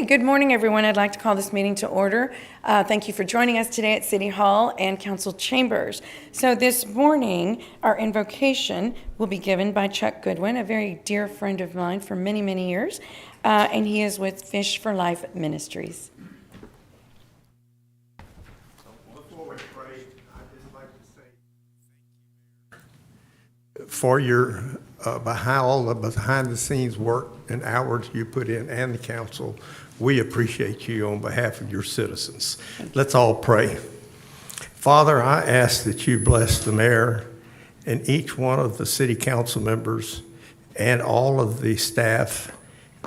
good morning, everyone. I'd like to call this meeting to order. Thank you for joining us today at City Hall and Council Chambers. So this morning, our invocation will be given by Chuck Goodwin, a very dear friend of mine for many, many years, and he is with Fish for Life Ministries. Before we pray, I'd just like to say for your behind all the behind-the-scenes work and hours you put in, and the council, we appreciate you on behalf of your citizens. Let's all pray. Father, I ask that you bless the mayor and each one of the city council members and all of the staff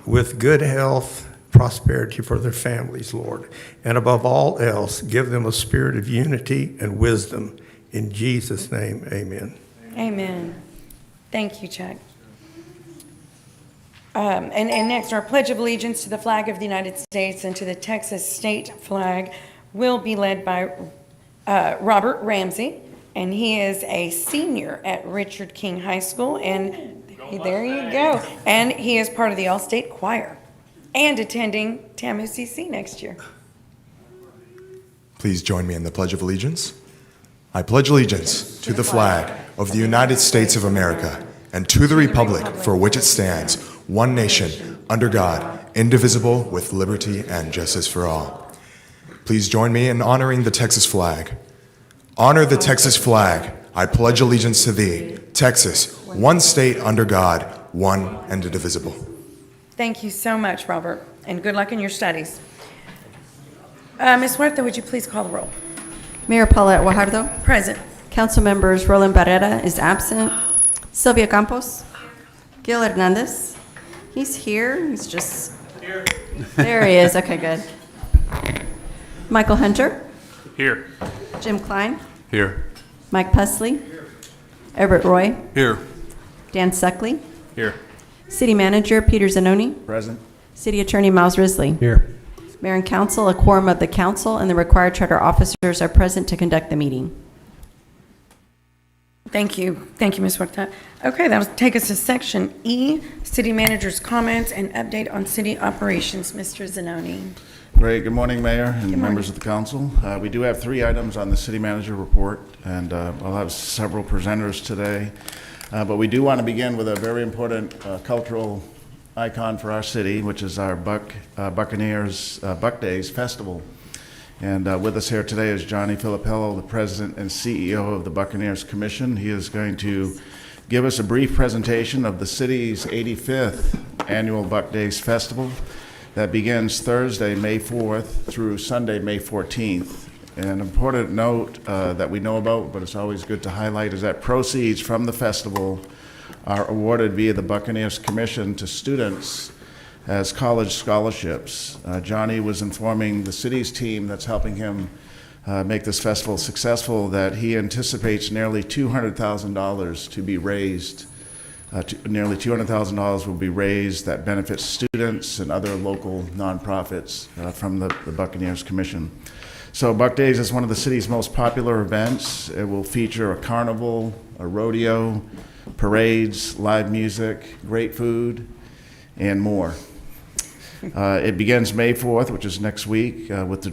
with good health, prosperity for their families, Lord. And above all else, give them a spirit of unity and wisdom. In Jesus' name, amen. Amen. Thank you, Chuck. And next, our Pledge of Allegiance to the flag of the United States and to the Texas state flag will be led by Robert Ramsey, and he is a senior at Richard King High School, and there you go. And he is part of the All-State Choir and attending TAMU-CC next year. Please join me in the Pledge of Allegiance. I pledge allegiance to the flag of the United States of America and to the republic for which it stands, one nation, under God, indivisible, with liberty and justice for all. Please join me in honoring the Texas flag. Honor the Texas flag. I pledge allegiance to thee, Texas, one state under God, one and indivisible. Thank you so much, Robert, and good luck in your studies. Ms. Huerta, would you please call the roll? Mayor Paulette Guajardo. Present. Council members Roland Barrera is absent. Sylvia Campos. Gil Hernandez. He's here. He's just here. There he is. Okay, good. Michael Hunter. Here. Jim Klein. Here. Mike Pusley. Here. Everett Roy. Here. Dan Suckley. Here. City Manager Peter Zanoni. Present. City Attorney Miles Risley. Here. Mayor and Council, a quorum of the council and the required charter officers are present to conduct the meeting. Thank you. Thank you, Ms. Huerta. Okay, that'll take us to Section E, City Manager's comments and update on city operations. Mr. Zanoni. Great. Good morning, Mayor and members of the council. We do have 3 items on the city manager report, and I'll have several presenters today. But we do want to begin with a very important cultural icon for our city, which is our Buccaneers Buck Days Festival. And with us here today is Johnny Filippello, the President and CEO of the Buccaneers Commission. He is going to give us a brief presentation of the city's 85th annual Buck Days Festival that begins Thursday, May 4th through Sunday, May 14th. An important note that we know about, but it's always good to highlight, is that proceeds from the festival are awarded via the Buccaneers Commission to students as college scholarships. Johnny was informing the city's team that's helping him make this festival successful that he anticipates nearly $200,000 to be raised. Nearly $200,000 will be raised that benefits students and other local nonprofits from the Buccaneers Commission. So Buck Days is one of the city's most popular events. It will feature a carnival, a rodeo, parades, live music, great food, and more. It begins May 4th, which is next week, with the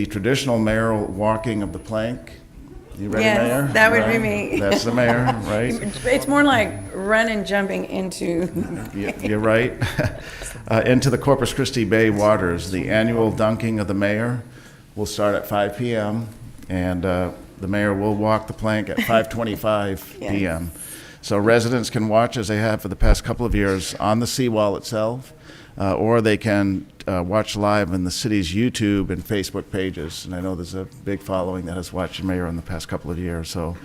traditional mayoral walking of the plank. You ready, Yes, Mayor? that would Right? be me. That's the mayor, right? It's more like running, jumping into. You're right. Into the Corpus Christi Bay waters. The annual dunking of the mayor will start at 5 p.m. and the mayor will walk the plank at 5:25 p.m. So residents can watch, as they have for the past couple of years, on the seawall itself, or they can watch live in the city's YouTube and Facebook pages. And I know there's a big following that has watched the mayor in the past couple of years. So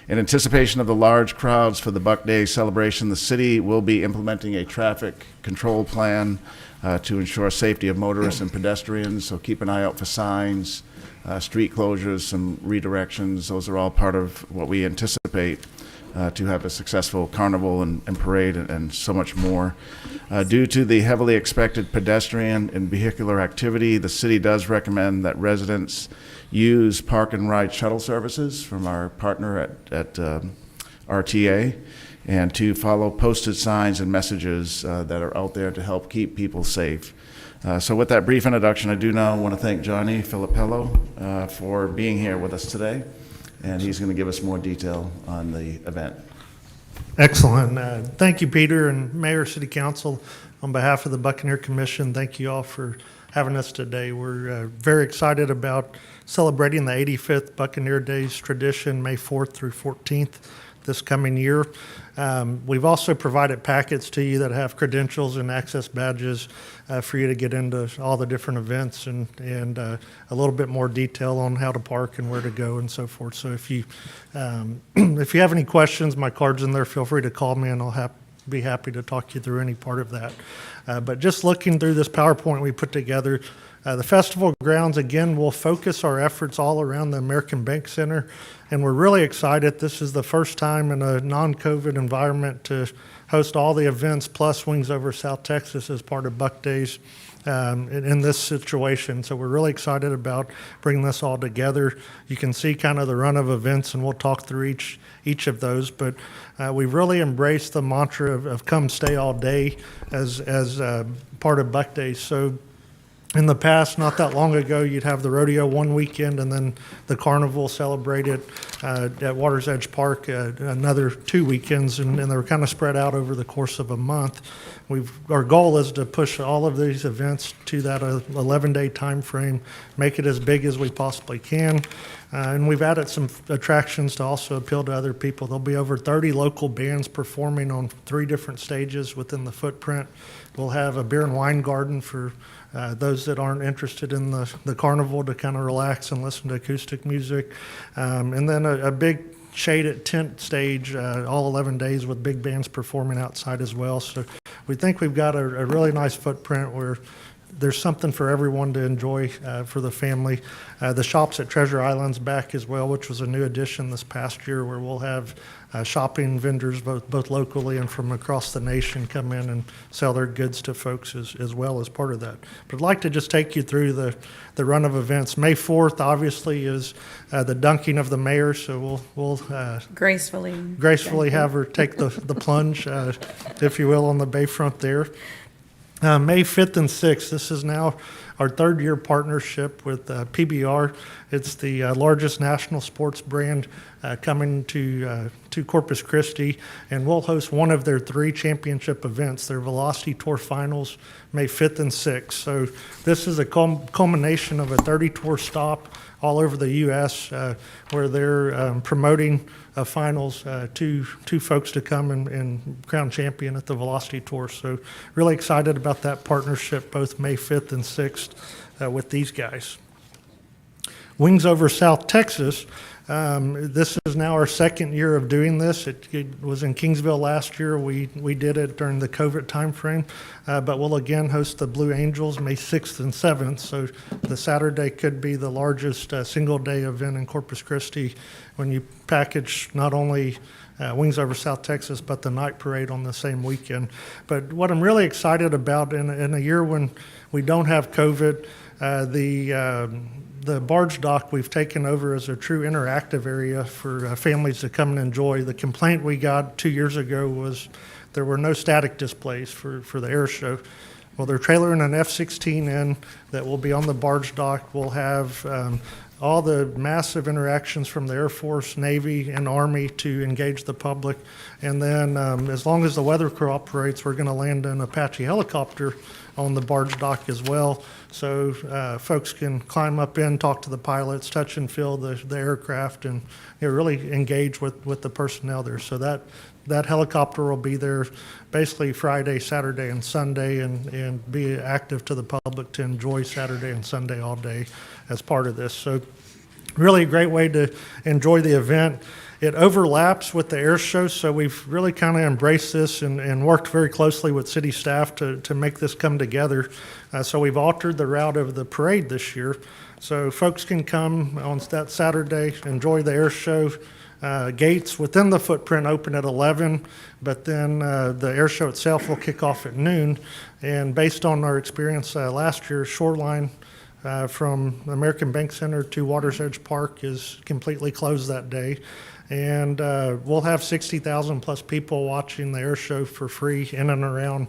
in anticipation of the large crowds for the Buck Day celebration, the city will be implementing a traffic control plan to ensure safety of motorists and pedestrians. So keep an eye out for signs, street closures, some redirections. Those are all part of what we anticipate to have a successful carnival and parade and so much more. Due to the heavily expected pedestrian and vehicular activity, the city does recommend that residents use park and ride shuttle services from our partner at RTA, and to follow posted signs and messages that are out there to help keep people safe. So with that brief introduction, I do now want to thank Johnny Filippello for being here with us today, and he's going to give us more detail on the event. Excellent. Thank you, Peter, and Mayor, City Council. On behalf of the Buccaneer Commission, thank you all for having us today. We're very excited about celebrating the 85th Buccaneer Days tradition, May 4th through 14th this coming year. We've also provided packets to you that have credentials and access badges for you to get into all the different events and a little bit more detail on how to park and where to go and so forth. So if you if you have any questions, my card's in there. Feel free to call me and I'll be happy to talk you through any part of that. But just looking through this PowerPoint we put together, the festival grounds, again, will focus our efforts all around the American Bank Center, and we're really excited. This is the first time in a non-COVID environment to host all the events plus Wings Over South Texas as part of Buck Days in this situation. So we're really excited about bringing this all together. You can see kind of the run of events, and we'll talk through each of those, but we've really embraced the mantra of come stay all day as part of Buck Days. So in the past, not that long ago, you'd have the rodeo one weekend and then the carnival celebrated at Water's Edge Park another 2 weekends, and they were kind of spread out over the course of a month. Our goal is to push all of these events to that 11-day time frame, make it as big as we possibly can. And we've added some attractions to also appeal to other people. There'll be over 30 local bands performing on 3 different stages within the footprint. We'll have a beer and wine garden for those that aren't interested in the carnival to kind of relax and listen to acoustic music. And then a big shaded tent stage all 11 days with big bands performing outside as well. So we think we've got a really nice footprint where there's something for everyone to enjoy for the family. The shops at Treasure Island's back as well, which was a new addition this past year, where we'll have shopping vendors both locally and from across the nation come in and sell their goods to folks as well as part of that. But I'd like to just take you through the run of events. May 4th, obviously, is the dunking of the mayor, so we'll gracefully have her take the plunge, if you will, on the bayfront there. May 5th and 6th, this is now our 3rd-year partnership with PBR. It's the largest national sports brand coming to Corpus Christi, and we'll host one of their 3 championship events, their Velocity Tour Finals, May 5th and 6th. So this is a culmination of a 30-tour stop all over the U.S. Where they're promoting finals to folks to come and crown champion at the Velocity Tour. So really excited about that partnership, both May 5th and 6th with these guys. Wings Over South Texas. This is now our 2nd year of doing this. It was in Kingsville last year. We did it during the COVID timeframe, but we'll again host the Blue Angels May 6th and 7th. So the Saturday could be the largest single-day event in Corpus Christi when you package not only Wings Over South Texas, but the night parade on the same weekend. But what I'm really excited about in a year when we don't have COVID, the barge dock we've taken over as a true interactive area for families to come and enjoy. The complaint we got 2 years ago was there were no static displays for the air show. Well, they're trailering an F-16 in that will be on the barge dock. We'll have all the massive interactions from the Air Force, Navy, and Army to engage the public. And then as long as the weather cooperates, we're going to land an Apache helicopter on the barge dock as well. So folks can climb up in, talk to the pilots, touch and feel the aircraft, and really engage with the personnel there. So that helicopter will be there basically Friday, Saturday, and Sunday, and be active to the public to enjoy Saturday and Sunday all day as part of this. So really a great way to enjoy the event. It overlaps with the air show, so we've really kind of embraced this and worked very closely with city staff to make this come together. So we've altered the route of the parade this year. So folks can come on that Saturday, enjoy the air show. Gates within the footprint open at 11, but then the air show itself will kick off at noon. And based on our experience last year, Shoreline from American Bank Center to Water's Edge Park is completely closed that day. And we'll have 60,000 plus people watching the air show for free in and around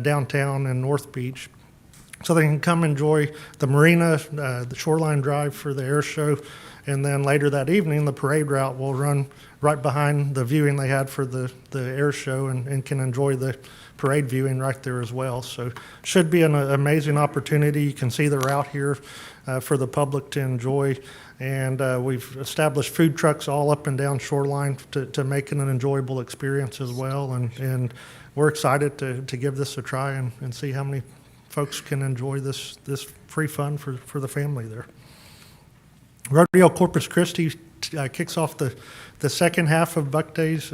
downtown and North Beach. so they can come enjoy the marina, the shoreline drive for the air show, and then later that evening, the parade route will run right behind the viewing they had for the air show, and can enjoy the parade viewing right there as well. So should be an amazing opportunity. You can see the route here for the public to enjoy. And we've established food trucks all up and down Shoreline to make it an enjoyable experience as well. And we're excited to give this a try and see how many folks can enjoy this free fun for the family there. Rodeo Corpus Christi kicks off the second half of Buck Days,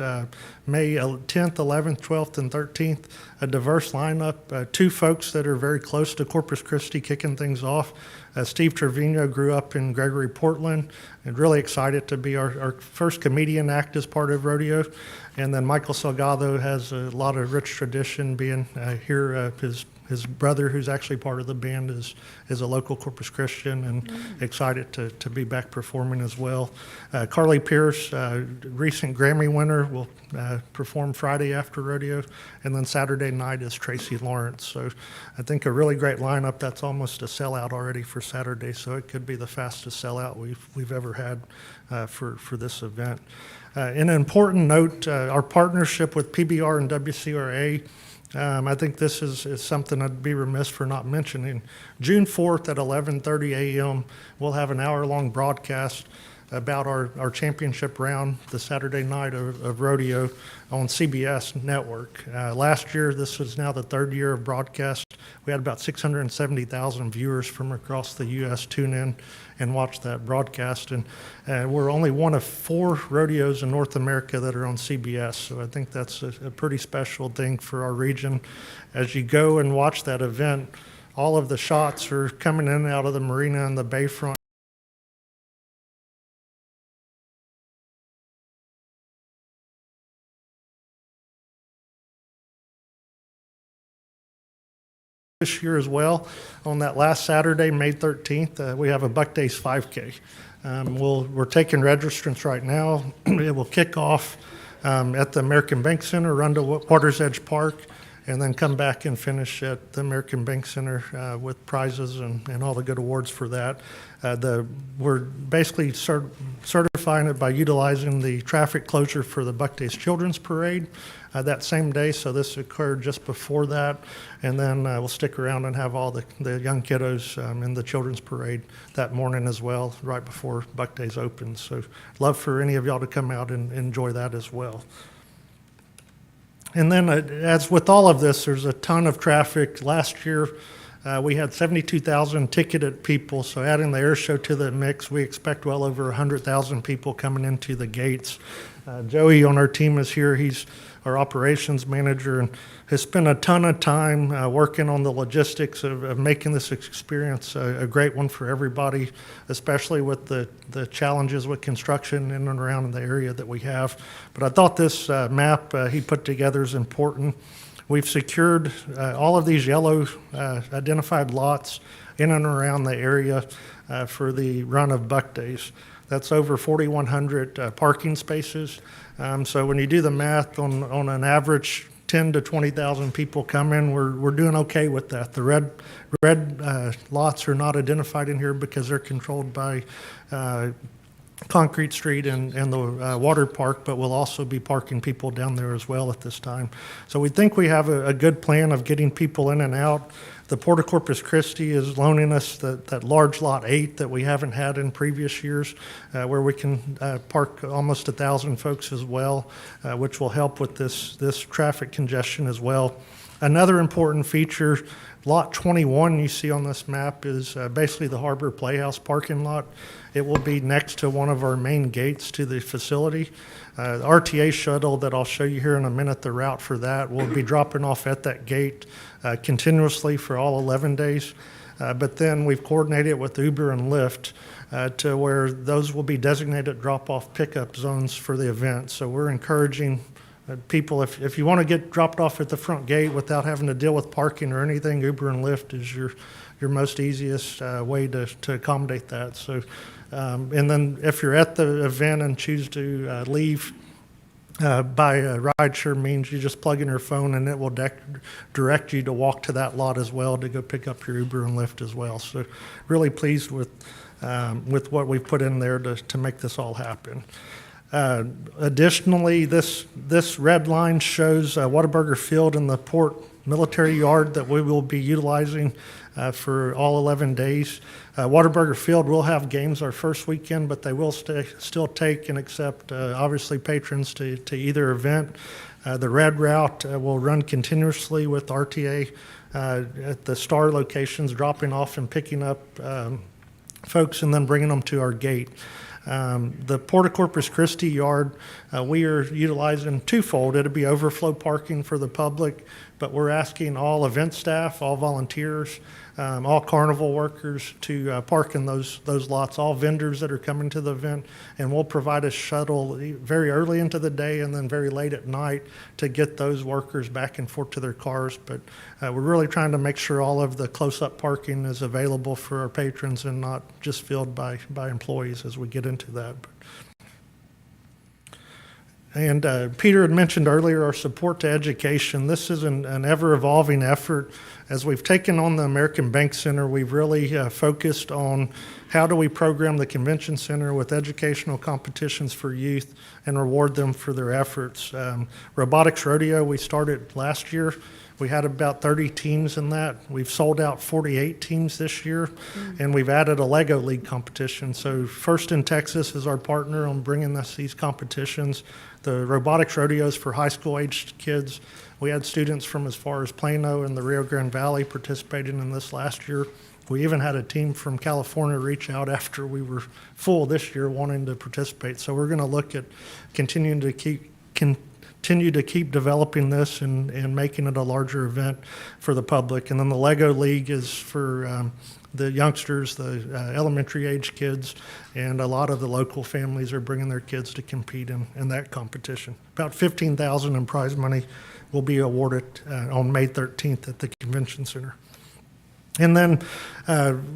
May 10th, 11th, 12th, and 13th. A diverse lineup. Two folks that are very close to Corpus Christi kicking things off. Steve Trevino grew up in Gregory, Portland, and really excited to be our first comedian act as part of rodeo. And then Michael Salgado has a lot of rich tradition being here. His brother, who's actually part of the band, is a local Corpus Christian, and excited to be back performing as well. Carly Pierce, recent Grammy winner, will perform Friday after rodeo, and then Saturday night is Tracy Lawrence. So I think a really great lineup. That's almost a sellout already for Saturday, so it could be the fastest sellout we've ever had for this event. In an important note, our partnership with PBR and WCRA. I think this is something I'd be remiss for not mentioning. June 4th at 11:30 a.m., we'll have an hour-long broadcast about our championship round, the Saturday night of rodeo on CBS network. Last year, this was now the third year of broadcast. We had about 670,000 viewers from across the U.S. tune in and watch that broadcast. And we're only one of 4 rodeos in North America that are on CBS. So I think that's a pretty special thing for our region. As you go and watch that event, all of the shots are coming in and out of the marina and the bayfront. This year as well, on that last Saturday, May 13th, we have a Buck Days 5K. We're taking registrants right now. It will kick off at the American Bank Center, run to Water's Edge Park, and then come back and finish at the American Bank Center with prizes and all the good awards for that. We're basically certifying it by utilizing the traffic closure for the Buck Days Children's Parade that same day, so this occurred just before that. And then we'll stick around and have all the young kiddos in the Children's Parade that morning as well, right before Buck Days opens. So love for any of y'all to come out and enjoy that as well. And then as with all of this, there's a ton of traffic. Last year, we had 72,000 ticketed people, so adding the air show to the mix, we expect well over 100,000 people coming into the gates. Joey on our team is here. He's our operations manager and has spent a ton of time working on the logistics of making this experience a great one for everybody, especially with the challenges with construction in and around the area that we have. But I thought this map he put together is important. We've secured all of these yellow identified lots in and around the area for the run of Buck Days. That's over 4,100 parking spaces. So when you do the math on an average 10 to 20,000 people come in, we're doing okay with that. The red lots are not identified in here because they're controlled by Concrete Street and the water park, but we'll also be parking people down there as well at this time. So we think we have a good plan of getting people in and out. The Port of Corpus Christi is loaning us that large lot 8 that we haven't had in previous years, where we can park almost 1,000 folks as well, which will help with this traffic congestion as well. Another important feature, lot 21 you see on this map is basically the Harbor Playhouse parking lot. It will be next to one of our main gates to the facility. The RTA shuttle that I'll show you here in a minute, the route for that, will be dropping off at that gate continuously for all 11 days. But then we've coordinated with Uber and Lyft to where those will be designated drop-off pickup zones for the event. So we're encouraging people, if you want to get dropped off at the front gate without having to deal with parking or anything, Uber and Lyft is your most easiest way to accommodate that. So, and then if you're at the event and choose to leave by rideshare means you just plug in your phone and it will direct you to walk to that lot as well to go pick up your Uber and Lyft as well. So really pleased with what we've put in there to make this all happen. Additionally, this red line shows Whataburger Field and the Port Military Yard that we will be utilizing for all 11 days. Whataburger Field will have games our first weekend, but they will still take and accept, obviously, patrons to either event. The red route will run continuously with RTA at the star locations, dropping off and picking up folks and then bringing them to our gate. The Port of Corpus Christi yard, we are utilizing twofold. It'll be overflow parking for the public, but we're asking all event staff, all volunteers, all carnival workers to park in those lots, all vendors that are coming to the event, and we'll provide a shuttle very early into the day and then very late at night to get those workers back and forth to their cars. But we're really trying to make sure all of the close-up parking is available for our patrons and not just filled by employees as we get into that. And Peter had mentioned earlier our support to education. This is an ever-evolving effort. As we've taken on the American Bank Center, we've really focused on how do we program the convention center with educational competitions for youth and reward them for their efforts. Robotics Rodeo, we started last year. We had about 30 teams in that. We've sold out 48 teams this year, and we've added a Lego League competition. So First in Texas is our partner on bringing us these competitions. The Robotics Rodeos for high school-aged kids. We had students from as far as Plano and the Rio Grande Valley participating in this last year. We even had a team from California reach out after we were full this year wanting to participate. So we're going to look at continue to keep developing this and making it a larger event for the public. And then the Lego League is for the youngsters, the elementary age kids, and a lot of the local families are bringing their kids to compete in that competition. About $15,000 in prize money will be awarded on May 13th at the Convention Center. And then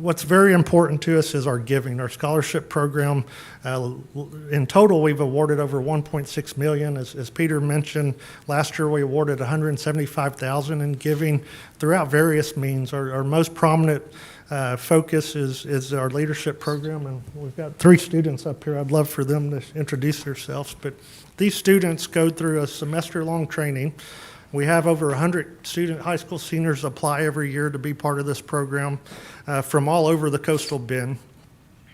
what's very important to us is our giving, our scholarship program. In total, we've awarded over $1.6 million. As Peter mentioned, last year we awarded $175,000 in giving throughout various means. Our most prominent focus is our leadership program, and we've got 3 students up here. I'd love for them to introduce themselves, but these students go through a semester-long training. We have over 100 high school seniors apply every year to be part of this program from all over the coastal bend.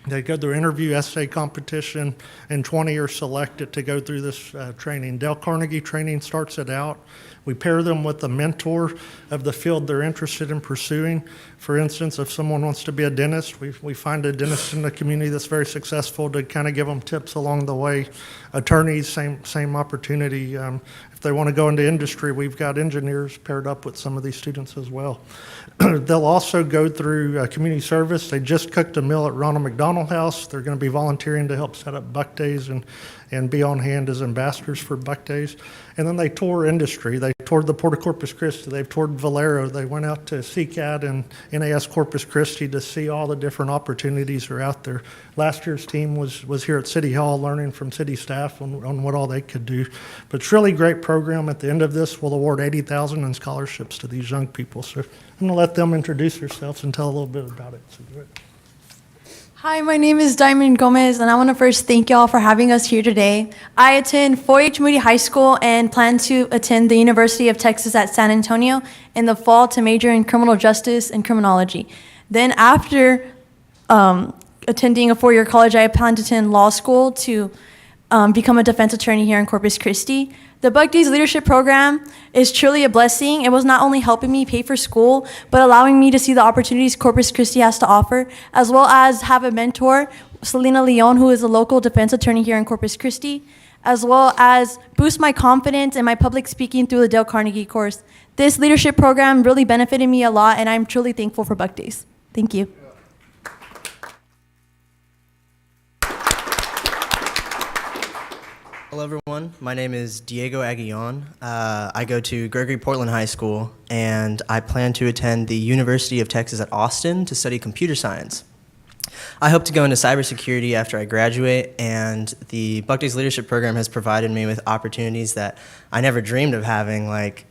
They go through interview essay competition, and 20 are selected to go through this training. Dale Carnegie training starts it out. We pair them with a mentor of the field they're interested in pursuing. For instance, if someone wants to be a dentist, we find a dentist in the community that's very successful to kind of give them tips along the way. Attorneys, same opportunity. If they want to go into industry, we've got engineers paired up with some of these students as well. They'll also go through community service. They just cooked a meal at Ronald McDonald House. They're going to be volunteering to help set up Buck Days and be on hand as ambassadors for Buck Days. And then they tour industry. They toured the Port of Corpus Christi. They've toured Valero. They went out to CCAD and NAS Corpus Christi to see all the different opportunities that are out there. Last year's team was here at City Hall learning from city staff on what all they could do. But it's a really great program. At the end of this, we'll award $80,000 in scholarships to these young people. So I'm going to let them introduce themselves and tell a little bit about it. So go ahead. Hi, my name is Diamond Gomez, and I want to first thank y'all for having us here today. I attend 4-H Moody High School and plan to attend the University of Texas at San Antonio in the fall to major in criminal justice and criminology. Then after attending a 4-year college, I plan to attend law school to become a defense attorney here in Corpus Christi. The Buck Days Leadership Program is truly a blessing. It was not only helping me pay for school, but allowing me to see the opportunities Corpus Christi has to offer, as well as have a mentor, Selena Leon, who is a local defense attorney here in Corpus Christi, as well as boost my confidence in my public speaking through the Dale Carnegie course. This leadership program really benefited me a lot, and I'm truly thankful for Buck Days. Thank you. Hello everyone, my name is Diego Aguillon. I go to Gregory Portland High School and I plan to attend the University of Texas at Austin to study computer science. I hope to go into cybersecurity after I graduate, and the Buck Days Leadership Program has provided me with opportunities that I never dreamed of having. Like,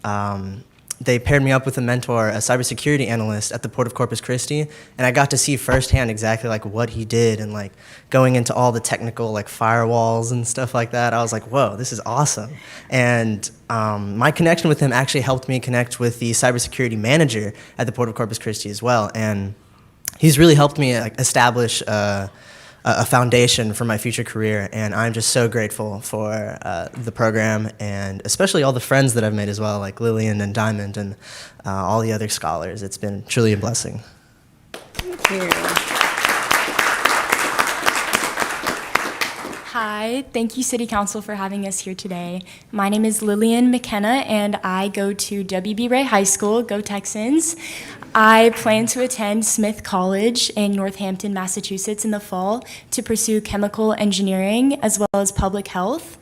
they paired me up with a mentor, a cybersecurity analyst at the Port of Corpus Christi, and I got to see firsthand exactly like what he did and like going into all the technical like firewalls and stuff like that. I was like, whoa, this is awesome. And my connection with him actually helped me connect with the cybersecurity manager at the Port of Corpus Christi as well. And he's really helped me establish a foundation for my future career, and I'm just so grateful for the program, and especially all the friends that I've made as well, like Lillian and Diamond and all the other scholars. It's been truly a blessing. Thank you. Hi, thank you City Council for having us here today. My name is Lillian McKenna and I go to W.B. Ray High School, go Texans. I plan to attend Smith College in Northampton, Massachusetts in the fall to pursue chemical engineering as well as public health.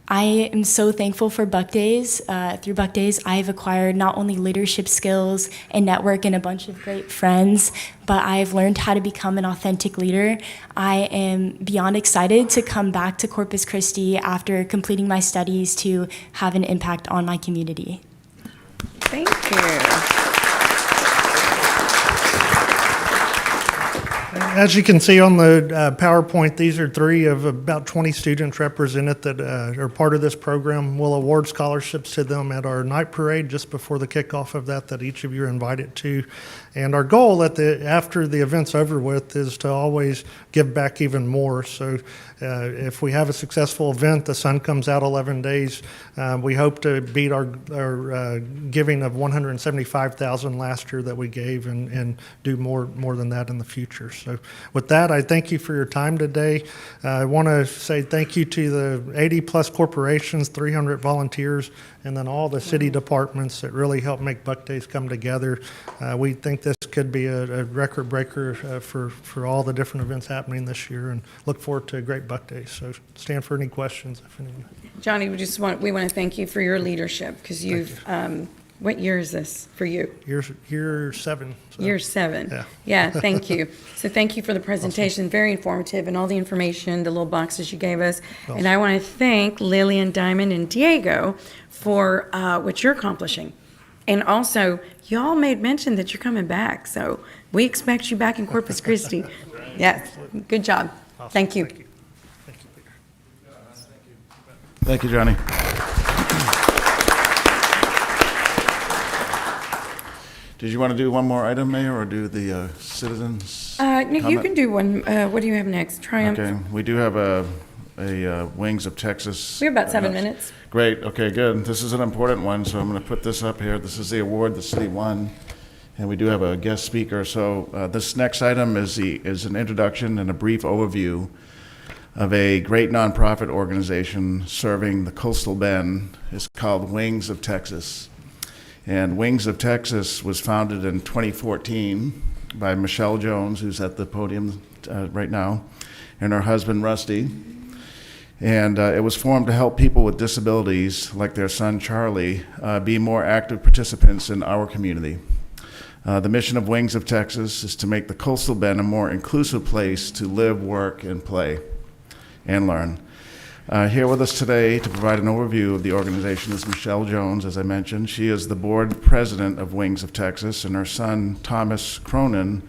I am so thankful for Buck Days. Through Buck Days, I've acquired not only leadership skills and network and a bunch of great friends, but I've learned how to become an authentic leader. I am beyond excited to come back to Corpus Christi after completing my studies to have an impact on my community. Thank you. As you can see on the PowerPoint, these are 3 of about 20 students represented that are part of this program. We'll award scholarships to them at our night parade just before the kickoff of that each of you are invited to. And our goal after the event's over with is to always give back even more. So if we have a successful event, the sun comes out 11 days, we hope to beat our giving of $175,000 last year that we gave and do more than that in the future. So with that, I thank you for your time today. I want to say thank you to the 80 plus corporations, 300 volunteers, and then all the city departments that really help make Buck Days come together. We think this could be a record breaker for all the different events happening this year, and look forward to a great Buck Days. So stand for any questions if any. Johnny, we want to thank you for your leadership, because you've, what year is this for you? Year 7. So. Year 7. Yeah. Yeah, thank you. So thank you for the presentation, very informative, and all the information, the little boxes you gave us. Awesome. And I want to thank Lillian, Diamond, and Diego for what you're accomplishing. And also, y'all made mention that you're coming back, so we expect you back in Corpus Christi. Yes, good job. Awesome. Thank you. Thank you. Thank you, Peter. Thank you, Johnny. Did you want to do one more item, Mayor, or do the citizens? No, you comment? can do one. What do you have next? Triumph? Okay, we do have a Wings of Texas. We have about 7 minutes. Great, okay, good. This is an important one, so I'm going to put this up here. This is the award the city won, and we do have a guest speaker. So this next item is an introduction and a brief overview of a great nonprofit organization serving the coastal bend. It's called Wings of Texas. And Wings of Texas was founded in 2014 by Michelle Jones, who's at the podium right now, and her husband, Rusty. And it was formed to help people with disabilities, like their son, Charlie, be more active participants in our community. The mission of Wings of Texas is to make the coastal bend a more inclusive place to live, work, and play, and learn. Here with us today to provide an overview of the organization is Michelle Jones, as I mentioned. She is the board president of Wings of Texas, and her son, Thomas Cronin,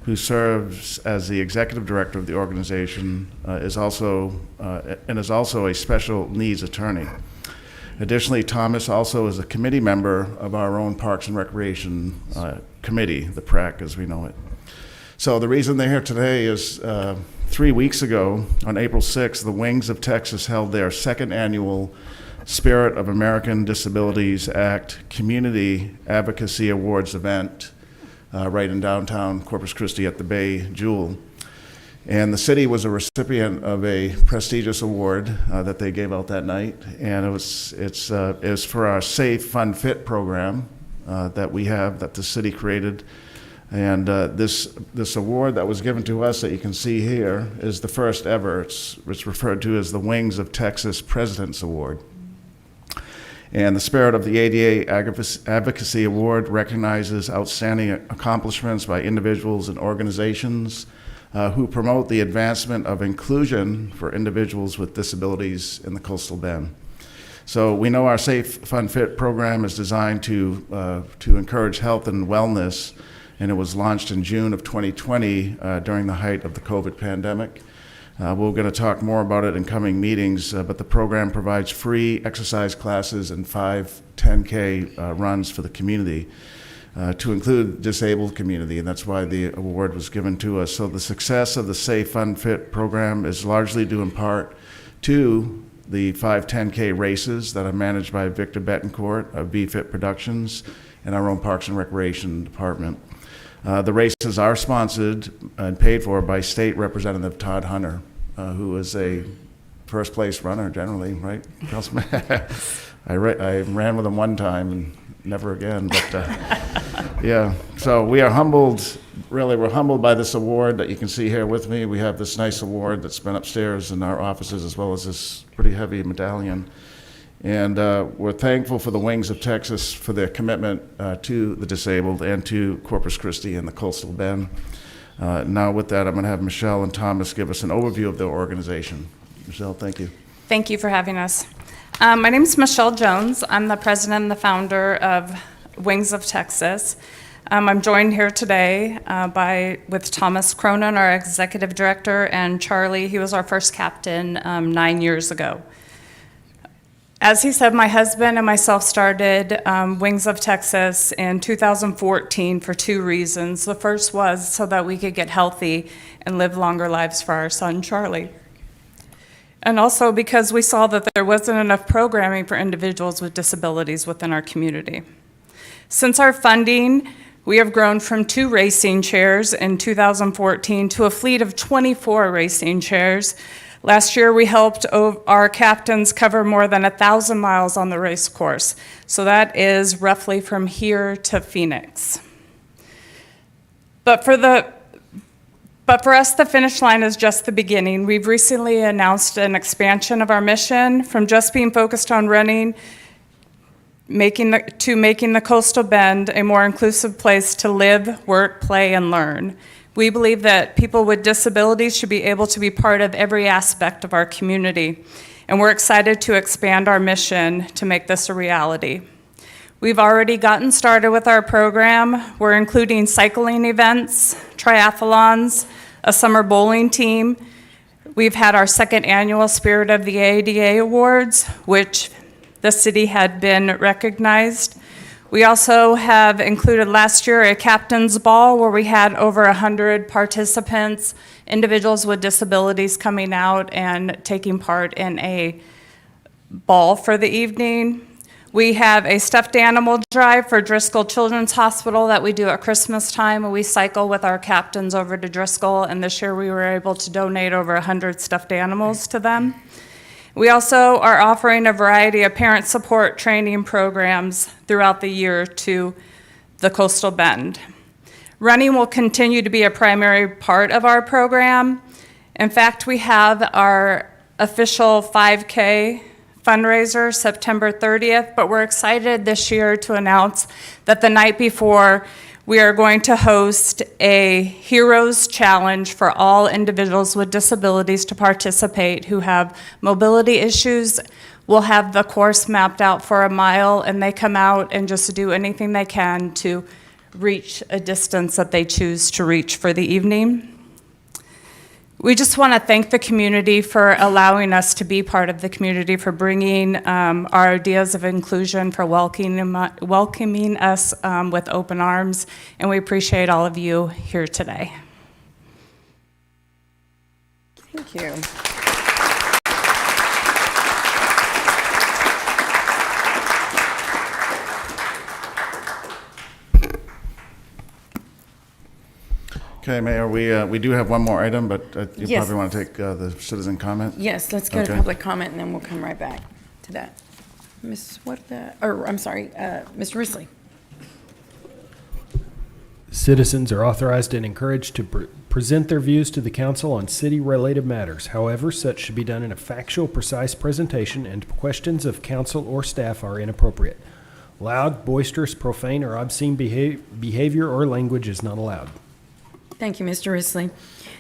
who serves as the executive director of the organization, is also a special needs attorney. Additionally, Thomas also is a committee member of our own Parks and Recreation Committee, the PRAC as we know it. So the reason they're here today is 3 weeks ago, on April 6th, the Wings of Texas held their second annual Spirit of American Disabilities Act Community Advocacy Awards event right in downtown Corpus Christi at the Bay Jewel. And the city was a recipient of a prestigious award that they gave out that night, and it was for our Safe, Fun, Fit program that we have, that the city created. And this award that was given to us that you can see here is the first ever. It's referred to as the Wings of Texas President's Award. And the Spirit of the ADA Advocacy Award recognizes outstanding accomplishments by individuals and organizations who promote the advancement of inclusion for individuals with disabilities in the Coastal Bend. So we know our Safe, Fun, Fit program is designed to encourage health and wellness, and it was launched in June of 2020 during the height of the COVID pandemic. We're going to talk more about it in coming meetings, but the program provides free exercise classes and 5 10K runs for the community, to include disabled community, and that's why the award was given to us. So the success of the Safe, Fun, Fit program is largely due in part to the 5 10K races that are managed by Victor Betancourt of BFit Productions and our own Parks and Recreation Department. The races are sponsored and paid for by State Representative Todd Hunter, who is a first place runner generally, right, Councilman? I ran with him one time and never again, but yeah. So we are humbled, really, we're humbled by this award that you can see here with me. We have this nice award that's been upstairs in our offices, as well as this pretty heavy medallion. And we're thankful for the Wings of Texas for their commitment to the disabled and to Corpus Christi and the Coastal Bend. Now with that, I'm going to have Michelle and Thomas give us an overview of their organization. Michelle, thank you. Thank you for having us. My name is Michelle Jones. I'm the president and the founder of Wings of Texas. I'm joined here today with Thomas Cronin, our executive director, and Charlie. He was our first captain 9 years ago. As he said, my husband and myself started Wings of Texas in 2014 for 2 reasons. The first was so that we could get healthy and live longer lives for our son, Charlie. And also because we saw that there wasn't enough programming for individuals with disabilities within our community. Since our funding, we have grown from 2 racing chairs in 2014 to a fleet of 24 racing chairs. Last year, we helped our captains cover more than 1,000 miles on the race course. So that is roughly from here to Phoenix. But for us, the finish line is just the beginning. We've recently announced an expansion of our mission from just being focused on running making the Coastal Bend a more inclusive place to live, work, play, and learn. We believe that people with disabilities should be able to be part of every aspect of our community, and we're excited to expand our mission to make this a reality. We've already gotten started with our program. We're including cycling events, triathlons, a summer bowling team. We've had our 2nd annual Spirit of the ADA Awards, which the city had been recognized. We also have included last year a captain's ball where we had over 100 participants, individuals with disabilities coming out and taking part in a ball for the evening. We have a stuffed animal drive for Driscoll Children's Hospital that we do at Christmas time, and we cycle with our captains over to Driscoll, and this year we were able to donate over 100 stuffed animals to them. We also are offering a variety of parent support training programs throughout the year to the Coastal Bend. Running will continue to be a primary part of our program. In fact, we have our official 5K fundraiser September 30th, but we're excited this year to announce that the night before we are going to host a Heroes Challenge for all individuals with disabilities to participate who have mobility issues. We'll have the course mapped out for a mile, and they come out and just do anything they can to reach a distance that they choose to reach for the evening. We just want to thank the community for allowing us to be part of the community, for bringing our ideas of inclusion, for welcoming us with open arms, and we appreciate all of you here today. Thank you. Okay, Mayor, we do have one more item, but you Yes. probably want to take the citizen comment? Yes, let's go to Okay. public comment, and then we'll come right back to that. Mr. Risley. Citizens are authorized and encouraged to present their views to the council on city-related matters. However, such should be done in a factual, precise presentation, and questions of council or staff are inappropriate. Loud, boisterous, profane, or obscene behavior or language is not allowed. Thank you, Mr. Risley.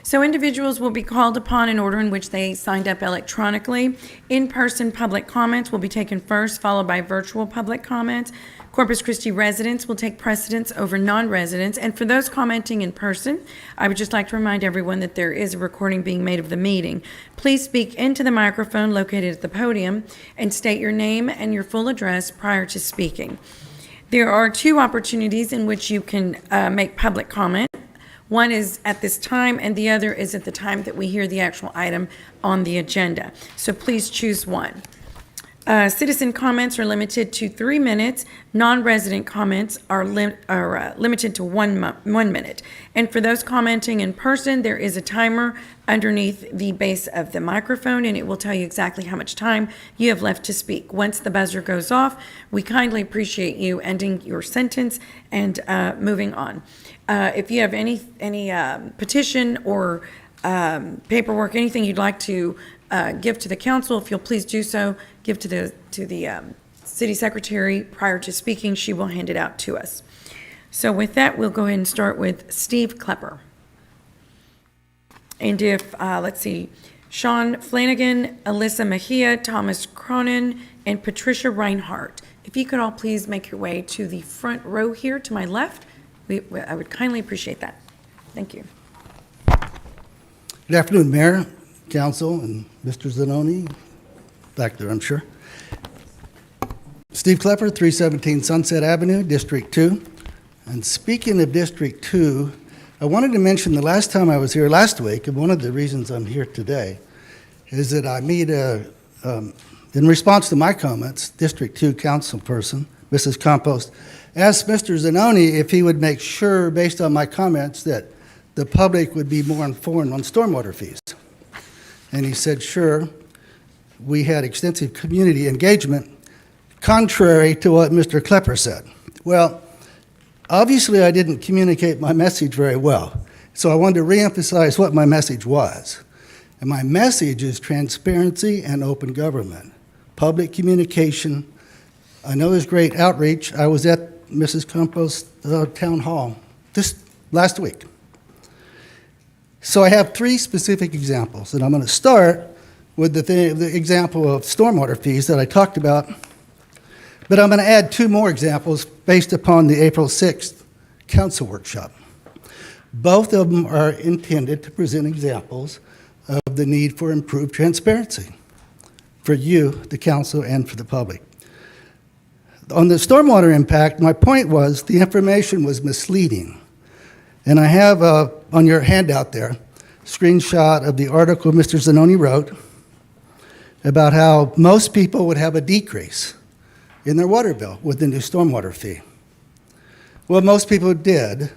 So individuals will be called upon in order in which they signed up electronically. In-person public comments will be taken first, followed by virtual public comments. Corpus Christi residents will take precedence over non-residents. And for those commenting in person, I would just like to remind everyone that there is a recording being made of the meeting. Please speak into the microphone located at the podium and state your name and your full address prior to speaking. There are two opportunities in which you can make public comment. One is at this time, and the other is at the time that we hear the actual item on the agenda. So please choose one. Citizen comments are limited to 3 minutes. Non-resident comments are limited to 1 minute. And for those commenting in person, there is a timer underneath the base of the microphone, and it will tell you exactly how much time you have left to speak. Once the buzzer goes off, we kindly appreciate you ending your sentence and moving on. If you have any petition or paperwork, anything you'd like to give to the council, if you'll please do so, give to the city secretary prior to speaking. She will hand it out to us. So with that, we'll go ahead and start with Steve Klepper. And if, let's see, Sean Flanagan, Alyssa Mejia, Thomas Cronin, and Patricia Reinhardt. If you could all please make your way to the front row here to my left, I would kindly appreciate that. Thank you. Good afternoon, Mayor, Council, and Mr. Zanoni, back there, I'm sure. Steve Klepper, 317 Sunset Avenue, District 2. And speaking of District 2, I wanted to mention the last time I was here last week, and one of the reasons I'm here today, is that I meet in response to my comments, District 2 councilperson, Mrs. Campos, asked Mr. Zanoni if he would make sure, based on my comments, that the public would be more informed on stormwater fees. And he said, sure. We had extensive community engagement, contrary to what Mr. Klepper said. Well, obviously I didn't communicate my message very well, so I wanted to reemphasize what my message was. And my message is transparency and open government, public communication. I know there's great outreach. I was at Mrs. Campos' town hall this last week. So I have 3 specific examples, and I'm going to start with the example of stormwater fees that I talked about, but I'm going to add 2 more examples based upon the April 6th council workshop. Both of them are intended to present examples of the need for improved transparency for you, the council, and for the public. On the stormwater impact, my point was the information was misleading. And I have on your handout there, screenshot of the article Mr. Zanoni wrote about how most people would have a decrease in their water bill with the new stormwater fee. Well, most people did,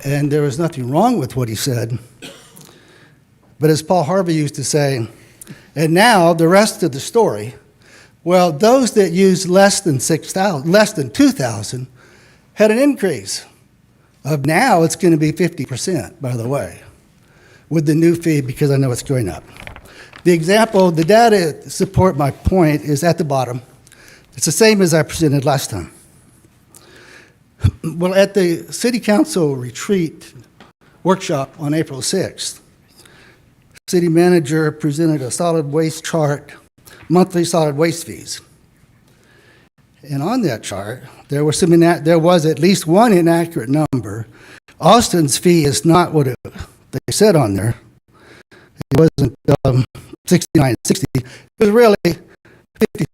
and there was nothing wrong with what he said. But as Paul Harvey used to say, and now the rest of the story, well, those that used less than 2,000 had an increase of now it's going to be 50%, by the way, with the new fee, because I know it's going up. The example, the data to support my point is at the bottom. It's the same as I presented last time. Well, at the City Council retreat workshop on April 6th, City Manager presented a solid waste chart, monthly solid waste fees. And on that chart, there was at least one inaccurate number. Austin's fee is not what they said on there. It wasn't 69.60. It was really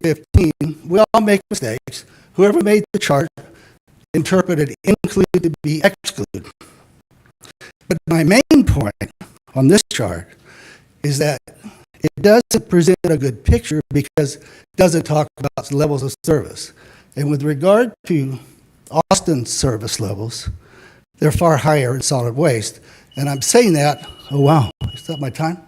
50-15. We all make mistakes. Whoever made the chart interpreted include to be exclude. But my main point on this chart is that it doesn't present a good picture because it doesn't talk about levels of service. And with regard to Austin's service levels, they're far higher in solid waste. And I'm saying that, oh wow, is that my time?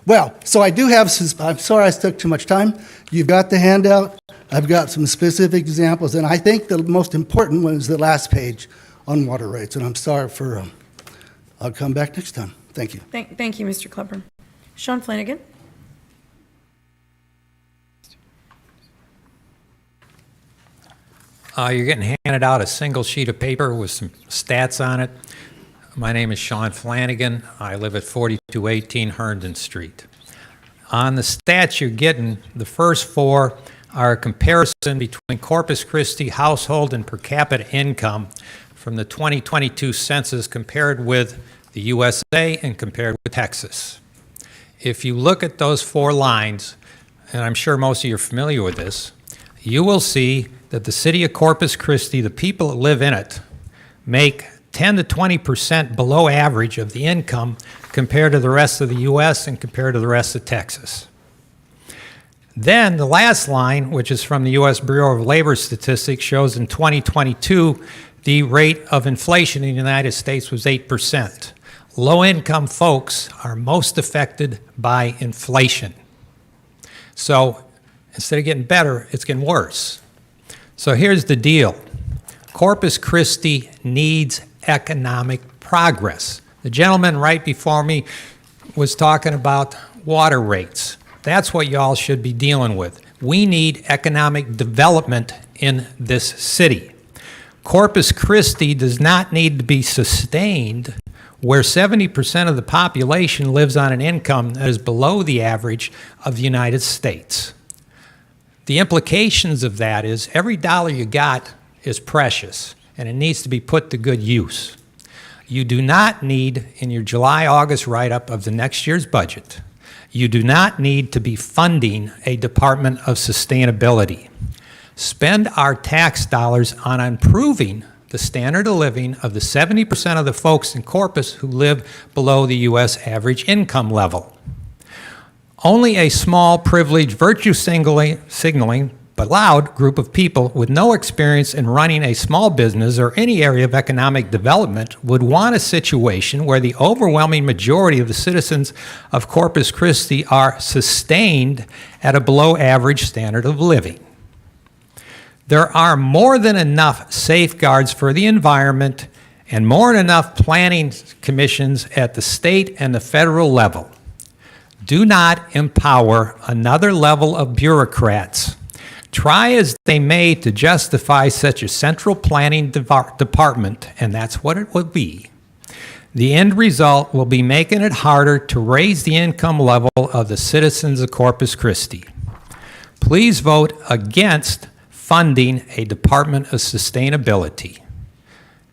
Well, so I do have some, I'm sorry I took too much time. You've got the handout. I've got some specific examples. And I think the most important one is the last page on water rates. And I'm sorry for, I'll come back next time. Thank you. Thank you, Mr. Klepper. Sean Flanagan. You're getting handed out a single sheet of paper with some stats on it. My name is Sean Flanagan. I live at 4218 Herndon Street. On the stats you're getting, the first four are a comparison between Corpus Christi household and per capita income from the 2022 census compared with the USA and compared with Texas. If you look at those four lines, and I'm sure most of you are familiar with this, you will see that the city of Corpus Christi, the people that live in it, make 10 to 20% below average of the income compared to the rest of the U.S. and compared to the rest of Texas. Then the last line, which is from the U.S. Bureau of Labor Statistics, shows in 2022 the rate of inflation in the United States was 8%. Low-income folks are most affected by inflation. So instead of getting better, it's getting worse. So here's the deal. Corpus Christi needs economic progress. The gentleman right before me was talking about water rates. That's what y'all should be dealing with. We need economic development in this city. Corpus Christi does not need to be sustained where 70% of the population lives on an income that is below the average of the United States. The implications of that is every dollar you got is precious, and it needs to be put to good use. You do not need, in your July-August write-up of the next year's budget, you do not need to be funding a Department of Sustainability. Spend our tax dollars on improving the standard of living of the 70% of the folks in Corpus who live below the U.S. average income level. Only a small, privileged, virtue-signaling, but loud group of people with no experience in running a small business or any area of economic development would want a situation where the overwhelming majority of the citizens of Corpus Christi are sustained at a below-average standard of living. There are more than enough safeguards for the environment and more than enough planning commissions at the state and the federal level. Do not empower another level of bureaucrats. Try as they may to justify such a central planning department, and that's what it will be. The end result will be making it harder to raise the income level of the citizens of Corpus Christi. Please vote against funding a Department of Sustainability.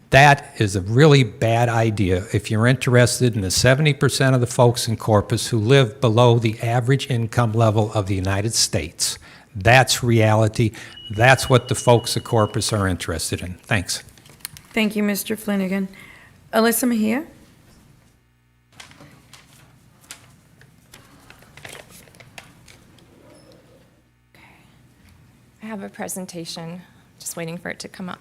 That is a really bad idea if you're interested in the 70% of the folks in Corpus who live below the average income level of the United States. That's reality. That's what the folks of Corpus are interested in. Thanks. Thank you, Mr. Flanagan. Alyssa Mejia? I have a presentation, just waiting for it to come up.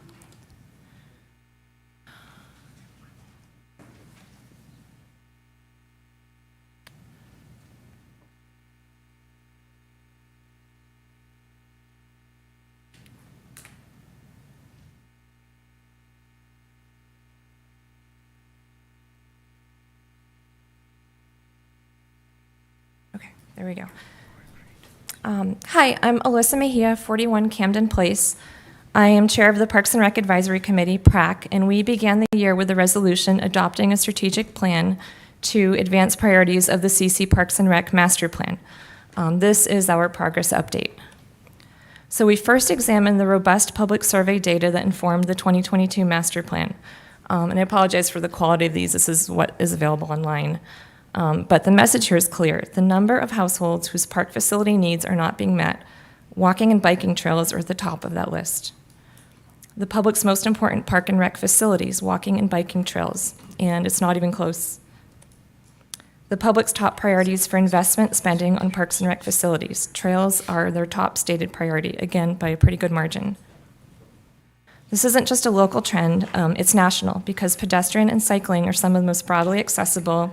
Okay, there we go. Hi, I'm Alyssa Mejia, 41 Camden Place. I am chair of the Parks and Rec Advisory Committee, PRAC, and we began the year with a resolution adopting a strategic plan to advance priorities of the CC Parks and Rec Master Plan. This is our progress update. So we first examined the robust public survey data that informed the 2022 Master Plan. And I apologize for the quality of these. This is what is available online. But the message here is clear. The number of households whose park facility needs are not being met, walking and biking trails are at the top of that list. The public's most important park and rec facilities, walking and biking trails, and it's not even close. The public's top priorities for investment spending on parks and rec facilities. Trails are their top stated priority, again, by a pretty good margin. This isn't just a local trend, it's national, because pedestrian and cycling are some of the most broadly accessible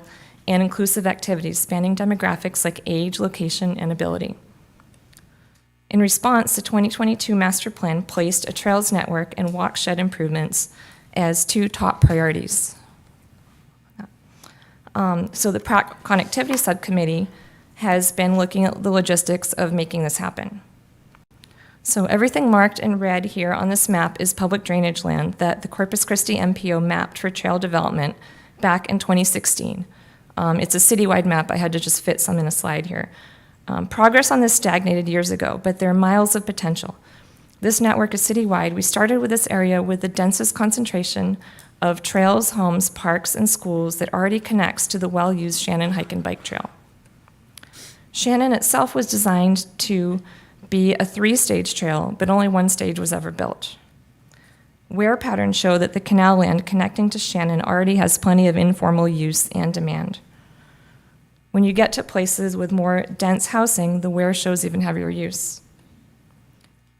and inclusive activities spanning demographics like age, location, and ability. In response, the 2022 Master Plan placed a trails network and walk shed improvements as two top priorities. So the Connectivity Subcommittee has been looking at the logistics of making this happen. So everything marked in red here on this map is public drainage land that the Corpus Christi MPO mapped for trail development back in 2016. It's a citywide map. I had to just fit some in a slide here. Progress on this stagnated years ago, but there are miles of potential. This network is citywide. We started with this area with the densest concentration of trails, homes, parks, and schools that already connects to the well-used Shannon Hike and Bike Trail. Shannon itself was designed to be a 3-stage trail, but only 1 stage was ever built. Wear patterns show that the canal land connecting to Shannon already has plenty of informal use and demand. When you get to places with more dense housing, the wear shows even heavier use.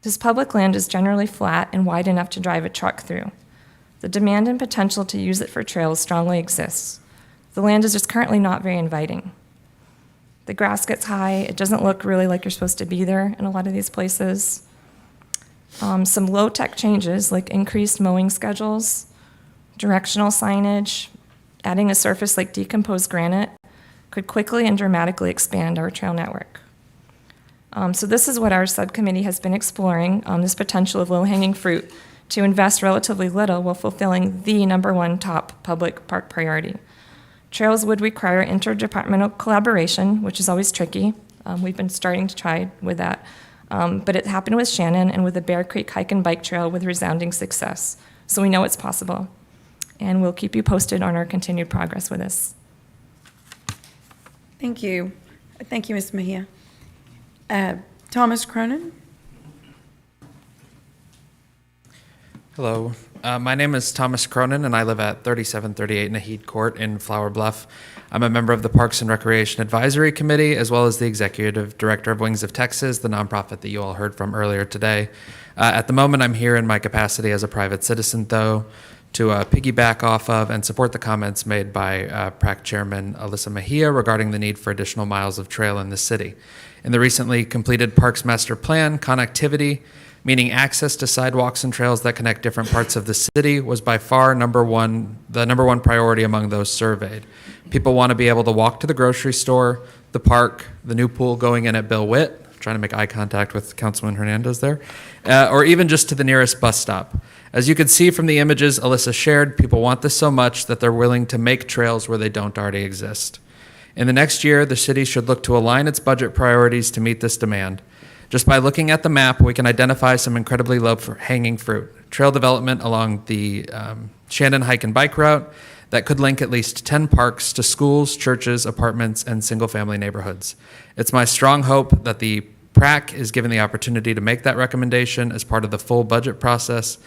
This public land is generally flat and wide enough to drive a truck through. The demand and potential to use it for trails strongly exists. The land is just currently not very inviting. The grass gets high. It doesn't look really like you're supposed to be there in a lot of these places. Some low-tech changes like increased mowing schedules, directional signage, adding a surface like decomposed granite could quickly and dramatically expand our trail network. So this is what our subcommittee has been exploring, this potential of low-hanging fruit to invest relatively little while fulfilling the #1 top public park priority. Trails would require interdepartmental collaboration, which is always tricky. We've been starting to try with that. But it happened with Shannon and with the Bear Creek Hike and Bike Trail with resounding success. So we know it's possible. And we'll keep you posted on our continued progress with this. Thank you. Thank you, Ms. Mejia. Thomas Cronin? Hello. My name is Thomas Cronin, and I live at 3738 Naheed Court in Flower Bluff. I'm a member of the Parks and Recreation Advisory Committee, as well as the Executive Director of Wings of Texas, the nonprofit that you all heard from earlier today. At the moment, I'm here in my capacity as a private citizen, though, to piggyback off of and support the comments made by PRAC Chairman Alyssa Mejia regarding the need for additional miles of trail in the city. In the recently completed Parks Master Plan, connectivity, meaning access to sidewalks and trails that connect different parts of the city, was by far the number one priority among those surveyed. People want to be able to walk to the grocery store, the park, the new pool going in at Bill Witt, trying to make eye contact with Councilman Hernandez there, or even just to the nearest bus stop. As you can see from the images Alyssa shared, people want this so much that they're willing to make trails where they don't already exist. In the next year, the city should look to align its budget priorities to meet this demand. Just by looking at the map, we can identify some incredibly low-hanging fruit. Trail development along the Shannon Hike and Bike Route that could link at least 10 parks to schools, churches, apartments, and single-family neighborhoods. It's my strong hope that the PRAC is given the opportunity to make that recommendation as part of the full budget process.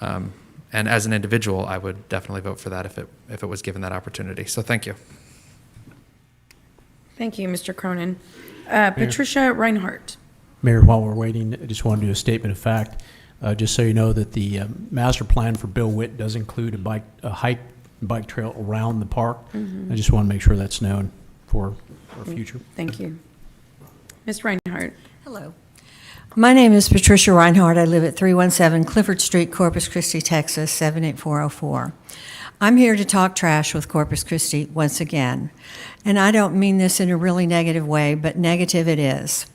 And as an individual, I would definitely vote for that if it was given that opportunity. So thank you. Thank you, Mr. Cronin. Patricia Reinhardt. Mayor, while we're waiting, I just want to do a statement of fact, just so you know that the master plan for Bill Witt does include a hike and bike trail around the park. I just want to make sure that's known for our future. Thank you. Ms. Reinhardt. Hello. My name is Patricia Reinhardt. I live at 317 Clifford Street, Corpus Christi, Texas, 78404. I'm here to talk trash with Corpus Christi once again. And I don't mean this in a really negative way, but negative it is.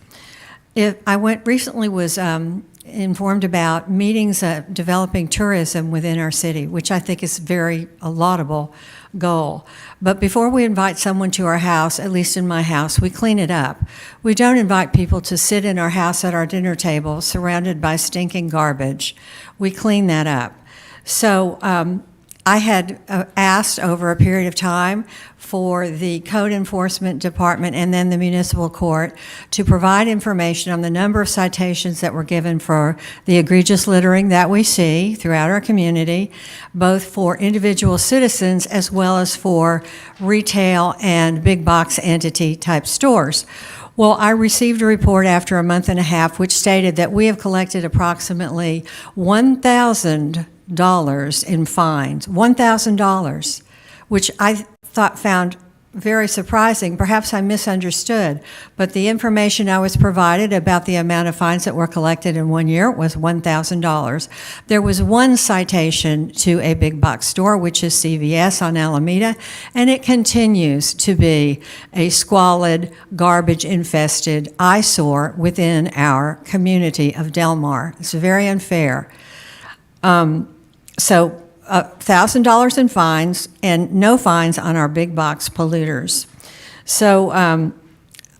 Recently was informed about meetings developing tourism within our city, which I think is a laudable goal. But before we invite someone to our house, at least in my house, we clean it up. We don't invite people to sit in our house at our dinner table surrounded by stinking garbage. We clean that up. So I had asked over a period of time for the Code Enforcement Department and then the Municipal Court to provide information on the number of citations that were given for the egregious littering that we see throughout our community, both for individual citizens as well as for retail and big box entity type stores. Well, I received a report after a month and a half which stated that we have collected approximately $1,000 in fines, $1,000, which I found very surprising. Perhaps I misunderstood, but the information I was provided about the amount of fines that were collected in 1 year was $1,000. There was one citation to a big box store, which is CVS on Alameda, and it continues to be a squalid, garbage-infested eyesore within our community of Del Mar. It's very unfair. So $1,000 in fines and no fines on our big box polluters. So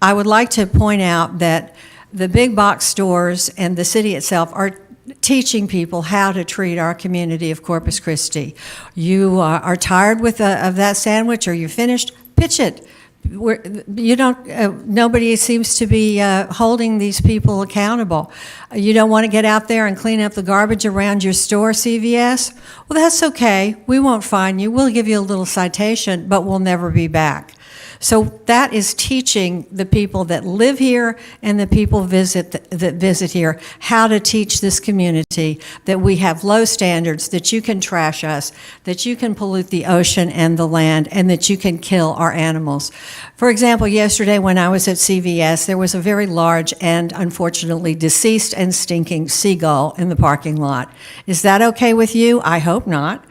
I would like to point out that the big box stores and the city itself are teaching people how to treat our community of Corpus Christi. You are tired of that sandwich, or you finished, pitch it. Nobody seems to be holding these people accountable. You don't want to get out there and clean up the garbage around your store, CVS? Well, that's okay. We won't fine you. We'll give you a little citation, but we'll never be back. So that is teaching the people that live here and the people that visit here how to teach this community that we have low standards, that you can trash us, that you can pollute the ocean and the land, and that you can kill our animals. For example, yesterday when I was at CVS, there was a very large and unfortunately deceased and stinking seagull in the parking lot. Is that okay with you? I hope not.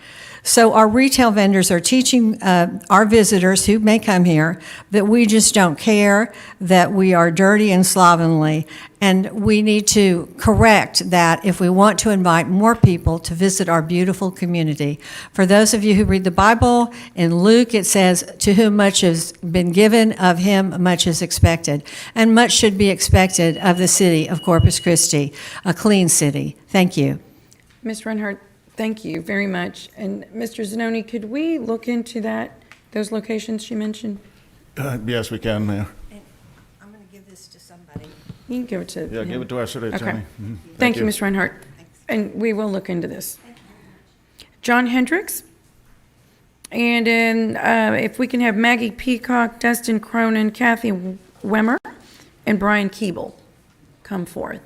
So our retail vendors are teaching our visitors who may come here that we just don't care, that we are dirty and slovenly, and we need to correct that if we want to invite more people to visit our beautiful community. For those of you who read the Bible, in Luke it says, "To whom much has been given, of him much is expected." And much should be expected of the city of Corpus Christi, a clean city. Thank you. Ms. Reinhardt, thank you very much. And Mr. Zanoni, could we look into those locations she mentioned? Yes, we can, Mayor. I'm going to give this to somebody. You can give it to Yeah, him. give it to our city attorney. Okay. Mhm. Thank you, Ms. Reinhardt. And we will look into this. John Hendricks. And then if we can have Maggie Peacock, Dustin Cronin, Kathy Wemmer, and Brian Keeble come forth.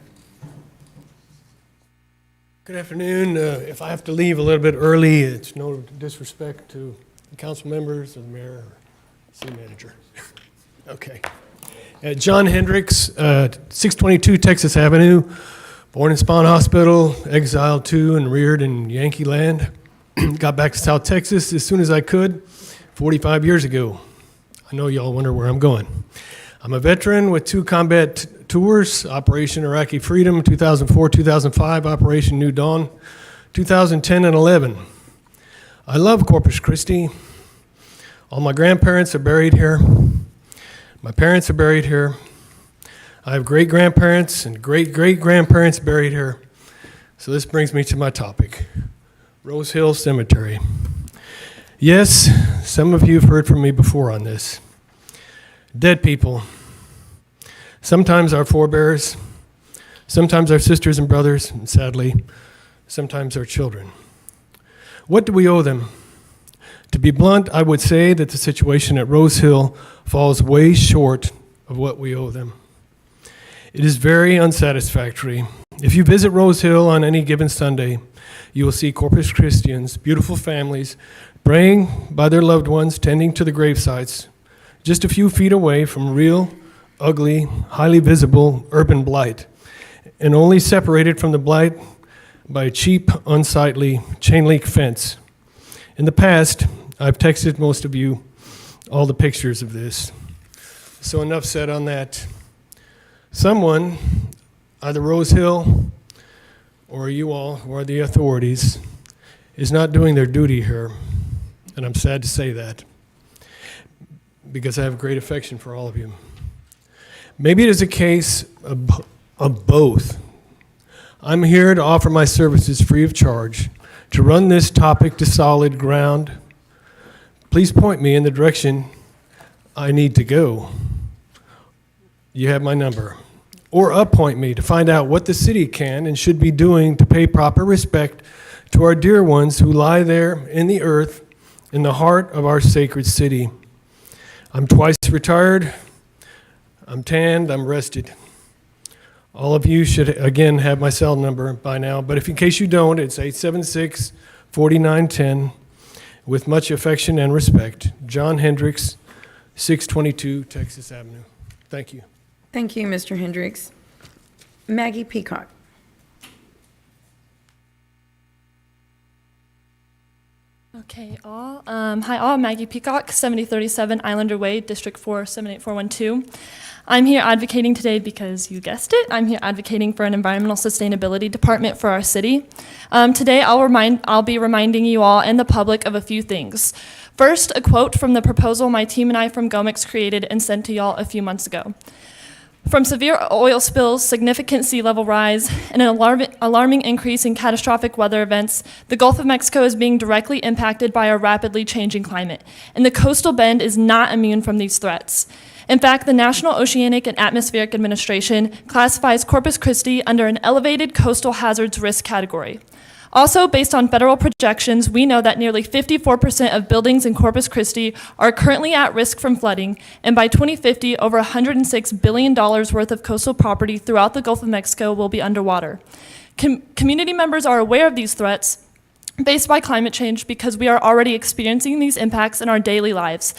Good afternoon. If I have to leave a little bit early, it's no disrespect to the council members, or the mayor, or city manager. Okay. John Hendricks, 622 Texas Avenue, born in Spawn Hospital, exiled to and reared in Yankee land. Got back to South Texas as soon as I could, 45 years ago. I know y'all wonder where I'm going. I'm a veteran with 2 combat tours, Operation Iraqi Freedom, 2004-2005, Operation New Dawn, 2010 and 11. I love Corpus Christi. All my grandparents are buried here. My parents are buried here. I have great-grandparents and great-great-grandparents buried here. So this brings me to my topic, Rose Hill Cemetery. Yes, some of you have heard from me before on this. Dead people. Sometimes our forebears, sometimes our sisters and brothers, and sadly, sometimes our children. What do we owe them? To be blunt, I would say that the situation at Rose Hill falls way short of what we owe them. It is very unsatisfactory. If you visit Rose Hill on any given Sunday, you will see Corpus Christians, beautiful families, praying by their loved ones, tending to the grave sites, just a few feet away from real, ugly, highly visible urban blight, and only separated from the blight by a cheap, unsightly chain link fence. In the past, I've texted most of you all the pictures of this. So enough said on that. Someone, either Rose Hill or you all, who are the authorities, is not doing their duty here, and I'm sad to say that, because I have great affection for all of you. Maybe it is a case of both. I'm here to offer my services free of charge, to run this topic to solid ground. Please point me in the direction I need to go. You have my number. Or appoint me to find out what the city can and should be doing to pay proper respect to our dear ones who lie there in the earth, in the heart of our sacred city. I'm twice retired. I'm tanned, I'm rested. All of you should, again, have my cell number by now, but if in case you don't, it's 876-4910. With much affection and respect, John Hendricks, 622 Texas Avenue. Thank you. Thank you, Mr. Hendricks. Maggie Peacock. Okay, all. Hi, all. Maggie Peacock, 7037 Islander Way, District 4, 78412. I'm here advocating today because you guessed it. I'm here advocating for an environmental sustainability department for our city. Today, I'll be reminding you all and the public of a few things. First, a quote from the proposal my team and I from GOMEX created and sent to y'all a few months ago. From severe oil spills, significant sea level rise, and an alarming increase in catastrophic weather events, the Gulf of Mexico is being directly impacted by our rapidly changing climate, and the coastal bend is not immune from these threats. In fact, the National Oceanic and Atmospheric Administration classifies Corpus Christi under an elevated coastal hazards risk category. Also, based on federal projections, we know that nearly 54% of buildings in Corpus Christi are currently at risk from flooding, and by 2050, over $106 billion worth of coastal property throughout the Gulf of Mexico will be underwater. Community members are aware of these threats based by climate change because we are already experiencing these impacts in our daily lives.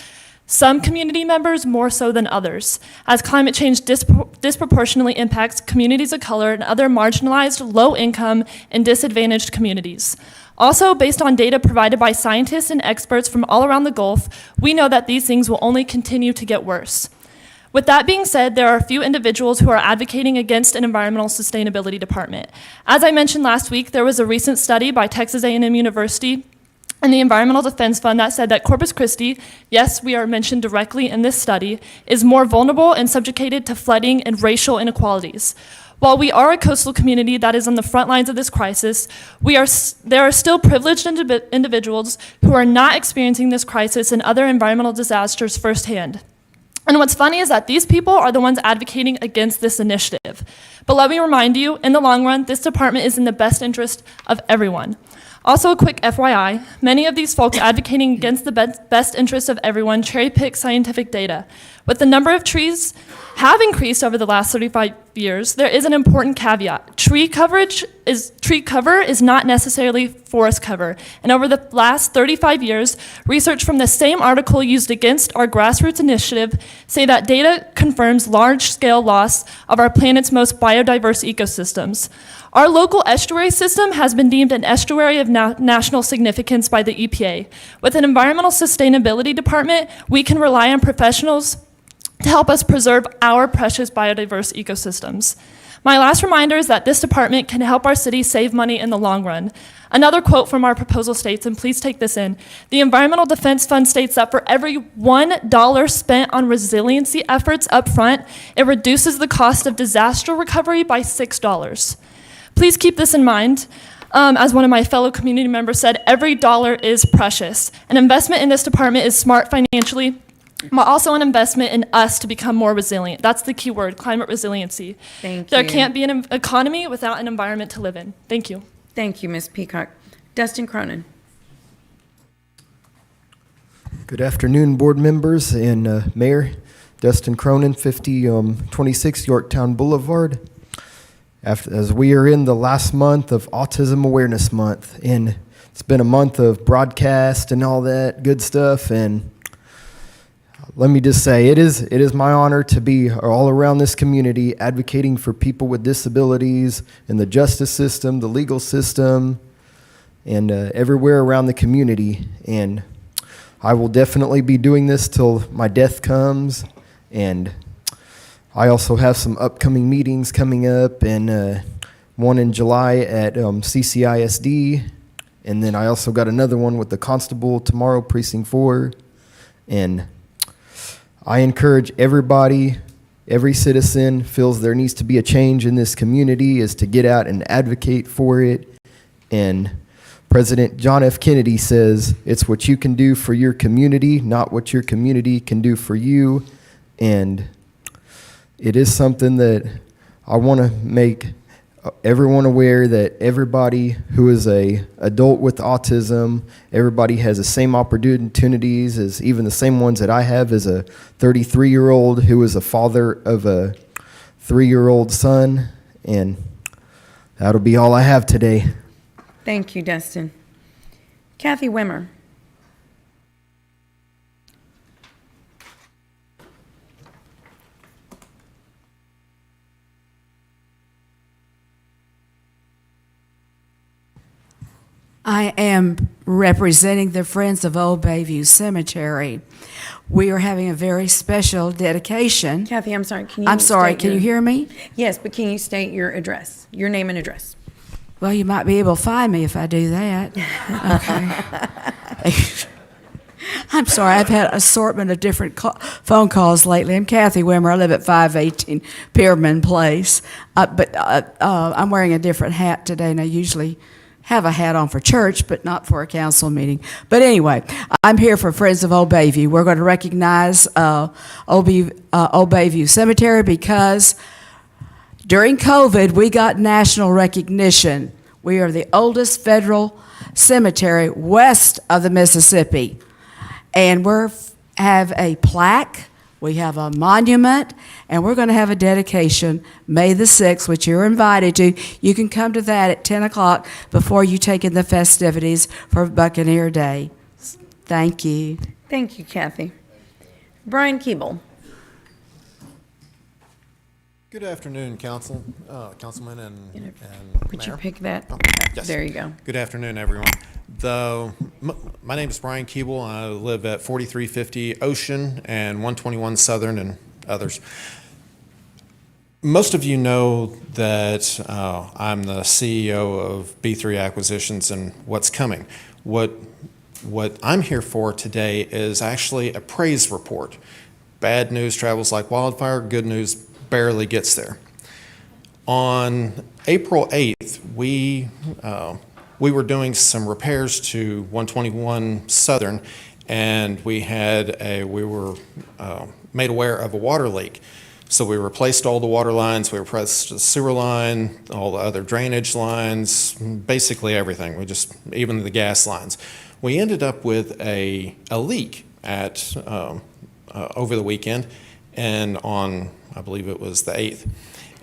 Some community members more so than others, as climate change disproportionately impacts communities of color and other marginalized, low-income, and disadvantaged communities. Also, based on data provided by scientists and experts from all around the Gulf, we know that these things will only continue to get worse. With that being said, there are a few individuals who are advocating against an environmental sustainability department. As I mentioned last week, there was a recent study by Texas A&M University and the Environmental Defense Fund that said that Corpus Christi, yes, we are mentioned directly in this study, is more vulnerable and subjugated to flooding and racial inequalities. While we are a coastal community that is on the front lines of this crisis, there are still privileged individuals who are not experiencing this crisis and other environmental disasters firsthand. And what's funny is that these people are the ones advocating against this initiative. But let me remind you, in the long run, this department is in the best interest of everyone. Also, a quick FYI, many of these folks advocating against the best interest of everyone cherry-pick scientific data. With the number of trees have increased over the last 35 years, there is an important caveat. Tree cover is not necessarily forest cover. And over the last 35 years, research from the same article used against our grassroots initiative say that data confirms large-scale loss of our planet's most biodiverse ecosystems. Our local estuary system has been deemed an estuary of national significance by the EPA. With an environmental sustainability department, we can rely on professionals to help us preserve our precious biodiverse ecosystems. My last reminder is that this department can help our city save money in the long run. Another quote from our proposal states, and please take this in, the Environmental Defense Fund states that for every $1 spent on resiliency efforts up front, it reduces the cost of disaster recovery by $6. Please keep this in mind. As one of my fellow community members said, every dollar is precious. An investment in this department is smart financially, but also an investment in us to become more resilient. That's the key word, climate resiliency. Thank There you. can't be an economy without an environment to live in. Thank you. Thank you, Ms. Peacock. Dustin Cronin. Good afternoon, board members and Mayor. Dustin Cronin, 5026 Yorktown Boulevard. As we are in the last month of Autism Awareness Month, and it's been a month of broadcast and all that good stuff, and let me just say, it is my honor to be all around this community advocating for people with disabilities in the justice system, the legal system, and everywhere around the community. And I will definitely be doing this till my death comes. And I also have some upcoming meetings coming up, and one in July at CCISD. And then I also got another one with the Constable tomorrow, Precinct 4. And I encourage everybody, every citizen feels there needs to be a change in this community is to get out and advocate for it. And President John F. Kennedy says, it's what you can do for your community, not what your community can do for you. And it is something that I want to make everyone aware that everybody who is a adult with autism, everybody has the same opportunities as even the same ones that I have as a 33-year-old who is a father of a 3-year-old son. And that'll be all I have today. Thank you, Dustin. Kathy Wimmer. I am representing the Friends of Old Bayview Cemetery. We are having a very special dedication. Kathy, I'm sorry, can you I'm sorry, state can you hear me? Yes, but can you state your address, your name and address? Well, you might be able to find me if I do that. Okay. I'm sorry, I've had an assortment of different phone calls lately. I'm Kathy Wimmer. I live at 518 Pierman Place. But I'm wearing a different hat today, and I usually have a hat on for church, but not for a council meeting. But anyway, I'm here for Friends of Old Bayview. We're going to recognize Old Bayview Cemetery because during COVID, we got national recognition. We are the oldest federal cemetery west of the Mississippi. And we have a plaque, we have a monument, and we're going to have a dedication May the 6th, which you're invited to. You can come to that at 10 o'clock before you take in the festivities for Buccaneer Day. Thank you. Thank you, Kathy. Brian Keeble. Good afternoon, Councilman and Would you Mayor. pick that? Oh, yes. There you go. Good afternoon, everyone. My name is Brian Keeble, and I live at 4350 Ocean and 121 Southern and others. Most of you know that I'm the CEO of B3 Acquisitions and what's coming. What I'm here for today is actually a praise report. Bad news travels like wildfire, good news barely gets there. On April 8th, we were doing some repairs to 121 Southern, and we were made aware of a water leak. So we replaced all the water lines, we replaced the sewer line, all the other drainage lines, basically everything. Even the gas lines. We ended up with a leak at over the weekend, and on, I believe it was the 8th.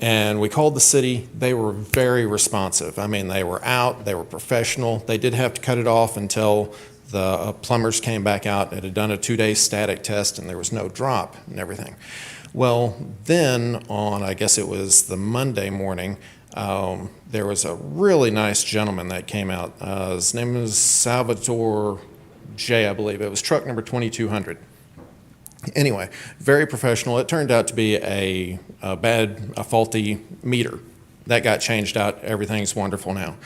And we called the city. They were very responsive. I mean, they were out, they were professional. They did have to cut it off until the plumbers came back out and had done a 2-day static test, and there was no drop and everything. Well, then on, I guess it was the Monday morning, there was a really nice gentleman that came out. His name was Salvatore J, I believe. It was truck number 2200. Anyway, very professional. It turned out to be a faulty meter. That got changed out. Everything's wonderful now.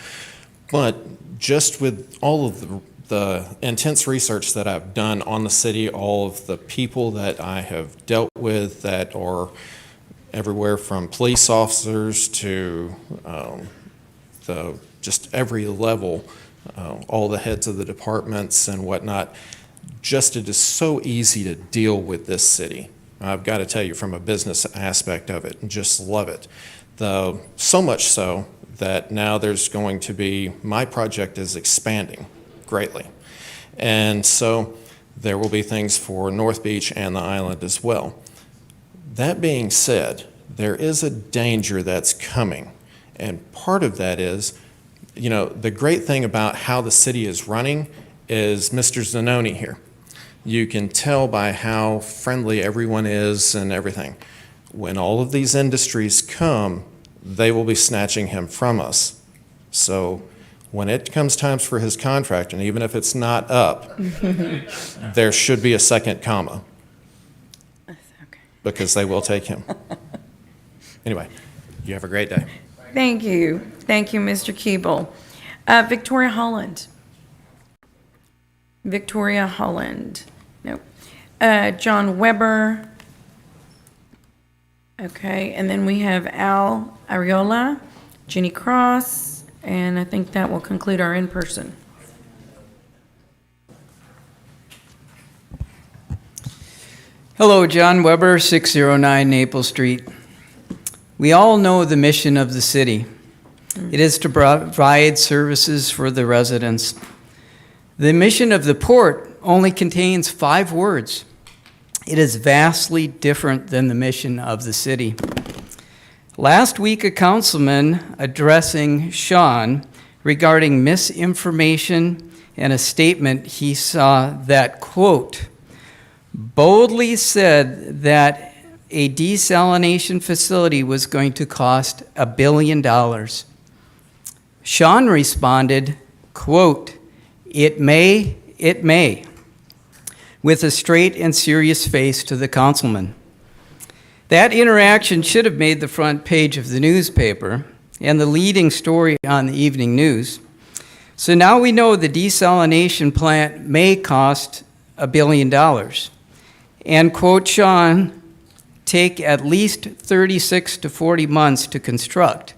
But just with all of the intense research that I've done on the city, all of the people that I have dealt with that are everywhere from police officers to just every level, all the heads of the departments and whatnot, just it is so easy to deal with this city. I've got to tell you, from a business aspect of it, just love it. So much so that now there's going to be, my project is expanding greatly. And so there will be things for North Beach and the island as well. That being said, there is a danger that's coming. And part of that is, the great thing about how the city is running is Mr. Zanoni here. You can tell by how friendly everyone is and everything. When all of these industries come, they will be snatching him from us. So when it comes times for his contract, and even if it's not up, there should be a second comma. Because they will take him. Anyway, you have a great day. Thank you. Thank you, Mr. Keeble. Victoria Holland. Victoria Holland. Nope. John Weber. Okay, and then we have Al Ariola, Jenny Cross, and I think that will conclude our in-person. Hello, John Weber, 609 Maple Street. We all know the mission of the city. It is to provide services for the residents. The mission of the port only contains 5 words. It is vastly different than the mission of the city. Last week, a councilman addressing Sean regarding misinformation and a statement he saw that, quote, boldly said that a desalination facility was going to cost $1 billion. Sean responded, quote, it may, with a straight and serious face to the councilman. That interaction should have made the front page of the newspaper and the leading story on the evening news. So now we know the desalination plant may cost $1 billion. And, quote Sean, take at least 36 to 40 months to construct,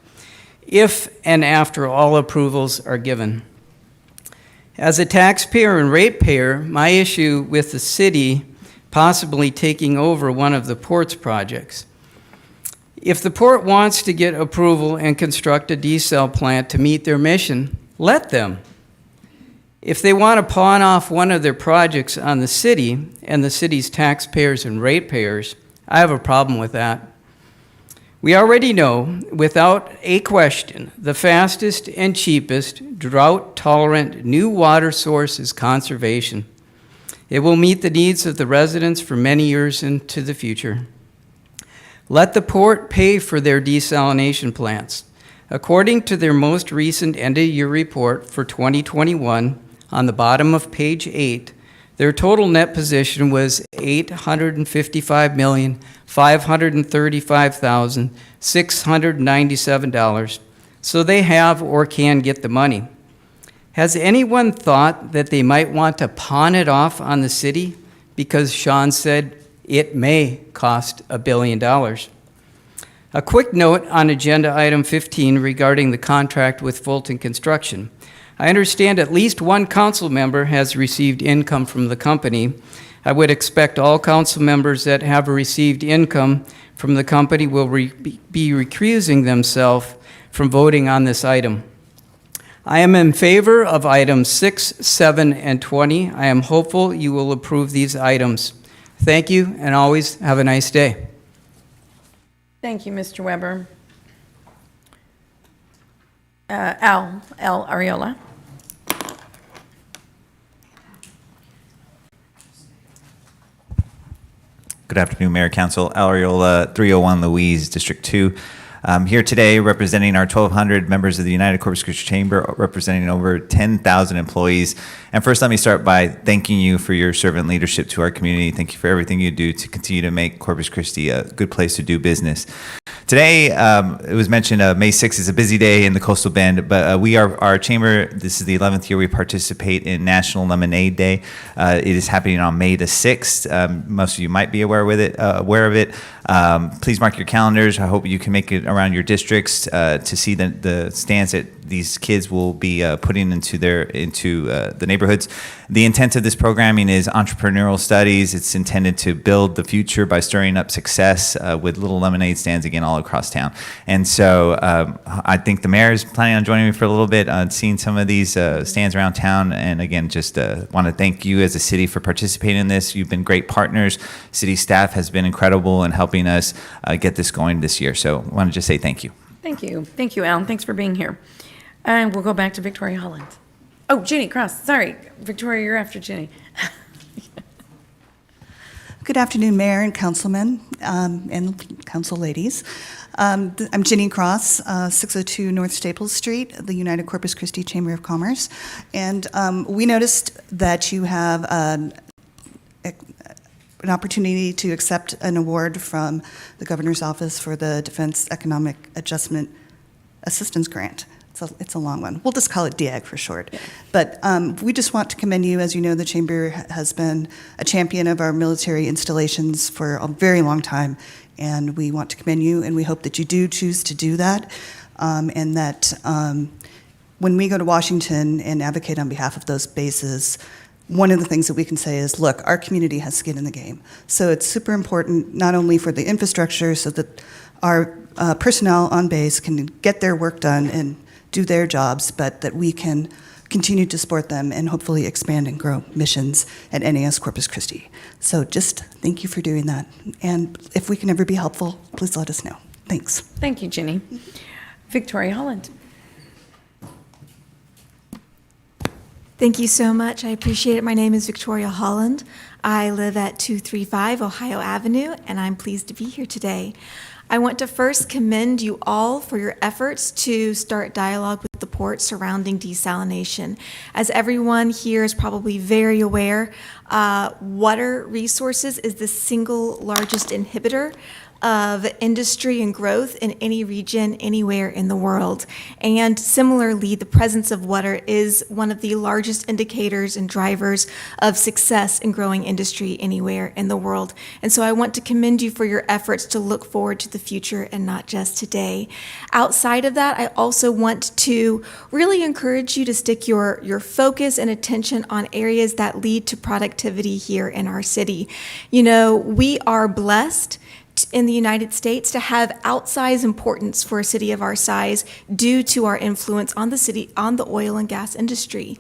if and after all approvals are given. As a taxpayer and ratepayer, my issue with the city possibly taking over one of the port's projects. If the port wants to get approval and construct a desal plant to meet their mission, let them. If they want to pawn off one of their projects on the city and the city's taxpayers and ratepayers, I have a problem with that. We already know, without a question, the fastest and cheapest drought-tolerant new water source is conservation. It will meet the needs of the residents for many years into the future. Let the port pay for their desalination plants. According to their most recent end-of-year report for 2021, on the bottom of page 8, their total net position was $855,535,697. So they have or can get the money. Has anyone thought that they might want to pawn it off on the city because Sean said it may cost $1 billion? A quick note on agenda item 15 regarding the contract with Fulton Construction. I understand at least one council member has received income from the company. I would expect all council members that have received income from the company will be recusing themselves from voting on this item. I am in favor of items 6, 7, and 20. I am hopeful you will approve these items. Thank you, and always have a nice day. Thank you, Mr. Weber. Al Ariola. Good afternoon, Mayor, Council. Al Ariola, 301 Louise, District 2. I'm here today representing our 1,200 members of the United Corpus Christi Chamber, representing over 10,000 employees. And first, let me start by thanking you for your servant leadership to our community. Thank you for everything you do to continue to make Corpus Christi a good place to do business. Today, it was mentioned May 6th is a busy day in the Coastal Bend, but our chamber, this is the 11th year we participate in National Lemonade Day. It is happening on May the 6th. Most of you might be aware of it. Please mark your calendars. I hope you can make it around your districts to see the stands that these kids will be putting into the neighborhoods. The intent of this programming is entrepreneurial studies. It's intended to build the future by stirring up success with little lemonade stands again all across town. And so I think the mayor is planning on joining me for a little bit on seeing some of these stands around town. And again, just want to thank you as a city for participating in this. You've been great partners. City staff has been incredible in helping us get this going this year. So I want to just say thank you. Thank you. Thank you, Al. Thanks for being here. And we'll go back to Victoria Holland. Oh, Ginny Cross. Sorry. Victoria, you're after Ginny. Good afternoon, Mayor and Councilmen and Council ladies. I'm Ginny Cross, 602 North Staples Street, the United Corpus Christi Chamber of Commerce. And we noticed that you have an opportunity to accept an award from the Governor's Office for the Defense Economic Adjustment Assistance Grant. It's a long one. We'll just call it DEAG for short. Yeah. But we just want to commend you. As you know, the Chamber has been a champion of our military installations for a very long time, and we want to commend you, and we hope that you do choose to do that, and that when we go to Washington and advocate on behalf of those bases, one of the things that we can say is, look, our community has skin in the game. So it's super important, not only for the infrastructure, so that our personnel on base can get their work done and do their jobs, but that we can continue to support them and hopefully expand and grow missions at NAS Corpus Christi. So just thank you for doing that. And if we can ever be helpful, please let us know. Thanks. Thank you, Ginny. Victoria Holland. Thank you so much. I appreciate it. My name is Victoria Holland. I live at 235 Ohio Avenue, and I'm pleased to be here today. I want to first commend you all for your efforts to start dialogue with the report surrounding desalination. As everyone here is probably very aware, water resources is the single largest inhibitor of industry and growth in any region, anywhere in the world. And similarly, the presence of water is one of the largest indicators and drivers of success in growing industry anywhere in the world. And so I want to commend you for your efforts to look forward to the future and not just today. Outside of that, I also want to really encourage you to stick your focus and attention on areas that lead to productivity here in our city. You know, we are blessed in the United States to have outsized importance for a city of our size due to our influence on the oil and gas industry,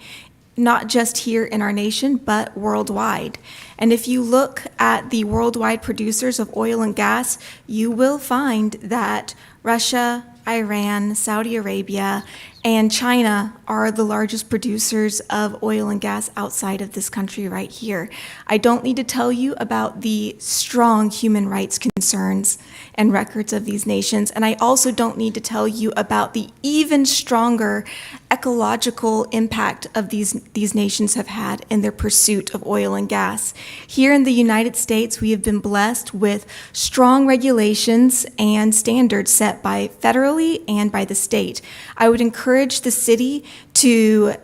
not just here in our nation, but worldwide. And if you look at the worldwide producers of oil and gas, you will find that Russia, Iran, Saudi Arabia, and China are the largest producers of oil and gas outside of this country right here. I don't need to tell you about the strong human rights concerns and records of these nations, and I also don't need to tell you about the even stronger ecological impact of these nations have had in their pursuit of oil and gas. Here in the United States, we have been blessed with strong regulations and standards set by federally and by the state. I would encourage the city to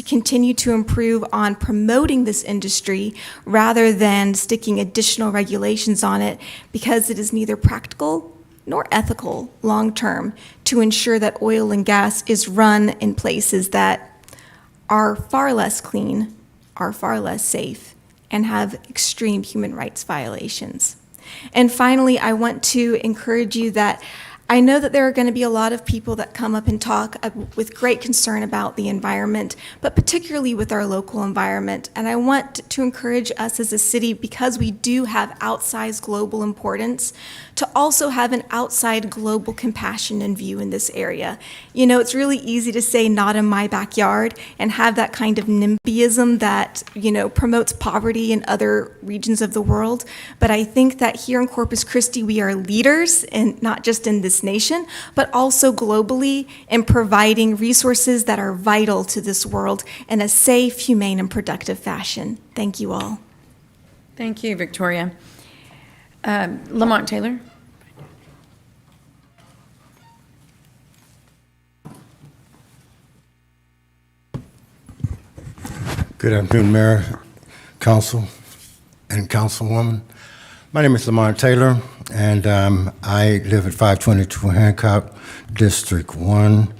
continue to improve on promoting this industry rather than sticking additional regulations on it, because it is neither practical nor ethical long-term to ensure that oil and gas is run in places that are far less clean, are far less safe, and have extreme human rights violations. And finally, I want to encourage you that I know that there are going to be a lot of people that come up and talk with great concern about the environment, but particularly with our local environment. And I want to encourage us as a city, because we do have outsized global importance, to also have an outside global compassion and view in this area. You know, it's really easy to say not in my backyard and have that kind of NIMBYism that, you know, promotes poverty in other regions of the world. But I think that here in Corpus Christi, we are leaders, and not just in this nation, but also globally, in providing resources that are vital to this world in a safe, humane, and productive fashion. Thank you all. Thank you, Victoria. Lamont Taylor. Good afternoon, Mayor, Council, and Councilwoman. My name is Lamont Taylor, and I live at 522 Hancock, District 1,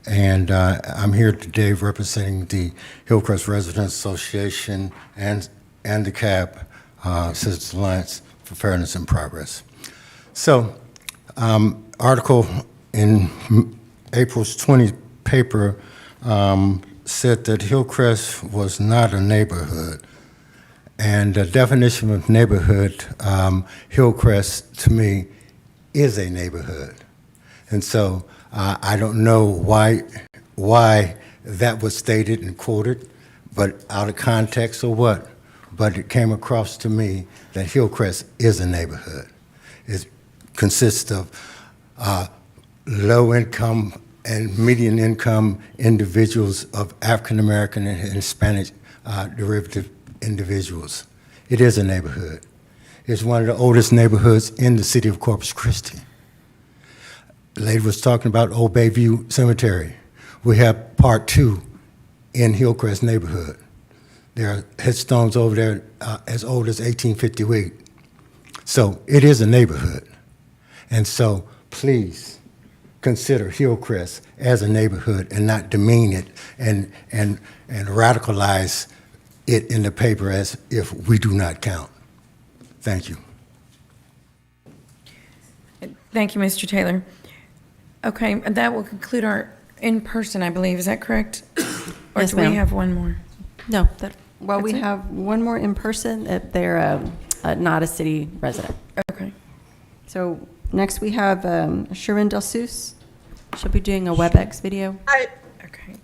and I'm here today representing the Hillcrest Residents Association and the CAP, Citizens Alliance for Fairness and Progress. So, article in April's 20 paper said that Hillcrest was not a neighborhood. And the definition of neighborhood, Hillcrest, to me, is a neighborhood. And so I don't know why that was stated and quoted, but out of context or what, but it came across to me that Hillcrest is a neighborhood. It consists of low-income and median-income individuals of African-American and Hispanic derivative individuals. It is a neighborhood. It's one of the oldest neighborhoods in the city of Corpus Christi. The lady was talking about Old Bayview Cemetery. We have Part 2 in Hillcrest neighborhood. There are headstones over there as old as 1858. So it is a neighborhood. And so please consider Hillcrest as a neighborhood and not demean it and radicalize it in the paper as if we do not count. Thank you. Thank you, Mr. Taylor. Okay, that will conclude our in-person, I believe. Is that correct? Or Yes, do we ma'am. have one more? No, That's we it? have one more in person. They're not a city resident. Okay. So next we have Sharon Delsus. She'll be doing a WebEx video. Hi. Okay.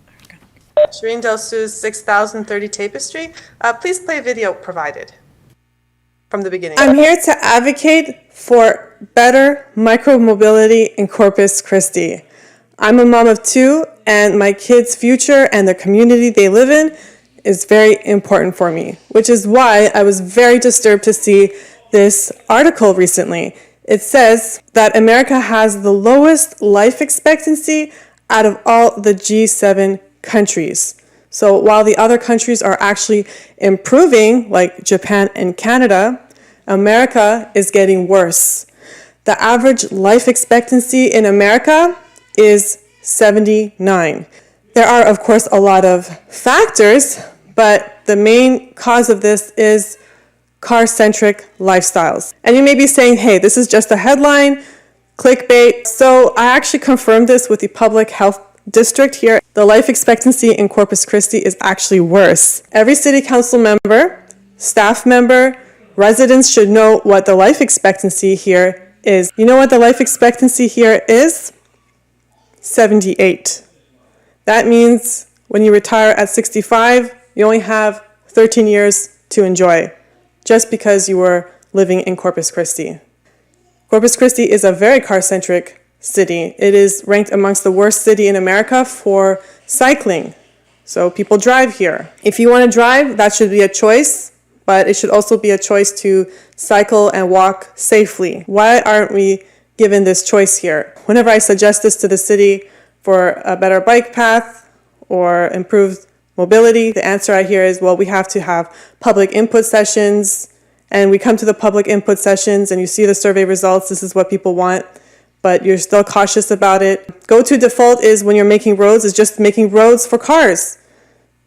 Shireen Delsus, 6030 Tapestry. Please play video provided from the beginning. I'm here to advocate for better micromobility in Corpus Christi. I'm a mom of two, and my kids' future and the community they live in is very important for me, which is why I was very disturbed to see this article recently. It says that America has the lowest life expectancy out of all the G7 countries. So while the other countries are actually improving, like Japan and Canada, America is getting worse. The average life expectancy in America is 79. There are, of course, a lot of factors, but the main cause of this is car-centric lifestyles. And you may be saying, hey, this is just a headline, clickbait. So I actually confirmed this with the public health district here. The life expectancy in Corpus Christi is actually worse. Every city council member, staff member, residents should know what the life expectancy here is. You know what the life expectancy here is? 78. That means when you retire at 65, you only have 13 years to enjoy, just because you were living in Corpus Christi. Corpus Christi is a very car-centric city. It is ranked amongst the worst city in America for cycling. So people drive here. If you want to drive, that should be a choice, but it should also be a choice to cycle and walk safely. Why aren't we given this choice here? Whenever I suggest this to the city for a better bike path or improved mobility, the answer I hear is, well, we have to have public input sessions, and we come to the public input sessions and you see the survey results, this is what people want, but you're still cautious about it. Go-to default is when you're making roads, is just making roads for cars.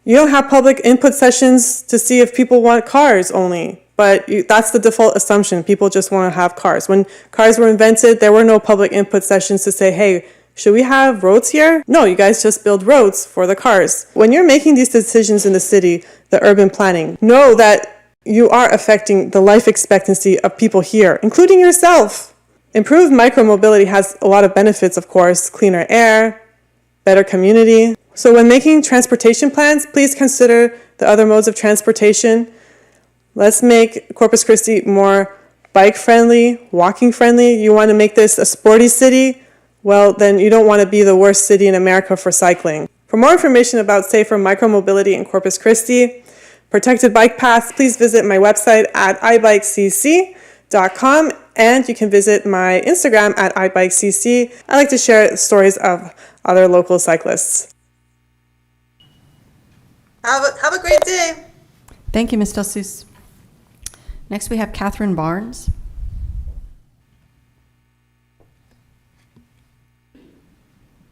You don't have public input sessions to see if people want cars only, but that's the default assumption. People just want to have cars. When cars were invented, there were no public input sessions to say, hey, should we have roads here? No, you guys just build roads for the cars. When you're making these decisions in the city, the urban planning, know that you are affecting the life expectancy of people here, including yourself. Improved micromobility has a lot of benefits, of course, cleaner air, better community. So when making transportation plans, please consider the other modes of transportation. Let's make Corpus Christi more bike-friendly, walking-friendly. You want to make this a sporty city? Well, then you don't want to be the worst city in America for cycling. For more information about safer micromobility in Corpus Christi, protected bike paths, please visit my website at ibikecc.com, and you can visit my Instagram at ibikecc. I like to share stories of other local cyclists. Have a great day. Thank you, Ms. Delsus. Next, we have Catherine Barnes.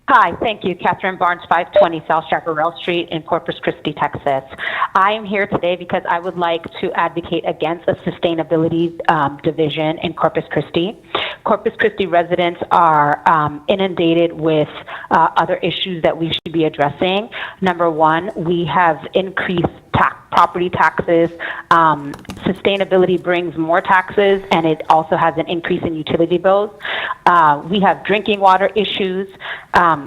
Hi, thank you. Catherine Barnes, 520 South Chaparral Street in Corpus Christi, Texas. I am here today because I would like to advocate against a sustainability division in Corpus Christi. Corpus Christi residents are inundated with other issues that we should be addressing. Number one, we have increased property taxes. Sustainability brings more taxes, and it also has an increase in utility bills. We have drinking water issues.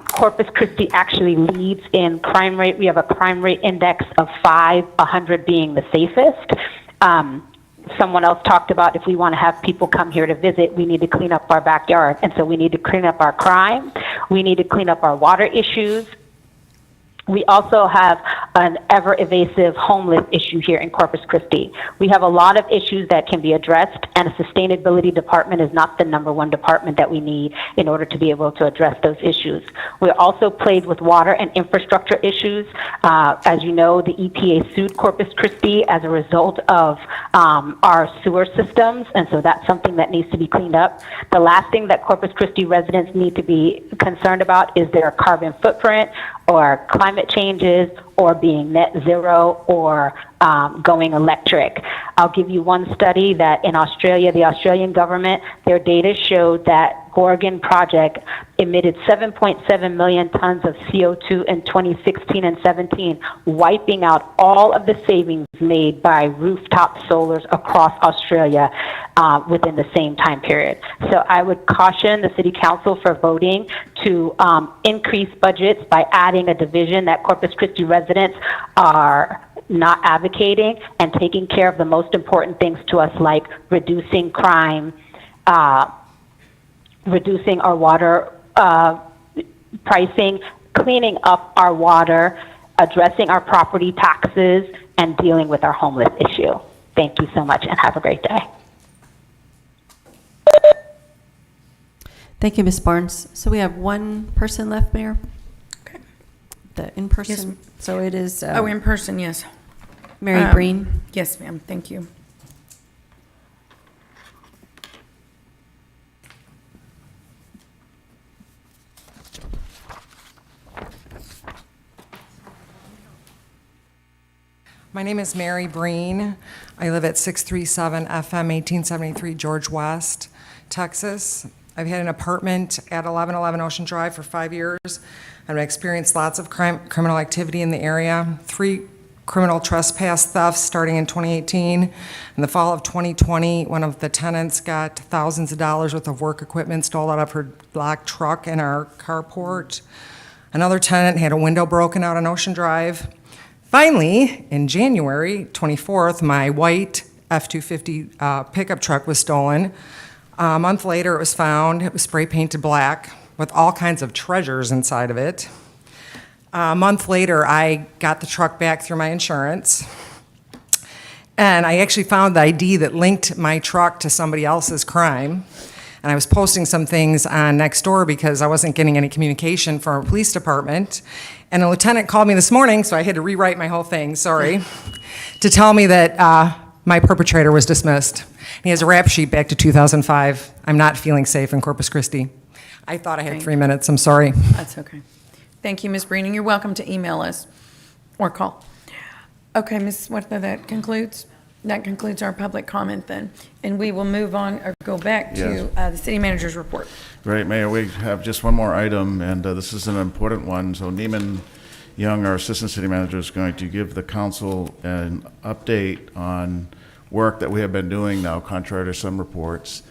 Corpus Christi actually leads in crime rate. We have a crime rate index of 5, 100 being the safest. Someone else talked about if we want to have people come here to visit, we need to clean up our backyard. And so we need to clean up our crime. We need to clean up our water issues. We also have an ever-evasive homeless issue here in Corpus Christi. We have a lot of issues that can be addressed, and a sustainability department is not the #1 department that we need in order to be able to address those issues. We're also plagued with water and infrastructure issues. As you know, the EPA sued Corpus Christi as a result of our sewer systems, and so that's something that needs to be cleaned up. The last thing that Corpus Christi residents need to be concerned about is their carbon footprint or climate changes or being net zero or going electric. I'll give you one study that in Australia, the Australian government, their data showed that Gorgon project emitted 7.7 million tons of CO2 in 2016 and 17, wiping out all of the savings made by rooftop solars across Australia within the same time period. So I would caution the City Council for voting to increase budgets by adding a division that Corpus Christi residents are not advocating and taking care of the most important things to us, like reducing crime, reducing our water pricing, cleaning up our water, addressing our property taxes, and dealing with our homeless issue. Thank you so much and have a great day. Thank you, Ms. Barnes. So we have one person left, Mayor? Okay. The in-person, so it is. In person, yes. Mary Breen. Yes, ma'am, thank you. My name is Mary Breen. I live at 637 FM 1873 George West, Texas. I've had an apartment at 1111 Ocean Drive for 5 years. I've experienced lots of criminal activity in the area. 3 criminal trespass thefts starting in 2018. In the fall of 2020, one of the tenants got thousands of dollars worth of work equipment stolen out of her black truck in our carport. Another tenant had a window broken out on Ocean Drive. Finally, in January 24th, my white F-250 pickup truck was stolen. A month later, it was found. It was spray painted black with all kinds of treasures inside of it. A month later, I got the truck back through my insurance. And I actually found the ID that linked my truck to somebody else's crime. And I was posting some things on Nextdoor because I wasn't getting any communication from our police department. And a lieutenant called me this morning, so I had to rewrite my whole thing, sorry, to tell me that my perpetrator was dismissed. And he has a rap sheet back to 2005. I'm not feeling safe in Corpus Christi. I thought I had 3 minutes, I'm sorry. That's okay. Thank you, Ms. Breen, and you're welcome to email us or call. Okay, Ms. Huerta, that concludes our public comment then. And we will move on or go back to the city manager's report. Great, Mayor. We have just one more item, and this is an important one. So Neiman Young, our assistant city manager, is going to give the council an update on work that we have been doing now, contrary to some reports,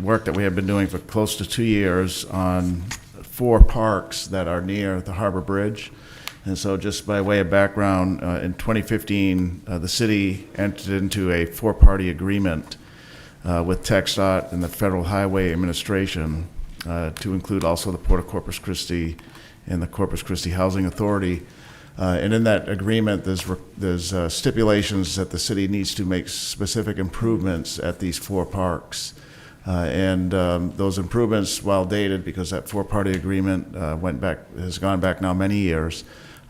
work that we have been doing for close to 2 years on 4 parks that are near the Harbor Bridge. And so just by way of background, in 2015, the city entered into a 4-party agreement with TxDOT and the Federal Highway Administration to include also the Port of Corpus Christi and the Corpus Christi Housing Authority. And in that agreement, there's stipulations that the city needs to make specific improvements at these 4 parks. And those improvements, while dated, because that 4-party agreement has gone back now many years,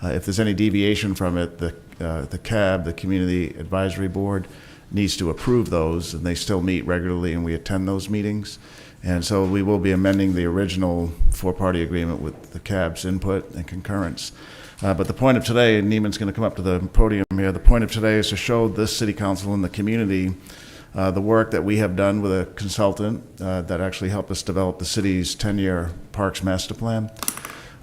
if there's any deviation from it, the CAB, the Community Advisory Board, needs to approve those, and they still meet regularly, and we attend those meetings. And so we will be amending the original 4-party agreement with the CAB's input and concurrence. But the point of today, and Neiman's going to come up to the podium here, the point of today is to show this city council and the community the work that we have done with a consultant that actually helped us develop the city's 10-year Parks Master Plan.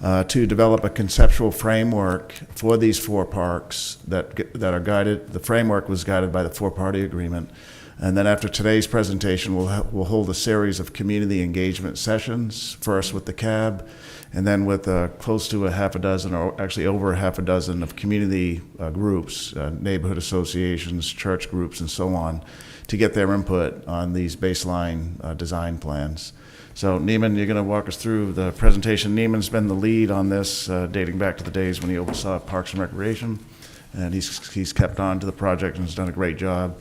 To develop a conceptual framework for these 4 parks that are guided. The framework was guided by the 4-party agreement. And then after today's presentation, we'll hold a series of community engagement sessions, first with the CAB, and then with close to a half a dozen, or actually over a half a dozen of community groups, neighborhood associations, church groups, and so on, to get their input on these baseline design plans. So Neiman, you're going to walk us through the presentation. Neiman's been the lead on this, dating back to the days when he oversaw Parks and Recreation, and he's kept on to the project and has done a great job.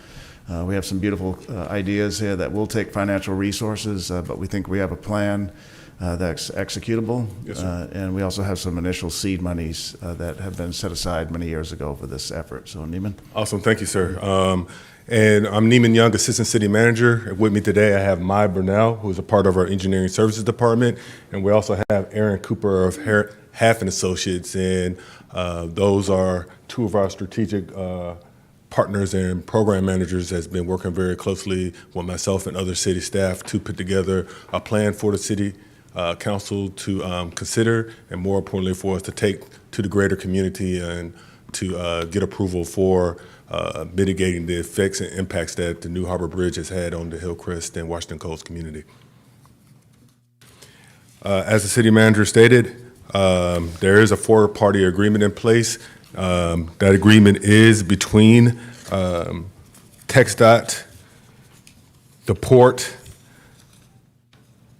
We have some beautiful ideas here that will take financial resources, but we think we have a plan that's executable. Yes, sir. And we also have some initial seed monies that have been set aside many years ago for this effort. So Neiman. Awesome, thank you, sir. And I'm Neiman Young, Assistant City Manager. With me today, I have Mai Burnell, who is a part of our Engineering Services Department, and we also have Aaron Cooper of Half & Associates, and those are 2 of our strategic partners and program managers that's been working very closely with myself and other city staff to put together a plan for the city council to consider, and more importantly for us to take to the greater community and to get approval for mitigating the effects and impacts that the new Harbor Bridge has had on the Hillcrest and Washington Coast community. As the city manager stated, there is a 4-party agreement in place. That agreement is between TxDOT, the Port,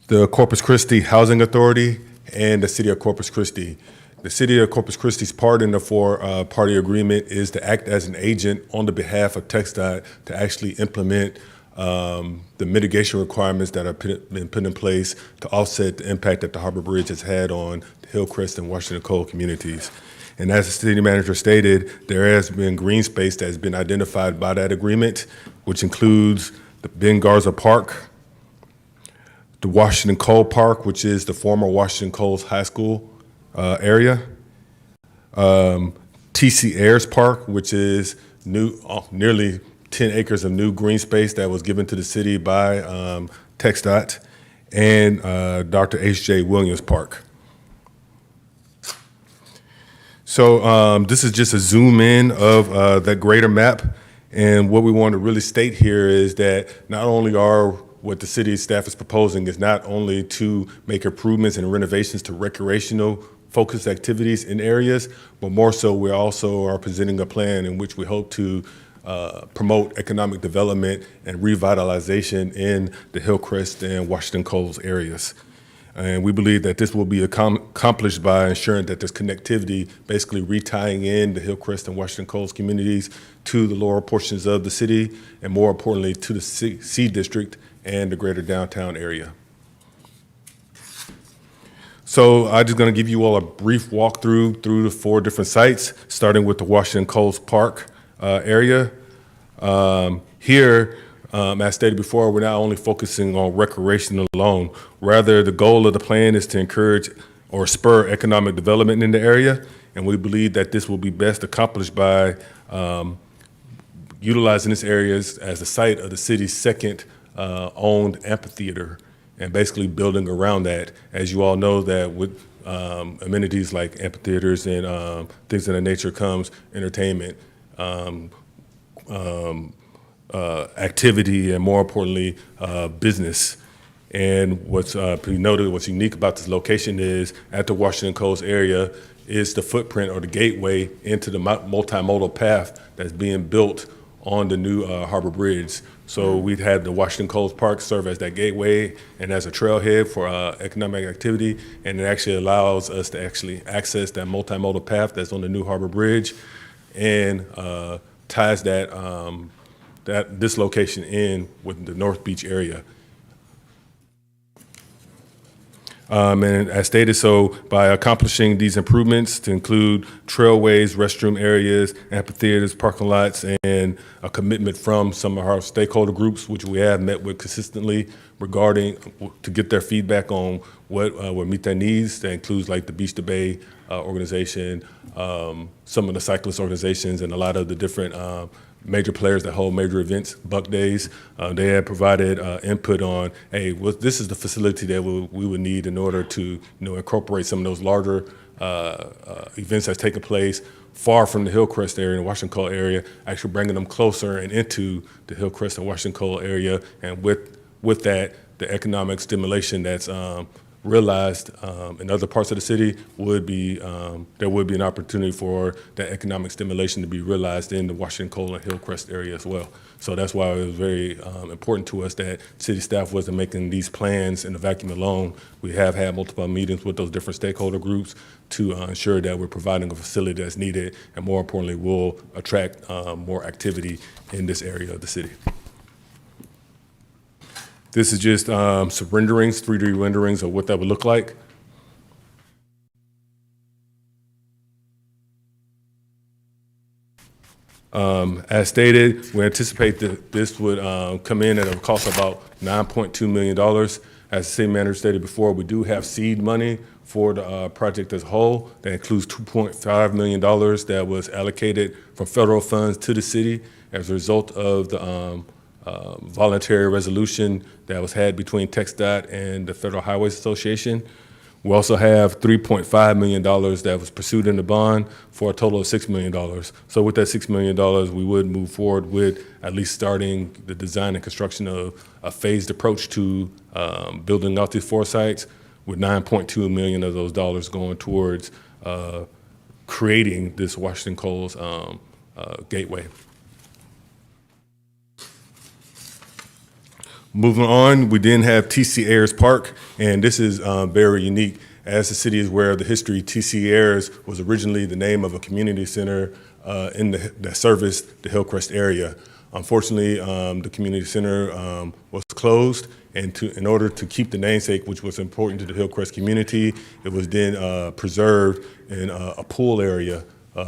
the Corpus Christi Housing Authority, and the City of Corpus Christi. The City of Corpus Christi's part in the four-party agreement is to act as an agent on the behalf of TxDOT to actually implement the mitigation requirements that have been put in place to offset the impact that the Harbor Bridge has had on the Hillcrest and Washington Cole communities. And as the city manager stated, there has been green space that has been identified by that agreement, which includes the Ben Garza Park, the Washington Cole Park, which is the former Washington Cole's high school area, T.C. Ayers Park, which is nearly 10 acres of new green space that was given to the city by TxDOT, and Dr. H.J. Williams Park. So this is just a zoom in of that greater map. And what we want to really state here is that not only are what the city staff is proposing is not only to make improvements and renovations to recreational focused activities in areas, but more so we also are presenting a plan in which we hope to promote economic development and revitalization in the Hillcrest and Washington Coles areas. And we believe that this will be accomplished by ensuring that there's connectivity, basically retying in the Hillcrest and Washington Coles communities to the lower portions of the city, and more importantly, to the C District and the greater downtown area. So I'm just going to give you all a brief walkthrough through the 4 different sites, starting with the Washington Coles Park area. Here, as stated before, we're not only focusing on recreation alone. Rather, the goal of the plan is to encourage or spur economic development in the area, and we believe that this will be best accomplished by utilizing this area as the site of the city's second owned amphitheater, and basically building around that. As you all know, that with amenities like amphitheaters and things of that nature comes entertainment, activity, and more importantly, business. And what's noted, what's unique about this location is at the Washington Coles area is the footprint or the gateway into the multimodal path that's being built on the new Harbor Bridge. So we've had the Washington Coles Park serve as that gateway and as a trailhead for economic activity, and it actually allows us to actually access that multimodal path that's on the new Harbor Bridge, and ties this location in with the North Beach area. And as stated, so by accomplishing these improvements to include trailways, restroom areas, amphitheaters, parking lots, and a commitment from some of our stakeholder groups, which we have met with consistently regarding to get their feedback on what would meet their needs. That includes like the Beach to Bay organization, some of the cyclist organizations, and a lot of the different major players that hold major events, Buck Days. They had provided input on, hey, this is the facility that we would need in order to incorporate some of those larger events that's taking place far from the Hillcrest area and Washington Cole area, actually bringing them closer and into the Hillcrest and Washington Cole area. And with that, the economic stimulation that's realized in other parts of the city would be, there would be an opportunity for that economic stimulation to be realized in the Washington Cole and Hillcrest area as well. So that's why it was very important to us that city staff wasn't making these plans in a vacuum alone. We have had multiple meetings with those different stakeholder groups to ensure that we're providing a facility that's needed, and more importantly, will attract more activity in this area of the city. This is just some renderings, 3D renderings of what that would look like. As stated, we anticipate that this would come in at a cost of about $9.2 million. As the city manager stated before, we do have seed money for the project as a whole. That includes $2.5 million that was allocated from federal funds to the city as a result of the voluntary resolution that was had between TxDOT and the Federal Highways Association. We also have $3.5 million that was pursued in the bond for a total of $6 million. So with that $6 million, we would move forward with at least starting the design and construction of a phased approach to building out these 4 sites, with $9.2 million of those dollars going towards creating this Washington Coles gateway. Moving on, we then have T.C. Ayers Park, and this is very unique. As the city is aware of the history, TC Ayers was originally the name of a community center that serviced the Hillcrest area. Unfortunately, the community center was closed, and in order to keep the namesake, which was important to the Hillcrest community, it was then preserved in a pool area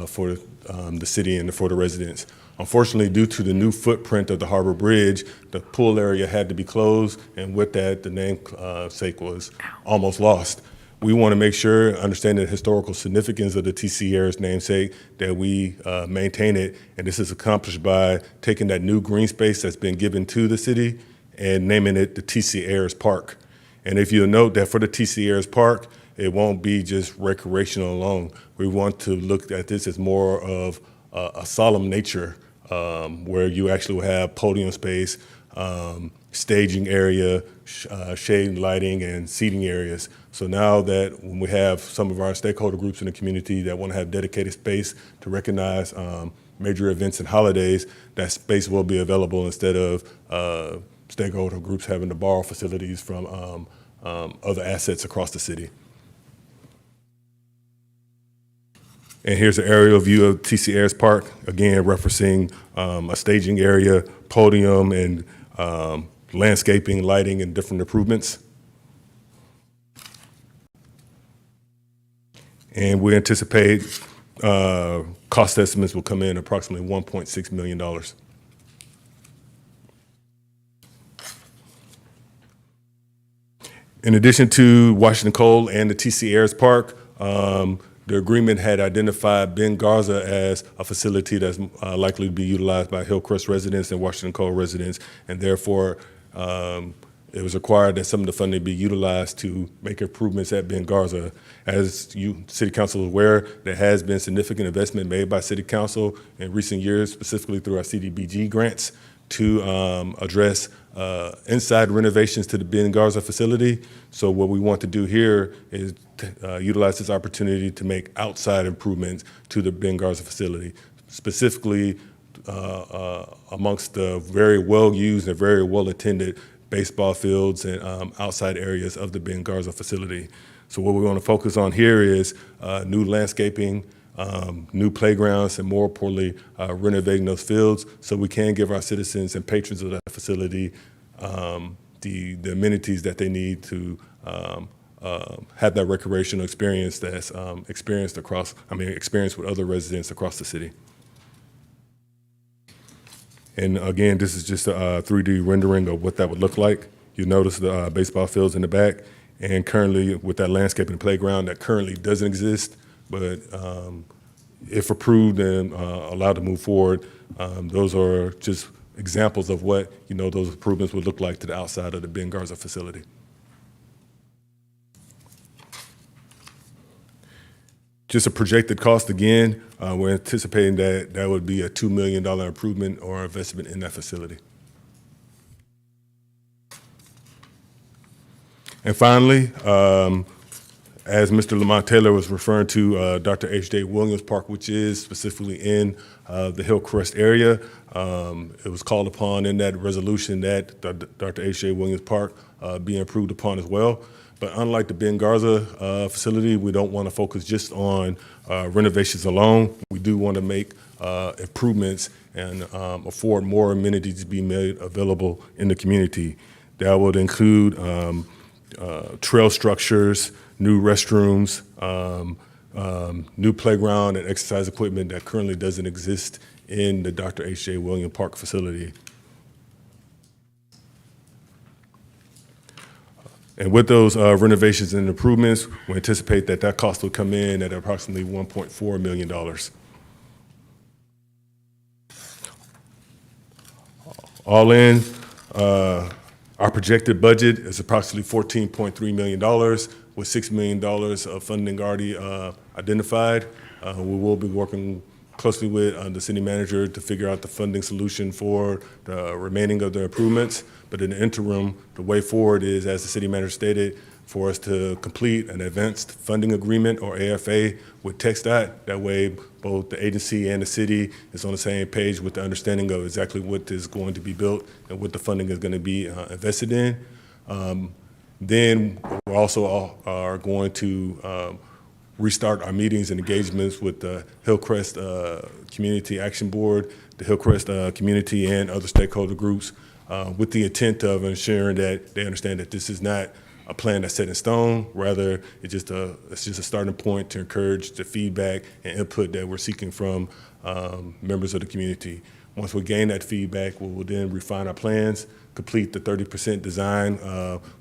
for the city and for the residents. Unfortunately, due to the new footprint of the Harbor Bridge, the pool area had to be closed, and with that, the namesake was almost lost. We want to make sure, understanding the historical significance of the TC Ayers namesake, that we maintain it, and this is accomplished by taking that new green space that's been given to the city and naming it the TC Ayers Park. And if you'll note that for the TC Ayers Park, it won't be just recreational alone. We want to look at this as more of a solemn nature, where you actually will have podium space, staging area, shade lighting, and seating areas. So now that when we have some of our stakeholder groups in the community that want to have dedicated space to recognize major events and holidays, that space will be available instead of stakeholder groups having to borrow facilities from other assets across the city. And here's an aerial view of TC Ayers Park, again referencing a staging area, podium, and landscaping, lighting, and different improvements. And we anticipate cost estimates will come in approximately $1.6 million. In addition to Washington Cole and the TC Ayers Park, the agreement had identified Ben Garza as a facility that's likely to be utilized by Hillcrest residents and Washington Cole residents, and therefore it was required that some of the funding be utilized to make improvements at Ben Garza. As you, City Council is aware, there has been significant investment made by City Council in recent years, specifically through our CDBG grants, to address inside renovations to the Ben Garza facility. So what we want to do here is utilize this opportunity to make outside improvements to the Ben Garza facility, specifically amongst the very well-used and very well-attended baseball fields and outside areas of the Ben Garza facility. So what we want to focus on here is new landscaping, new playgrounds, and more importantly, renovating those fields so we can give our citizens and patrons of that facility the amenities that they need to have that recreational experience that's experienced with other residents across the city. And again, this is just a 3D rendering of what that would look like. You notice the baseball fields in the back, and currently with that landscaping playground that currently doesn't exist, but if approved and allowed to move forward, those are just examples of what those improvements would look like to the outside of the Ben Garza facility. Just a projected cost again, we're anticipating that that would be a $2 million improvement or investment in that facility. And finally, as Mr. Lamont Taylor was referring to, Dr. H.J. Williams Park, which is specifically in the Hillcrest area, it was called upon in that resolution that Dr. H.J. Williams Park be improved upon as well. But unlike the Ben Garza facility, we don't want to focus just on renovations alone. We do want to make improvements and afford more amenities to be made available in the community. That would include trail structures, new restrooms, new playground and exercise equipment that currently doesn't exist in the Dr. H.J. Williams Park facility. And with those renovations and improvements, we anticipate that that cost will come in at approximately $1.4 million. All in, our projected budget is approximately $14.3 million, with $6 million of funding already identified. We will be working closely with the city manager to figure out the funding solution for the remaining of the improvements. But in the interim, the way forward is, as the city manager stated, for us to complete an advanced funding agreement or AFA with TxDOT. That way, both the agency and the city is on the same page with the understanding of exactly what is going to be built and what the funding is going to be invested in. Then we also are going to restart our meetings and engagements with the Hillcrest Community Action Board, the Hillcrest community, and other stakeholder groups, with the intent of ensuring that they understand that this is not a plan that's set in stone. Rather, it's just a starting point to encourage the feedback and input that we're seeking from members of the community. Once we gain that feedback, we will then refine our plans, complete the 30% design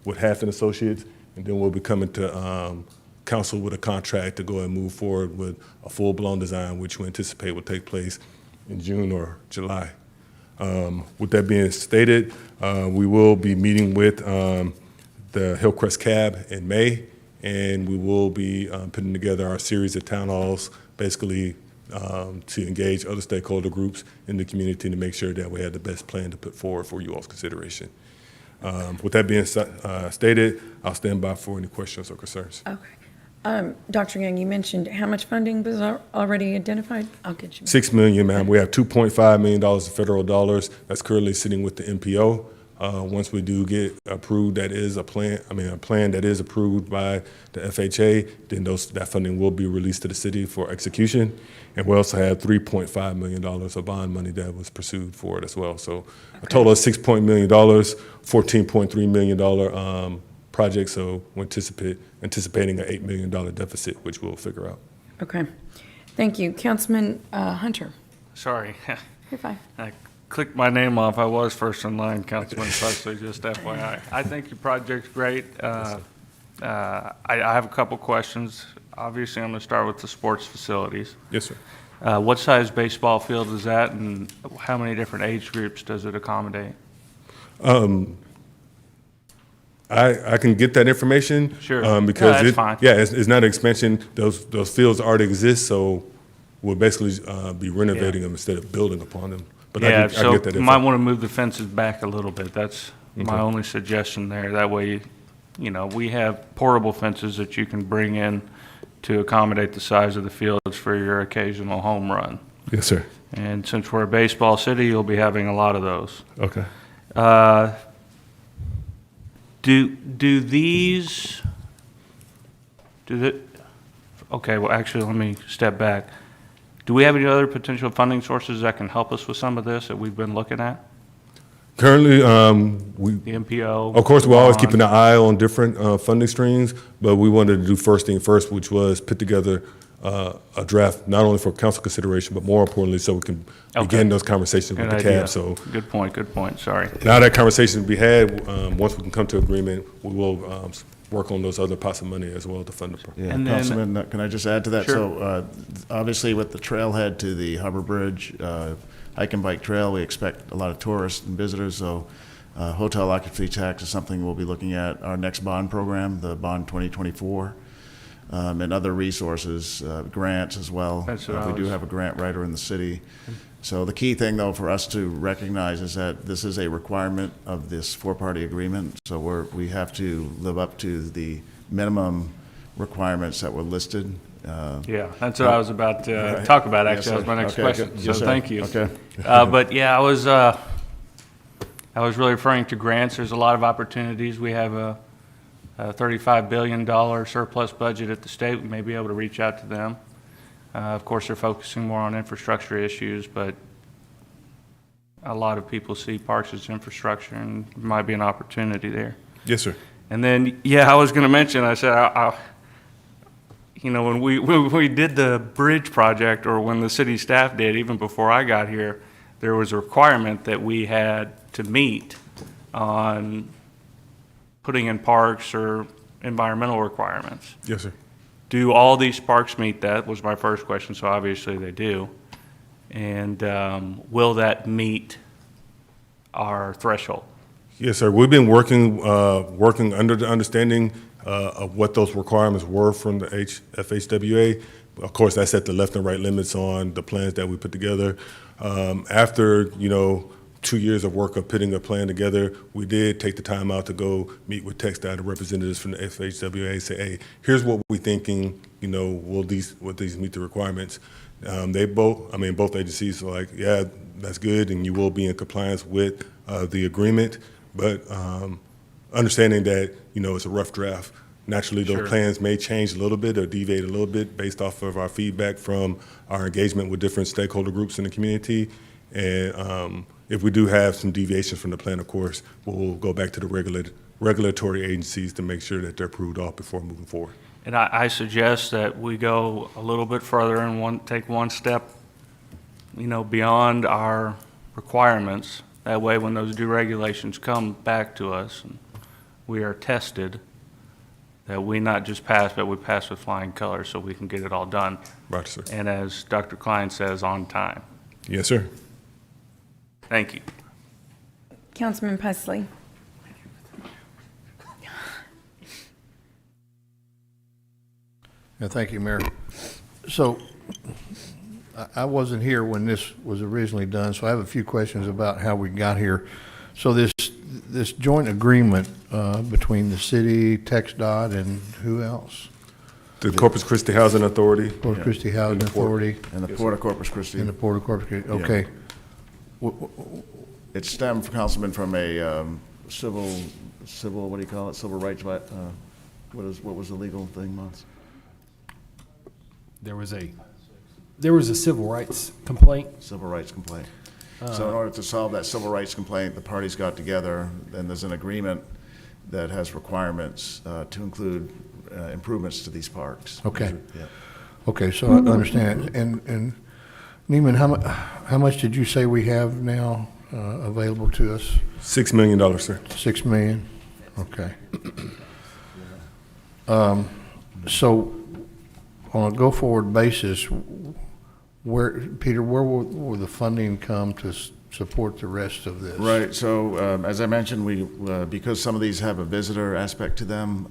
with Half Associates, and then we'll be coming to council with a contract to go and move forward with a full-blown design, which we anticipate will take place in June or July. With that being stated, we will be meeting with the Hillcrest Cab in May, and we will be putting together our series of town halls, basically to engage other stakeholder groups in the community to make sure that we have the best plan to put forward for you all's consideration. With that being stated, I'll stand by for any questions or concerns. Okay. Dr. Young, you mentioned how much funding was already identified? I'll get you. $6 million, ma'am. We have $2.5 million of federal dollars that's currently sitting with the MPO. Once we do get approved, that is a plan that is approved by the FHA, then that funding will be released to the city for execution. And we also have $3.5 million of bond money that was pursued for it as well. So a total of $6 million, $14.3 million project. So we're anticipating an $8 million deficit, which we'll figure out. Okay. Thank you. Councilman Hunter. Sorry. You're fine. I clicked my name off. I was first in line, Councilman Presley, just FYI. I think your project's great. I have a couple questions. Obviously, I'm going to start with the sports facilities. Yes, sir. What size baseball field is that, and how many different age groups does it accommodate? I can get that information. Sure. Because that's fine. Yeah, it's not an expansion. Those fields already exist, so we'll basically be renovating them instead of building upon them. But yeah, I so get that you might want to move the fences back a little bit. That's my only suggestion there. That way, we have portable fences that you can bring in to accommodate the size of the fields for your occasional home run. Yes, sir. And since we're a baseball city, you'll be having a lot of those. Okay. Okay, well, actually, let me step back. Do we have any other potential funding sources that can help us with some of this that we've been looking at? Currently, The MPO? of course, we're always bond. keeping an eye on different funding streams, but we wanted to do first thing first, which was put together a draft, not only for council consideration, but more importantly, so we can begin those conversations with the idea. CAB. So Good point, sorry. now that conversation we had, once we can come to agreement, we will work on those other pots of money as well to fund the project. Yeah, And then- Councilman, can I just add to that? Sure. So obviously with the trailhead to the Harbor Bridge, hike and bike trail, we expect a lot of tourists and visitors, so hotel occupancy tax is something we'll be looking at. Our next bond program, the Bond 2024, and other resources, grants as well. That's what I We do was- have a grant writer in the city. So the key thing, though, for us to recognize is that this is a requirement of this four-party agreement. So we have to live up to the minimum requirements that were listed. Yeah, that's what I was about to talk about, Yes, actually. That was my sir. next Okay, question, good. so Yes, sir. thank you. Okay. But yeah, I was really referring to grants. There's a lot of opportunities. We have a $35 billion surplus budget at the state. We may be able to reach out to them. Of course, they're focusing more on infrastructure issues, but a lot of people see parks as infrastructure, and there might be an opportunity there. Yes, sir. And then, yeah, I was going to mention, I said, when we did the bridge project, or when the city staff did, even before I got here, there was a requirement that we had to meet on putting in parks or environmental requirements. Yes, sir. Do all these parks meet that, was my first question, so obviously they do. And will that meet our threshold? Yes, sir. We've been working under the understanding of what those requirements were from the FHWA. Of course, that set the left and right limits on the plans that we put together. After 2 years of work of putting a plan together, we did take the time out to go meet with text data representatives from the FHWA and say, hey, here's what we're thinking, will these meet the requirements? Both agencies are like, yeah, that's good, and you will be in compliance with the agreement. But understanding that, you know, it's a rough draft. Naturally, those Sure. plans may change a little bit or deviate a little bit based off of our feedback from our engagement with different stakeholder groups in the community. And if we do have some deviations from the plan, of course, we'll go back to the regulatory agencies to make sure that they're approved off before moving forward. And I suggest that we go a little bit further and take one step, you know, beyond our requirements. That way, when those deregulations come back to us and we are tested, that we not just pass, but we pass with flying colors so we can get it all done. Right, sir. And as Dr. Klein says, on time. Yes, sir. Thank you. Councilman Pusley. Yeah, thank you, Mayor. So I wasn't here when this was originally done, so I have a few questions about how we got here. So this joint agreement between the city, TxDOT, and who else? The Corpus Christi Housing Authority. Corpus Christi Housing Authority. And the Port of Corpus Christi. And the Port of Corpus Christi, okay. It stemmed, Councilman, from a civil, what do you call it, civil rights, what was the legal thing, Mons? There was a civil rights complaint. Civil rights complaint. So in order to solve that civil rights complaint, the parties got together, and there's an agreement that has requirements to include improvements to these parks. Okay. Yeah. Okay, so I understand. And Neiman, how much did you say we have now available to us? $6 million, sir. $6 million? Okay. So on a go-forward basis, Peter, where will the funding come to support the rest of this? Right, so as I mentioned, we because some of these have a visitor aspect to them,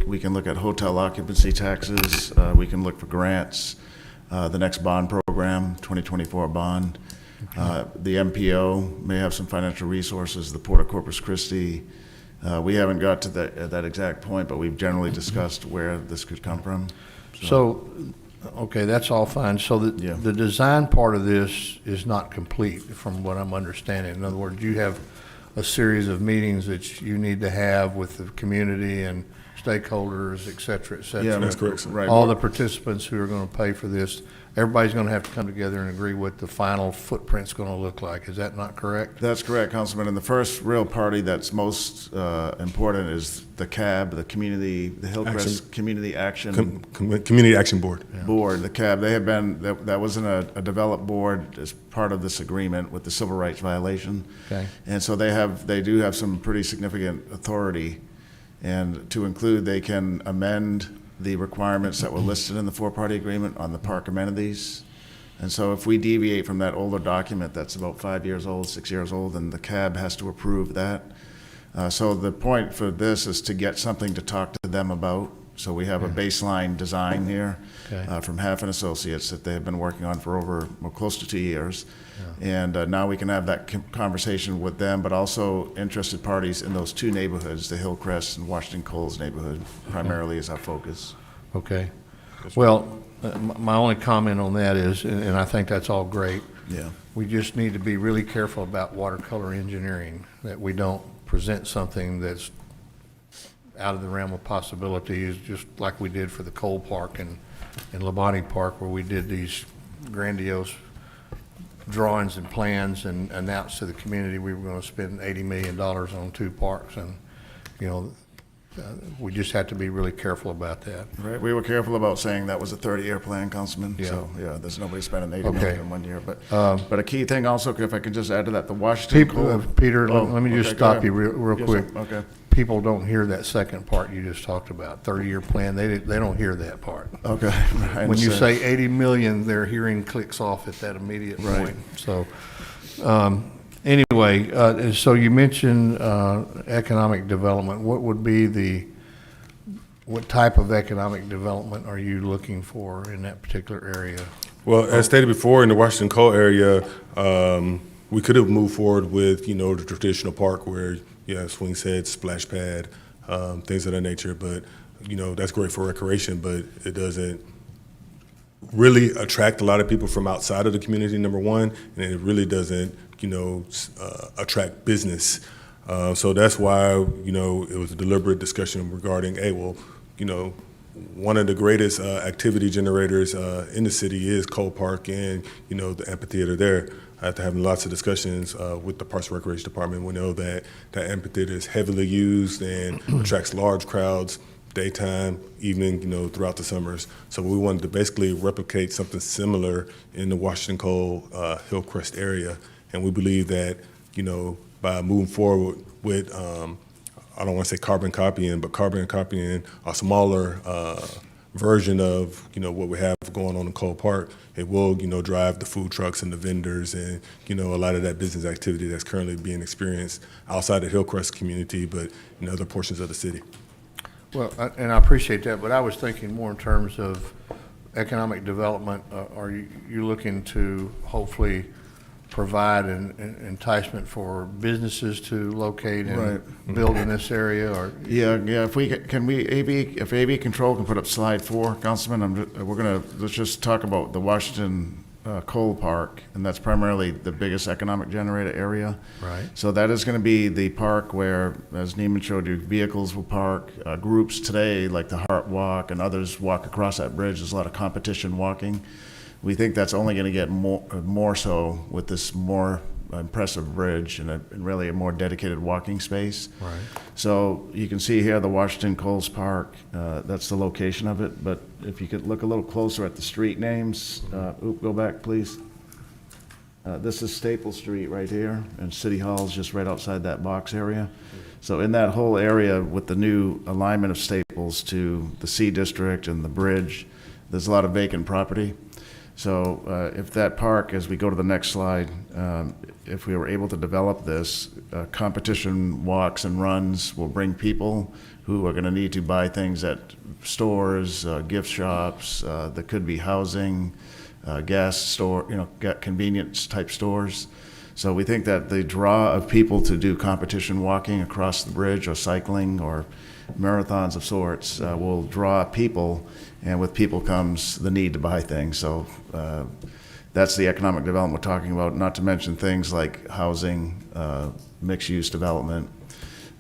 we can look at hotel occupancy taxes, we can look for grants, the next bond program, 2024 bond. The MPO may have some financial resources, the Port of Corpus Christi. We haven't got to that exact point, but we've generally discussed where this could come from. So, okay, that's all fine. So the design part of this is not complete from what I'm understanding. In other words, you have a series of meetings that you need to have with the community and stakeholders, et cetera, et cetera. Yeah, that's correct, sir. Right. All the participants who are going to pay for this, everybody's going to have to come together and agree what the final footprint's going to look like. Is that not correct? That's correct, Councilman. And the first real party that's most important is the CAB, the Hillcrest Community Action Community Action Board. Board, the CAB. They have been, that was in a developed board as part of this agreement with the civil rights violation. Okay. And so they do have some pretty significant authority. And to include, they can amend the requirements that were listed in the four-party agreement on the park amenities. And so if we deviate from that older document that's about 5 years old, 6 years old, then the CAB has to approve that. So the point for this is to get something to talk to them about. So we have a baseline design here from Half and Associates that they have been working on for close to 2 years. And now we can have that conversation with them, but also interested parties in those two neighborhoods, the Hillcrest and Washington Coles neighborhood, primarily is our focus. Okay. Well, my only comment on that is, and I think that's all great. Yeah. We just need to be really careful about watercolor engineering, that we don't present something that's out of the realm of possibilities, just like we did for the Cole Park and Labonte Park, where we did these grandiose drawings and plans and announced to the community we were going to spend $80 million on two parks. And, you know, we just had to be really careful about that. Right. We were careful about saying that was a 30-year plan, Councilman. Yeah. So, yeah, there's nobody spending $80 Okay. million in 1 year. But a key thing also, if I could just add to that, the Washington Cole. Peter, let me just stop you real Yes, quick. sir. Okay. People don't hear that second part you just talked about, 30-year plan. They don't hear that part. Okay. When you say 80 million, their hearing clicks off at that immediate Right. point. So, anyway, so you mentioned economic development. What type of economic development are you looking for in that particular area? Well, as stated before, in the Washington Cole area, we could have moved forward with, the traditional park where, swing sets, splash pad, things of that nature. But, that's great for recreation, but it doesn't really attract a lot of people from outside of the community, number one, and it really doesn't, attract business. So that's why, it was a deliberate discussion regarding, hey, well, one of the greatest activity generators in the city is Cole Park and, the amphitheater there. After having lots of discussions with the Parks and Recreation Department, we know that that amphitheater is heavily used and attracts large crowds, daytime, evening, throughout the summers. So we wanted to basically replicate something similar in the Washington Cole Hillcrest area. And we believe that, by moving forward with, I don't want to say carbon copying, but carbon copying a smaller version of, what we have going on in Cole Park, it will, drive the food trucks and the vendors and, a lot of that business activity that's currently being experienced outside the Hillcrest community, but in other portions of the city. Well, and I appreciate that, but I was thinking more in terms of economic development. Are you looking to hopefully provide an enticement for businesses to locate and build in this area? Or Yeah. If AV Control can put up slide 4, Councilman, let's just talk about the Washington Cole Park, and that's primarily the biggest economic generator area. Right. So that is going to be the park where, as Neiman showed you, vehicles will park. Groups today, like the Heart Walk and others, walk across that bridge. There's a lot of competition walking. We think that's only going to get more so with this more impressive bridge and really a more dedicated walking space. Right. So you can see here the Washington Coles Park. That's the location of it. But if you could look a little closer at the street names, go back, please. This is Staple Street right here, and City Hall is just right outside that box area. So in that whole area with the new alignment of Staples to the C District and the bridge, there's a lot of vacant property. So if that park, as we go to the next slide, if we were able to develop this, competition walks and runs will bring people who are going to need to buy things at stores, gift shops, that could be housing, gas store, convenience type stores. So we think that the draw of people to do competition walking across the bridge or cycling or marathons of sorts will draw people, and with people comes the need to buy things. So that's the economic development we're talking about, not to mention things like housing, mixed-use development.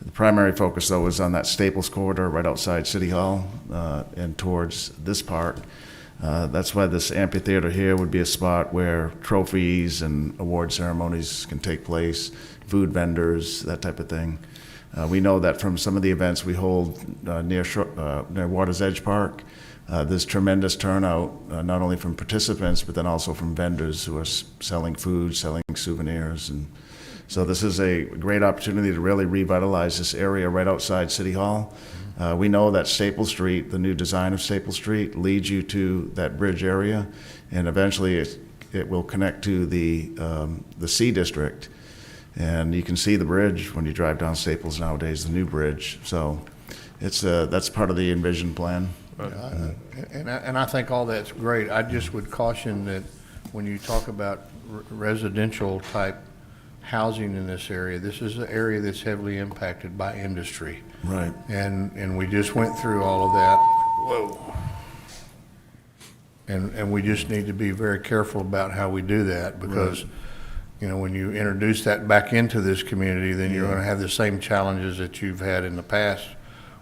The primary focus, though, is on that Staples corridor right outside City Hall and towards this park. That's why this amphitheater here would be a spot where trophies and award ceremonies can take place, food vendors, that type of thing. We know that from some of the events we hold near Water's Edge Park, there's tremendous turnout, not only from participants, but then also from vendors who are selling food, selling souvenirs. And so this is a great opportunity to really revitalize this area right outside City Hall. We know that Staple Street, the new design of Staple Street, leads you to that bridge area, and eventually it will connect to the C District. And you can see the bridge when you drive down Staples nowadays, the new bridge. So that's part of the envision plan. And I think all that's great. I just would caution that when you talk about residential type housing in this area, this is an area that's heavily impacted by industry. Right. And we just went through all of that. Whoa. And we just need to be very careful about how we do that, because when you introduce that back into this community, then you're going to have the same challenges that you've had in the past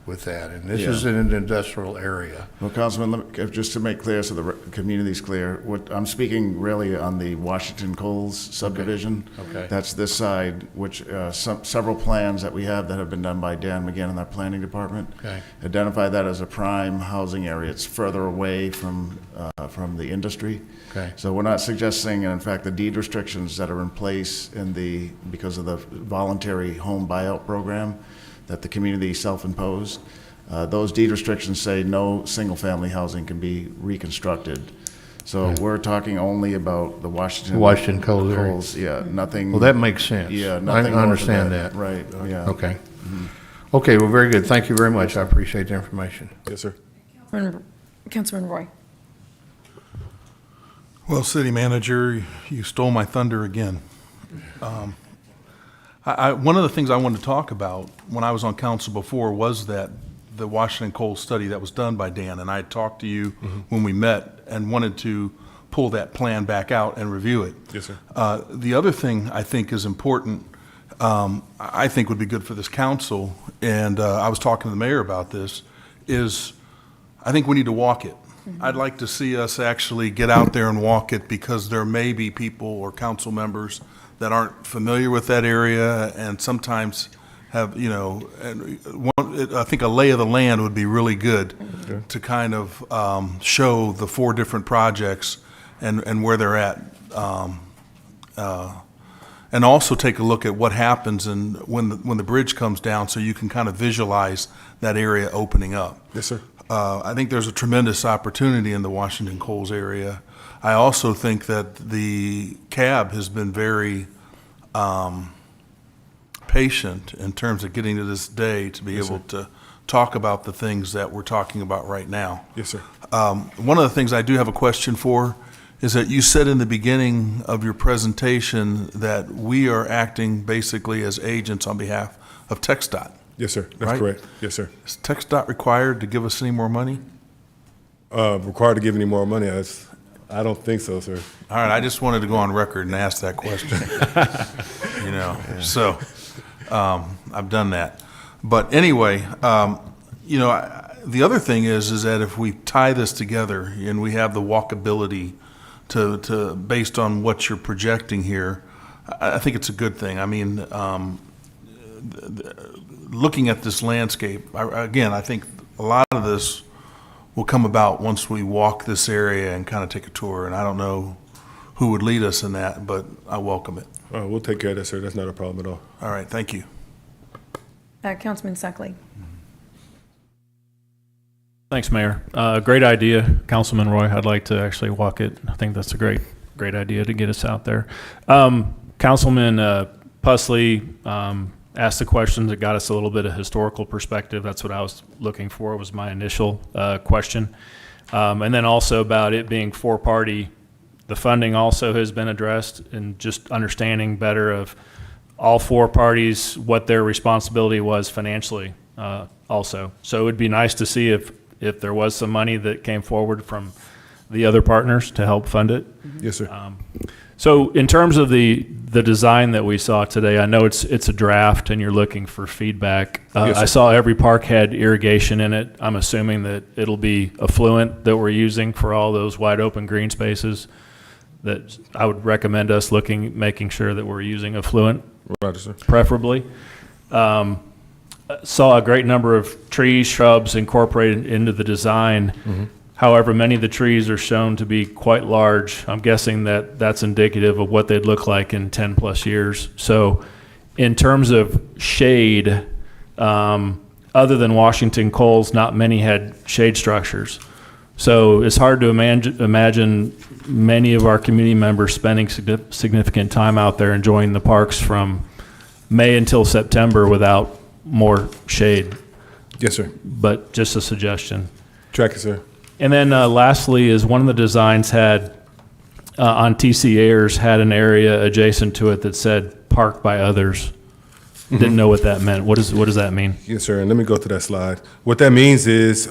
with that. And this is in an industrial area. Well, Councilman, just to make clear so the community's clear, what I'm speaking really on the Washington Coles subdivision. Okay. That's this side, which several plans that we have that have been done by Dan McGinn in our planning department identify that as a prime housing area. It's further away from the industry. Okay. So we're not suggesting, and in fact, the deed restrictions that are in place because of the voluntary home buyout program that the community self-imposed, those deed restrictions say no single-family housing can be reconstructed. So we're talking only about the Washington Coles area. Yeah, nothing. Well, that makes sense. Yeah, nothing. I understand that. Right. Yeah. Okay. Mm-hmm. Okay. Well, very good. Thank you very much. I appreciate the information. Yes, sir. Councilman Roy. Well, City Manager, you stole my thunder again. One of the things I wanted to talk about when I was on council before was that the Washington Coal study that was done by Dan, and I had talked to you when we met and wanted to pull that plan back out and review it. Yes, sir. The other thing I think is important, I think would be good for this council, and I was talking to the mayor about this, is I think we need to walk it. I'd like to see us actually get out there and walk it, because there may be people or council members that aren't familiar with that area and sometimes have, you know, I think a lay of the land would be really good to kind of show the 4 different projects and where they're at. And also take a look at what happens and when the bridge comes down, so you can kind of visualize that area opening up. Yes, sir. I think there's a tremendous opportunity in the Washington Coles area. I also think that the CAB has been very patient in terms of getting to this day to be able to talk about the things that we're talking about right now. Yes, sir. One of the things I do have a question for is that you said in the beginning of your presentation that we are acting basically as agents on behalf of TxDOT. Yes, sir. That's right? correct. Yes, sir. Is TxDOT required to give us any more money? Required to give any more money? I don't think so, sir. All right, I just wanted to go on record and ask that question. You know, so I've done that. But anyway, you know, the other thing is that if we tie this together and we have the walkability to based on what you're projecting here, I think it's a good thing. I mean, looking at this landscape, again, I think a lot of this will come about once we walk this area and kind of take a tour. And I don't know who would lead us in that, but I welcome it. We'll take care of that, sir. That's not a problem at all. All right, thank you. Councilman Suckley. Thanks, Mayor. Great idea, Councilman Roy. I'd like to actually walk it. I think that's a great idea to get us out there. Councilman Pusley asked the questions that got us a little bit of historical perspective. That's what I was looking for, was my initial question. And then also about it being 4-party, the funding also has been addressed, and just understanding better of all 4 parties, what their responsibility was financially also. So it would be nice to see if there was some money that came forward from the other partners to help fund it. Yes, sir. So in terms of the design that we saw today, I know it's a draft and you're looking for feedback. Yes, sir. I saw every park had irrigation in it. I'm assuming that it'll be affluent that we're using for all those wide open green spaces. That I would recommend us making sure that we're using affluent, Roger, sir. preferably. Saw a great number of trees, shrubs incorporated into the design. Mm-hmm. However, many of the trees are shown to be quite large. I'm guessing that that's indicative of what they'd look like in 10 plus years. So in terms of shade, other than Washington Coles, not many had shade structures. So it's hard to imagine many of our community members spending significant time out there enjoying the parks from May until September without more shade. Yes, sir. But just a suggestion. Track it, sir. And then lastly is one of the designs had, on TC Ayers, had an area adjacent to it that said park by others. Mm-hmm. Didn't know what that meant. What does that mean? Yes, sir. And let me go to that slide. What that means is,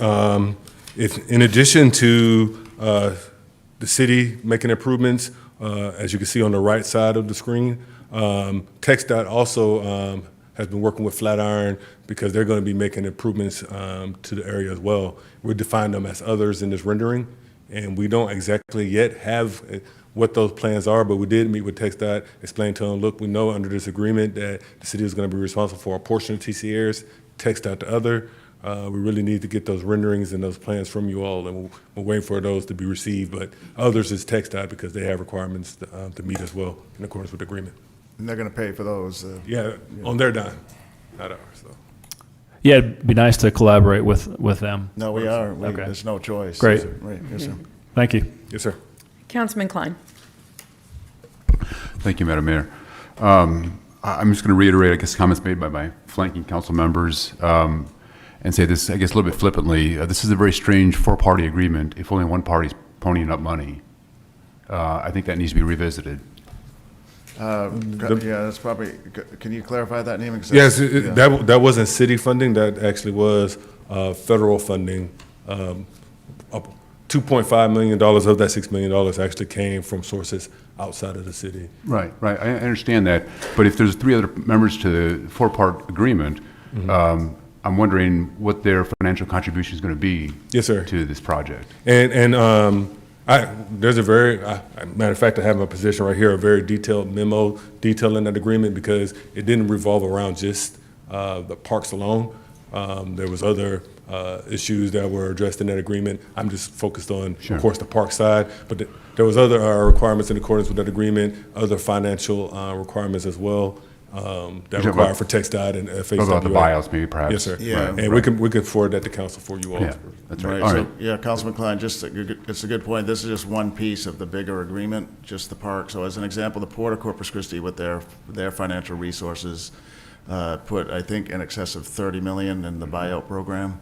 if in addition to the city making improvements, as you can see on the right side of the screen, TxDOT also has been working with Flatiron because they're going to be making improvements to the area as well. We define them as others in this rendering, and we don't exactly yet have what those plans are, but we did meet with TxDOT, explain to them, look, we know under this agreement that the city is going to be responsible for a portion of TC Ayers, TxDOT the other. We really need to get those renderings and those plans from you all, and we're waiting for those to be received, but others is TxDOT because they have requirements to meet as well in accordance with the agreement. And they're going to pay for those. On their dime, not ours. So. Yeah, it'd be nice to collaborate with them. No, we are. Okay. There's no choice. Great. Yes, sir. Right. Yes, sir. Thank you. Yes, sir. Councilman Klein. Thank you, Madam Mayor. I'm just going to reiterate, I guess, comments made by my flanking council members and say this, I guess, a little bit flippantly. This is a very strange 4-party agreement if only one party's ponying up money. I think that needs to be revisited. Yeah, that's probably, can you clarify that, Neiman? Yes, that wasn't city funding, that actually was federal funding to $2.5 million of that $6 million actually came from sources outside of the city. Right, right. I understand that. But if there's 3 other members to the 4-part agreement, I'm wondering what their financial contribution is going to be. Yes, sir. To this project. There's a very, matter of fact, I have my position right here, a very detailed memo detailing that agreement because it didn't revolve around just the parks alone. There was other issues that were addressed in that agreement. I'm just focused on, of course, the park side, but there was other requirements in accordance with that agreement, other financial requirements as well that required for TxDOT and FHWA. About the buyouts, maybe perhaps. Yes, sir. Yeah, and we can forward that to council for you all. Yeah, that's right. Right, All so, right. yeah, Councilman Klein, it's a good point. This is just one piece of the bigger agreement, just the park. So as an example, the Port of Corpus Christi with their financial resources put, I think, in excess of $30 million in the buyout program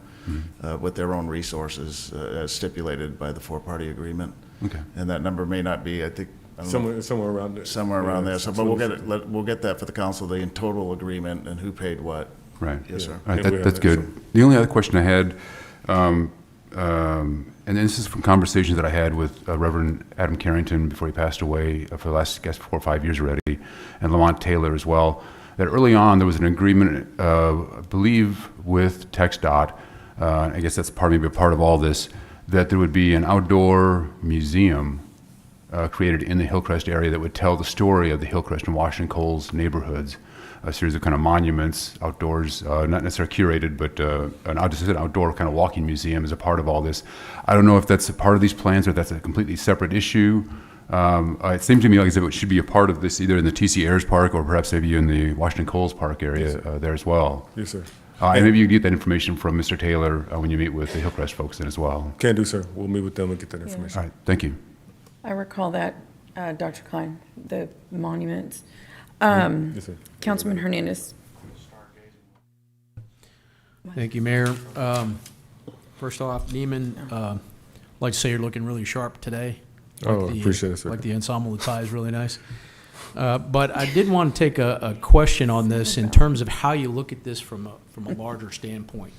with their own resources as stipulated by the 4-party agreement. Okay. And that number may not be, I think, I don't know, somewhere around there. somewhere around there. So, but we'll get that for the council, the total agreement and who paid what. Right. Yes, sir. All right, that's good. The only other question I had, and this is from conversations that I had with Reverend Adam Carrington before he passed away for the last, I guess, 4 or 5 years already, and Lamont Taylor as well, that early on there was an agreement, I believe, with TxDOT, I guess that's maybe a part of all this, that there would be an outdoor museum created in the Hillcrest area that would tell the story of the Hillcrest and Washington Coles neighborhoods, a series of kind of monuments outdoors, not necessarily curated, but just an outdoor kind of walking museum as a part of all this. I don't know if that's a part of these plans or if that's a completely separate issue. It seemed to me like as if it should be a part of this either in the T.C. Ayers Park or perhaps maybe in the Washington Coles Park area there as well. Yes, sir. And maybe you can get that information from Mr. Taylor when you meet with the Hillcrest folks then as well. Can do, sir. We'll meet with them and get that information. All right, thank you. I recall that, Dr. Klein, the monuments. Yes, sir. Councilman Hernandez. Thank you, Mayor. First off, Neiman, I'd like to say you're looking really sharp today. Oh, appreciate it, sir. Like the ensemble, the tie is really nice. But I did want to take a question on this in terms of how you look at this from a larger standpoint.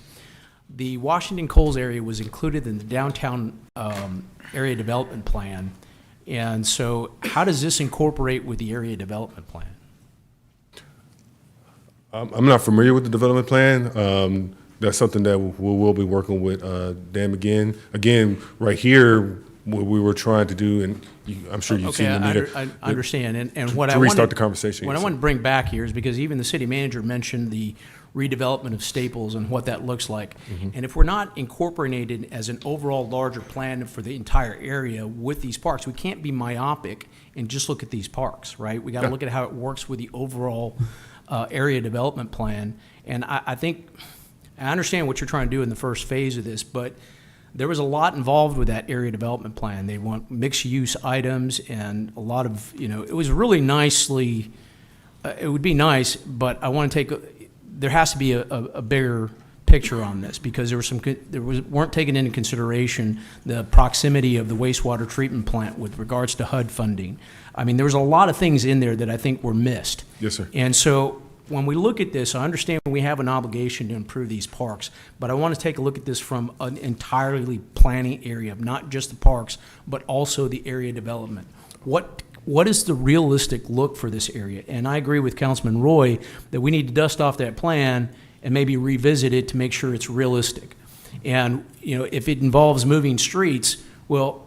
The Washington Coles area was included in the downtown area development plan. And so how does this incorporate with the area development plan? I'm not familiar with the development plan. That's something that we'll be working with Dan McGinn. Again, right here, what we were trying to do, and I'm sure you've seen the meter. I understand. And what to I restart wanted, the conversation. What I want to bring back here is because even the city manager mentioned the redevelopment of Staples and what that looks like. And if we're not incorporated as an overall larger plan for the entire area with these parks, we can't be myopic and just look at these parks, right? We got to look at how it works with the overall area development plan. And I think, I understand what you're trying to do in the first phase of this, but there was a lot involved with that area development plan. They want mixed use items and a lot of, it was really nicely, it would be nice, but I want to there has to be a bigger picture on this because weren't taken into consideration the proximity of the wastewater treatment plant with regards to HUD funding. I mean, there was a lot of things in there that I think were missed. Yes, sir. And so when we look at this, I understand we have an obligation to improve these parks, but I want to take a look at this from an entirely planning area, not just the parks, but also the area development. What is the realistic look for this area? And I agree with Councilman Roy that we need to dust off that plan and maybe revisit it to make sure it's realistic. And, if it involves moving streets, well,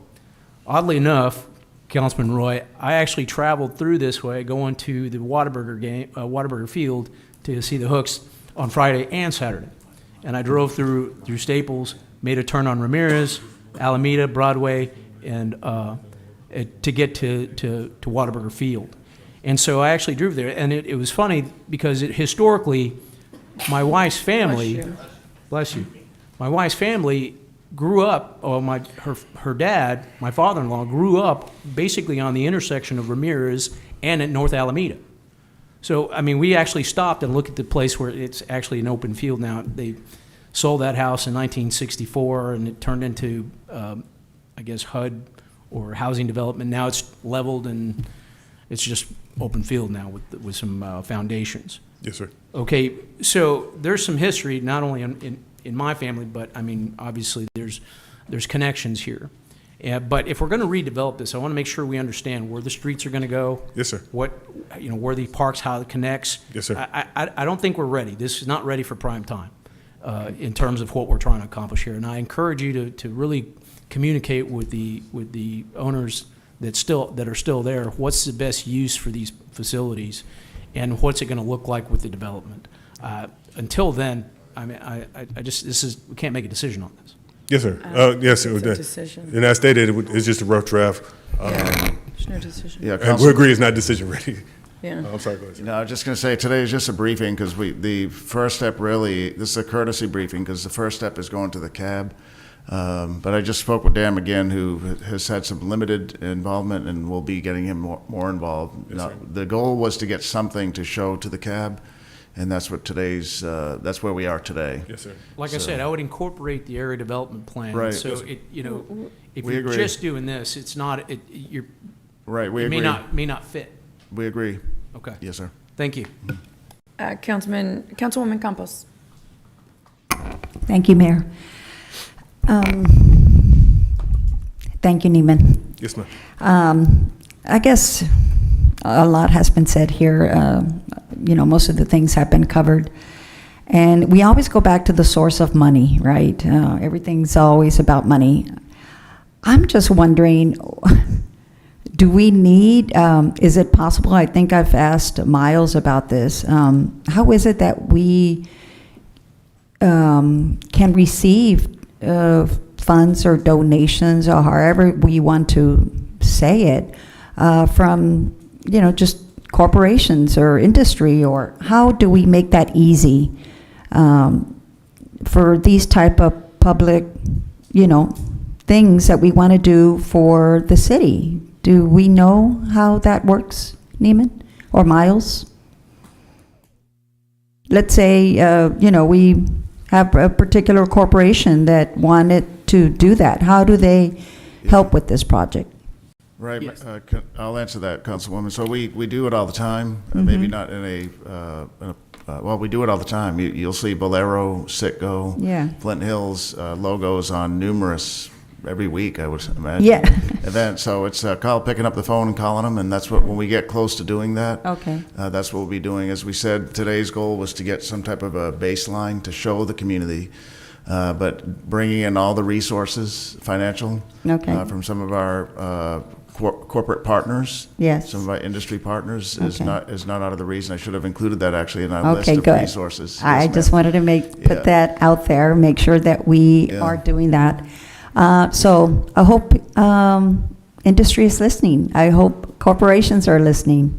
oddly enough, Councilman Roy, I actually traveled through this way going to the Whataburger Field to see the Hooks on Friday and Saturday. And I drove through Staples, made a turn on Ramirez, Alameda, Broadway, and to get to Whataburger Field. And so I actually drove there, and it was funny because historically, my wife's family, bless you, my wife's family grew up, her dad, my father-in-law, grew up basically on the intersection of Ramirez and at North Alameda. So, I mean, we actually stopped and looked at the place where it's actually an open field now. They sold that house in 1964, and it turned into, I guess, HUD or housing development. Now it's leveled, and it's just open field now with some foundations. Yes, sir. Okay, so there's some history, not only in my family, but I mean, obviously there's connections here. But if we're going to redevelop this, I want to make sure we understand where the streets are going to go. Yes, sir. Where the parks, how it connects. Yes, sir. I don't think we're ready. This is not ready for prime time in terms of what we're trying to accomplish here. And I encourage you to really communicate with the owners that are still there. What's the best use for these facilities, and what's it going to look like with the development? Until then, I mean, we can't make a decision on this. Yes, sir. Yes, it's a decision. And I stated it's just a rough draft. There's no decision. Yeah, and we agree it's not decision ready. Yeah. I'm sorry, go ahead. No, I was just going to say, today is just a briefing, because the first step really, this is a courtesy briefing, because the first step is going to the cab. But I just spoke with Dan McGinn, who has had some limited involvement, and we'll be getting him more involved. Yes, Now, sir. the goal was to get something to show to the cab, and that's what that's where we are today. Yes, sir. Like I said, I would incorporate the area development plan. Right. So Yes. if We you're agree. just doing this, it's not. Right, we it agree. may not fit. We agree. Okay. Yes, sir. Thank you. Councilwoman Campos. Thank you, Mayor. Thank you, Neiman. Yes, ma'am. I guess a lot has been said here. Most of the things have been covered. And we always go back to the source of money, right? Everything's always about money. I'm just wondering, do we need, is it possible, I think I've asked Miles about this, how is it that we can receive funds or donations, or however we want to say it, from, just corporations or industry, or how do we make that easy for these type of public, things that we want to do for the city? Do we know how that works, Neiman or Miles? Let's say, we have a particular corporation that wanted to do that. How do they help with this project? Right, I'll answer that, Councilwoman. So we do it all the time, maybe not in well, we do it all the time. You'll see Bolero, Citgo, Yeah. Flint Hills logos on numerous, every week, I would imagine. Yeah. Events. So it's picking up the phone and calling them, and that's what, when we get close to doing that, Okay. that's what we'll be doing. As we said, today's goal was to get some type of a baseline to show the community, but bringing in all the resources, financial, Okay. from some of our corporate partners, Yes. some of our industry partners, Okay. is not out of the reason. I should have included that actually in our list Okay, of good. resources. I Yes, just ma'am. wanted to Yeah. put that out there, make sure that we Yeah. are doing that. So I hope industry is listening. I hope corporations are listening.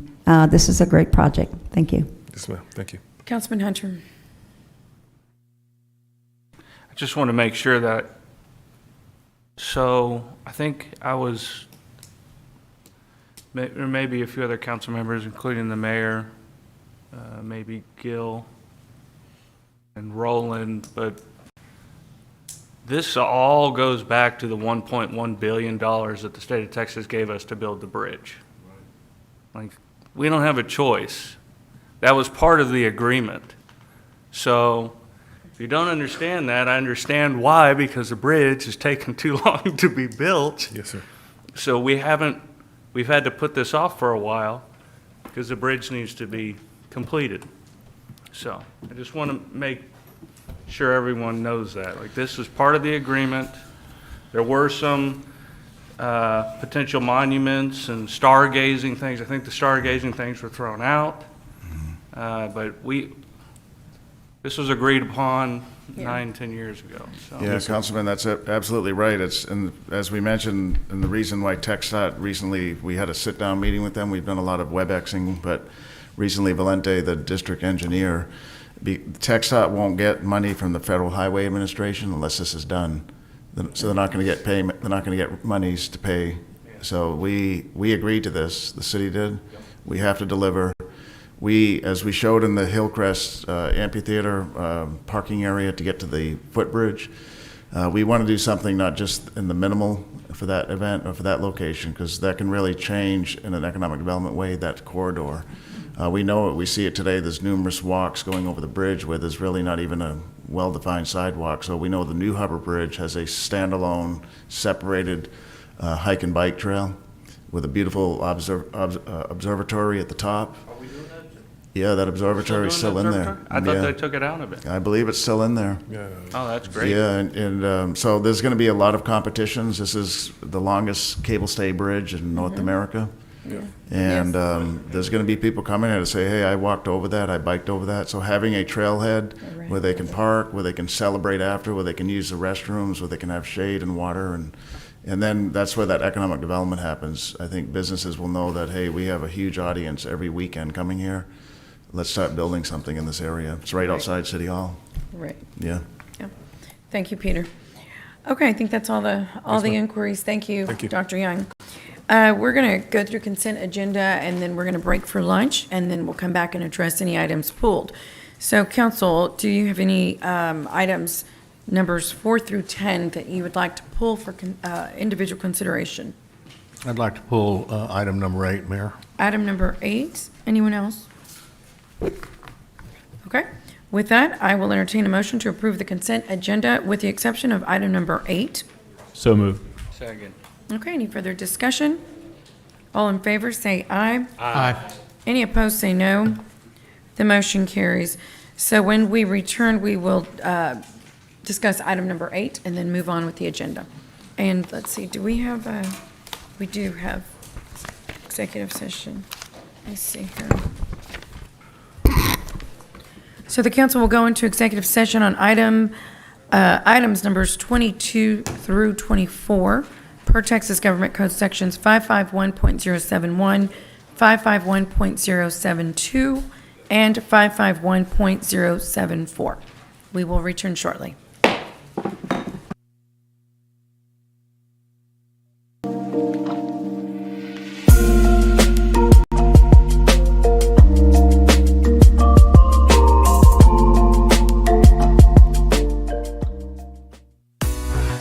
This is a great project. Thank you. Yes, ma'am. Thank you. Councilman Hunter. I just want to make sure that, so I think I was, there may be a few other council members, including the mayor, maybe Gil and Roland, but this all goes back to the $1.1 billion that the state of Texas gave us to build the bridge. Like, we don't have a choice. That was part of the agreement. So if you don't understand that, I understand why, because the bridge has taken too long to be built. Yes, sir. So we've had to put this off for a while because the bridge needs to be completed. So I just want to make sure everyone knows that. Like, this is part of the agreement. There were some potential monuments and stargazing things. I think the stargazing things were thrown out. But this was agreed upon 9-10 years ago. So. Yeah, Councilman, that's absolutely right. And as we mentioned, and the reason why TxDOT recently, we had a sit-down meeting with them. We've done a lot of WebExing, but recently Valente, the district engineer, TxDOT won't get money from the Federal Highway Administration unless this is done. So they're not going to get payment. They're not going to get monies to pay. So we agreed to this. The city did. We have to deliver. As we showed in the Hillcrest amphitheater parking area to get to the footbridge, we want to do something not just in the minimal for that event or for that location, because that can really change in an economic development way, that corridor. We know it, we see it today, there's numerous walks going over the bridge where there's really not even a well-defined sidewalk. So we know the new Hubbard Bridge has a standalone, separated hike and bike trail with a beautiful observatory at the top. Yeah, that observatory is still in there. I thought they took it out of it. I believe it's still in there. Oh, that's great. Yeah, and so there's going to be a lot of competitions. This is the longest cable stay bridge in North America. Yeah. And there's going to be people coming here to say, hey, I walked over that, I biked over that. So having a trailhead where they can park, where they can celebrate after, where they can use the restrooms, where they can have shade and water, and then that's where that economic development happens. I think businesses will know that, hey, we have a huge audience every weekend coming here. Let's start building something in this area. It's right outside City Hall. Right. Yeah. Yeah. Thank you, Peter. Okay, I think that's all the inquiries. Thank you, Dr. Young. We're going to go through consent agenda, and then we're going to break for lunch, and then we'll come back and address any items pulled. So, Council, do you have any items, numbers 4 through 10, that you would like to pull for individual consideration? I'd like to pull item number 8, Mayor. Item number 8. Anyone else? Okay. With that, I will entertain a motion to approve the consent agenda with the exception of item number 8. So moved. Second. Okay, any further discussion? All in favor, say aye. Aye. Any opposed, say no. The motion carries. So when we return, we will discuss item number 8 and then move on with the agenda. And let's see, do we have we do have executive session. Let's see here. So the council will go into executive session on items numbers 22 through 24 per Texas Government Code sections 551.071, 551.072, and 551.074. We will return shortly.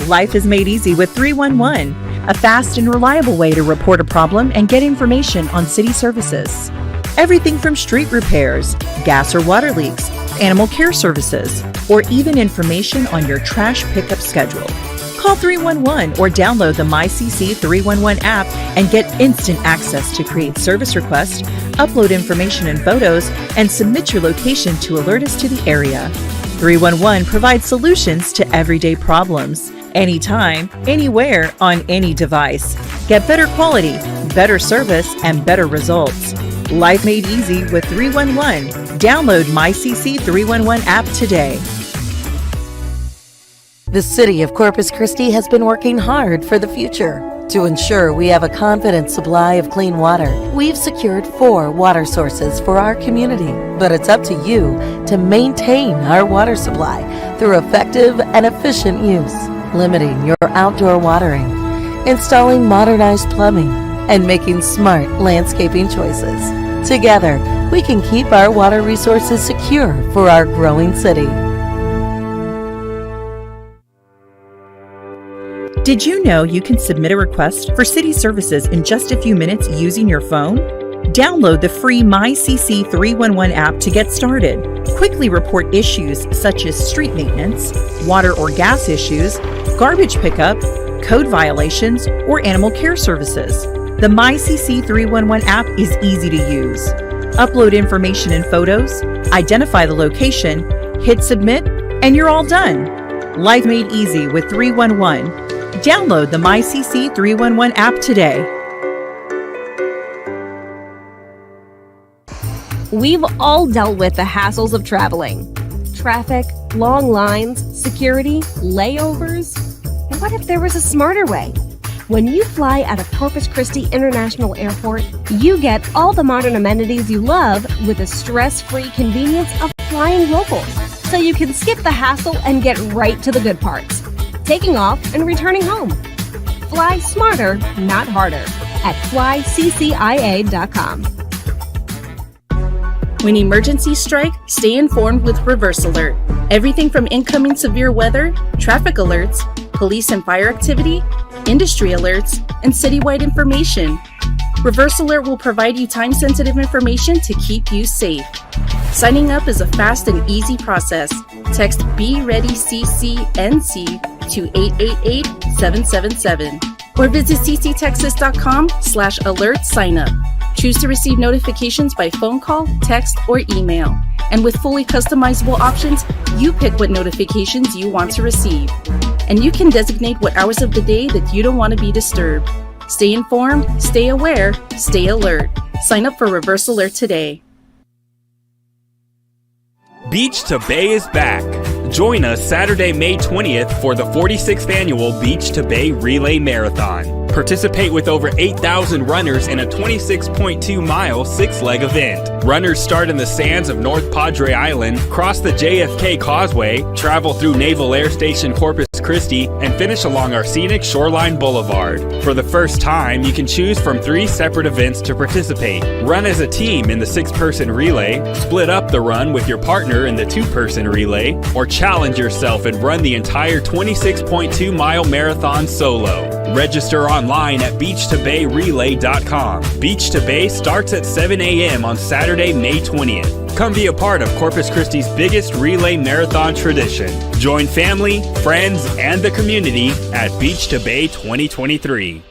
Life is made easy with 311, a fast and reliable way to report a problem and get information on city services. Everything from street repairs, gas or water leaks, animal care services, or even information on your trash pickup schedule. Call 311 or download the MyCC 311 app and get instant access to create service requests, upload information and photos, and submit your location to alert us to the area. 311 provides solutions to everyday problems. Anytime, anywhere, on any device. Get better quality, better service, and better results. Life made easy with 311. Download MyCC 311 app today. The City of Corpus Christi has been working hard for the future. To ensure we have a confident supply of clean water, we've secured 4 water sources for our community. But it's up to you to maintain our water supply through effective and efficient use. Limiting your outdoor watering, installing modernized plumbing, and making smart landscaping choices. Together, we can keep our water resources secure for our growing city. Did you know you can submit a request for city services in just a few minutes using your phone? Download the free MyCC 311 app to get started. Quickly report issues such as street maintenance, water or gas issues, garbage pickup, code violations, or animal care services. The MyCC 311 app is easy to use. Upload information and photos, identify the location, hit submit, and you're all done. Life made easy with 311. Download the MyCC 311 app today. We've all dealt with the hassles of traveling. Traffic, long lines, security, layovers. And what if there was a smarter way? When you fly out of Corpus Christi International Airport, you get all the modern amenities you love with the stress-free convenience of flying local. So you can skip the hassle and get right to the good parts. Taking off and returning home. Fly smarter, not harder at flyccia.com. When emergencies strike, stay informed with Reverse Alert. Everything from incoming severe weather, traffic alerts, police and fire activity, industry alerts, and citywide information. Reverse Alert will provide you time-sensitive information to keep you safe. Signing up is a fast and easy process. Text BeReadyCCNC to 888-777. or visit cctexas.com/alert sign up. Choose to receive notifications by phone call, text, or email. And with fully customizable options, you pick what notifications you want to receive. And you can designate what hours of the day that you don't want to be disturbed. Stay informed, stay aware, stay alert. Sign up for Reverse Alert today. Beach to Bay is back. Join us Saturday, May 20th for the 46th annual Beach to Bay Relay Marathon. Participate with over 8,000 runners in a 26.2-mile six-leg event. Runners start in the sands of North Padre Island, cross the JFK Causeway, travel through Naval Air Station Corpus Christi, and finish along our scenic Shoreline Boulevard. For the first time, you can choose from 3 separate events to participate. Run as a team in the 6-person relay, split up the run with your partner in the 2-person relay, or challenge yourself and run the entire 26.2-mile marathon solo. Register online at beachtobayrelay.com. Beach to Bay starts at 7 a.m. on Saturday, May 20th. Come be a part of Corpus Christi's biggest relay marathon tradition. Join family, friends, and the community at Beach to Bay 2023.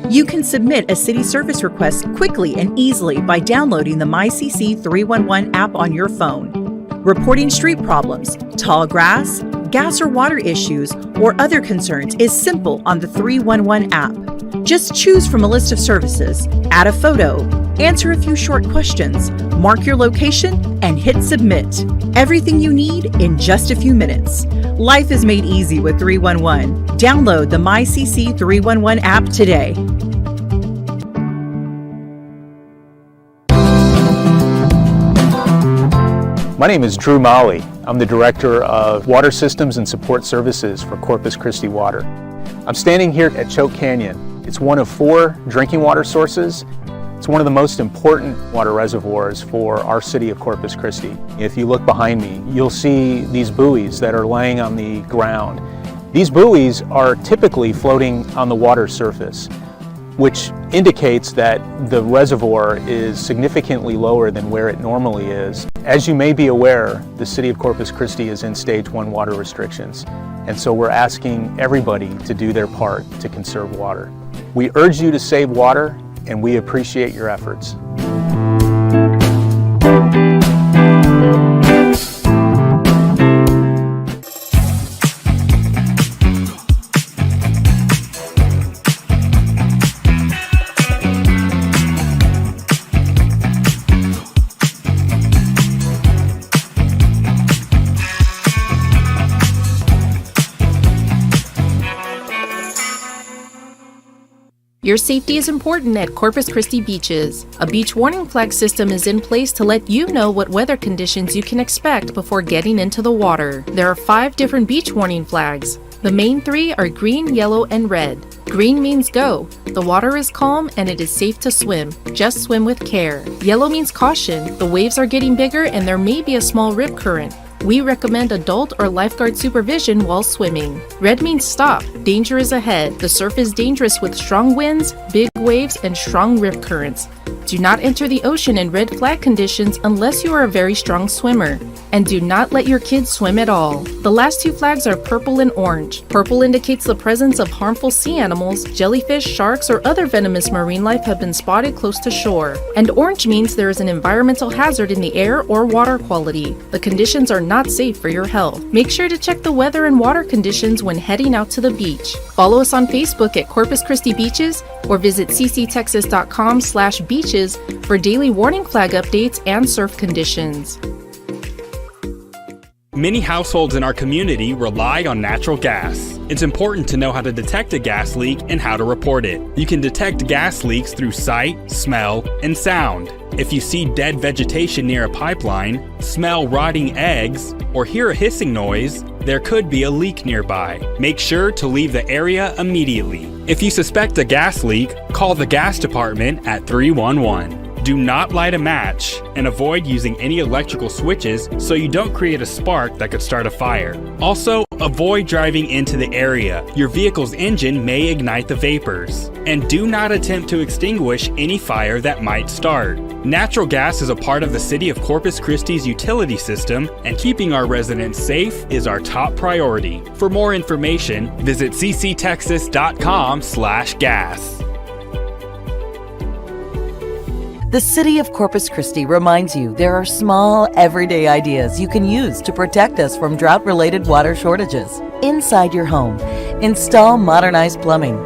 You can submit a city service request quickly and easily by downloading the MyCC 311 app on your phone. Reporting street problems, tall grass, gas or water issues, or other concerns is simple on the 311 app. Just choose from a list of services, add a photo, answer a few short questions, mark your location, and hit submit. Everything you need in just a few minutes. Life is made easy with 311. Download the MyCC 311 app today. My name is Drew Molly. I'm the Director of Water Systems and Support Services for Corpus Christi Water. I'm standing here at Choke Canyon. It's one of 4 drinking water sources. It's one of the most important water reservoirs for our city of Corpus Christi. If you look behind me, you'll see these buoys that are laying on the ground. These buoys are typically floating on the water surface, which indicates that the reservoir is significantly lower than where it normally is. As you may be aware, the city of Corpus Christi is in stage 1 water restrictions, and so we're asking everybody to do their part to conserve water. We urge you to save water, and we appreciate your efforts. Your safety is important at Corpus Christi beaches. A beach warning flag system is in place to let you know what weather conditions you can expect before getting into the water. There are 5 different beach warning flags. The main 3 are green, yellow, and red. Green means go. The water is calm and it is safe to swim. Just swim with care. Yellow means caution. The waves are getting bigger and there may be a small rip current. We recommend adult or lifeguard supervision while swimming. Red means stop. Danger is ahead. The surf is dangerous with strong winds, big waves, and strong rip currents. Do not enter the ocean in red flag conditions unless you are a very strong swimmer. And do not let your kids swim at all. The last 2 flags are purple and orange. Purple indicates the presence of harmful sea animals, jellyfish, sharks, or other venomous marine life have been spotted close to shore. And orange means there is an environmental hazard in the air or water quality. The conditions are not safe for your health. Make sure to check the weather and water conditions when heading out to the beach. Follow us on Facebook at Corpus Christi Beaches or visit cctexas.com/beaches for daily warning flag updates and surf conditions. Many households in our community rely on natural gas. It's important to know how to detect a gas leak and how to report it. You can detect gas leaks through sight, smell, and sound. If you see dead vegetation near a pipeline, smell rotting eggs, or hear a hissing noise, there could be a leak nearby. Make sure to leave the area immediately. If you suspect a gas leak, call the gas department at 311. Do not light a match and avoid using any electrical switches so you don't create a spark that could start a fire. Also, avoid driving into the area. Your vehicle's engine may ignite the vapors. And do not attempt to extinguish any fire that might start. Natural gas is a part of the City of Corpus Christi's utility system, and keeping our residents safe is our top priority. For more information, visit cctexas.com/gas. The City of Corpus Christi reminds you there are small, everyday ideas you can use to protect us from drought-related water shortages. Inside your home, install modernized plumbing,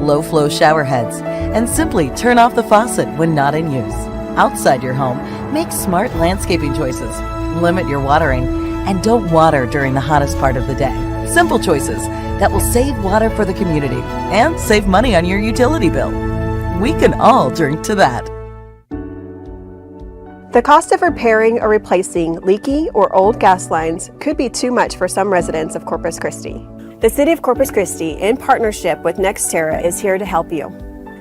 low-flow shower heads, and simply turn off the faucet when not in use. Outside your home, make smart landscaping choices, limit your watering, and don't water during the hottest part of the day. Simple choices that will save water for the community and save money on your utility bill. We can all drink to that. The cost of repairing or replacing leaky or old gas lines could be too much for some residents of Corpus Christi. The City of Corpus Christi, in partnership with NextEra, is here to help you.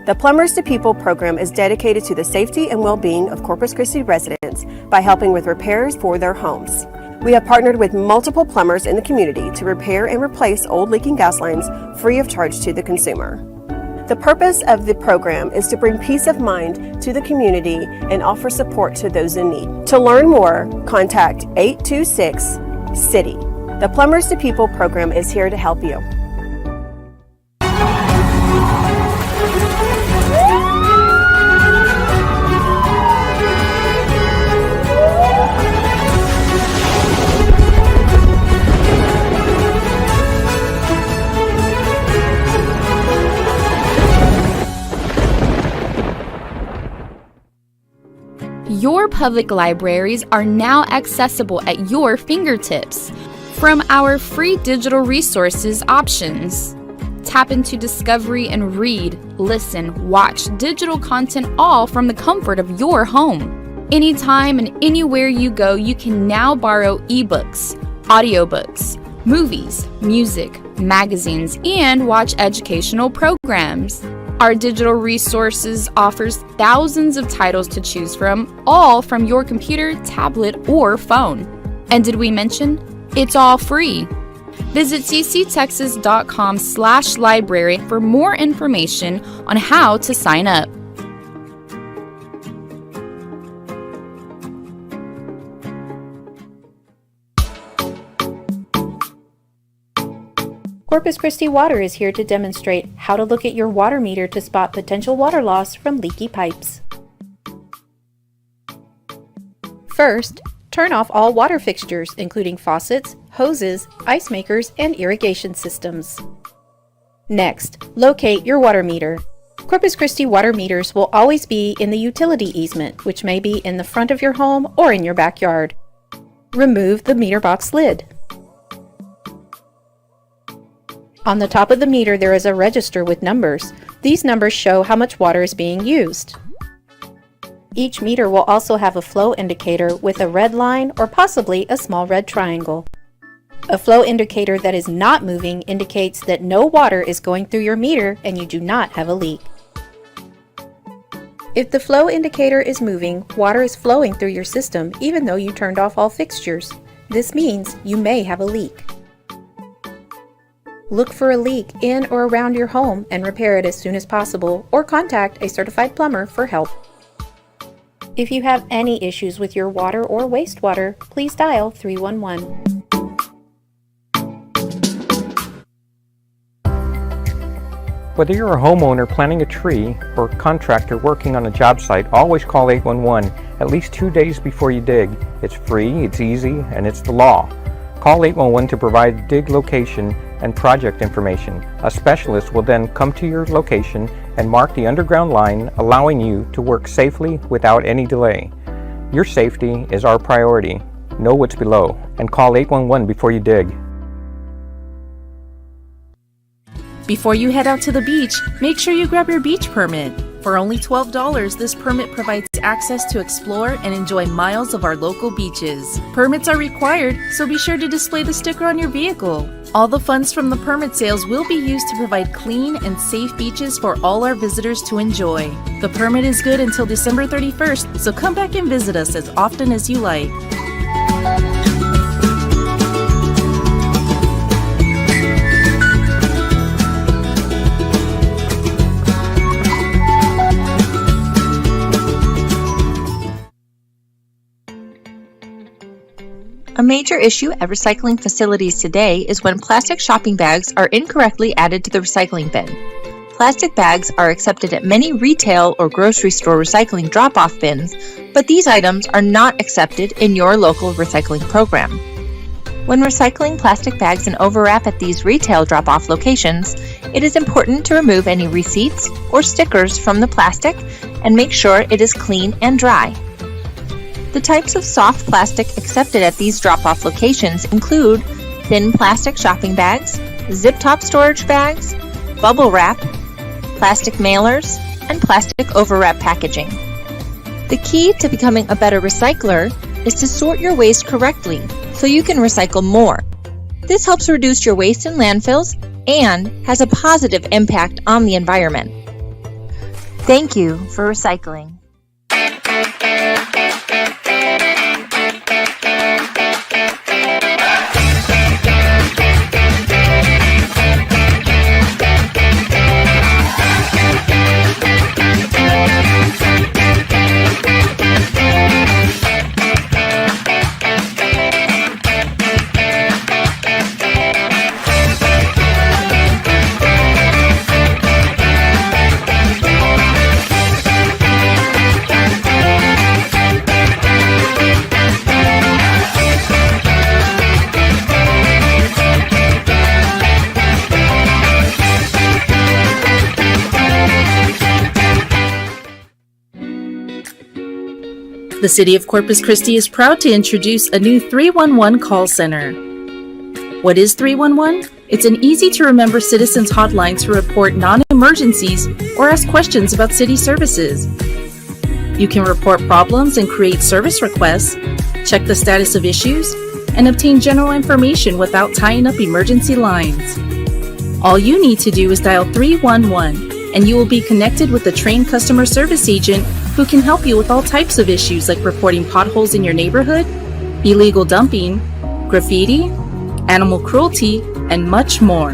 The Plumbers to People program is dedicated to the safety and well-being of Corpus Christi residents by helping with repairs for their homes. We have partnered with multiple plumbers in the community to repair and replace old leaking gas lines free of charge to the consumer. The purpose of the program is to bring peace of mind to the community and offer support to those in need. To learn more, contact 826-CITY. The Plumbers to People program is here to help you. Your public libraries are now accessible at your fingertips. From our free digital resources options, tap into Discovery and read, listen, watch digital content all from the comfort of your home. Anytime and anywhere you go, you can now borrow ebooks, audiobooks, movies, music, magazines, and watch educational programs. Our digital resources offers thousands of titles to choose from, all from your computer, tablet, or phone. And did we mention? It's all free. Visit cctexas.com/library for more information on how to sign up. Corpus Christi Water is here to demonstrate how to look at your water meter to spot potential water loss from leaky pipes. First, turn off all water fixtures, including faucets, hoses, ice makers, and irrigation systems. Next, locate your water meter. Corpus Christi water meters will always be in the utility easement, which may be in the front of your home or in your backyard. Remove the meter box lid. On the top of the meter there is a register with numbers. These numbers show how much water is being used. Each meter will also have a flow indicator with a red line or possibly a small red triangle. A flow indicator that is not moving indicates that no water is going through your meter and you do not have a leak. If the flow indicator is moving, water is flowing through your system even though you turned off all fixtures. This means you may have a leak. Look for a leak in or around your home and repair it as soon as possible, or contact a certified plumber for help. If you have any issues with your water or wastewater, please dial 311. Whether you're a homeowner planting a tree or a contractor working on a job site, always call 811 at least 2 days before you dig. It's free, it's easy, and it's the law. Call 811 to provide dig location and project information. A specialist will then come to your location and mark the underground line, allowing you to work safely without any delay. Your safety is our priority. Know what's below and call 811 before you dig. Before you head out to the beach, make sure you grab your beach permit. For only $12, this permit provides access to explore and enjoy miles of our local beaches. Permits are required, so be sure to display the sticker on your vehicle. All the funds from the permit sales will be used to provide clean and safe beaches for all our visitors to enjoy. The permit is good until December 31st, so come back and visit us as often as you like. A major issue at recycling facilities today is when plastic shopping bags are incorrectly added to the recycling bin. Plastic bags are accepted at many retail or grocery store recycling drop-off bins, but these items are not accepted in your local recycling program. When recycling plastic bags and overwrap at these retail drop-off locations, it is important to remove any receipts or stickers from the plastic and make sure it is clean and dry. The types of soft plastic accepted at these drop-off locations include thin plastic shopping bags, zip-top storage bags, bubble wrap, plastic mailers, and plastic overwrap packaging. The key to becoming a better recycler is to sort your waste correctly so you can recycle more. This helps reduce your waste in landfills and has a positive impact on the environment. Thank you for recycling. The City of Corpus Christi is proud to introduce a new 311 call center. What is 311? It's an easy-to-remember citizens hotline to report non-emergencies or ask questions about city services. You can report problems and create service requests, check the status of issues, and obtain general information without tying up emergency lines. All you need to do is dial 311, and you will be connected with a trained customer service agent who can help you with all types of issues like reporting potholes in your neighborhood, illegal dumping, graffiti, animal cruelty, and much more.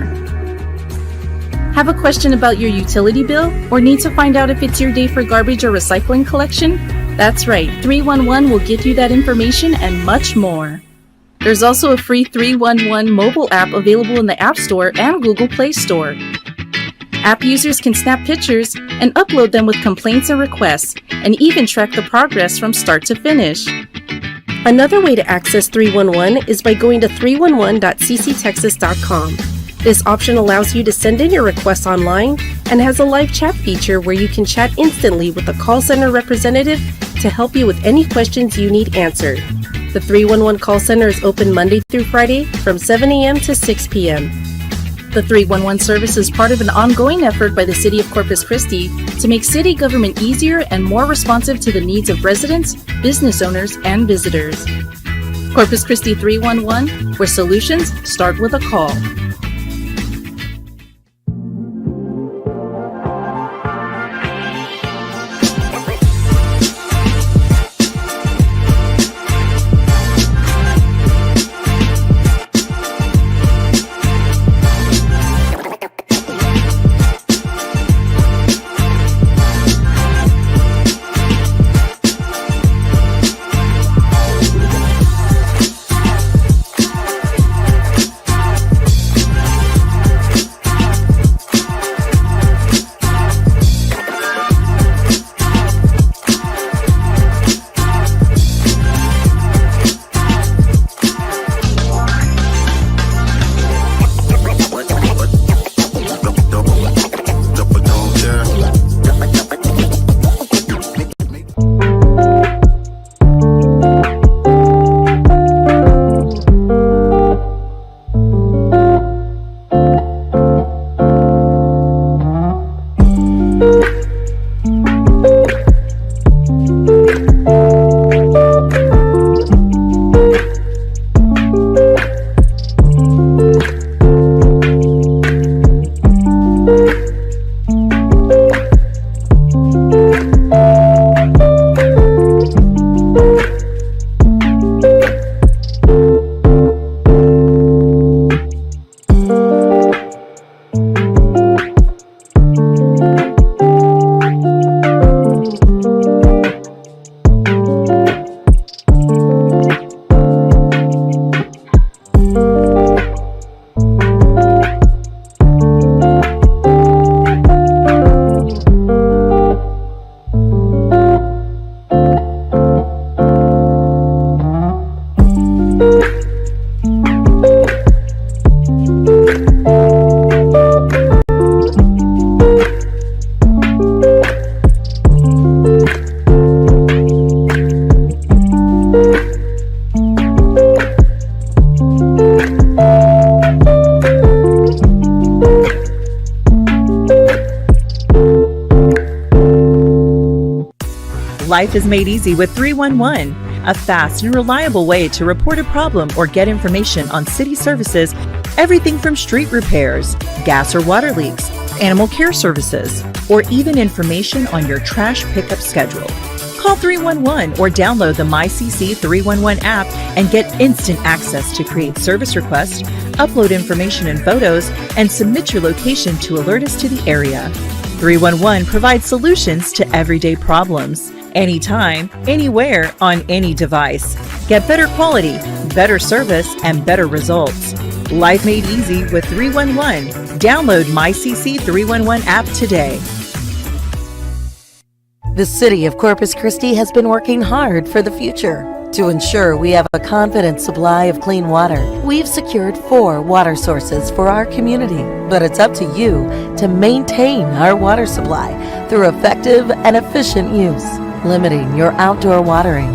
Have a question about your utility bill or need to find out if it's your day for garbage or recycling collection? That's right, 311 will get you that information and much more. There's also a free 311 mobile app available in the App Store and Google Play Store. App users can snap pictures and upload them with complaints and requests, and even track the progress from start to finish. Another way to access 311 is by going to 311.cctexas.com. This option allows you to send in your requests online and has a live chat feature where you can chat instantly with a call center representative to help you with any questions you need answered. The 311 call center is open Monday through Friday from 7 a.m. to 6 p.m. The 311 service is part of an ongoing effort by the City of Corpus Christi to make city government easier and more responsive to the needs of residents, business owners, and visitors. Corpus Christi 311, where solutions start with a call. Life is made easy with 311, a fast and reliable way to report a problem or get information on city services, everything from street repairs, gas or water leaks, animal care services, or even information on your trash pickup schedule. Call 311 or download the MyCC 311 app and get instant access to create service requests, upload information and photos, and submit your location to alert us to the area. 311 provides solutions to everyday problems. Anytime, anywhere, on any device. Get better quality, better service, and better results. Life made easy with 311. Download MyCC 311 app today. The City of Corpus Christi has been working hard for the future. To ensure we have a confident supply of clean water, we've secured 4 water sources for our community. But it's up to you to maintain our water supply through effective and efficient use, limiting your outdoor watering,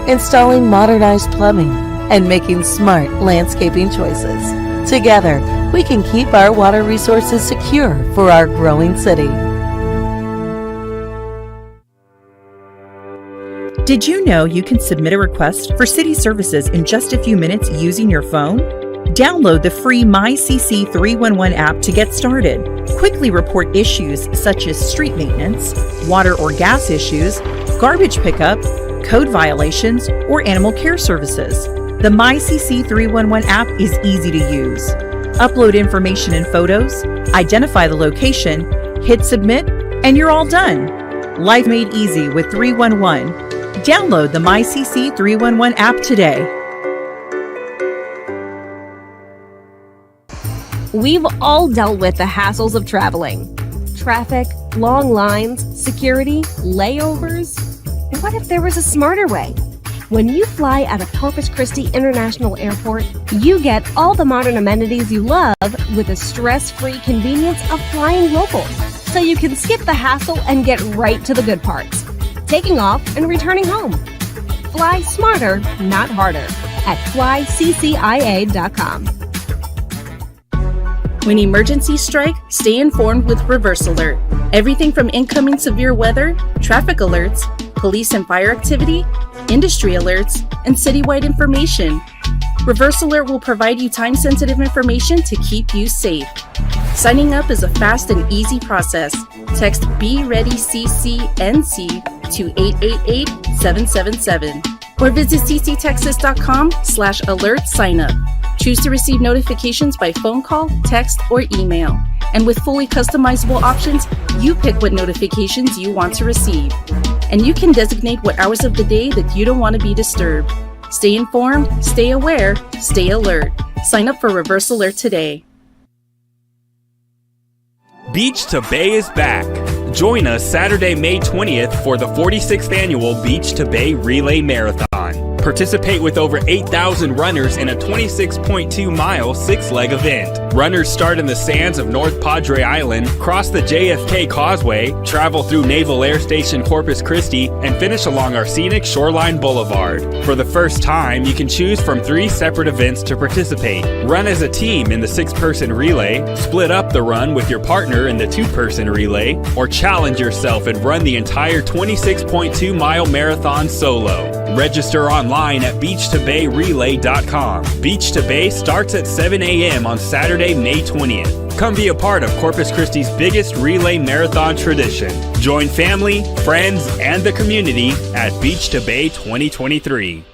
installing modernized plumbing, and making smart landscaping choices. Together, we can keep our water resources secure for our growing city. Did you know you can submit a request for city services in just a few minutes using your phone? Download the free MyCC 311 app to get started. Quickly report issues such as street maintenance, water or gas issues, garbage pickup, code violations, or animal care services. The MyCC 311 app is easy to use. Upload information and photos, identify the location, hit submit, and you're all done. Life made easy with 311. Download the MyCC 311 app today. We've all dealt with the hassles of traveling. Traffic, long lines, security, layovers. And what if there was a smarter way? When you fly out of Corpus Christi International Airport, you get all the modern amenities you love with the stress-free convenience of flying local. So you can skip the hassle and get right to the good parts. Taking off and returning home. Fly smarter, not harder at flyccia.com. When emergencies strike, stay informed with Reverse Alert. Everything from incoming severe weather, traffic alerts, police and fire activity, industry alerts, and citywide information. Reverse Alert will provide you time-sensitive information to keep you safe. Signing up is a fast and easy process. Text BeReadyCCNC to 888-777 or visit cctexas.com/alert sign up. Choose to receive notifications by phone call, text, or email. And with fully customizable options, you pick what notifications you want to receive. And you can designate what hours of the day that you don't want to be disturbed. Stay informed, stay aware, stay alert. Sign up for Reverse Alert today. Beach to Bay is back. Join us Saturday, May 20th for the 46th annual Beach to Bay Relay Marathon. Participate with over 8,000 runners in a 26.2-mile six-leg event. Runners start in the sands of North Padre Island, cross the JFK Causeway, travel through Naval Air Station Corpus Christi, and finish along our scenic Shoreline Boulevard. For the first time, you can choose from 3 separate events to participate. Run as a team in the 6-person relay, split up the run with your partner in the 2-person relay, or challenge yourself and run the entire 26.2-mile marathon solo. Register online at beachtobayrelay.com. Beach to Bay starts at 7 a.m. on Saturday, May 20th. Come be a part of Corpus Christi's biggest relay marathon tradition. Join family, friends, and the community at Beach to Bay 2023.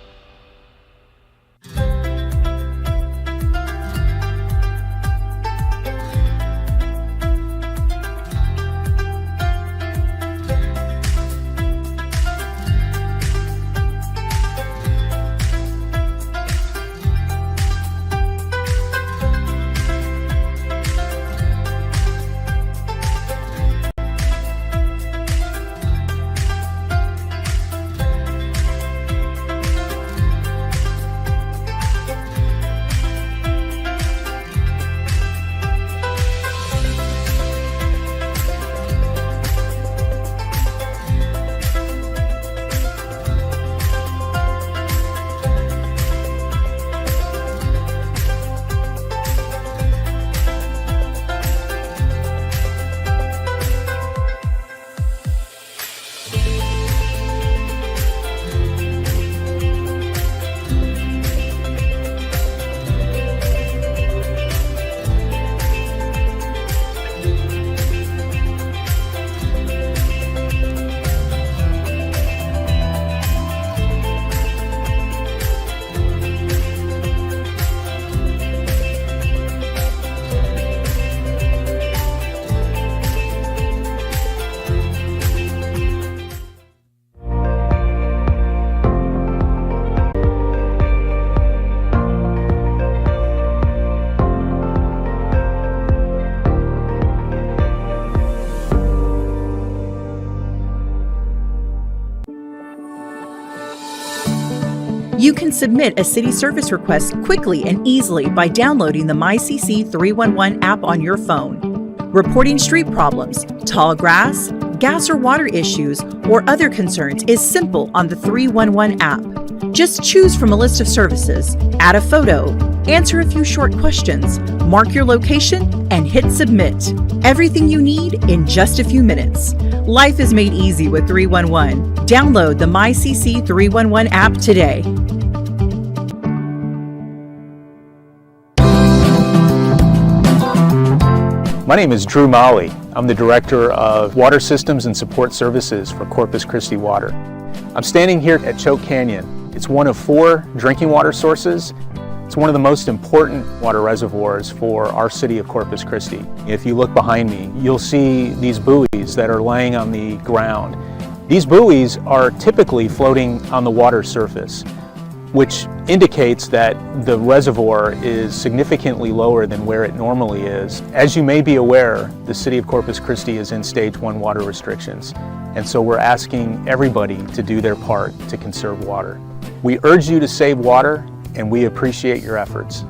You can submit a city service request quickly and easily by downloading the MyCC 311 app on your phone. Reporting street problems, tall grass, gas or water issues, or other concerns is simple on the 311 app. Just choose from a list of services, add a photo, answer a few short questions, mark your location, and hit submit. Everything you need in just a few minutes. Life is made easy with 311. Download the MyCC 311 app today. My name is Drew Molly. I'm the Director of Water Systems and Support Services for Corpus Christi Water. I'm standing here at Choke Canyon. It's one of 4 drinking water sources. It's one of the most important water reservoirs for our city of Corpus Christi. If you look behind me, you'll see these buoys that are laying on the ground. These buoys are typically floating on the water surface, which indicates that the reservoir is significantly lower than where it normally is. As you may be aware, the city of Corpus Christi is in stage 1 water restrictions, and so we're asking everybody to do their part to conserve water. We urge you to save water, and we appreciate your efforts.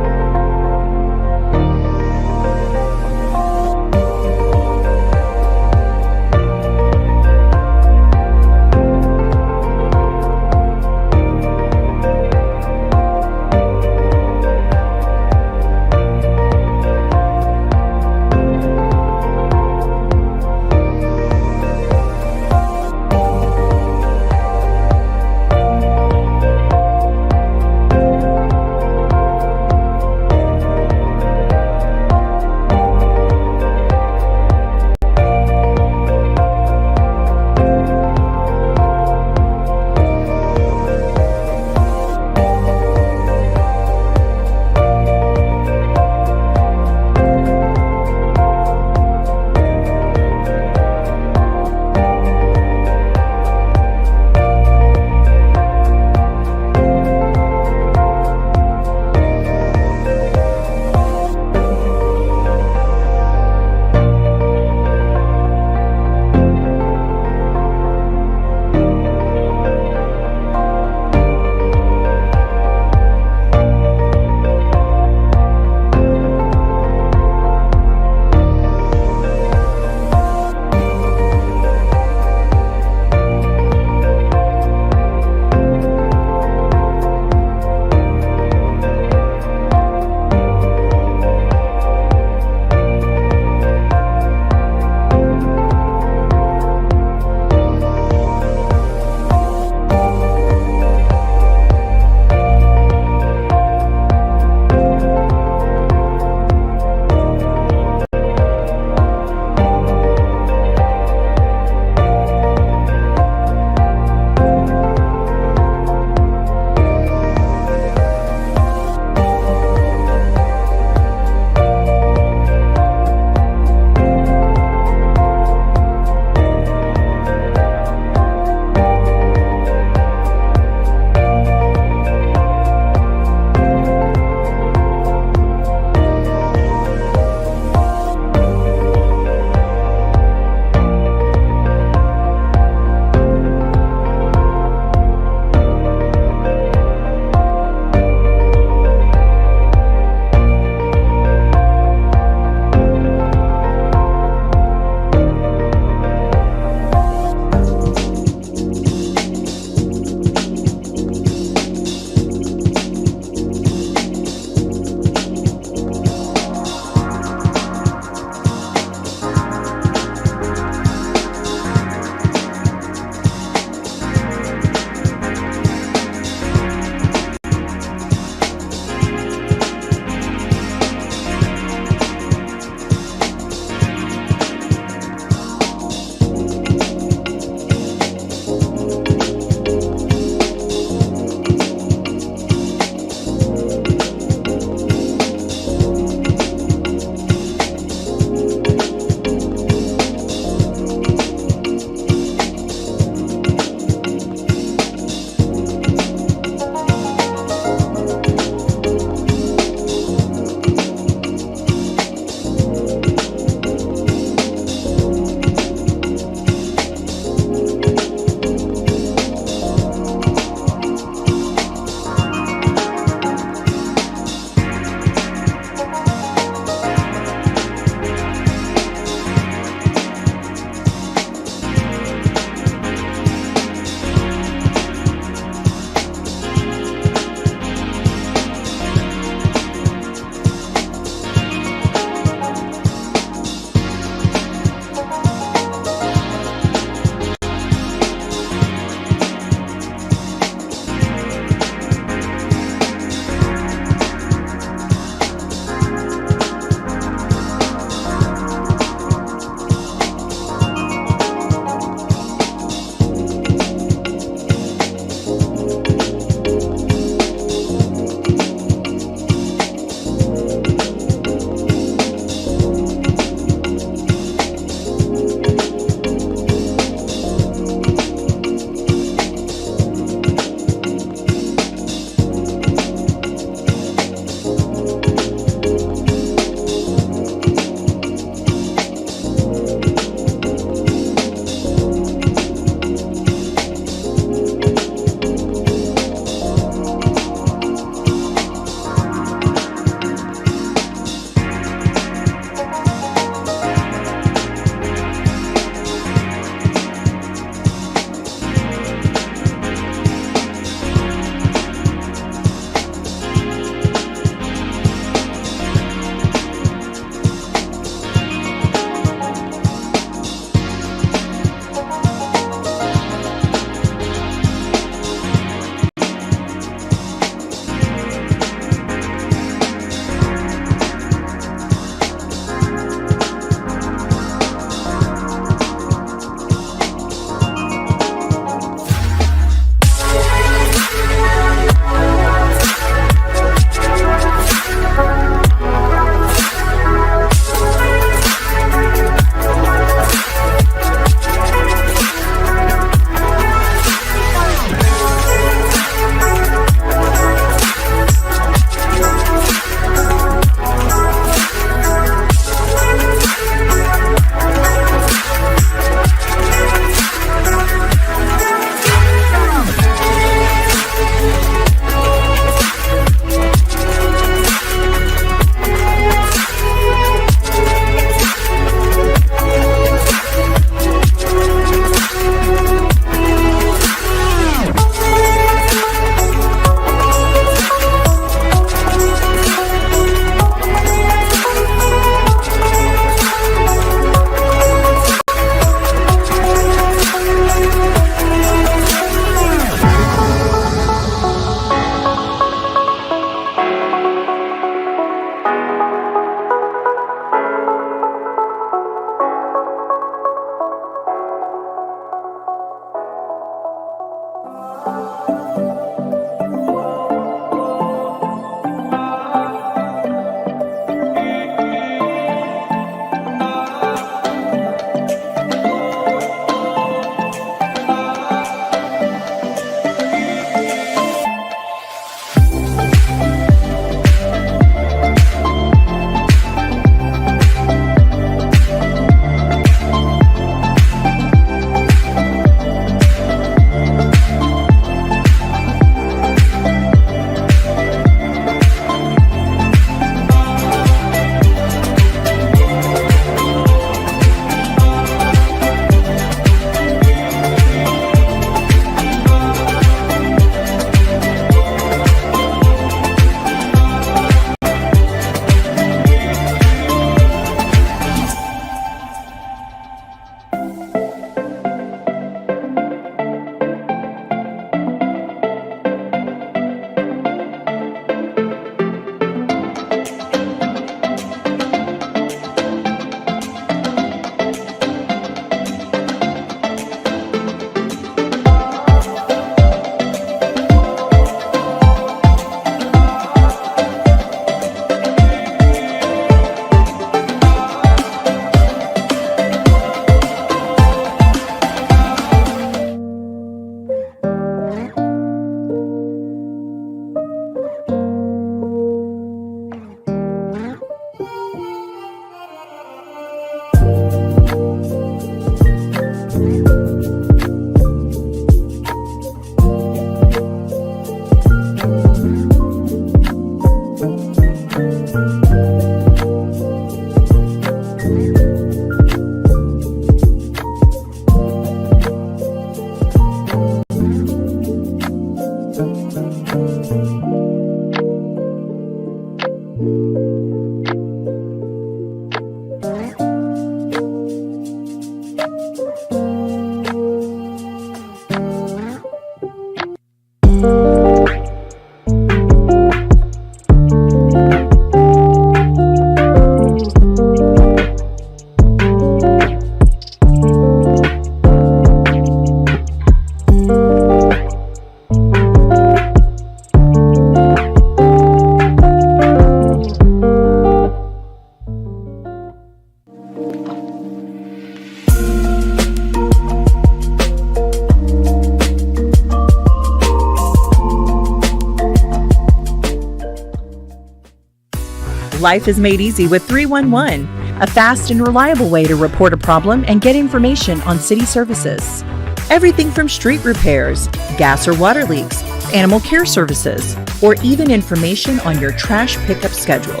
Life is made easy with 311, a fast and reliable way to report a problem and get information on city services. Everything from street repairs, gas or water leaks, animal care services, or even information on your trash pickup schedule.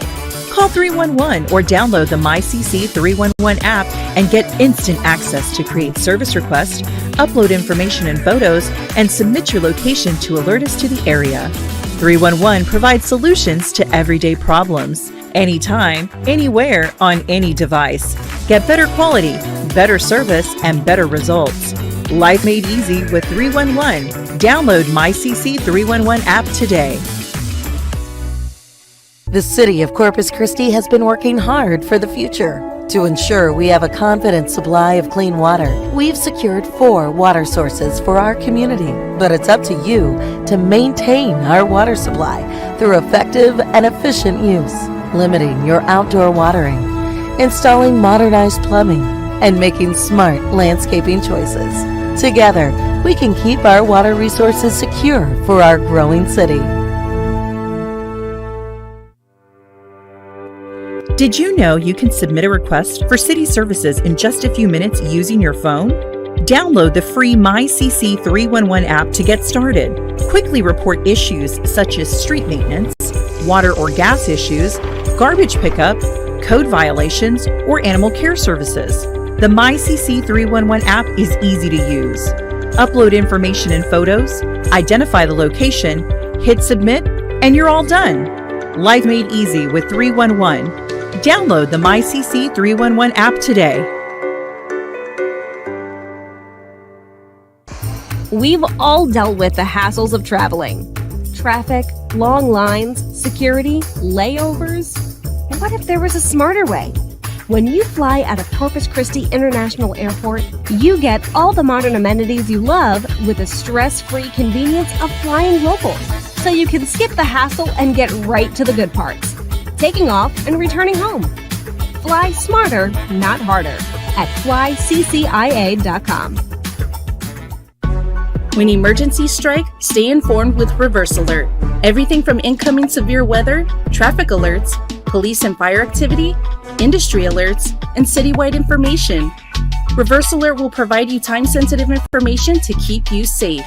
Call 311 or download the MyCC 311 app and get instant access to create service requests, upload information and photos, and submit your location to alert us to the area. 311 provides solutions to everyday problems, anytime, anywhere, on any device. Get better quality, better service, and better results. Life made easy with 311. Download MyCC 311 app today. The City of Corpus Christi has been working hard for the future. To ensure we have a confident supply of clean water, we've secured 4 water sources for our community. But it's up to you to maintain our water supply through effective and efficient use, limiting your outdoor watering, installing modernized plumbing, and making smart landscaping choices. Together, we can keep our water resources secure for our growing city. Did you know you can submit a request for city services in just a few minutes using your phone? Download the free MyCC 311 app to get started. Quickly report issues such as street maintenance, water or gas issues, garbage pickup, code violations, or animal care services. The MyCC 311 app is easy to use. Upload information and photos, identify the location, hit submit, and you're all done. Life made easy with 311. Download the MyCC 311 app today. We've all dealt with the hassles of traveling. Traffic, long lines, security, layovers. And what if there was a smarter way? When you fly out of Corpus Christi International Airport, you get all the modern amenities you love with the stress-free convenience of flying local. So you can skip the hassle and get right to the good parts. Taking off and returning home. Fly smarter, not harder at flyccia.com. When emergencies strike, stay informed with Reverse Alert. Everything from incoming severe weather, traffic alerts, police and fire activity, industry alerts, and citywide information. Reverse Alert will provide you time-sensitive information to keep you safe.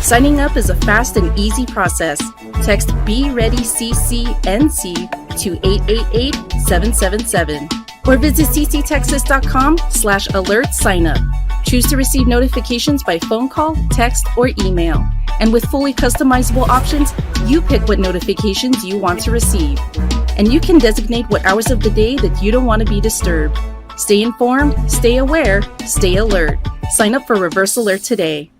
Signing up is a fast and easy process. Text BeReadyCCNC to 888-777 or visit cctexas.com/alert sign up. Choose to receive notifications by phone call, text, or email. And with fully customizable options, you pick what notifications you want to receive. And you can designate what hours of the day that you don't want to be disturbed. Stay informed, stay aware, stay alert. Sign up for Reverse Alert today.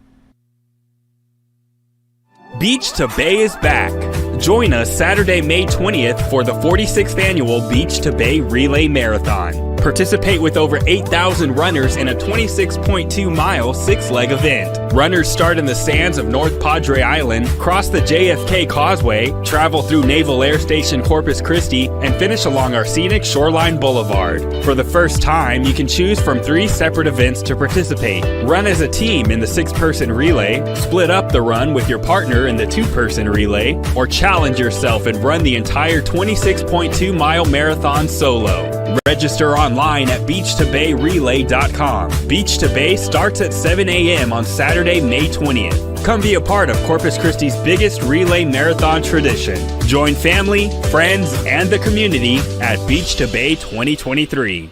Beach to Bay is back. Join us Saturday, May 20th for the 46th annual Beach to Bay Relay Marathon. Participate with over 8,000 runners in a 26.2-mile, 6-leg event. Runners start in the sands of North Padre Island, cross the JFK Causeway, travel through Naval Air Station Corpus Christi, and finish along our scenic Shoreline Boulevard. For the first time, you can choose from 3 separate events to participate. Run as a team in the 6-person relay, split up the run with your partner in the 2-person relay, or challenge yourself and run the entire 26.2-mile marathon solo. Register online at beachtobayrelay.com. Beach to Bay starts at 7 a.m. on Saturday, May 20th. Come be a part of Corpus Christi's biggest relay marathon tradition. Join family, friends, and the community at Beach to Bay 2023.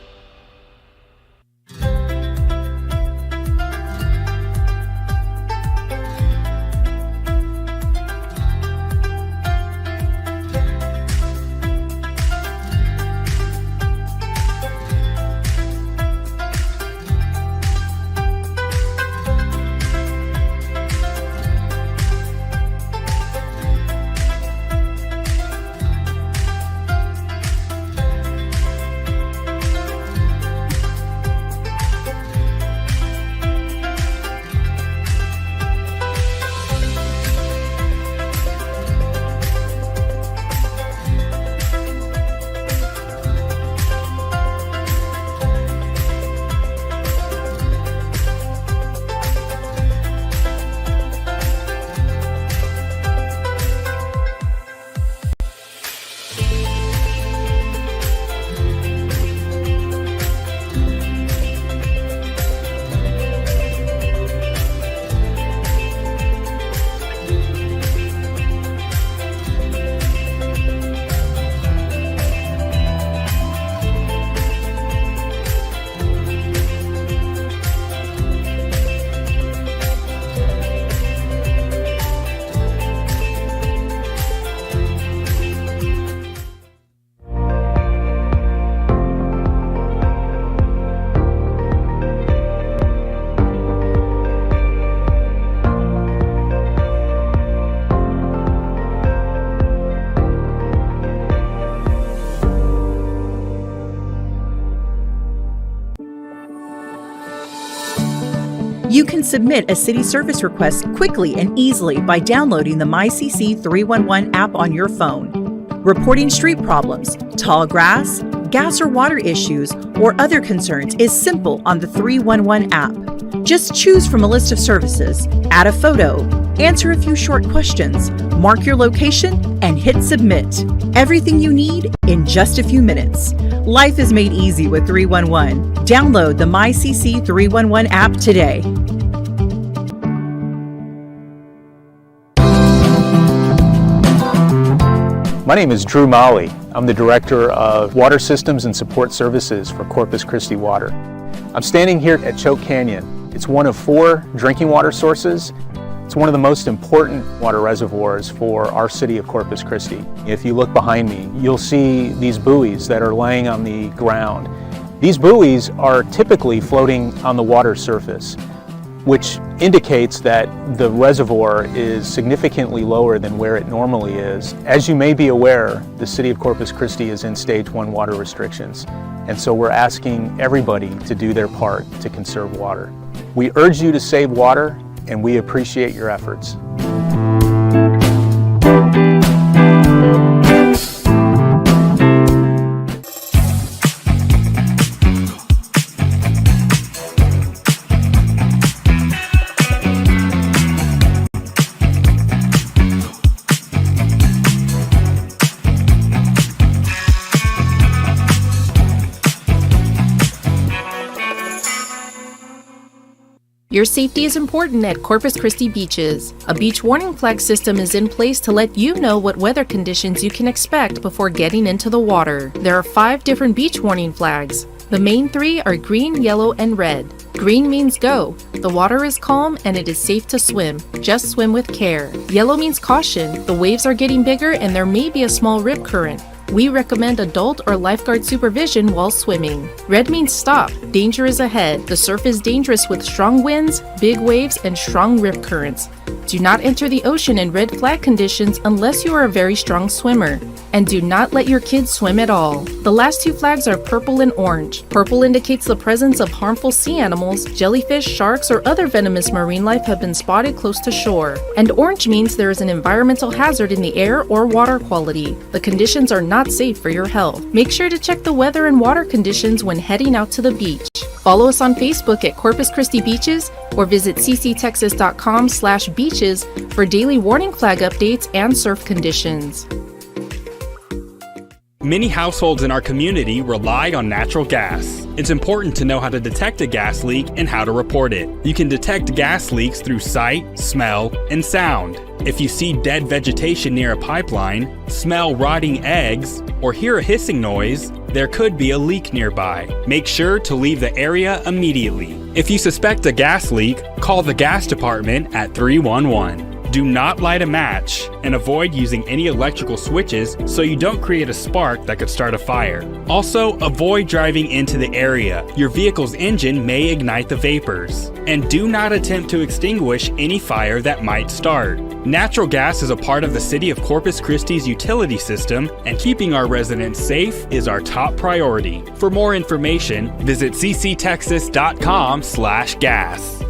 You can submit a city service request quickly and easily by downloading the MyCC 311 app on your phone. Reporting street problems, tall grass, gas or water issues, or other concerns is simple on the 311 app. Just choose from a list of services, add a photo, answer a few short questions, mark your location, and hit submit. Everything you need in just a few minutes. Life is made easy with 311. Download the MyCC 311 app today. My name is Drew Molly. I'm the Director of Water Systems and Support Services for Corpus Christi Water. I'm standing here at Choke Canyon. It's one of 4 drinking water sources. It's one of the most important water reservoirs for our city of Corpus Christi. If you look behind me, you'll see these buoys that are laying on the ground. These buoys are typically floating on the water surface, which indicates that the reservoir is significantly lower than where it normally is. As you may be aware, the city of Corpus Christi is in stage 1 water restrictions, and so we're asking everybody to do their part to conserve water. We urge you to save water, and we appreciate your efforts. Your safety is important at Corpus Christi beaches. A beach warning flag system is in place to let you know what weather conditions you can expect before getting into the water. There are 5 different beach warning flags. The main 3 are green, yellow, and red. Green means go. The water is calm and it is safe to swim. Just swim with care. Yellow means caution. The waves are getting bigger and there may be a small rip current. We recommend adult or lifeguard supervision while swimming. Red means stop. Danger is ahead. The surf is dangerous with strong winds, big waves, and strong rip currents. Do not enter the ocean in red flag conditions unless you are a very strong swimmer. And do not let your kids swim at all. The last 2 flags are purple and orange. Purple indicates the presence of harmful sea animals, jellyfish, sharks, or other venomous marine life have been spotted close to shore. And orange means there is an environmental hazard in the air or water quality. The conditions are not safe for your health. Make sure to check the weather and water conditions when heading out to the beach. Follow us on Facebook at Corpus Christi Beaches or visit cctexas.com/beaches for daily warning flag updates and surf conditions. Many households in our community rely on natural gas. It's important to know how to detect a gas leak and how to report it. You can detect gas leaks through sight, smell, and sound. If you see dead vegetation near a pipeline, smell rotting eggs, or hear a hissing noise, there could be a leak nearby. Make sure to leave the area immediately. If you suspect a gas leak, call the gas department at 311. Do not light a match and avoid using any electrical switches so you don't create a spark that could start a fire. Also, avoid driving into the area. Your vehicle's engine may ignite the vapors. And do not attempt to extinguish any fire that might start. Natural gas is a part of the city of Corpus Christi's utility system, and keeping our residents safe is our top priority. For more information, visit cctexas.com/gas.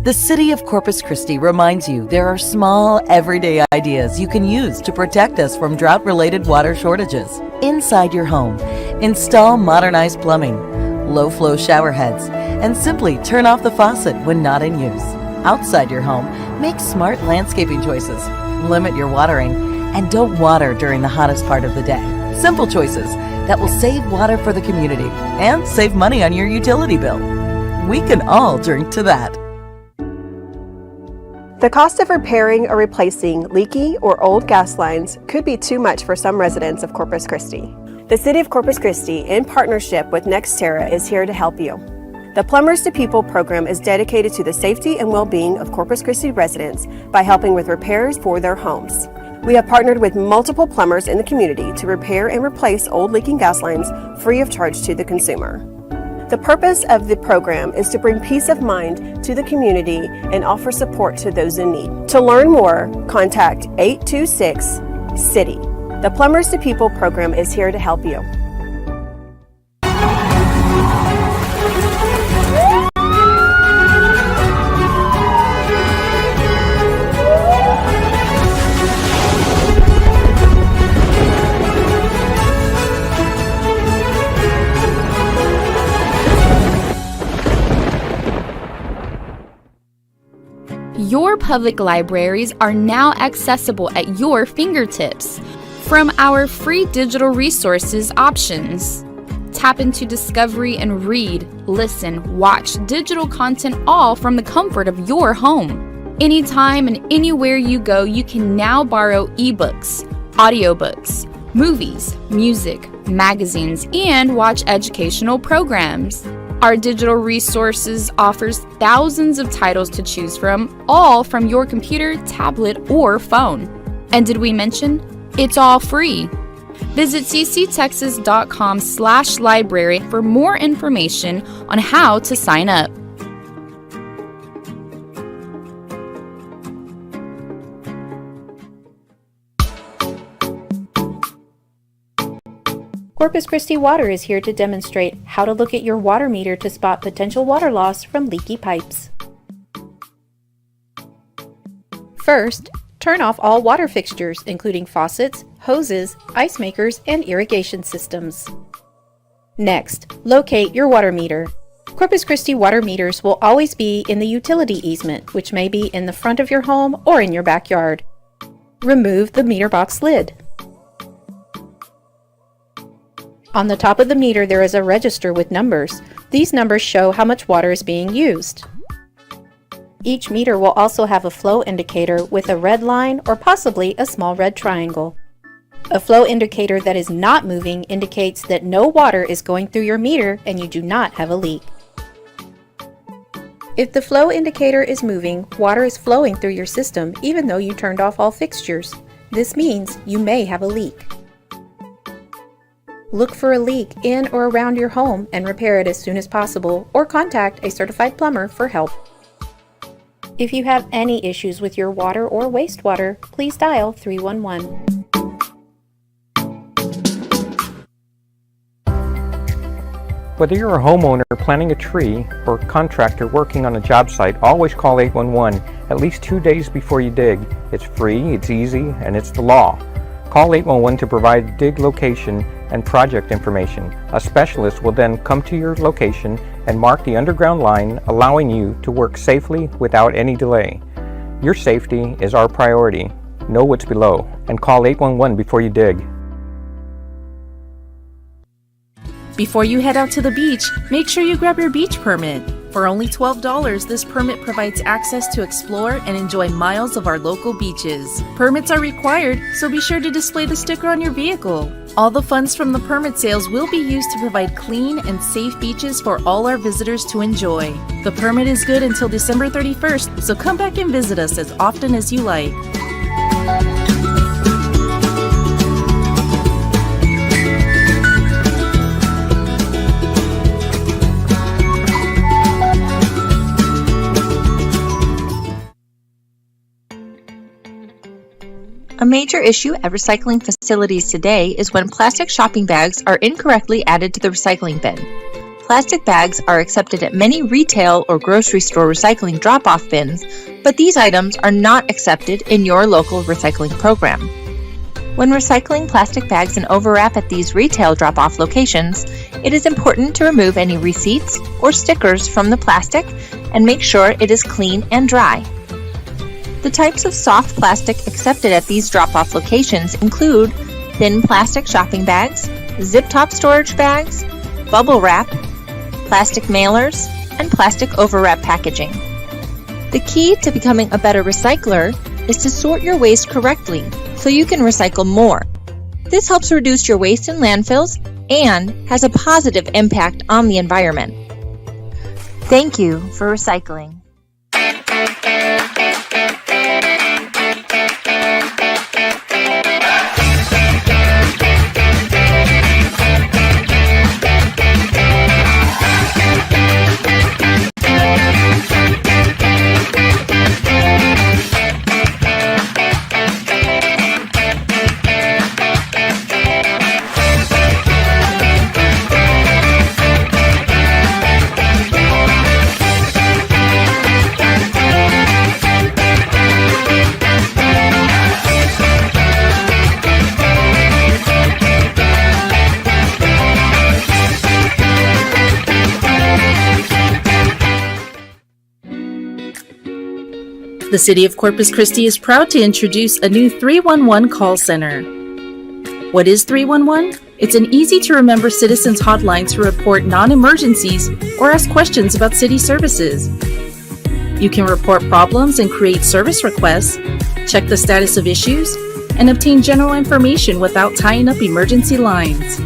The City of Corpus Christi reminds you there are small, everyday ideas you can use to protect us from drought-related water shortages. Inside your home, install modernized plumbing, low-flow shower heads, and simply turn off the faucet when not in use. Outside your home, make smart landscaping choices, limit your watering, and don't water during the hottest part of the day. Simple choices that will save water for the community and save money on your utility bill. We can all drink to that. The cost of repairing or replacing leaky or old gas lines could be too much for some residents of Corpus Christi. The City of Corpus Christi, in partnership with NextEra, is here to help you. The Plumbers to People program is dedicated to the safety and well-being of Corpus Christi residents by helping with repairs for their homes. We have partnered with multiple plumbers in the community to repair and replace old leaking gas lines free of charge to the consumer. The purpose of the program is to bring peace of mind to the community and offer support to those in need. To learn more, contact 826-CITY. The Plumbers to People program is here to help you. Your public libraries are now accessible at your fingertips from our free digital resources options. Tap into discovery and read, listen, watch digital content all from the comfort of your home. Anytime and anywhere you go, you can now borrow ebooks, audiobooks, movies, music, magazines, and watch educational programs. Our digital resources offers thousands of titles to choose from, all from your computer, tablet, or phone. And did we mention, it's all free. Visit cctexas.com/library for more information on how to sign up. Corpus Christi Water is here to demonstrate how to look at your water meter to spot potential water loss from leaky pipes. First, turn off all water fixtures, including faucets, hoses, ice makers, and irrigation systems. Next, locate your water meter. Corpus Christi water meters will always be in the utility easement, which may be in the front of your home or in your backyard. Remove the meter box lid. On the top of the meter, there is a register with numbers. These numbers show how much water is being used. Each meter will also have a flow indicator with a red line or possibly a small red triangle. A flow indicator that is not moving indicates that no water is going through your meter and you do not have a leak. If the flow indicator is moving, water is flowing through your system even though you turned off all fixtures. This means you may have a leak. Look for a leak in or around your home and repair it as soon as possible, or contact a certified plumber for help. If you have any issues with your water or wastewater, please dial 311. Whether you're a homeowner planting a tree or a contractor working on a job site, always call 811 at least 2 days before you dig. It's free, it's easy, and it's the law. Call 811 to provide dig location and project information. A specialist will then come to your location and mark the underground line, allowing you to work safely without any delay. Your safety is our priority. Know what's below and call 811 before you dig. Before you head out to the beach, make sure you grab your beach permit. For only $12, this permit provides access to explore and enjoy miles of our local beaches. Permits are required, so be sure to display the sticker on your vehicle. All the funds from the permit sales will be used to provide clean and safe beaches for all our visitors to enjoy. The permit is good until December 31st, so come back and visit us as often as you like. A major issue at recycling facilities today is when plastic shopping bags are incorrectly added to the recycling bin. Plastic bags are accepted at many retail or grocery store recycling drop-off bins, but these items are not accepted in your local recycling program. When recycling plastic bags and overwrap at these retail drop-off locations, it is important to remove any receipts or stickers from the plastic and make sure it is clean and dry. The types of soft plastic accepted at these drop-off locations include thin plastic shopping bags, zip-top storage bags, bubble wrap, plastic mailers, and plastic overwrap packaging. The key to becoming a better recycler is to sort your waste correctly so you can recycle more. This helps reduce your waste in landfills and has a positive impact on the environment. Thank you for recycling. The City of Corpus Christi is proud to introduce a new 311 call center. What is 311? It's an easy-to-remember citizens hotline to report non-emergencies or ask questions about city services. You can report problems and create service requests, check the status of issues, and obtain general information without tying up emergency lines.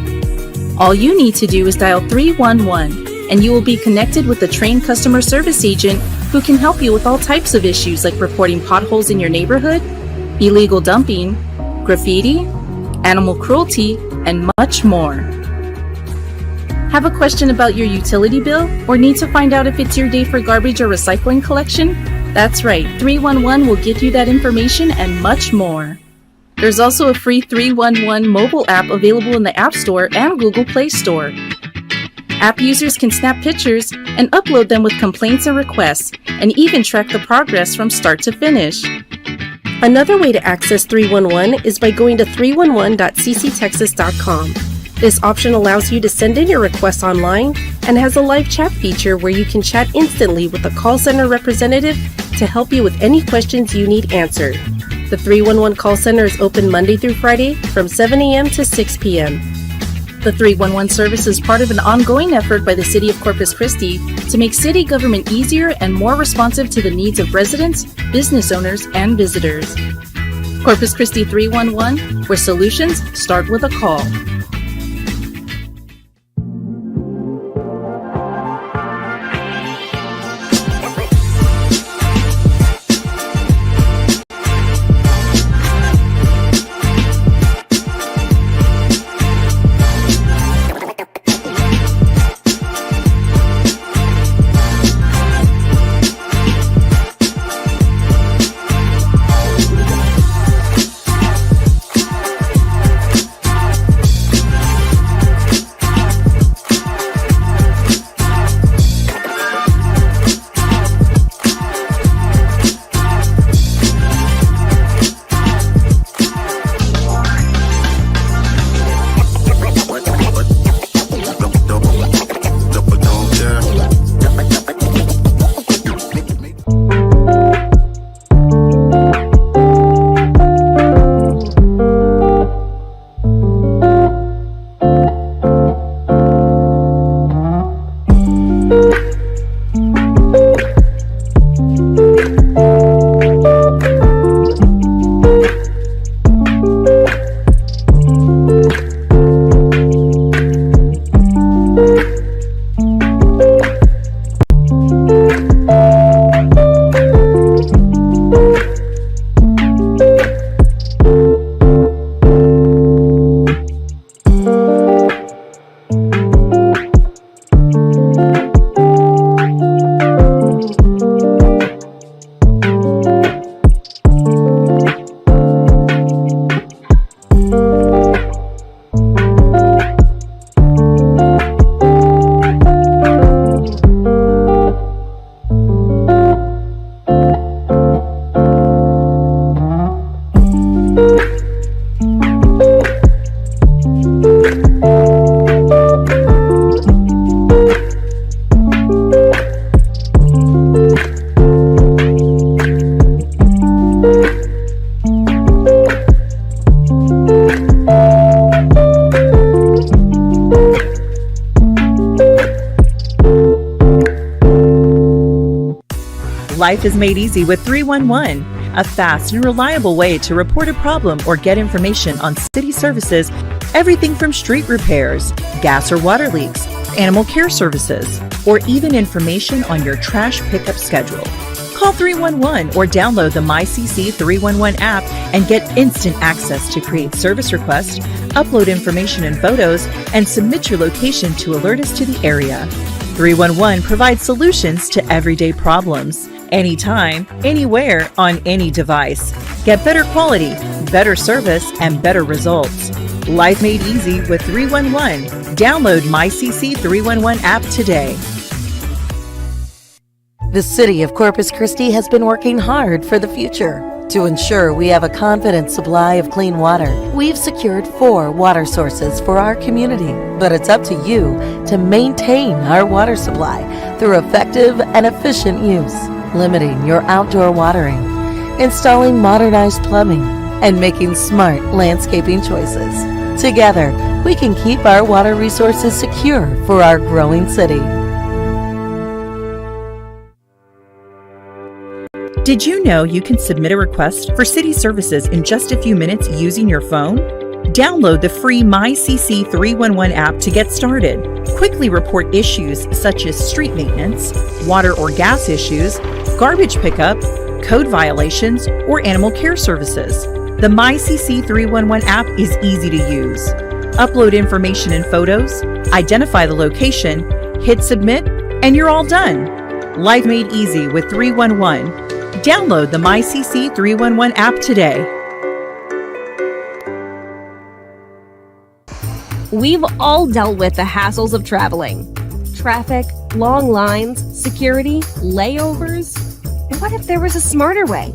All you need to do is dial 311, and you will be connected with a trained customer service agent who can help you with all types of issues like reporting potholes in your neighborhood, illegal dumping, graffiti, animal cruelty, and much more. Have a question about your utility bill or need to find out if it's your day for garbage or recycling collection? That's right, 311 will get you that information and much more. There's also a free 311 mobile app available in the App Store and Google Play Store. App users can snap pictures and upload them with complaints and requests, and even track the progress from start to finish. Another way to access 311 is by going to 311.cctexas.com. This option allows you to send in your requests online and has a live chat feature where you can chat instantly with a call center representative to help you with any questions you need answered. The 311 call center is open Monday through Friday from 7 a.m. to 6 p.m. The 311 service is part of an ongoing effort by the City of Corpus Christi to make city government easier and more responsive to the needs of residents, business owners, and visitors. Corpus Christi 311, where solutions start with a call. Life is made easy with 311, a fast and reliable way to report a problem or get information on city services, everything from street repairs, gas or water leaks, animal care services, or even information on your trash pickup schedule. Call 311 or download the MyCC 311 app and get instant access to create service requests, upload information and photos, and submit your location to alert us to the area. 311 provides solutions to everyday problems. Anytime, anywhere, on any device. Get better quality, better service, and better results. Life made easy with 311. Download MyCC 311 app today. The City of Corpus Christi has been working hard for the future. To ensure we have a confident supply of clean water, we've secured 4 water sources for our community. But it's up to you to maintain our water supply through effective and efficient use, limiting your outdoor watering, installing modernized plumbing, and making smart landscaping choices. Together, we can keep our water resources secure for our growing city. Did you know you can submit a request for city services in just a few minutes using your phone? Download the free MyCC 311 app to get started. Quickly report issues such as street maintenance, water or gas issues, garbage pickup, code violations, or animal care services. The MyCC 311 app is easy to use. Upload information and photos, identify the location, hit submit, and you're all done. Life made easy with 311. Download the MyCC 311 app today. We've all dealt with the hassles of traveling. Traffic, long lines, security, layovers. And what if there was a smarter way?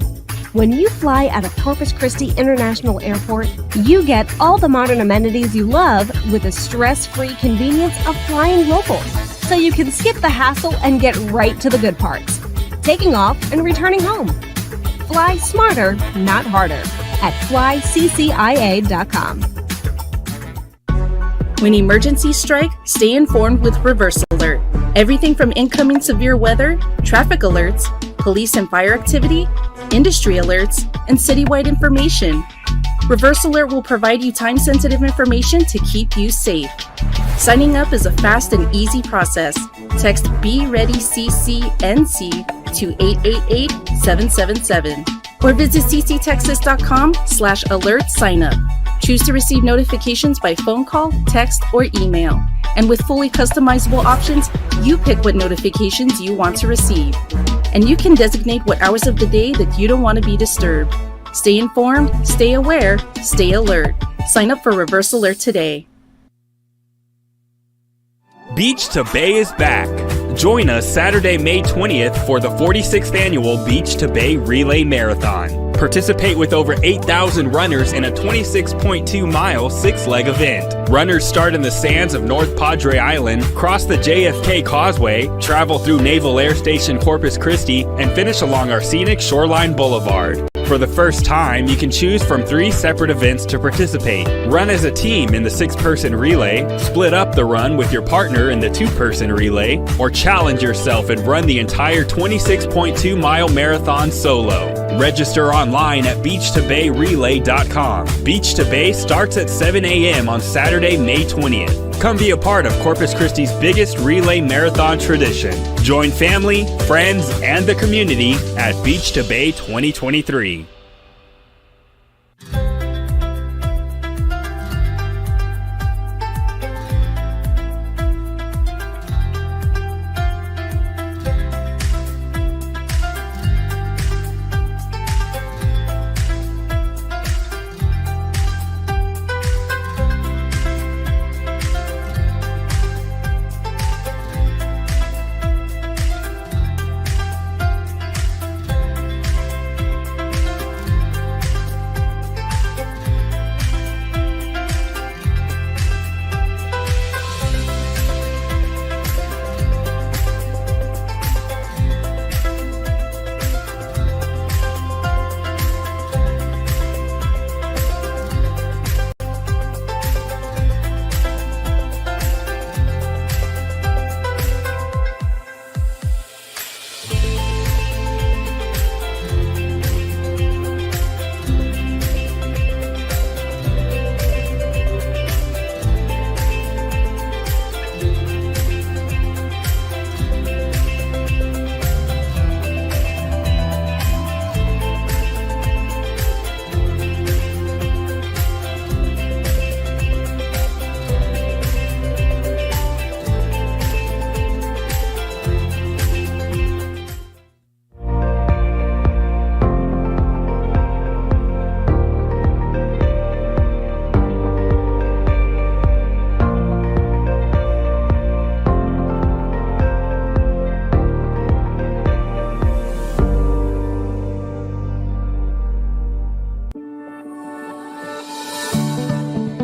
When you fly out of Corpus Christi International Airport, you get all the modern amenities you love with the stress-free convenience of flying local. So you can skip the hassle and get right to the good parts. Taking off and returning home. Fly smarter, not harder at flyccia.com. When emergencies strike, stay informed with Reverse Alert. Everything from incoming severe weather, traffic alerts, police and fire activity, industry alerts, and citywide information. Reverse Alert will provide you time-sensitive information to keep you safe. Signing up is a fast and easy process. Text BeReadyCCNC to 888-777 or visit cctexas.com/alert sign up. Choose to receive notifications by phone call, text, or email. And with fully customizable options, you pick what notifications you want to receive. And you can designate what hours of the day that you don't want to be disturbed. Stay informed, stay aware, stay alert. Sign up for Reverse Alert today. Beach to Bay is back. Join us Saturday, May 20th for the 46th annual Beach to Bay Relay Marathon. Participate with over 8,000 runners in a 26.2-mile six-leg event. Runners start in the sands of North Padre Island, cross the JFK Causeway, travel through Naval Air Station Corpus Christi, and finish along our scenic Shoreline Boulevard. For the first time, you can choose from 3 separate events to participate. Run as a team in the 6-person relay, split up the run with your partner in the 2-person relay, or challenge yourself and run the entire 26.2-mile marathon solo. Register online at beachtobayrelay.com. Beach to Bay starts at 7 a.m. on Saturday, May 20th. Come be a part of Corpus Christi's biggest relay marathon tradition. Join family, friends, and the community at Beach to Bay 2023.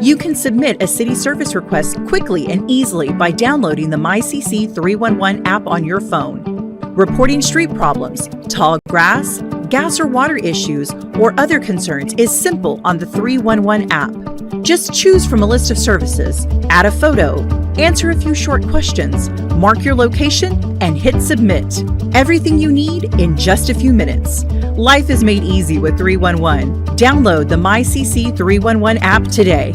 You can submit a city service request quickly and easily by downloading the MyCC 311 app on your phone. Reporting street problems, tall grass, gas or water issues, or other concerns is simple on the 311 app. Just choose from a list of services, add a photo, answer a few short questions, mark your location, and hit submit. Everything you need in just a few minutes. Life is made easy with 311. Download the MyCC 311 app today.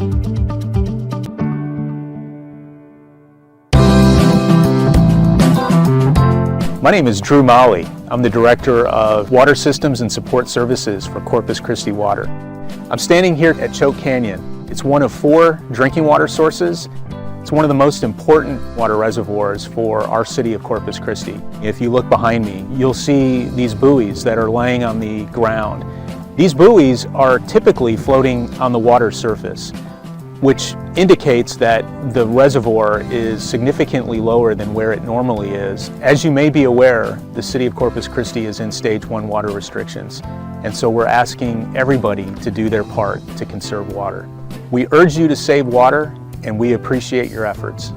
My name is Drew Molly. I'm the Director of Water Systems and Support Services for Corpus Christi Water. I'm standing here at Choke Canyon. It's one of 4 drinking water sources. It's one of the most important water reservoirs for our city of Corpus Christi. If you look behind me, you'll see these buoys that are laying on the ground. These buoys are typically floating on the water surface, which indicates that the reservoir is significantly lower than where it normally is. As you may be aware, the city of Corpus Christi is in stage 1 water restrictions, and so we're asking everybody to do their part to conserve water. We urge you to save water, and we appreciate your efforts.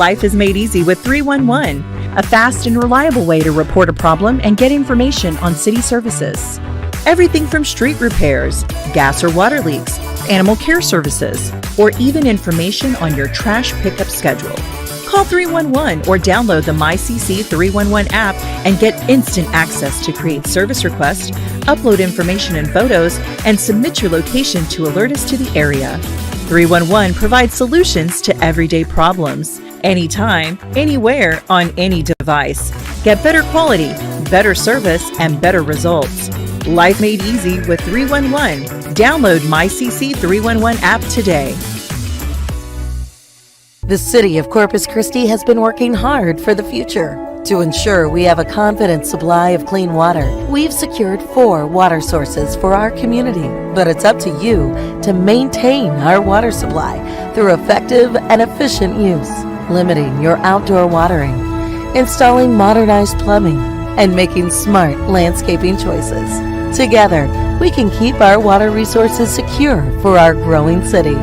Life is made easy with 311, a fast and reliable way to report a problem and get information on city services. Everything from street repairs, gas or water leaks, animal care services, or even information on your trash pickup schedule. Call 311 or download the MyCC 311 app and get instant access to create service requests, upload information and photos, and submit your location to alert us to the area. 311 provides solutions to everyday problems, anytime, anywhere, on any device. Get better quality, better service, and better results. Life made easy with 311. Download MyCC 311 app today. The City of Corpus Christi has been working hard for the future. To ensure we have a confident supply of clean water, we've secured 4 water sources for our community. But it's up to you to maintain our water supply through effective and efficient use, limiting your outdoor watering, installing modernized plumbing, and making smart landscaping choices. Together, we can keep our water resources secure for our growing city.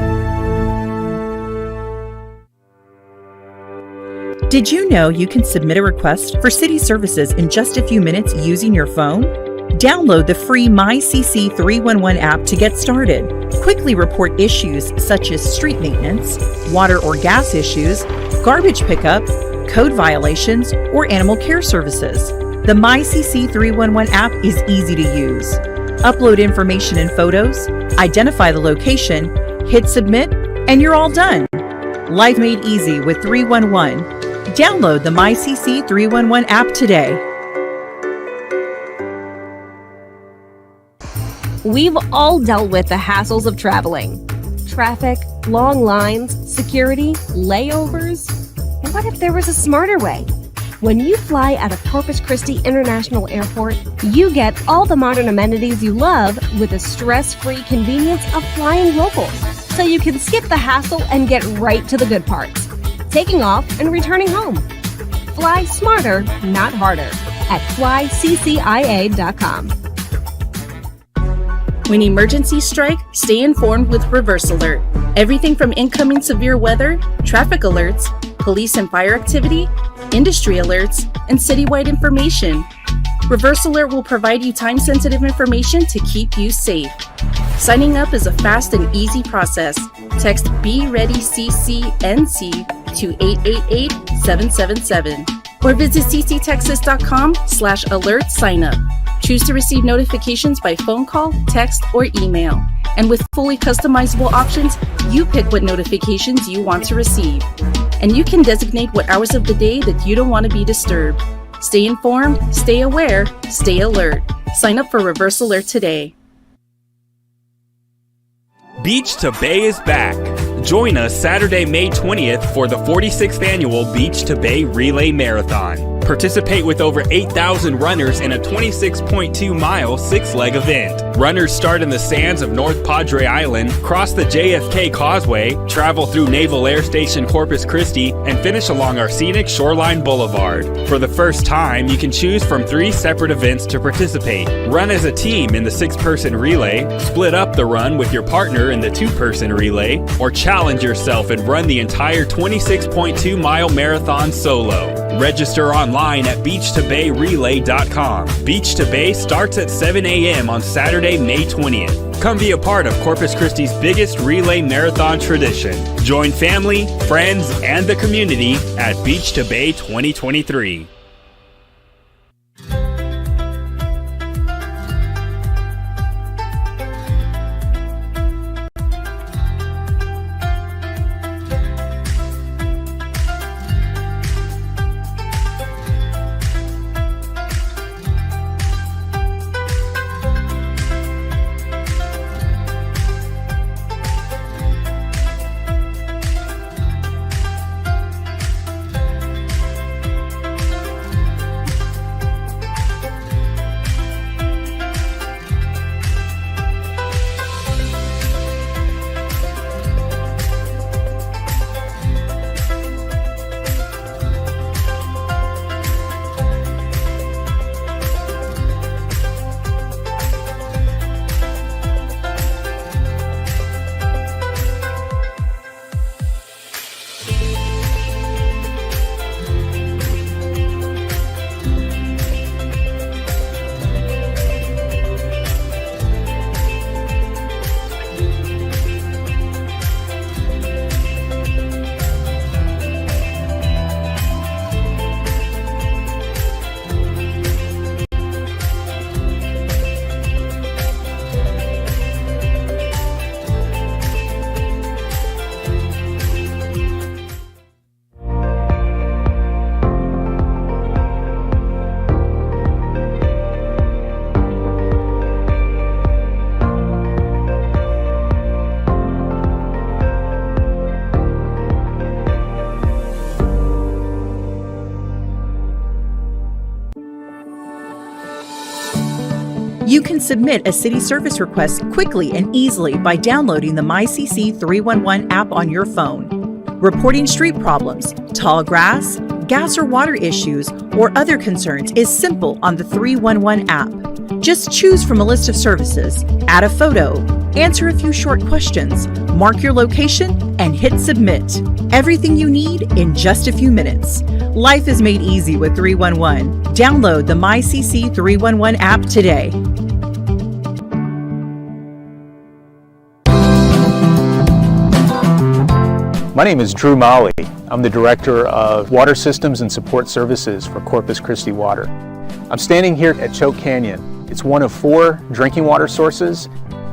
Did you know you can submit a request for city services in just a few minutes using your phone? Download the free MyCC 311 app to get started. Quickly report issues such as street maintenance, water or gas issues, garbage pickup, code violations, or animal care services. The MyCC 311 app is easy to use. Upload information and photos, identify the location, hit submit, and you're all done. Life made easy with 311. Download the MyCC 311 app today. We've all dealt with the hassles of traveling. Traffic, long lines, security, layovers. And what if there was a smarter way? When you fly out of Corpus Christi International Airport, you get all the modern amenities you love with the stress-free convenience of flying local. So you can skip the hassle and get right to the good parts. Taking off and returning home. Fly smarter, not harder at flyccia.com. When emergencies strike, stay informed with Reverse Alert. Everything from incoming severe weather, traffic alerts, police and fire activity, industry alerts, and citywide information. Reverse Alert will provide you time-sensitive information to keep you safe. Signing up is a fast and easy process. Text BeReadyCCNC to 888-777 or visit cctexas.com/alert sign up. Choose to receive notifications by phone call, text, or email. And with fully customizable options, you pick what notifications you want to receive. And you can designate what hours of the day that you don't want to be disturbed. Stay informed, stay aware, stay alert. Sign up for Reverse Alert today. Beach to Bay is back. Join us Saturday, May 20th for the 46th annual Beach to Bay Relay Marathon. Participate with over 8,000 runners in a 26.2-mile six-leg event. Runners start in the sands of North Padre Island, cross the JFK Causeway, travel through Naval Air Station Corpus Christi, and finish along our scenic Shoreline Boulevard. For the first time, you can choose from 3 separate events to participate. Run as a team in the 6-person relay, split up the run with your partner in the 2-person relay, or challenge yourself and run the entire 26.2-mile marathon solo. Register online at beachtobayrelay.com. Beach to Bay starts at 7 a.m. on Saturday, May 20th. Come be a part of Corpus Christi's biggest relay marathon tradition. Join family, friends, and the community at Beach to Bay 2023. You can submit a city service request quickly and easily by downloading the MyCC 311 app on your phone. Reporting street problems, tall grass, gas or water issues, or other concerns is simple on the 311 app. Just choose from a list of services, add a photo, answer a few short questions, mark your location, and hit submit. Everything you need in just a few minutes. Life is made easy with 311. Download the MyCC 311 app today. My name is Drew Molly. I'm the Director of Water Systems and Support Services for Corpus Christi Water. I'm standing here at Choke Canyon. It's one of 4 drinking water sources.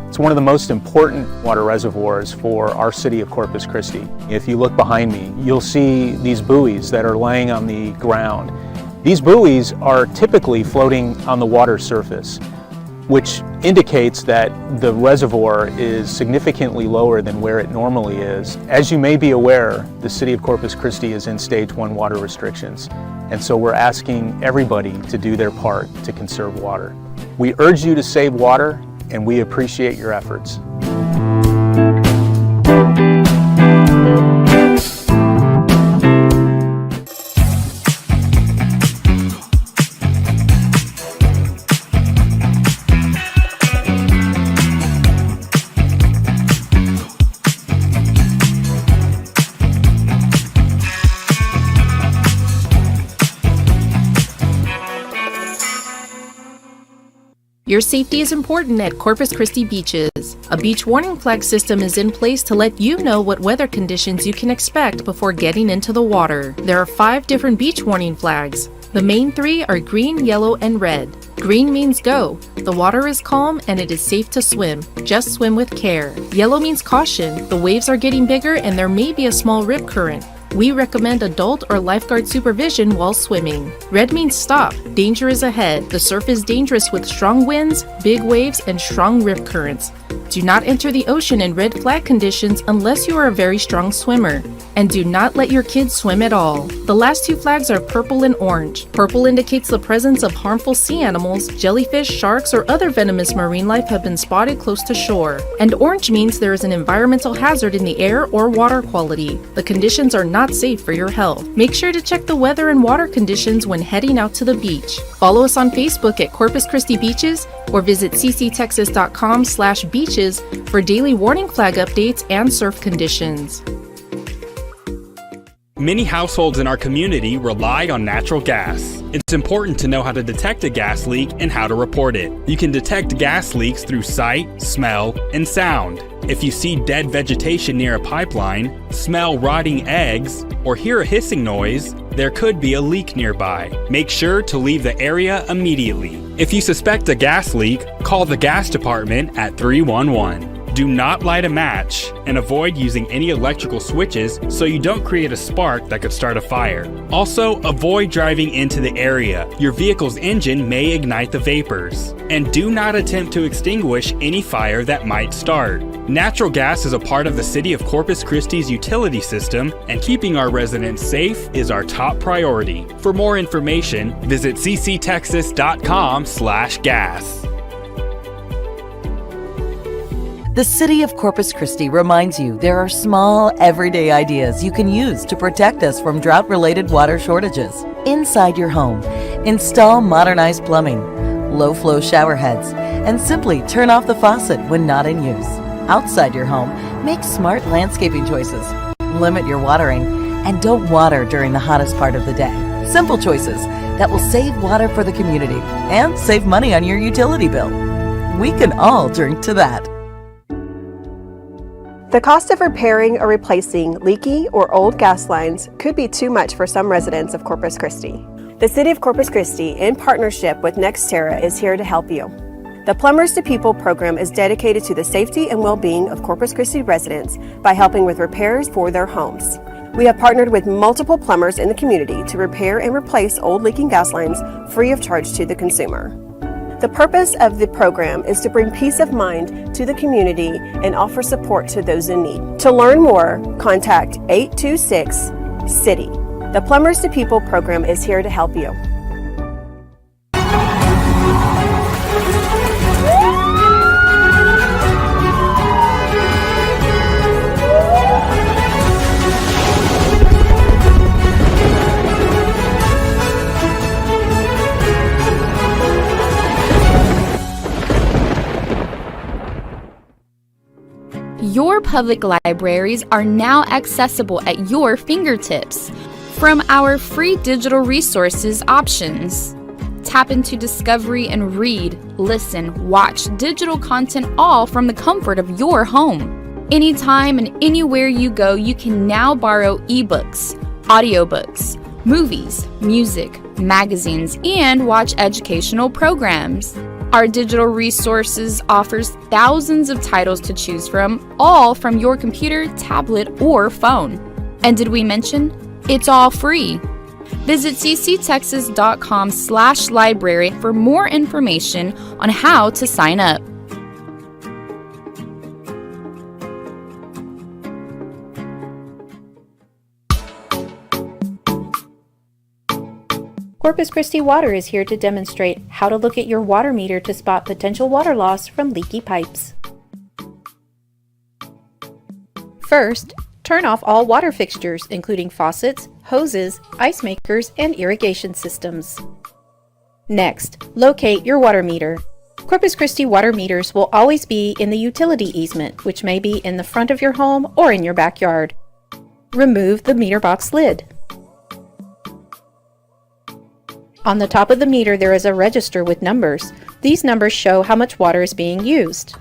It's one of the most important water reservoirs for our city of Corpus Christi. If you look behind me, you'll see these buoys that are laying on the ground. These buoys are typically floating on the water surface, which indicates that the reservoir is significantly lower than where it normally is. As you may be aware, the city of Corpus Christi is in stage 1 water restrictions, and so we're asking everybody to do their part to conserve water. We urge you to save water, and we appreciate your efforts. Your safety is important at Corpus Christi beaches. A beach warning flag system is in place to let you know what weather conditions you can expect before getting into the water. There are 5 different beach warning flags. The main 3 are green, yellow, and red. Green means go. The water is calm and it is safe to swim. Just swim with care. Yellow means caution. The waves are getting bigger and there may be a small rip current. We recommend adult or lifeguard supervision while swimming. Red means stop. Danger is ahead. The surf is dangerous with strong winds, big waves, and strong rip currents. Do not enter the ocean in red flag conditions unless you are a very strong swimmer. And do not let your kids swim at all. The last 2 flags are purple and orange. Purple indicates the presence of harmful sea animals, jellyfish, sharks, or other venomous marine life have been spotted close to shore. And orange means there is an environmental hazard in the air or water quality. The conditions are not safe for your health. Make sure to check the weather and water conditions when heading out to the beach. Follow us on Facebook at Corpus Christi Beaches or visit cctexas.com/beaches for daily warning flag updates and surf conditions. Many households in our community rely on natural gas. It's important to know how to detect a gas leak and how to report it. You can detect gas leaks through sight, smell, and sound. If you see dead vegetation near a pipeline, smell rotting eggs, or hear a hissing noise, there could be a leak nearby. Make sure to leave the area immediately. If you suspect a gas leak, call the gas department at 311. Do not light a match and avoid using any electrical switches so you don't create a spark that could start a fire. Also, avoid driving into the area. Your vehicle's engine may ignite the vapors. And do not attempt to extinguish any fire that might start. Natural gas is a part of the city of Corpus Christi's utility system, and keeping our residents safe is our top priority. For more information, visit cctexas.com/gas. The City of Corpus Christi reminds you there are small, everyday ideas you can use to protect us from drought-related water shortages. Inside your home, install modernized plumbing, low-flow shower heads, and simply turn off the faucet when not in use. Outside your home, make smart landscaping choices, limit your watering, and don't water during the hottest part of the day. Simple choices that will save water for the community and save money on your utility bill. We can all drink to that. The cost of repairing or replacing leaky or old gas lines could be too much for some residents of Corpus Christi. The City of Corpus Christi, in partnership with NextEra, is here to help you. The Plumbers to People program is dedicated to the safety and well-being of Corpus Christi residents by helping with repairs for their homes. We have partnered with multiple plumbers in the community to repair and replace old leaking gas lines free of charge to the consumer. The purpose of the program is to bring peace of mind to the community and offer support to those in need. To learn more, contact 826-CITY. The Plumbers to People program is here to help you. Your public libraries are now accessible at your fingertips from our free digital resources options. Tap into Discovery and read, listen, watch digital content all from the comfort of your home. Anytime and anywhere you go, you can now borrow ebooks, audiobooks, movies, music, magazines, and watch educational programs. Our digital resources offers thousands of titles to choose from, all from your computer, tablet, or phone. And did we mention, it's all free. Visit cctexas.com/library for more information on how to sign up. Corpus Christi Water is here to demonstrate how to look at your water meter to spot potential water loss from leaky pipes. First, turn off all water fixtures, including faucets, hoses, ice makers, and irrigation systems. Next, locate your water meter. Corpus Christi water meters will always be in the utility easement, which may be in the front of your home or in your backyard. Remove the meter box lid. On the top of the meter, there is a register with numbers. These numbers show how much water is being used.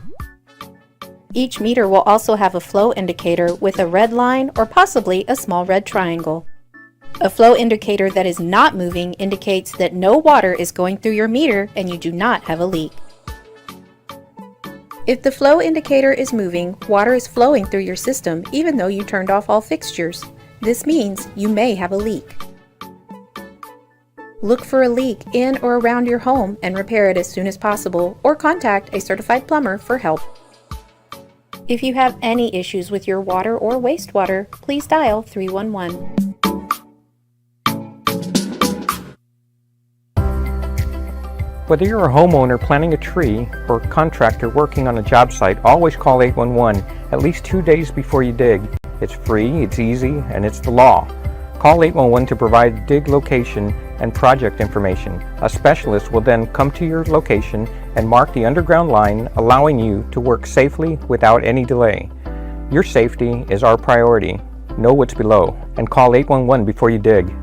Each meter will also have a flow indicator with a red line or possibly a small red triangle. A flow indicator that is not moving indicates that no water is going through your meter and you do not have a leak. If the flow indicator is moving, water is flowing through your system even though you turned off all fixtures. This means you may have a leak. Look for a leak in or around your home and repair it as soon as possible, or contact a certified plumber for help. If you have any issues with your water or wastewater, please dial 311. Whether you're a homeowner planting a tree or a contractor working on a job site, always call 811 at least 2 days before you dig. It's free, it's easy, and it's the law. Call 811 to provide dig location and project information. A specialist will then come to your location and mark the underground line, allowing you to work safely without any delay. Your safety is our priority. Know what's below and call 811 before you dig.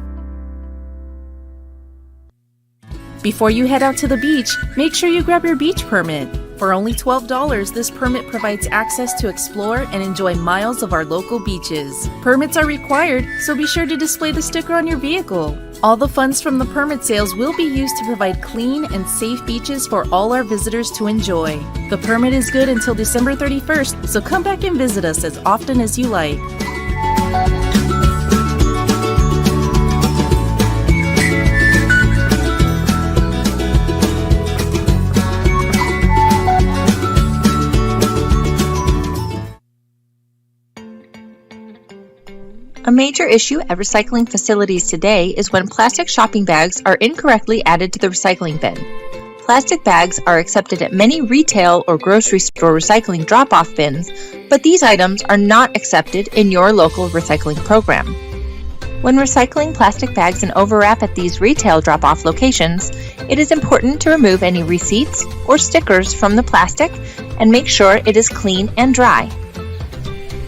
Before you head out to the beach, make sure you grab your beach permit. For only $12, this permit provides access to explore and enjoy miles of our local beaches. Permits are required, so be sure to display the sticker on your vehicle. All the funds from the permit sales will be used to provide clean and safe beaches for all our visitors to enjoy. The permit is good until December 31st, so come back and visit us as often as you like. A major issue at recycling facilities today is when plastic shopping bags are incorrectly added to the recycling bin. Plastic bags are accepted at many retail or grocery store recycling drop-off bins, but these items are not accepted in your local recycling program. When recycling plastic bags and overwrap at these retail drop-off locations, it is important to remove any receipts or stickers from the plastic and make sure it is clean and dry.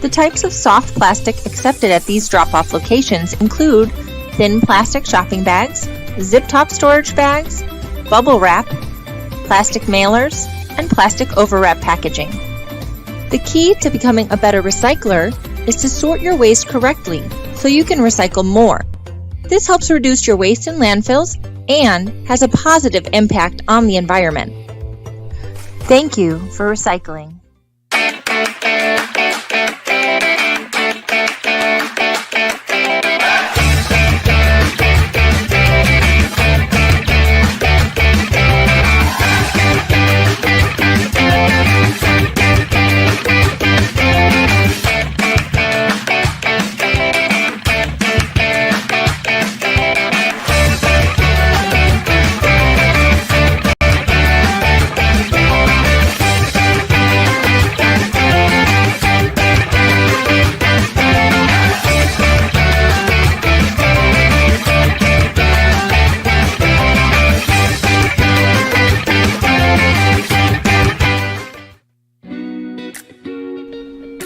The types of soft plastic accepted at these drop-off locations include thin plastic shopping bags, zip-top storage bags, bubble wrap, plastic mailers, and plastic overwrap packaging. The key to becoming a better recycler is to sort your waste correctly so you can recycle more. This helps reduce your waste in landfills and has a positive impact on the environment. Thank you for recycling.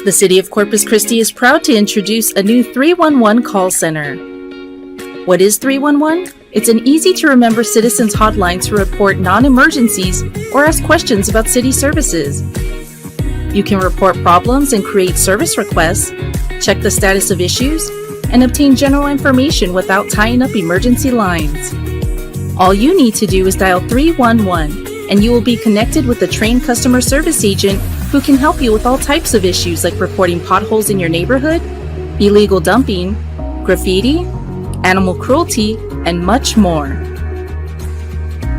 The City of Corpus Christi is proud to introduce a new 311 call center. What is 311? It's an easy-to-remember citizens hotline to report non-emergencies or ask questions about city services. You can report problems and create service requests, check the status of issues, and obtain general information without tying up emergency lines. All you need to do is dial 311, and you will be connected with a trained customer service agent who can help you with all types of issues like reporting potholes in your neighborhood, illegal dumping, graffiti, animal cruelty, and much more.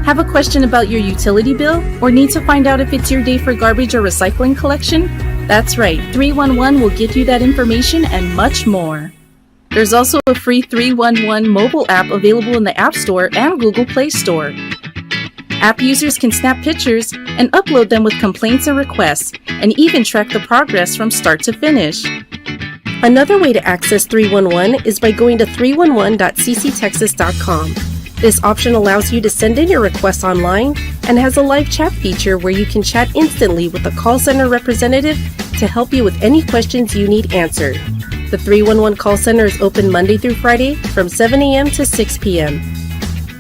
Have a question about your utility bill or need to find out if it's your day for garbage or recycling collection? That's right, 311 will give you that information and much more. There's also a free 311 mobile app available in the App Store and Google Play Store. App users can snap pictures and upload them with complaints and requests, and even track the progress from start to finish. Another way to access 311 is by going to 311.cctexas.com. This option allows you to send in your requests online and has a live chat feature where you can chat instantly with a call center representative to help you with any questions you need answered. The 311 call center is open Monday through Friday from 7 a.m. to 6 p.m.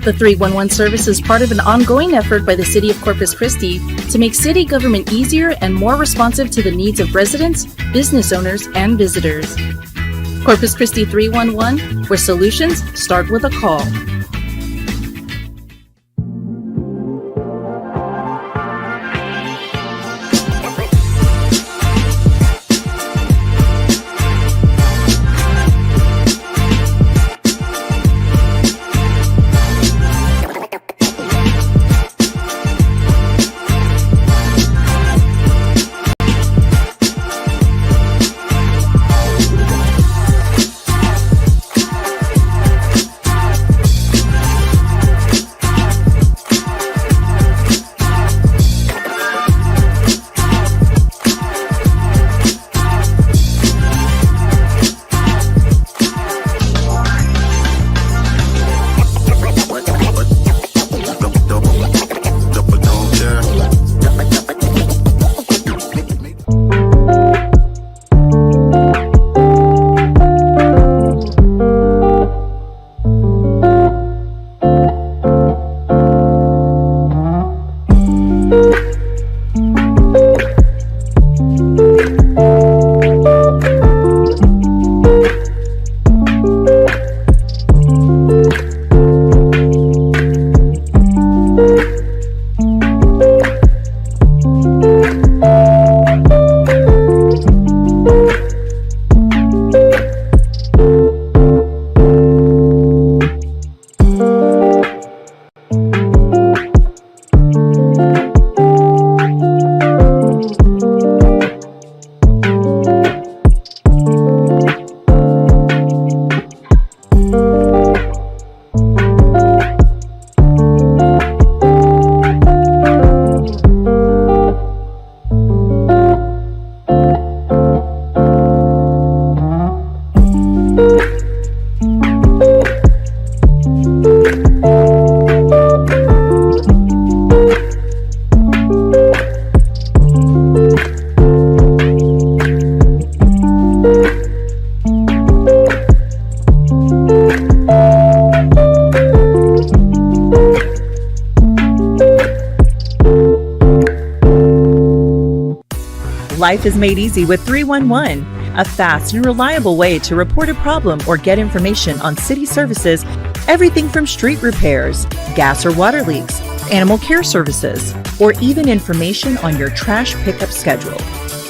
The 311 service is part of an ongoing effort by the City of Corpus Christi to make city government easier and more responsive to the needs of residents, business owners, and visitors. Corpus Christi 311, where solutions start with a call. Life is made easy with 311, a fast and reliable way to report a problem or get information on city services, everything from street repairs, gas or water leaks, animal care services, or even information on your trash pickup schedule.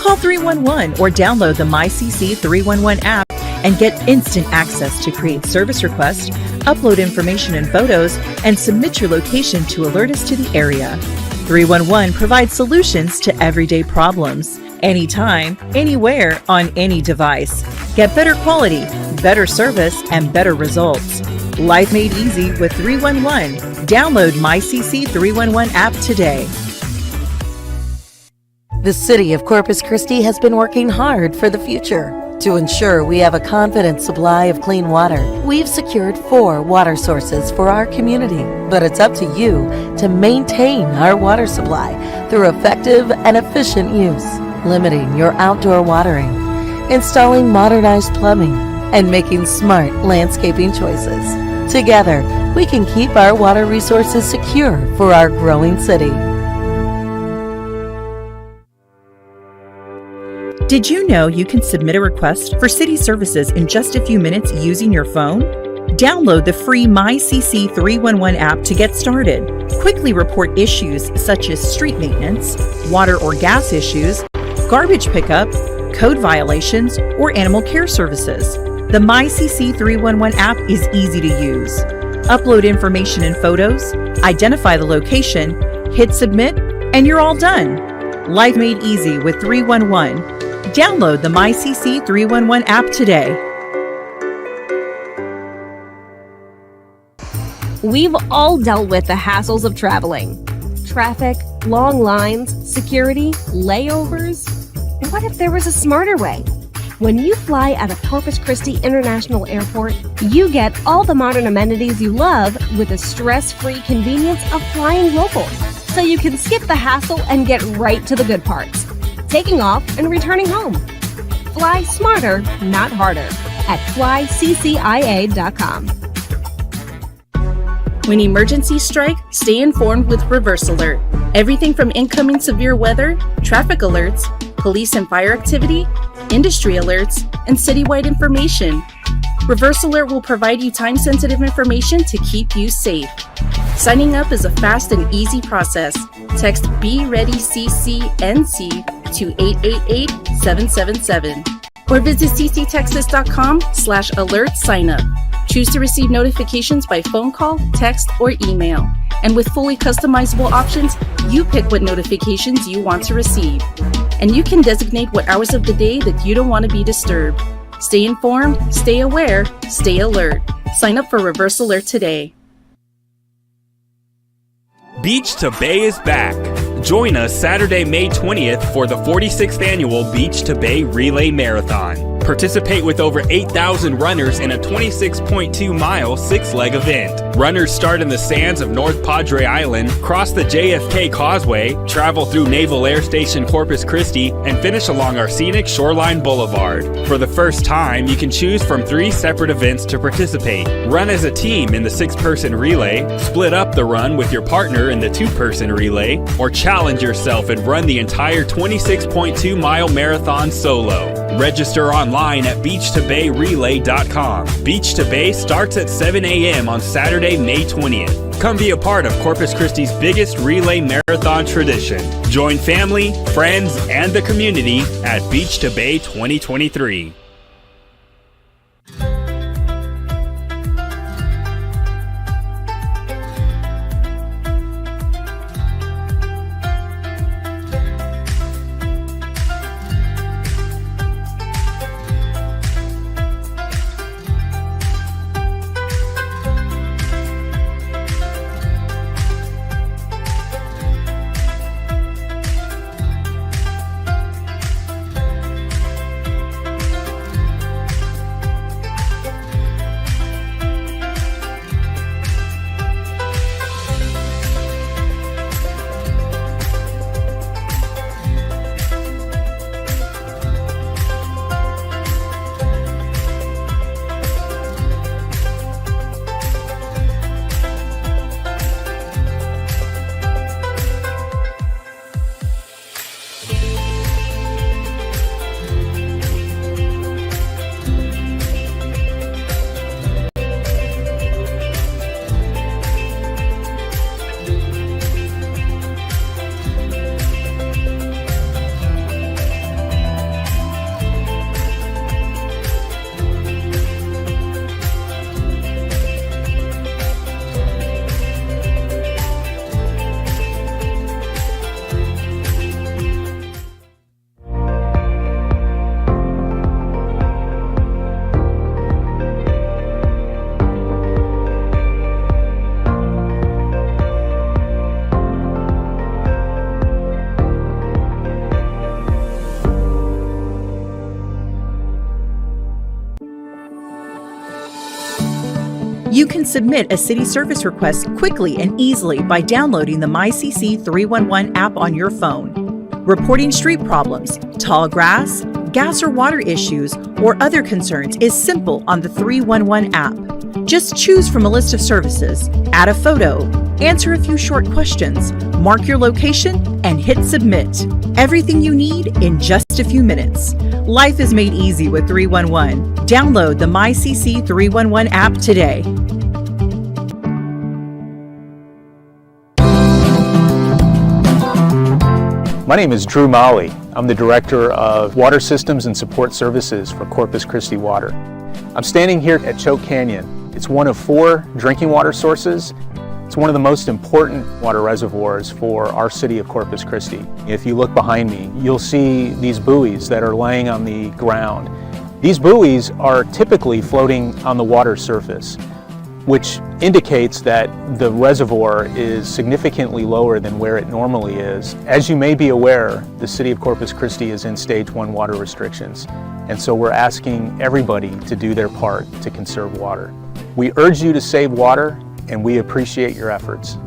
Call 311 or download the MyCC 311 app and get instant access to create service requests, upload information and photos, and submit your location to alert us to the area. 311 provides solutions to everyday problems, anytime, anywhere, on any device. Get better quality, better service, and better results. Life made easy with 311. Download MyCC 311 app today. The City of Corpus Christi has been working hard for the future. To ensure we have a confident supply of clean water, we've secured 4 water sources for our community. But it's up to you to maintain our water supply through effective and efficient use, limiting your outdoor watering, installing modernized plumbing, and making smart landscaping choices. Together, we can keep our water resources secure for our growing city. Did you know you can submit a request for city services in just a few minutes using your phone? Download the free MyCC 311 app to get started. Quickly report issues such as street maintenance, water or gas issues, garbage pickup, code violations, or animal care services. The MyCC 311 app is easy to use. Upload information and photos, identify the location, hit submit, and you're all done. Life made easy with 311. Download the MyCC 311 app today. We've all dealt with the hassles of traveling. Traffic, long lines, security, layovers. And what if there was a smarter way? When you fly out of Corpus Christi International Airport, you get all the modern amenities you love with the stress-free convenience of flying local. So you can skip the hassle and get right to the good parts, taking off and returning home. Fly smarter, not harder, at flyccia.com. When emergencies strike, stay informed with Reverse Alert. Everything from incoming severe weather, traffic alerts, police and fire activity, industry alerts, and citywide information. Reverse Alert will provide you time-sensitive information to keep you safe. Signing up is a fast and easy process. Text BeReadyCCNC to 888-777 or visit cctexas.com/alert sign up. Choose to receive notifications by phone call, text, or email. And with fully customizable options, you pick what notifications you want to receive. And you can designate what hours of the day that you don't want to be disturbed. Stay informed, stay aware, stay alert. Sign up for Reverse Alert today. Beach to Bay is back. Join us Saturday, May 20th for the 46th annual Beach to Bay Relay Marathon. Participate with over 8,000 runners in a 26.2-mile six-leg event. Runners start in the sands of North Padre Island, cross the JFK Causeway, travel through Naval Air Station Corpus Christi, and finish along our scenic Shoreline Boulevard. For the first time, you can choose from 3 separate events to participate. Run as a team in the 6-person relay, split up the run with your partner in the 2-person relay, or challenge yourself and run the entire 26.2-mile marathon solo. Register online at beachtobayrelay.com. Beach to Bay starts at 7 a.m. on Saturday, May 20th. Come be a part of Corpus Christi's biggest relay marathon tradition. Join family, friends, and the community at Beach to Bay 2023. You can submit a city service request quickly and easily by downloading the MyCC 311 app on your phone. Reporting street problems, tall grass, Gas or water issues or other concerns is simple on the 311 app. Just choose from a list of services, add a photo, answer a few short questions, mark your location, and hit submit. Everything you need in just a few minutes. Life is made easy with 311. Download the MyCC 311 app today. My name is Drew Molly. I'm the Director of Water Systems and Support Services for Corpus Christi Water. I'm standing here at Choke Canyon. It's one of 4 drinking water sources. It's one of the most important water reservoirs for our city of Corpus Christi. If you look behind me, you'll see these buoys that are laying on the ground. These buoys are typically floating on the water surface, which indicates that the reservoir is significantly lower than where it normally is. As you may be aware, the city of Corpus Christi is in stage 1 water restrictions, and so we're asking everybody to do their part to conserve water. We urge you to save water, and we appreciate your efforts.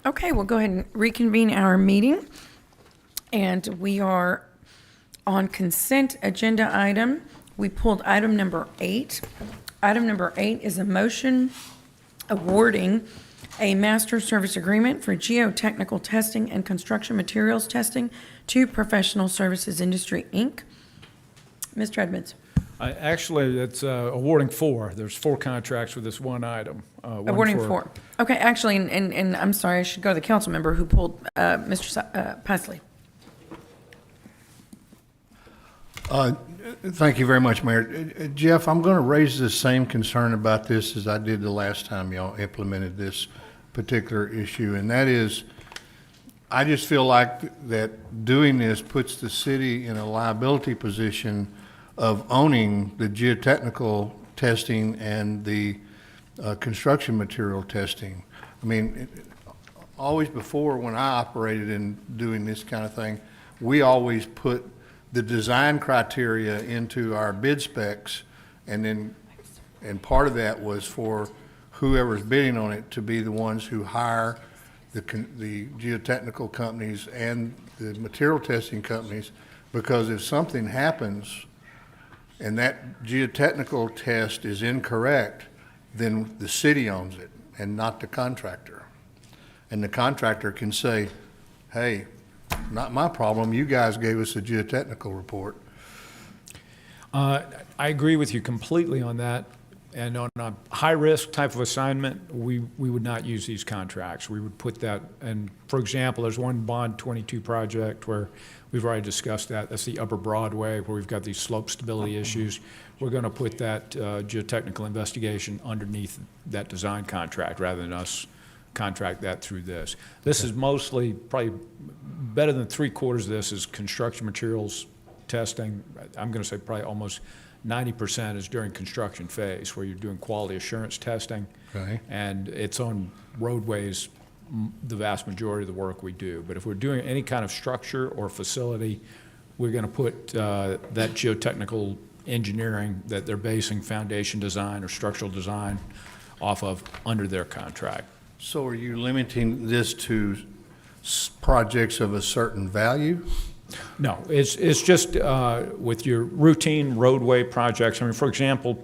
Okay, we'll go ahead and reconvene our meeting. And we are on consent agenda item. We pulled item number 8. Item number 8 is a motion awarding a master service agreement for geotechnical testing and construction materials testing to Professional Services Industry, Inc. Mr. Edmonds. Actually, it's awarding 4. There's 4 contracts with this one item. Awarding 4. Okay, actually, and I'm sorry, I should go to the council member who pulled Mr. Pusley. Thank you very much, Mayor. Jeff, I'm going to raise the same concern about this as I did the last time y'all implemented this particular issue, and that is, I just feel like that doing this puts the city in a liability position of owning the geotechnical testing and the construction material testing. I mean, always before when I operated in doing this kind of thing, we always put the design criteria into our bid specs, and part of that was for whoever's bidding on it to be the ones who hire the geotechnical companies and the material testing companies, because if something happens and that geotechnical test is incorrect, then the city owns it and not the contractor. And the contractor can say, hey, not my problem, you guys gave us a geotechnical report. I agree with you completely on that. And on a high-risk type of assignment, we would not use these contracts. We would put that, and for example, there's one Bond 22 project where we've already discussed that. That's the Upper Broadway, where we've got these slope stability issues. We're going to put that geotechnical investigation underneath that design contract rather than us contract that through this. This is mostly, probably better than 3/4 of this is construction materials testing. I'm going to say probably almost 90% is during construction phase, where you're doing quality assurance testing. Okay. And it's on roadways, the vast majority of the work we do. But if we're doing any kind of structure or facility, we're going to put that geotechnical engineering that they're basing foundation design or structural design off of under their contract. So are you limiting this to projects of a certain value? No, it's just with your routine roadway projects. I mean, for example,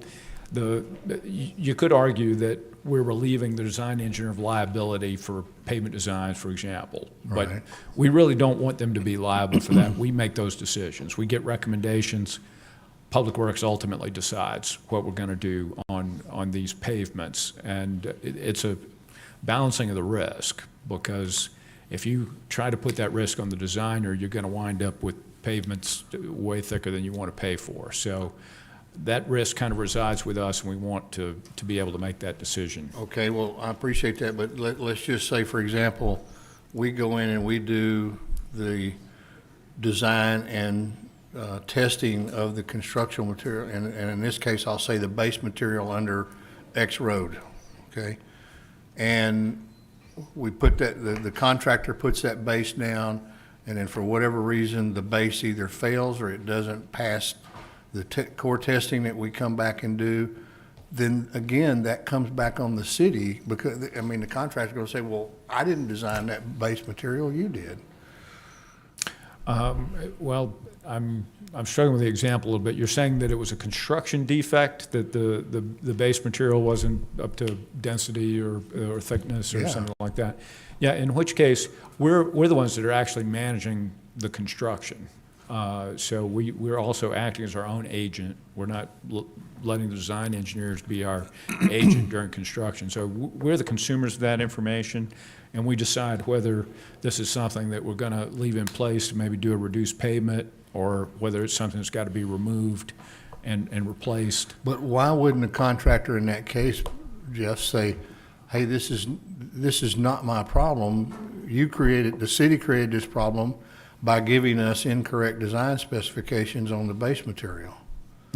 you could argue that we're relieving the design engineer of liability for pavement designs, for example. But Right. we really don't want them to be liable for that. We make those decisions. We get recommendations. Public Works ultimately decides what we're going to do on these pavements. And it's a balancing of the risk, because if you try to put that risk on the designer, you're going to wind up with pavements way thicker than you want to pay for. So that risk kind of resides with us, and we want to be able to make that decision. Okay, well, I appreciate that, but let's just say, for example, we go in and we do the design and testing of the construction material, and in this case, I'll say the base material under X road, okay? And we put that, the contractor puts that base down, and then for whatever reason, the base either fails or it doesn't pass the core testing that we come back and do, then again, that comes back on the city, because, I mean, the contractor's gonna say, well, I didn't design that base material, you did. Well, I'm struggling with the example a little bit. You're saying that it was a construction defect, that the base material wasn't up to density or thickness or Yeah. something like that. Yeah, in which case, we're the ones that are actually managing the construction. So we're also acting as our own agent. We're not letting the design engineers be our agent during construction. So we're the consumers of that information, and we decide whether this is something that we're going to leave in place to maybe do a reduced pavement, or whether it's something that's got to be removed and replaced. But why wouldn't the contractor in that case just say, hey, this is not my problem. The city created this problem by giving us incorrect design specifications on the base material?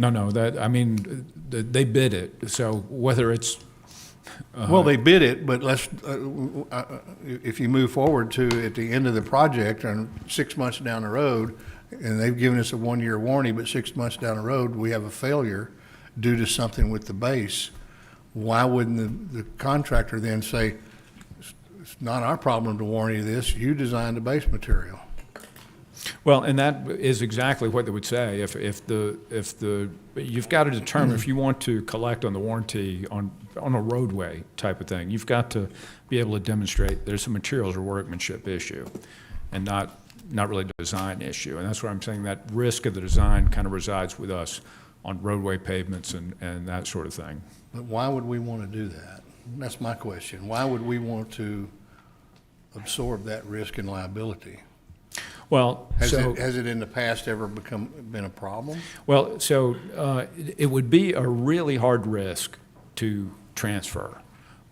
No, they bid it. So whether it's well, they bid it, but if you move forward to at the end of the project and 6 months down the road, and they've given us a 1-year warranty, but 6 months down the road, we have a failure due to something with the base, why wouldn't the contractor then say, it's not our problem to warranty this. You designed the base material. Well, and that is exactly what they would say. If you've got to determine if you want to collect on the warranty on a roadway type of thing, you've got to be able to demonstrate there's a materials or workmanship issue, and not really a design issue. And that's where I'm saying that risk of the design kind of resides with us on roadway pavements and that sort of thing. But why would we want to do that? That's my question. Why would we want to absorb that risk and liability? Well, has it in the past ever been a problem? Well, so it would be a really hard risk to transfer,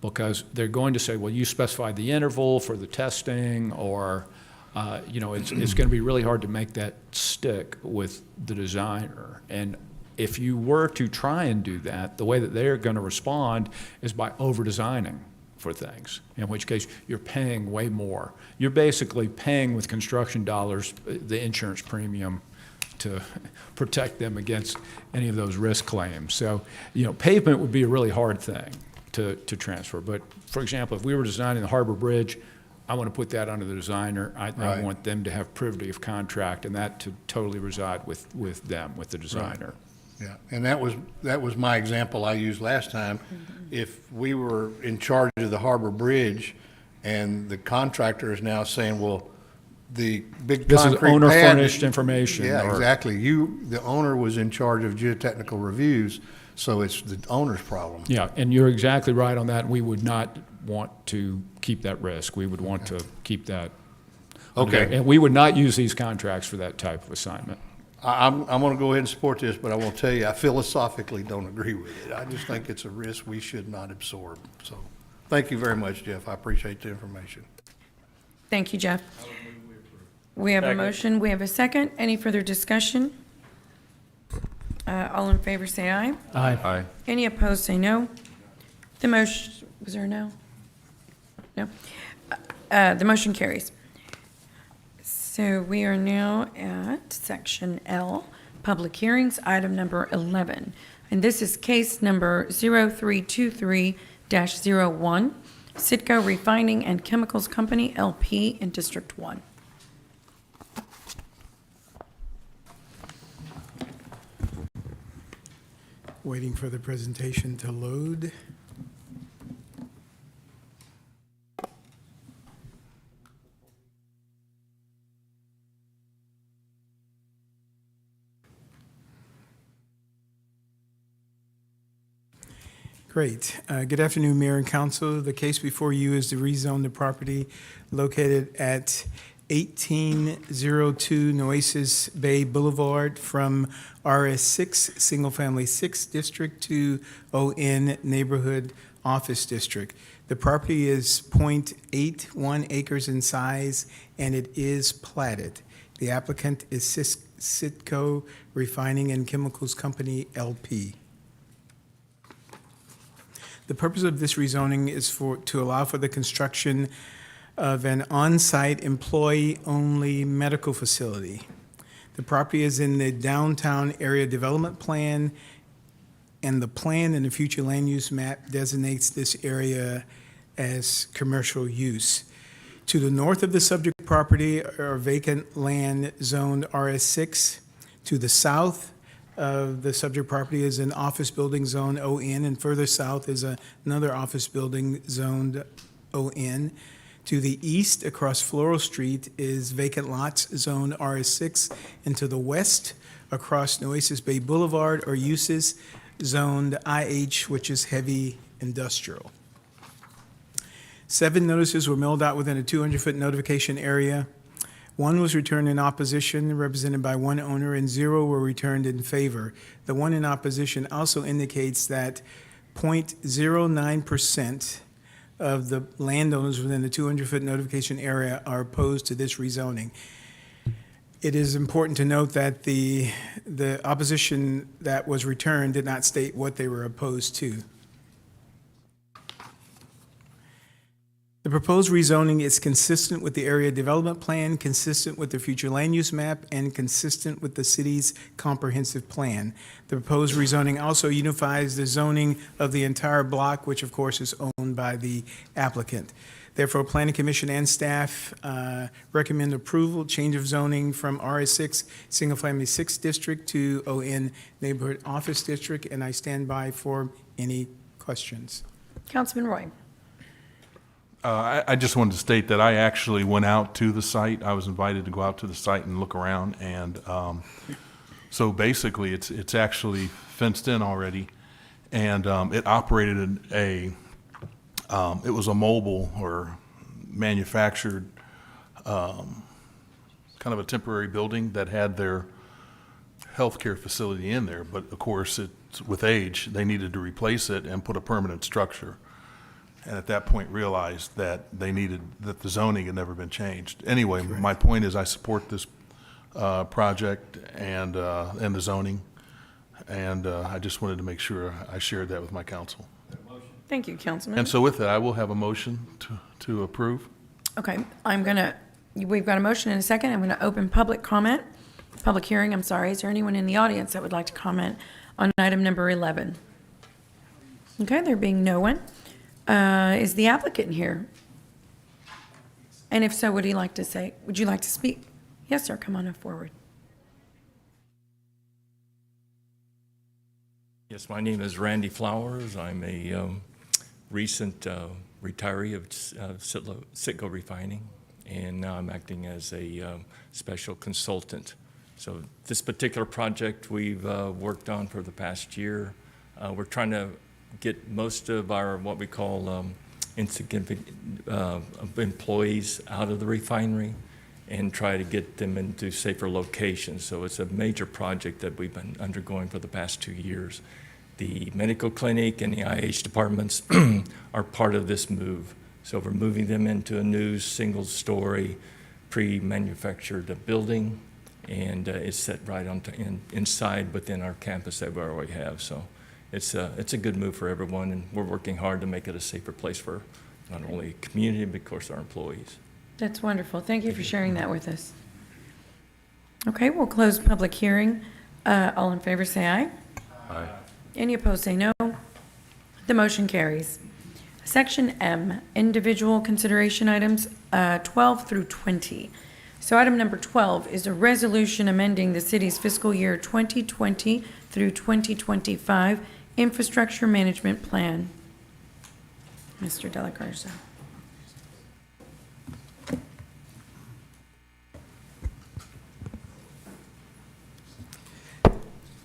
because they're going to say, well, you specified the interval for the testing, or it's going to be really hard to make that stick with the designer. And if you were to try and do that, the way that they're going to respond is by over-designing for things, in which case you're paying way more. You're basically paying with construction dollars the insurance premium to protect them against any of those risk claims. So, pavement would be a really hard thing to transfer. But, for example, if we were designing the Harbor Bridge, I want to put that under the designer. I want them to have privity of contract, and that to totally reside with them, with the designer. Right. Yeah, and that was my example I used last time. If we were in charge of the Harbor Bridge and the contractor is now saying, well, the big this concrete is owner pad furnished information. Yeah, exactly. The owner was in charge of geotechnical reviews, so it's the owner's problem. Yeah, and you're exactly right on that. We would not want to keep that risk. We would want to keep that. Okay. And we would not use these contracts for that type of assignment. I'm going to go ahead and support this, but I will tell you, I philosophically don't agree with it. I just think it's a risk we should not absorb. So, thank you very much, Jeff. I appreciate the information. Thank you, Jeff. We have a motion. We have a second. Any further discussion? All in favor say aye. Aye. Aye. Any opposed say no. The motion, was there a no? No. The motion carries. So we are now at section L, public hearings, item number 11. And this is case number 0323-01, Sitco Refining and Chemicals Company, LP in District 1. Waiting for the presentation to load. Great. Good afternoon, Mayor and Council. The case before you is to rezone the property located at 1802 Nueces Bay Boulevard from RS6, Single Family 6 District to ON Neighborhood Office District. The property is .81 acres in size, and it is platted. The applicant is Sitco Refining and Chemicals Company, LP. The purpose of this rezoning is to allow for the construction of an on-site employee-only medical facility. The property is in the downtown area development plan, and the plan and the future land use map designates this area as commercial use. To the north of the subject property are vacant land zoned RS6. To the south of the subject property is an office building zone ON, and further south is another office building zoned ON. To the east, across Floral Street, is vacant lots zoned RS6, and to the west, across Nueces Bay Boulevard, are uses zoned IH, which is heavy industrial. 7 notices were mailed out within a 200-foot notification area. 1 was returned in opposition, represented by 1 owner, and 0 were returned in favor. The 1 in opposition also indicates that 0.09% of the landowners within the 200-foot notification area are opposed to this rezoning. It is important to note that the opposition that was returned did not state what they were opposed to. The proposed rezoning is consistent with the area development plan, consistent with the future land use map, and consistent with the city's comprehensive plan. The proposed rezoning also unifies the zoning of the entire block, which of course is owned by the applicant. Therefore, Planning Commission and staff recommend approval, change of zoning from RS6 Single Family 6 District to ON Neighborhood Office District, and I stand by for any questions. Councilman Roy. I just wanted to state that I actually went out to the site. I was invited to go out to the site and look around, and so basically it's actually fenced in already, and it operated in it was a mobile or manufactured kind of a temporary building that had their healthcare facility in there, but of course with age they needed to replace it and put a permanent structure. And at that point realized that that the zoning had never been changed. Anyway, my point is I support this project and the zoning, and I just wanted to make sure I shared that with my council. Thank you, Councilman. And so with that, I will have a motion to approve. Okay, we've got a motion and a second. I'm gonna open public hearing, I'm sorry. Is there anyone in the audience that would like to comment on item number 11? Okay, there being no one. Is the applicant here? And if so, would you like to speak? Yes, sir, come on forward. Yes, my name is Randy Flowers. I'm a recent retiree of Citgo Refining, and now I'm acting as a special consultant. So this particular project we've worked on for the past year. We're trying to get most of our what we call insignificant employees out of the refinery and try to get them into safer locations. So it's a major project that we've been undergoing for the past 2 years. The medical clinic and the IH departments are part of this move. So we're moving them into a new single-story pre-manufactured building, and it's set right inside within our campus that we already have. So it's a good move for everyone, and we're working hard to make it a safer place for not only the community, but of course our employees. That's wonderful. Thank you for sharing that with us. Okay, we'll close public hearing. All in favor say aye. Aye. Any opposed say no. The motion carries. Section M, individual consideration items 12 through 20. So item number 12 is a resolution amending the city's fiscal year 2020 through 2025 infrastructure management plan. Mr. De La Garza.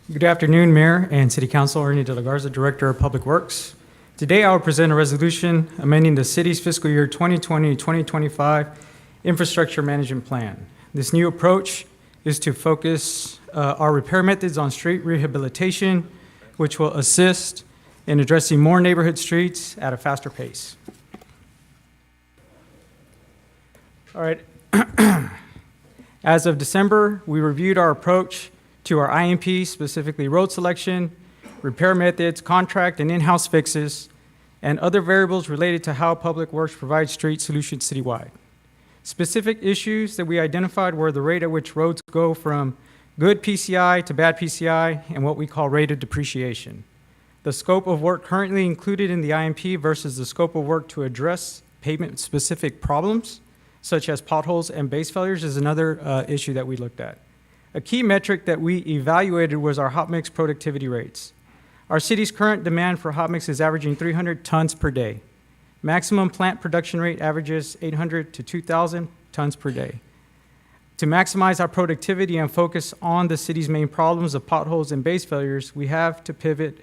Good afternoon, Mayor and City Council. Ernie De La Garza, Director of Public Works. Today, I will present a resolution amending the city's fiscal year 2020-2025 infrastructure management plan. This new approach is to focus our repair methods on street rehabilitation, which will assist in addressing more neighborhood streets at a faster pace. All right. As of December, we reviewed our approach to our IMP, specifically road selection, repair methods, contract and in-house fixes, and other variables related to how Public Works provides street solutions citywide. Specific issues that we identified were the rate at which roads go from good PCI to bad PCI and what we call rate of depreciation. The scope of work currently included in the IMP versus the scope of work to address pavement-specific problems, such as potholes and base failures, is another issue that we looked at. A key metric that we evaluated was our hot mix productivity rates. Our city's current demand for hot mix is averaging 300 tons per day. Maximum plant production rate averages 800 to 2,000 tons per day. To maximize our productivity and focus on the city's main problems of potholes and base failures, we have to pivot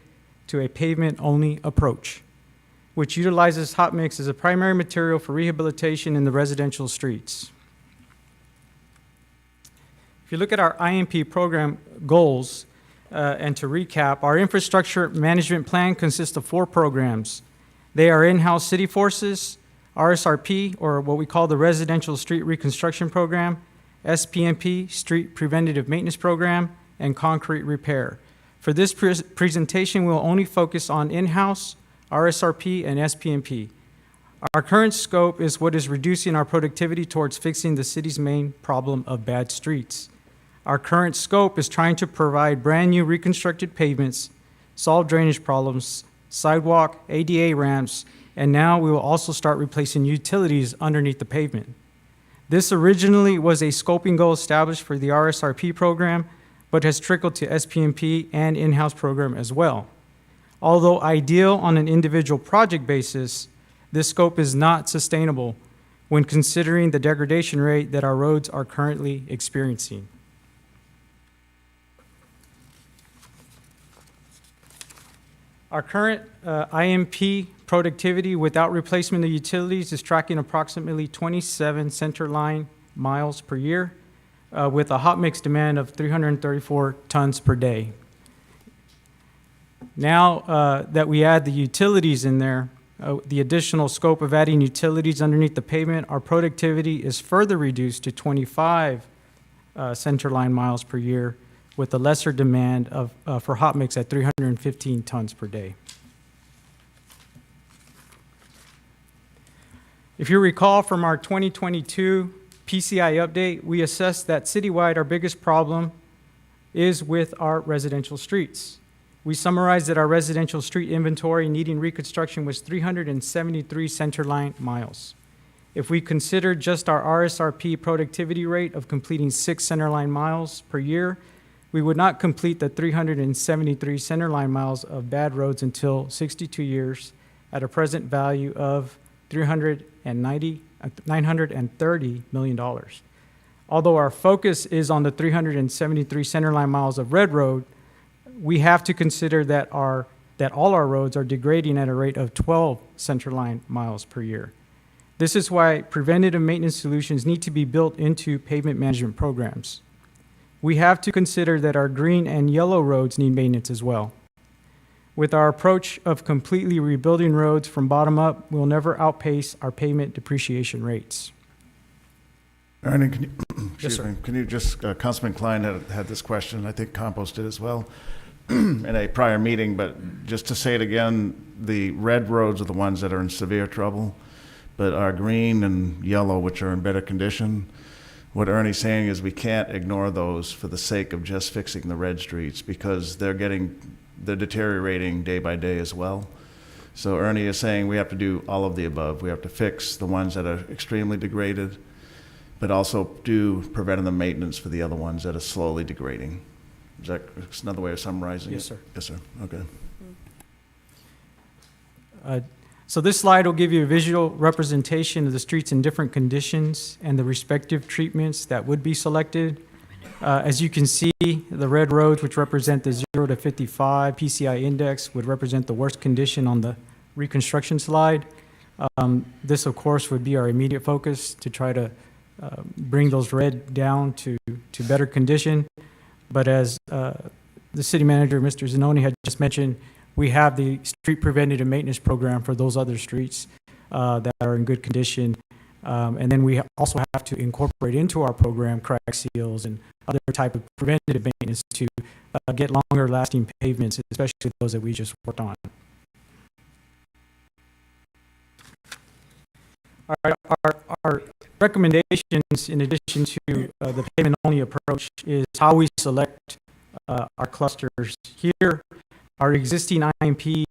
to a pavement-only approach, which utilizes hot mix as a primary material for rehabilitation in the residential streets. If you look at our IMP program goals, and to recap, our infrastructure management plan consists of 4 programs. They are in-house city forces, RSRP, or what we call the Residential Street Reconstruction Program, SPMP, Street Preventative Maintenance Program, and Concrete Repair. For this presentation, we'll only focus on in-house, RSRP, and SPMP. Our current scope is what is reducing our productivity towards fixing the city's main problem of bad streets. Our current scope is trying to provide brand new reconstructed pavements, solve drainage problems, sidewalk, ADA ramps, and now we will also start replacing utilities underneath the pavement. This originally was a scoping goal established for the RSRP program, but has trickled to SPMP and in-house program as well. Although ideal on an individual project basis, this scope is not sustainable when considering the degradation rate that our roads are currently experiencing. Our current IMP productivity without replacement of utilities is tracking approximately 27 center line miles per year with a hot mix demand of 334 tons per day. Now that we add the utilities in there, the additional scope of adding utilities underneath the pavement, our productivity is further reduced to 25 center line miles per year with a lesser demand for hot mix at 315 tons per day. If you recall from our 2022 PCI update, we assessed that citywide our biggest problem is with our residential streets. We summarized that our residential street inventory needing reconstruction was 373 centerline miles. If we consider just our RSRP productivity rate of completing 6 centerline miles per year, we would not complete the 373 centerline miles of bad roads until 62 years at a present value of $930 million. Although our focus is on the 373 centerline miles of red road, we have to consider that all our roads are degrading at a rate of 12 centerline miles per year. This is why preventative maintenance solutions need to be built into pavement management programs. We have to consider that our green and yellow roads need maintenance as well. With our approach of completely rebuilding roads from bottom up, we'll never outpace our pavement depreciation rates. Ernie, can you, Yes, sir. can you just, Councilman Klein had this question, I think Compost did as well, in a prior meeting, but just to say it again, the red roads are the ones that are in severe trouble, but our green and yellow, which are in better condition, what Ernie's saying is we can't ignore those for the sake of just fixing the red streets because they're deteriorating day by day as well. So Ernie is saying we have to do all of the above. We have to fix the ones that are extremely degraded, but also do preventative maintenance for the other ones that are slowly degrading. Is that another way of summarizing it? Yes, sir. Yes, sir. Okay. So this slide will give you a visual representation of the streets in different conditions and the respective treatments that would be selected. As you can see, the red roads, which represent the 0 to 55 PCI index, would represent the worst condition on the reconstruction slide. This, of course, would be our immediate focus to try to bring those red down to better condition. But as the city manager, Mr. Zanoni, had just mentioned, we have the street preventative maintenance program for those other streets that are in good condition. And then we also have to incorporate into our program crack seals and other type of preventative maintenance to get longer lasting pavements, especially those that we just worked on. All right, our recommendations, in addition to the pavement-only approach, is how we select our clusters. Here, our existing IMP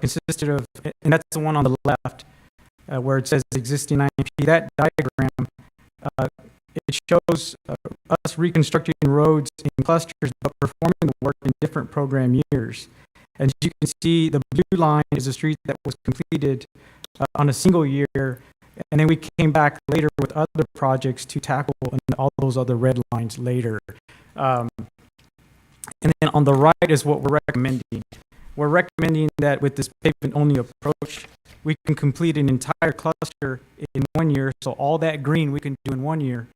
consisted of, and that's the one on the left, where it says existing IMP. That diagram, it shows us reconstructing roads in clusters, but performing the work in different program years. As you can see, the blue line is a street that was completed on a single year, and then we came back later with other projects to tackle all those other red lines later. And then on the right is what we're recommending. We're recommending that with this pavement-only approach, we can complete an entire cluster in 1 year. So all that green we can do in 1 year,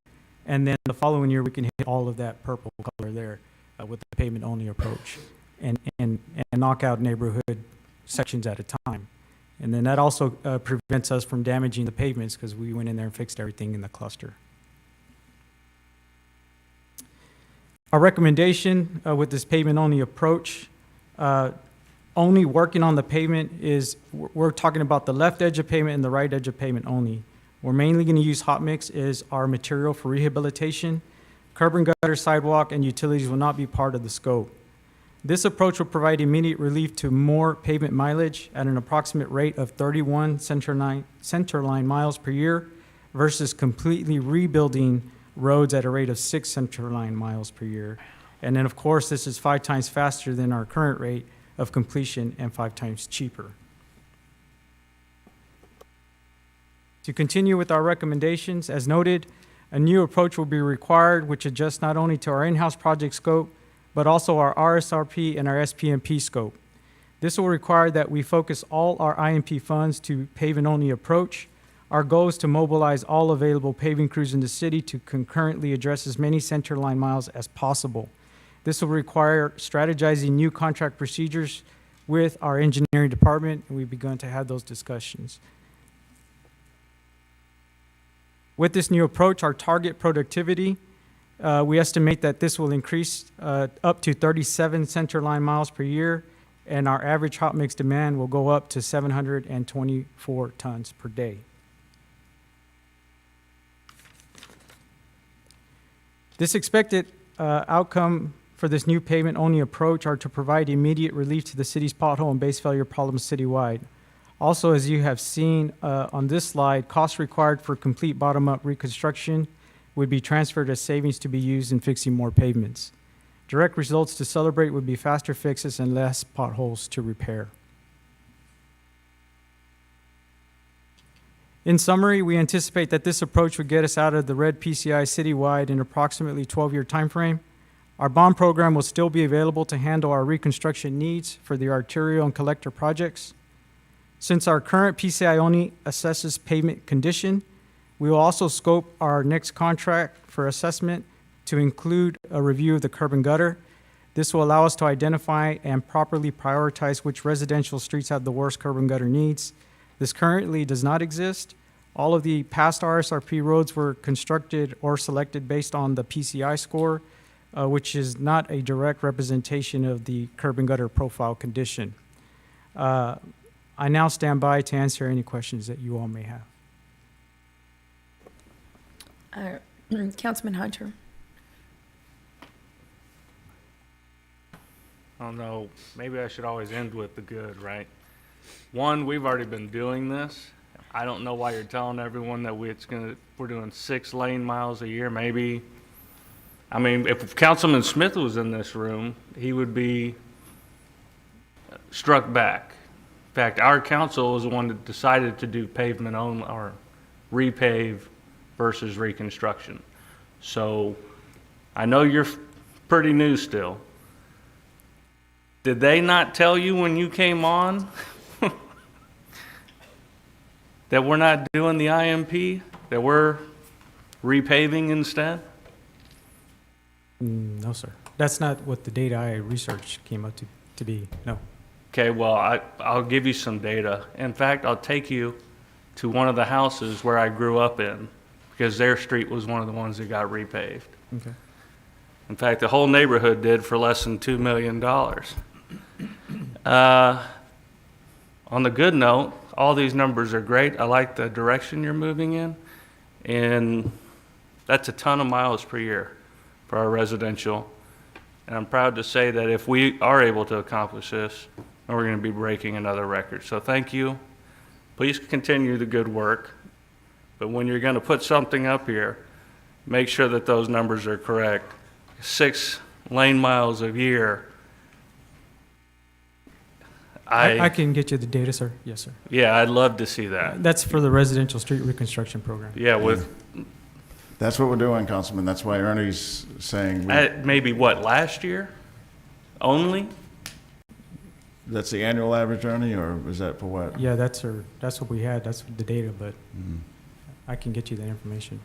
and then the following year we can hit all of that purple color there with the pavement-only approach, and knock out neighborhood sections at a time. And then that also prevents us from damaging the pavements because we went in there and fixed everything in the cluster. Our recommendation with this pavement-only approach, only working on the pavement is, we're talking about the left edge of pavement and the right edge of pavement only. We're mainly going to use hot mix as our material for rehabilitation. Curb and gutter, sidewalk, and utilities will not be part of the scope. This approach will provide immediate relief to more pavement mileage at an approximate rate of 31 centerline miles per year versus completely rebuilding roads at a rate of 6 centerline miles per year. And then, of course, this is 5 times faster than our current rate of completion and 5 times cheaper. To continue with our recommendations, as noted, a new approach will be required which adjusts not only to our in-house project scope, but also our RSRP and our SPMP scope. This will require that we focus all our IMP funds to paving-only approach. Our goal is to mobilize all available paving crews in the city to concurrently address as many centerline miles as possible. This will require strategizing new contract procedures with our engineering department, and we've begun to have those discussions. With this new approach, our target productivity, we estimate that this will increase up to 37 centerline miles per year, and our average hot mix demand will go up to 724 tons per day. This expected outcome for this new pavement-only approach are to provide immediate relief to the city's pothole and base failure problems citywide. Also, as you have seen on this slide, costs required for complete bottom-up reconstruction would be transferred as savings to be used in fixing more pavements. Direct results to celebrate would be faster fixes and less potholes to repair. In summary, we anticipate that this approach would get us out of the red PCI citywide in approximately 12-year timeframe. Our bond program will still be available to handle our reconstruction needs for the arterial and collector projects. Since our current PCI only assesses pavement condition, we will also scope our next contract for assessment to include a review of the curb and gutter. This will allow us to identify and properly prioritize which residential streets have the worst curb and gutter needs. This currently does not exist. All of the past RSRP roads were constructed or selected based on the PCI score, which is not a direct representation of the curb and gutter profile condition. I now stand by to answer any questions that you all may have. Councilman Hunter. I don't know, maybe I should always end with the good, right? One, we've already been doing this. I don't know why you're telling everyone that we're doing 6 lane miles a year, maybe. I mean, if Councilman Smith was in this room, he would be struck back. In fact, our council was the one that decided to do pavement only, or repave versus reconstruction. So I know you're pretty new still. Did they not tell you when you came on that we're not doing the IMP, that we're repaving instead? No, sir. That's not what the data I researched came out to be, no. Okay, well, I'll give you some data. In fact, I'll take you to one of the houses where I grew up in, because their street was one of the ones that got repaved. Okay. In fact, the whole neighborhood did for less than $2 million. On the good note, all these numbers are great. I like the direction you're moving in, and that's a ton of miles per year for our residential. And I'm proud to say that if we are able to accomplish this, we're going to be breaking another record. So thank you. Please continue the good work. But when you're going to put something up here, make sure that those numbers are correct. 6 lane miles a year. I can get you the data, sir. Yes, sir. Yeah, I'd love to see that. That's for the residential street reconstruction program. Yeah, That's what we're doing, Councilman. That's why Ernie's saying. Maybe what, last year only? That's the annual average, Ernie, or is that for what? Yeah, that's what we had. That's the data, but I can get you that information.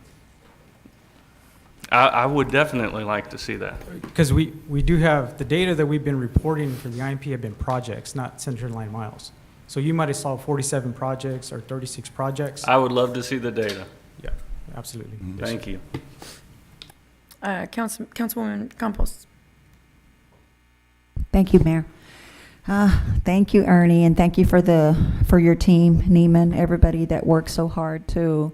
I would definitely like to see that. Because we do have the data that we've been reporting for the IMP have been projects, not centerline miles. So you might have saw 47 projects or 36 projects. I would love to see the data. Yeah, absolutely. Yes, Thank sir. you. Councilwoman Campos. Thank you, Mayor. Thank you, Ernie, and thank you for your team, Neiman, everybody that worked so hard to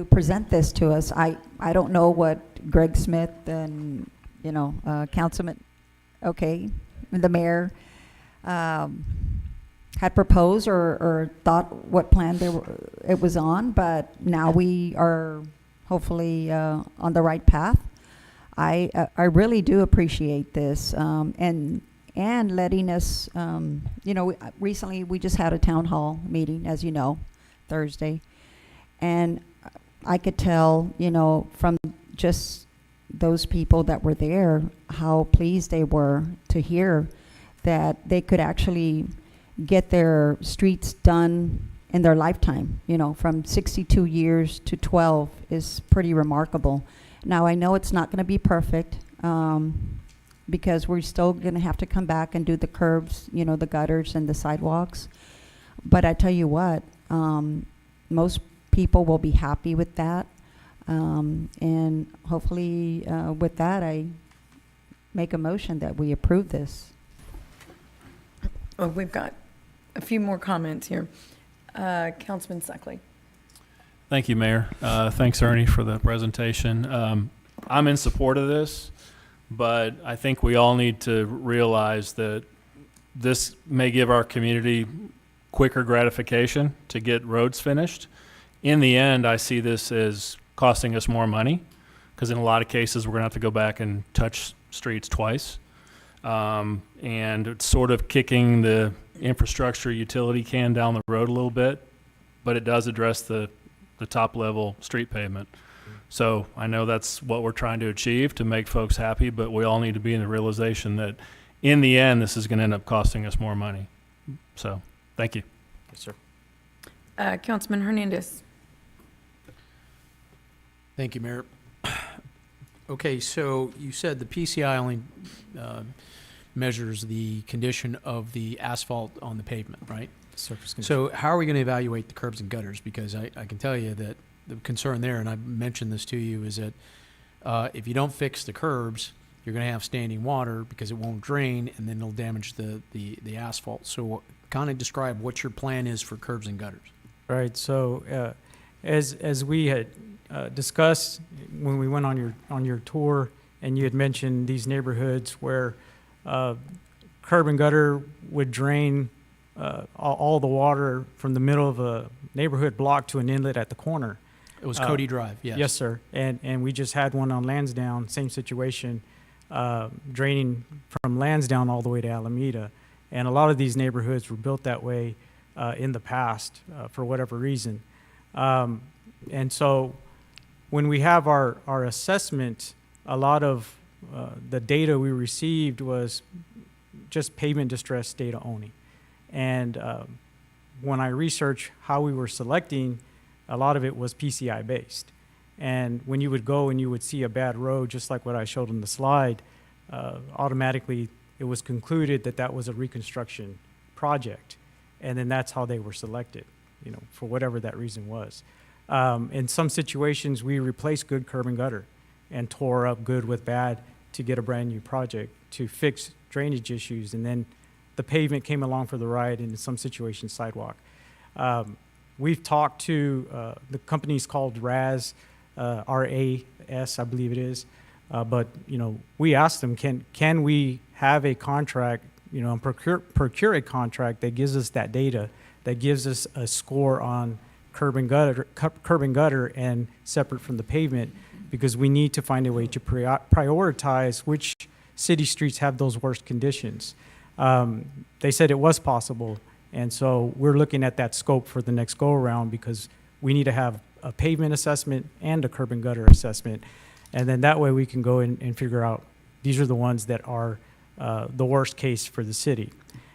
present this to us. I don't know what Greg Smith and Councilman okay, the mayor had proposed or thought what plan it was on, but now we are hopefully on the right path. I really do appreciate this, and letting us, recently we just had a town hall meeting, as you know, Thursday, and I could tell, from just those people that were there, how pleased they were to hear that they could actually get their streets done in their lifetime. From 62 years to 12 is pretty remarkable. Now, I know it's not going to be perfect, because we're still going to have to come back and do the curbs, the gutters and the sidewalks. But I tell you what, most people will be happy with that. And hopefully with that, I make a motion that we approve this. Well, we've got a few more comments here. Councilman Suckley. Thank you, Mayor. Thanks, Ernie, for the presentation. I'm in support of this, but I think we all need to realize that this may give our community quicker gratification to get roads finished. In the end, I see this as costing us more money, because in a lot of cases, we're going to have to go back and touch streets twice. And it's sort of kicking the infrastructure utility can down the road a little bit, but it does address the top level street pavement. So I know that's what we're trying to achieve, to make folks happy, but we all need to be in the realization that in the end, this is going to end up costing us more money. So thank you. Yes, sir. Councilman Hernandez. Thank you, Mayor. Okay, so you said the PCI only measures the condition of the asphalt on the pavement, right? Surface condition. So how are we going to evaluate the curbs and gutters? Because I can tell you that the concern there, and I mentioned this to you, is that if you don't fix the curbs, you're going to have standing water because it won't drain, and then it'll damage the asphalt. So kind of describe what your plan is for curbs and gutters. Right. So as we had discussed when we went on your tour, and you had mentioned these neighborhoods where curb and gutter would drain all the water from the middle of a neighborhood block to an inlet at the corner. It was Cody Drive, yes. Yes, sir. And we just had one on Lansdowne, same situation, draining from Lansdowne all the way to Alameda. And a lot of these neighborhoods were built that way in the past for whatever reason. And so when we have our assessment, a lot of the data we received was just pavement distress data only. And when I researched how we were selecting, a lot of it was PCI based. And when you would go and you would see a bad road, just like what I showed on the slide, automatically it was concluded that that was a reconstruction project. And then that's how they were selected, for whatever that reason was. In some situations, we replaced good curb and gutter and tore up good with bad to get a brand new project to fix drainage issues. And then the pavement came along for the ride, and in some situations, sidewalk. We've talked to the company's called RAS, RAS, I believe it is. But we asked them, can we have a contract, and procure a contract that gives us that data, that gives us a score on curb and gutter, and separate from the pavement, because we need to find a way to prioritize which city streets have those worst conditions. They said it was possible, and so we're looking at that scope for the next go-around, because we need to have a pavement assessment and a curb and gutter assessment, and then that way we can go and figure out these are the ones that are the worst case for the city.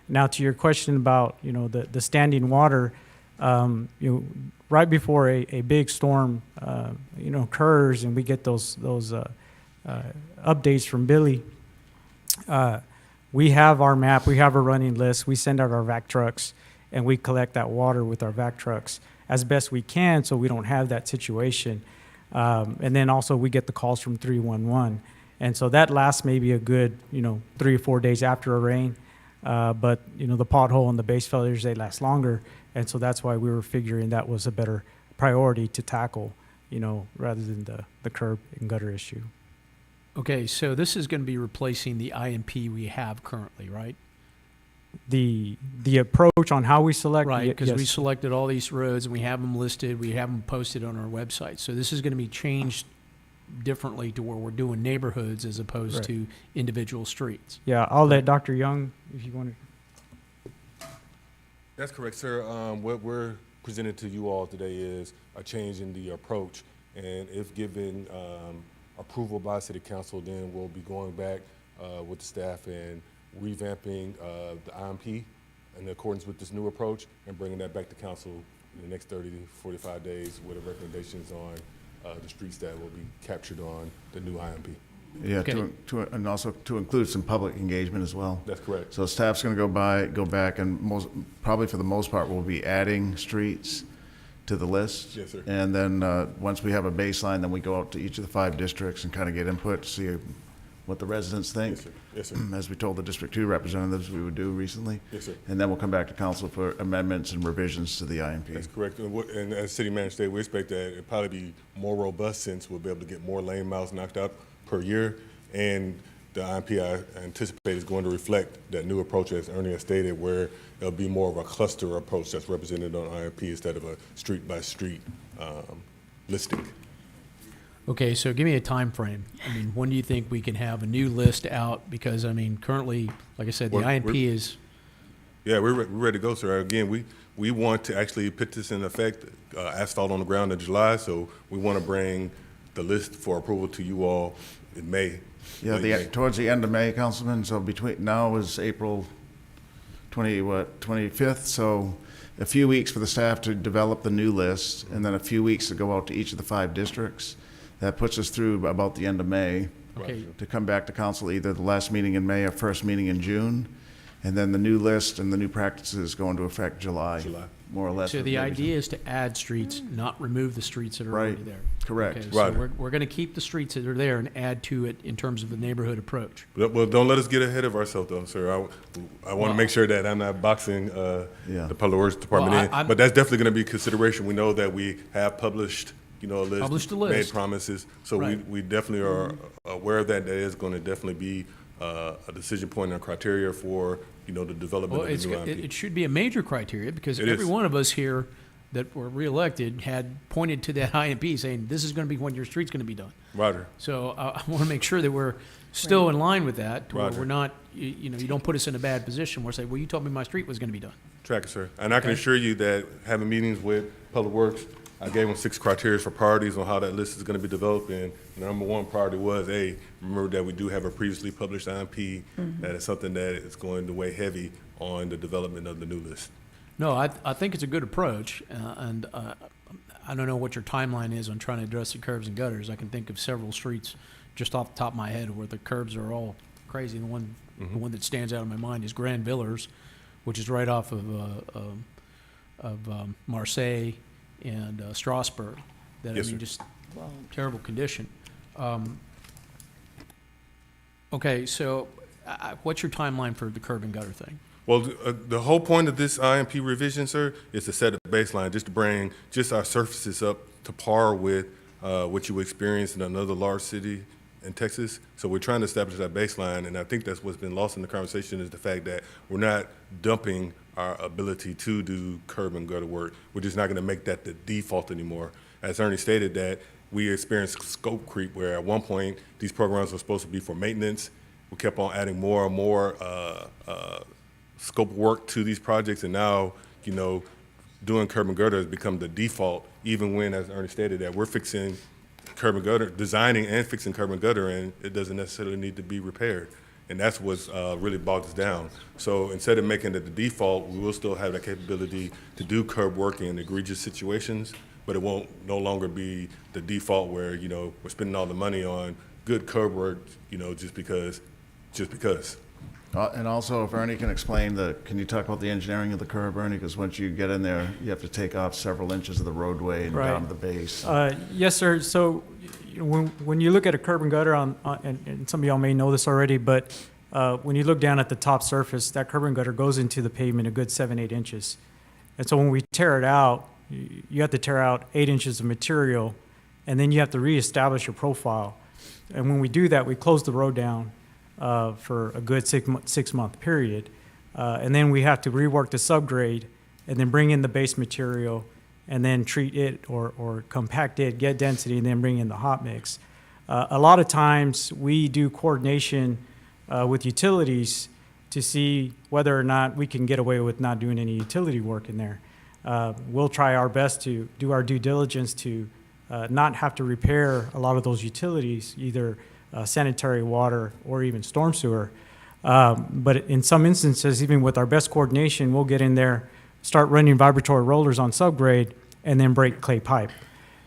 Now, to your question about the standing water, right before a big storm occurs, and we get those updates from Billy. We have our map, we have a running list, we send out our vac trucks, and we collect that water with our vac trucks as best we can, so we don't have that situation. And then also we get the calls from 311, and so that lasts maybe a good 3 or 4 days after a rain. But the pothole and the base failures, they last longer, and so that's why we were figuring that was a better priority to tackle, rather than the curb and gutter issue. Okay, so this is going to be replacing the IMP we have currently, right? The approach on how we select. Right, because we yes. selected all these roads and we have them listed, we have them posted on our website. So this is going to be changed differently to where we're doing neighborhoods as opposed Right. to individual streets. Yeah, I'll let Dr. Young, if you want to. That's correct, sir. What we're presenting to you all today is a change in the approach, and if given approval by City Council, then we'll be going back with the staff and revamping the IMP in accordance with this new approach and bringing that back to council in the next 30 to 45 days with the recommendations on the streets that will be captured on the new IMP. Yeah, and also to include some public engagement as well. That's correct. So staff's going to go back, and probably for the most part, we'll be adding streets to the list. Yes, sir. And then once we have a baseline, then we go out to each of the 5 districts and kind of get input, see what the residents think. Yes, sir. Yes, sir. As we told the District 2 representatives we would do recently. Yes, sir. And then we'll come back to council for amendments and revisions to the IMP. That's correct. And as city manager stated, we expect that it'll probably be more robust since we'll be able to get more lane miles knocked out per year. And the IMP I anticipate is going to reflect that new approach, as Ernie has stated, where it'll be more of a cluster approach that's represented on IMP instead of a street-by-street listing. Okay, so give me a time frame. I mean, when do you think we can have a new list out? Because, I mean, currently, like I said, the IMP is... Yeah, we're ready to go, sir. Again, we want to actually put this in effect, asphalt on the ground in July, so we want to bring the list for approval to you all in May. Yeah, towards the end of May, Councilman, so between now is April 25th, so a few weeks for the staff to develop the new list, and then a few weeks to go out to each of the 5 districts. That puts us through about the end of May. Okay. To come back to council either the last meeting in May or first meeting in June, and then the new list and the new practices go into effect July. More or less. So the idea is to add streets, not remove the streets that are already there. Correct. Okay, so we're going to keep the streets that are there and add to it in terms of the neighborhood approach. Well, don't let us get ahead of ourselves, though, sir. I want to make sure that I'm not boxing the Public Works Department in, but that's definitely going to be consideration. We know that we have published, a list, Published a list. made promises, so Right. we definitely are aware of that. That is going to definitely be a decision point and criteria for, the development Well, of the new IMP. it should be a major criteria because It every is. one of us here that were reelected had pointed to that IMP saying, this is going to be when your street's going to be done. Roger. So I want to make sure that we're still in line with that, to where Roger. we're not, you don't put us in a bad position where say, well, you told me my street was going to be done. Track it, sir. And I can Okay. assure you that having meetings with Public Works, I gave them 6 criteria for priorities on how that list is going to be developed. And the number 1 priority was, remember that we do have a previously published IMP. That is something that is going to weigh heavy on the development of the new list. No, I think it's a good approach, and I don't know what your timeline is on trying to address the curbs and gutters. I can think of several streets just off the top of my head where the curbs are all crazy. The one that stands out in my mind is Grand Villers, which is right off of Marseille and Strasbourg. That Yes, I mean, sir. just terrible condition. Okay, so what's your timeline for the curb and gutter thing? Well, the whole point of this IMP revision, sir, is to set a baseline, just to bring just our surfaces up to par with what you experience in another large city in Texas. So we're trying to establish that baseline, and I think that's what's been lost in the conversation is the fact that we're not dumping our ability to do curb and gutter work. We're just not going to make that the default anymore. As Ernie stated, that we experienced scope creep, where at one point these programs were supposed to be for maintenance. We kept on adding more and more scope work to these projects, and now, doing curb and gutter has become the default, even when, as Ernie stated, that we're fixing curb and gutter, designing and fixing curb and gutter, and it doesn't necessarily need to be repaired. And that's what's really bogged us down. So instead of making it the default, we will still have that capability to do curb work in egregious situations, but it won't no longer be the default where, we're spending all the money on good curb work, just because. And also, if Ernie can explain can you talk about the engineering of the curb, Ernie? Because once you get in there, you have to take off several inches of the roadway and down to the base. Yes, sir. So when you look at a curb and gutter and some of y'all may know this already, but when you look down at the top surface, that curb and gutter goes into the pavement a good 7-8 inches. And so when we tear it out, you have to tear out 8 inches of material, and then you have to reestablish your profile. And when we do that, we close the road down for a good 6-month period. And then we have to rework the subgrade and then bring in the base material and then treat it or compact it, get density, and then bring in the hot mix. A lot of times we do coordination with utilities to see whether or not we can get away with not doing any utility work in there. We'll try our best to do our due diligence to not have to repair a lot of those utilities, either sanitary water or even storm sewer. But in some instances, even with our best coordination, we'll get in there, start running vibratory rollers on subgrade, and then break clay pipe.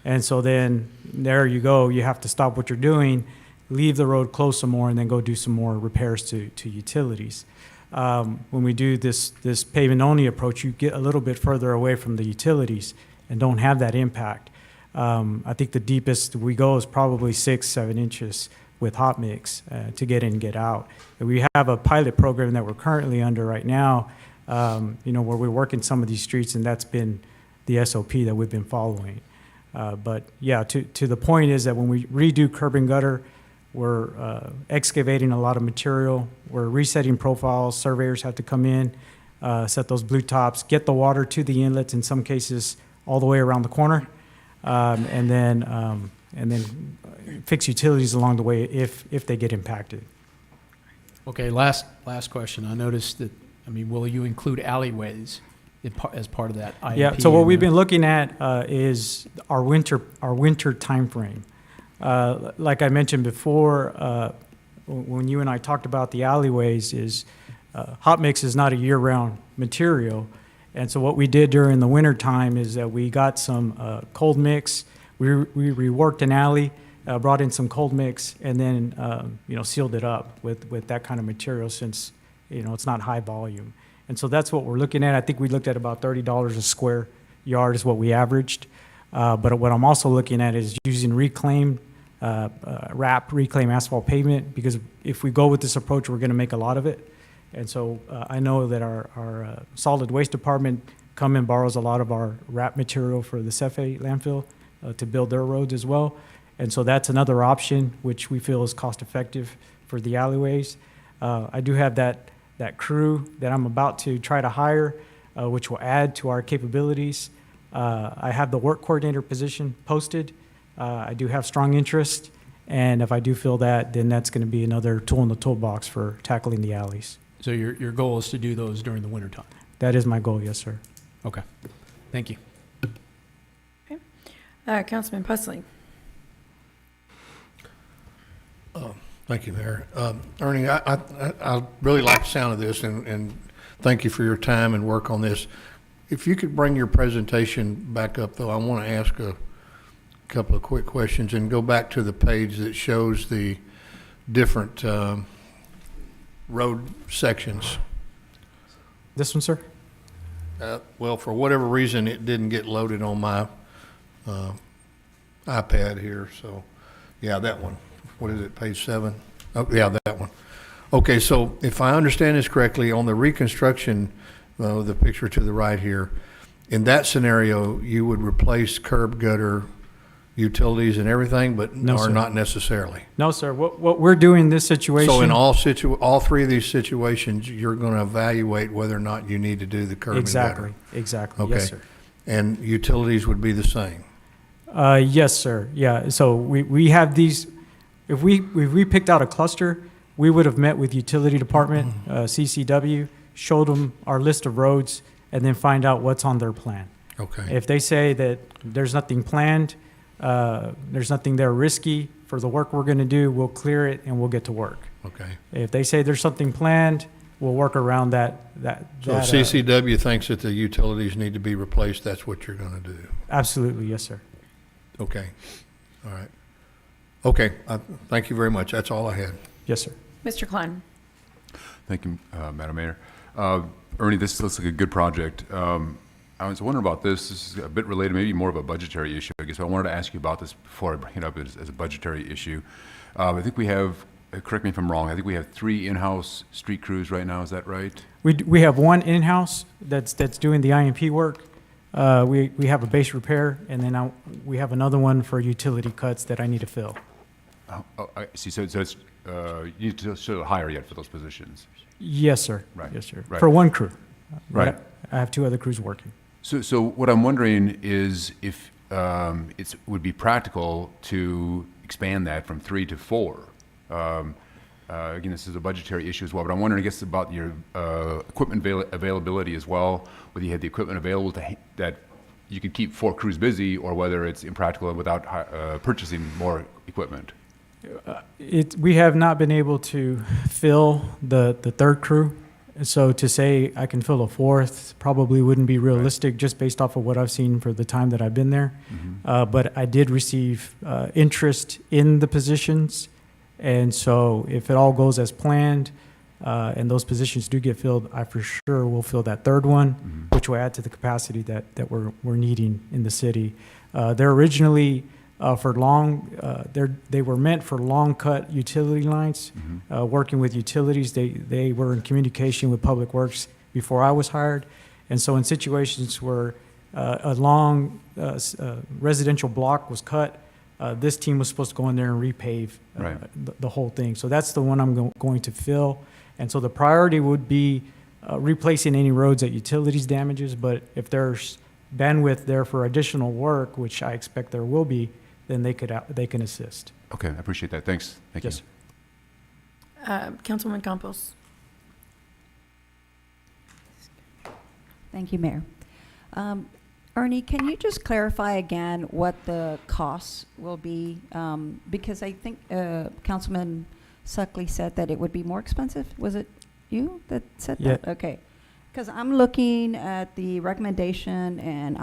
And so then there you go, you have to stop what you're doing, leave the road close some more, and then go do some more repairs to utilities. When we do this pavement-only approach, you get a little bit further away from the utilities and don't have that impact. I think the deepest we go is probably 6-7 inches with hot mix to get in and get out. And we have a pilot program that we're currently under right now, where we're working some of these streets, and that's been the SOP that we've been following. But yeah, to the point is that when we redo curb and gutter, we're excavating a lot of material. We're resetting profiles. Surveyors have to come in, set those blue tops, get the water to the inlets, in some cases all the way around the corner, and then fix utilities along the way if they get impacted. Okay, last question. I noticed that, will you include alleyways as part of that IMP? Yeah, so what we've been looking at is our winter timeframe. Like I mentioned before, when you and I talked about the alleyways, is hot mix is not a year-round material. And so what we did during the winter time is that we got some cold mix. We reworked an alley, brought in some cold mix, and then sealed it up with that kind of material, since it's not high volume. And so that's what we're looking at. I think we looked at about $30 a square yard is what we averaged. But what I'm also looking at is using reclaimed reclaim asphalt pavement, because if we go with this approach, we're going to make a lot of it. And so I know that our solid waste department come and borrows a lot of our wrap material for the Cefe landfill to build their roads as well. And so that's another option which we feel is cost effective for the alleyways. I do have that crew that I'm about to try to hire, which will add to our capabilities. I have the work coordinator position posted. I do have strong interest, and if I do feel that, then that's going to be another tool in the toolbox for tackling the alleys. So your goal is to do those during the winter time? That is my goal, yes, sir. Okay. Thank you. Okay. Councilman Pusley. Thank you, Mayor. Ernie, I really like the sound of this, and thank you for your time and work on this. If you could bring your presentation back up, though, I want to ask a couple of quick questions and go back to the page that shows the different road sections. This one, sir? Well, for whatever reason, it didn't get loaded on my iPad here. So, yeah, that one. What is it, page 7? Oh, yeah, that one. Okay, so if I understand this correctly, on the reconstruction, the picture to the right here, in that scenario, you would replace curb, gutter, utilities and everything, but No, or sir. not necessarily? No, sir. What we're doing in this situation. So in all three of these situations, you're going to evaluate whether or not you need to do the curb and gutter? Exactly. Okay. Yes, sir. And utilities would be the same? Yes, sir. Yeah. So we have these. If we picked out a cluster, we would have met with utility department, CCW, showed them our list of roads, and then find out what's on their plan. Okay. If they say that there's nothing planned, there's nothing there risky for the work we're going to do, we'll clear it and we'll get to work. Okay. If they say there's something planned, we'll work around that. So if CCW thinks that the utilities need to be replaced, that's what you're going to do? Absolutely, yes, sir. Okay. All right. Okay. Thank you very much. That's all I had. Yes, sir. Mr. Klein. Thank you, Madam Mayor. Ernie, this looks like a good project. I was wondering about this. This is a bit related, maybe more of a budgetary issue, I guess. But I wanted to ask you about this before I bring it up as a budgetary issue. I think we have, correct me if I'm wrong, I think we have 3 in-house street crews right now. Is that right? We have one in-house that's doing the IMP work. We have a base repair, and then we have another one for utility cuts that I need to fill. I see. So it's, you need to still hire yet for those positions? Yes, sir. Right. Yes, sir. Right. For one crew. Right. I have 2 other crews working. So what I'm wondering is if it would be practical to expand that from 3 to 4. Again, this is a budgetary issue as well, but I'm wondering, I guess, about your equipment availability as well, whether you have the equipment available that you could keep 4 crews busy, or whether it's impractical without purchasing more equipment. We have not been able to fill the 3rd crew. So to say I can fill a 4th probably wouldn't be realistic, just based off of what I've seen for the time that I've been there. But I did receive interest in the positions. And so if it all goes as planned, and those positions do get filled, I for sure will fill that 3rd one, which will add to the capacity that we're needing in the city. They're originally for long, they were meant for long cut utility lines, working with utilities. They were in communication with Public Works before I was hired. And so in situations where a long residential block was cut, this team was supposed to go in there and repave the whole thing. So that's the one I'm going to fill. And so the priority would be replacing any roads that utilities damages. But if there's bandwidth there for additional work, which I expect there will be, then they can assist. Okay, I appreciate that. Thanks. Thank you. Councilwoman Campos. Thank you, Mayor. Ernie, can you just clarify again what the costs will be? Because I think Councilman Suckley said that it would be more expensive. Was it you that said that? Okay. Because I'm looking at the recommendation, and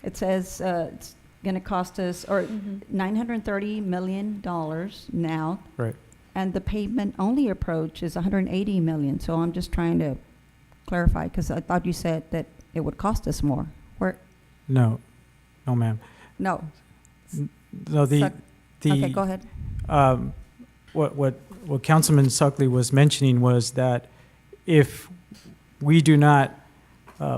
it says it's going to cost us $930 million now. Right. And the pavement-only approach is $180 million. So I'm just trying to clarify, because I thought you said that it would cost us more. No, ma'am. No. No, okay, go ahead. What Councilman Suckley was mentioning was that if we do not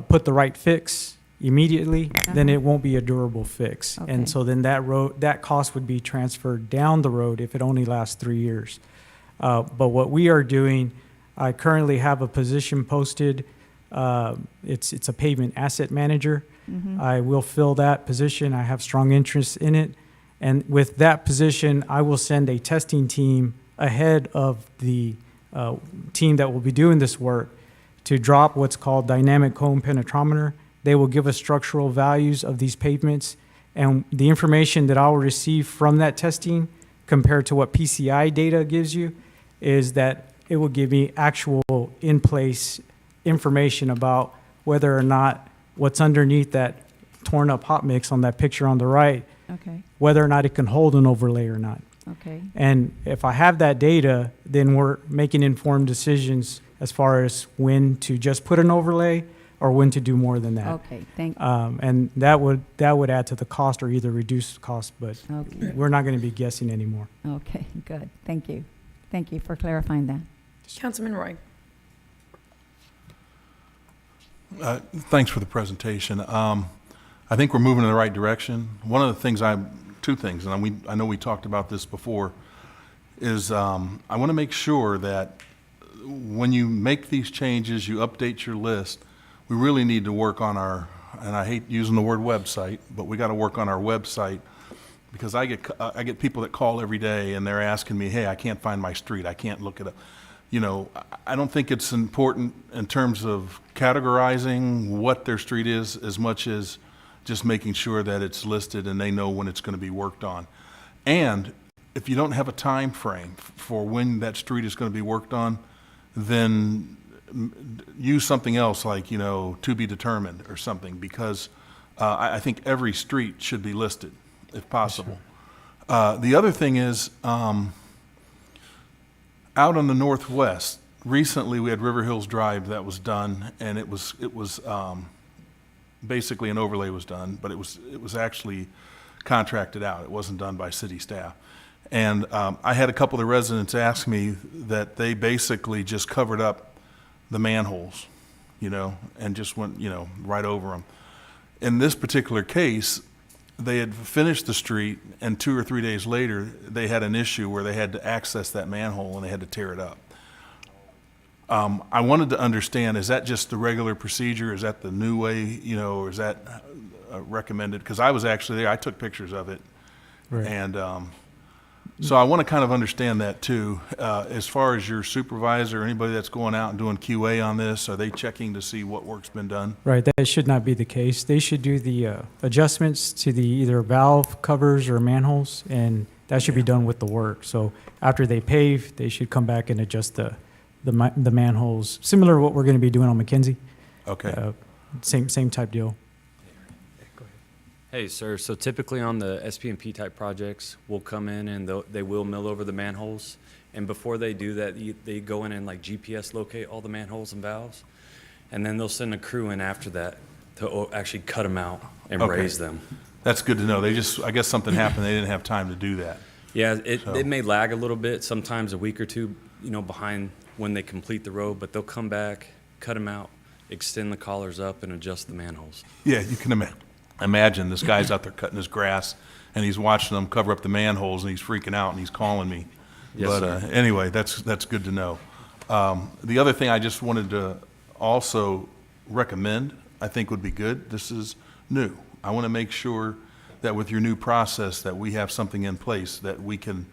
put the right fix immediately, then it won't be a durable fix. Okay. And so then that cost would be transferred down the road if it only lasts 3 years. But what we are doing, I currently have a position posted. It's a pavement asset manager. I will fill that position. I have strong interest in it. And with that position, I will send a testing team ahead of the team that will be doing this work to drop what's called dynamic cone penetrometer. They will give us structural values of these pavements, and the information that I'll receive from that testing compared to what PCI data gives you is that it will give me actual in-place information about whether or not what's underneath that torn up hot mix on that picture on the right, whether or not it can hold an overlay or not. Okay. And if I have that data, then we're making informed decisions as far as when to just put an overlay or when to do more than that. Okay, thank you. And that would add to the cost or either reduce the cost, but we're not going to be guessing anymore. Okay, good. Thank you. Thank you for clarifying that. Councilman Roy. Thanks for the presentation. I think we're moving in the right direction. One of the things two things, and I know we talked about this before, is I want to make sure that when you make these changes, you update your list. We really need to work on and I hate using the word website, but we got to work on our website, because I get people that call every day and they're asking me, hey, I can't find my street. I can't look it up. You know, I don't think it's important in terms of categorizing what their street is as much as just making sure that it's listed and they know when it's going to be worked on. And if you don't have a time frame for when that street is going to be worked on, then use something else like, to be determined or something, because I think every street should be listed if possible. The other thing is, out on the northwest, recently we had River Hills Drive that was done, and it was basically an overlay was done, but it was actually contracted out. It wasn't done by city staff. And I had a couple of the residents ask me that they basically just covered up the manholes, and just went, right over them. In this particular case, they had finished the street, and 2 or 3 days later, they had an issue where they had to access that manhole and they had to tear it up. I wanted to understand, is that just the regular procedure? Is that the new way, you know, or is that recommended? Because I was actually there, I took pictures of it. Right. And so I want to kind of understand that too. As far as your supervisor, anybody that's going out and doing QA on this, are they checking to see what work's been done? Right, that should not be the case. They should do the adjustments to the either valve covers or manholes, and that should be done with the work. So after they pave, they should come back and adjust the manholes, similar to what we're going to be doing on McKenzie. Okay. Same type deal. Hey, sir, so typically on the SP&P type projects, we'll come in and they will mill over the manholes. And before they do that, they go in and like GPS locate all the manholes and valves. And then they'll send a crew in after that to actually cut them out and Okay. raise them. That's good to know. They just, I guess something happened, they didn't have time to do that. Yeah, it So- may lag a little bit, sometimes a week or two, you know, behind when they complete the road, but they'll come back, cut them out, extend the collars up, and adjust the manholes. Yeah, you can imagine this guy's out there cutting his grass, and he's watching them cover up the manholes, and he's freaking out, and he's calling me. Yes, But sir. anyway, that's good to know. The other thing I just wanted to also recommend, I think would be good, this is new. I want to make sure that with your new process that we have something in place that we can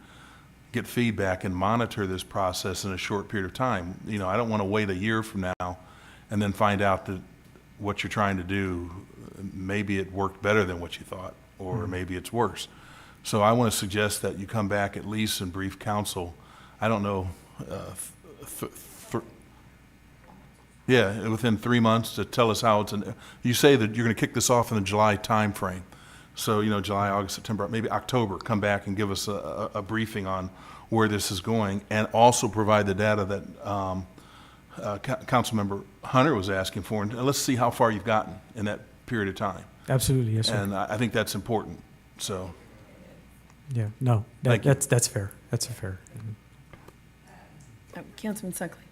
get feedback and monitor this process in a short period of time. You know, I don't want to wait a year from now and then find out that what you're trying to do, maybe it worked better than what you thought, or maybe it's worse. So I want to suggest that you come back at least and brief council. I don't know, within 3 months to tell us how it's, you say that you're going to kick this off in the July timeframe. So, you know, July, August, September, maybe October, come back and give us a briefing on where this is going, and also provide the data that Councilmember Hunter was asking for, and let's see how far you've gotten in that period of time. Absolutely, yes, sir. And I think that's important, so. Yeah, no, Thank you. that's fair. That's fair. Councilman Suckley.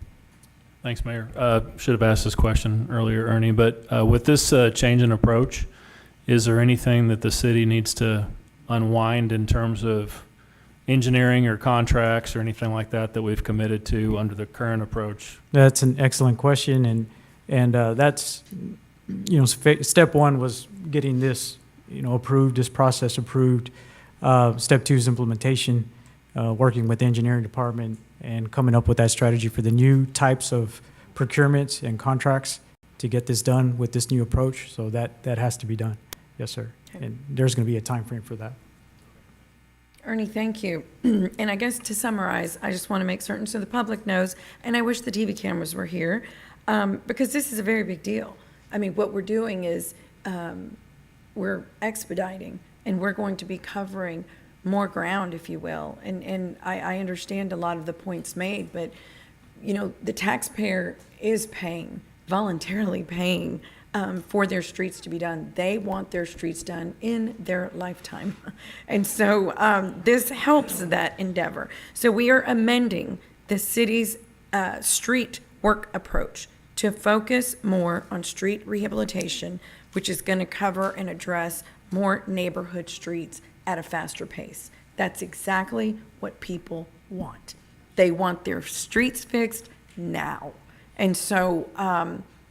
Thanks, Mayor. Should have asked this question earlier, Ernie, but with this change in approach, is there anything that the city needs to unwind in terms of engineering or contracts or anything like that that we've committed to under the current approach? That's an excellent question, and that's, you know, step one was getting this, you know, approved, this process approved. Step two is implementation, working with the engineering department and coming up with that strategy for the new types of procurements and contracts to get this done with this new approach. So that has to be done. Yes, sir. And there's going to be a time frame for that. Ernie, thank you. And I guess to summarize, I just want to make certain so the public knows, and I wish the TV cameras were here, because this is a very big deal. I mean, what we're doing is we're expediting, and we're going to be covering more ground, if you will. And I understand a lot of the points made, but, you know, the taxpayer is paying, voluntarily paying for their streets to be done. They want their streets done in their lifetime. And so this helps that endeavor. So we are amending the city's street work approach to focus more on street rehabilitation, which is going to cover and address more neighborhood streets at a faster pace. That's exactly what people want. They want their streets fixed now. And so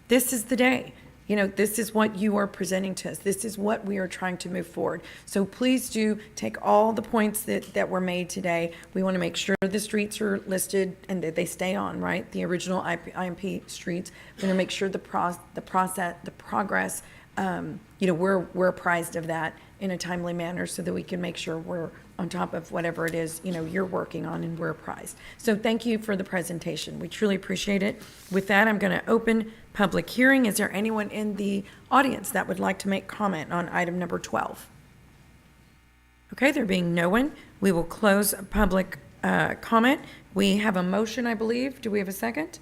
this is the day. You know, this is what you are presenting to us. This is what we are trying to move forward. So please do take all the points that were made today. We want to make sure the streets are listed and that they stay on, right? The original IMP streets. We want to make sure the progress, you know, we're apprised of that in a timely manner so that we can make sure we're on top of whatever it is, you know, you're working on, and we're apprised. So thank you for the presentation. We truly appreciate it. With that, I'm going to open public hearing. Is there anyone in the audience that would like to make comment on item number 12? Okay, there being no one, we will close public comment. We have a motion, I believe. Do we have a second?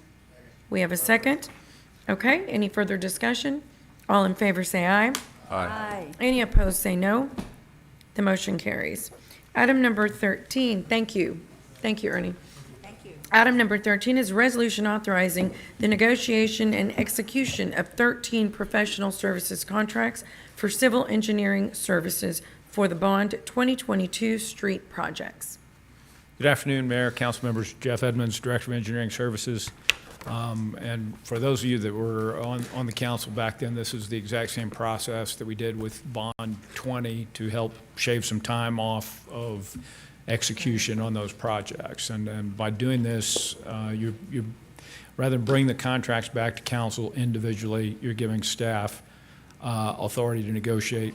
We have a second. Okay, any further discussion? All in favor say aye. Aye. Any opposed say no. The motion carries. Item number 13, thank you. Thank you, Ernie. Thank you. Item number 13 is a resolution authorizing the negotiation and execution of 13 professional services contracts for civil engineering services for the Bond 2022 street projects. Good afternoon, Mayor, council members. Jeff Edmonds, Director of Engineering Services. And for those of you that were on the council back then, this is the exact same process that we did with Bond 20 to help shave some time off of execution on those projects. And by doing this, you rather than bring the contracts back to council individually, you're giving staff authority to negotiate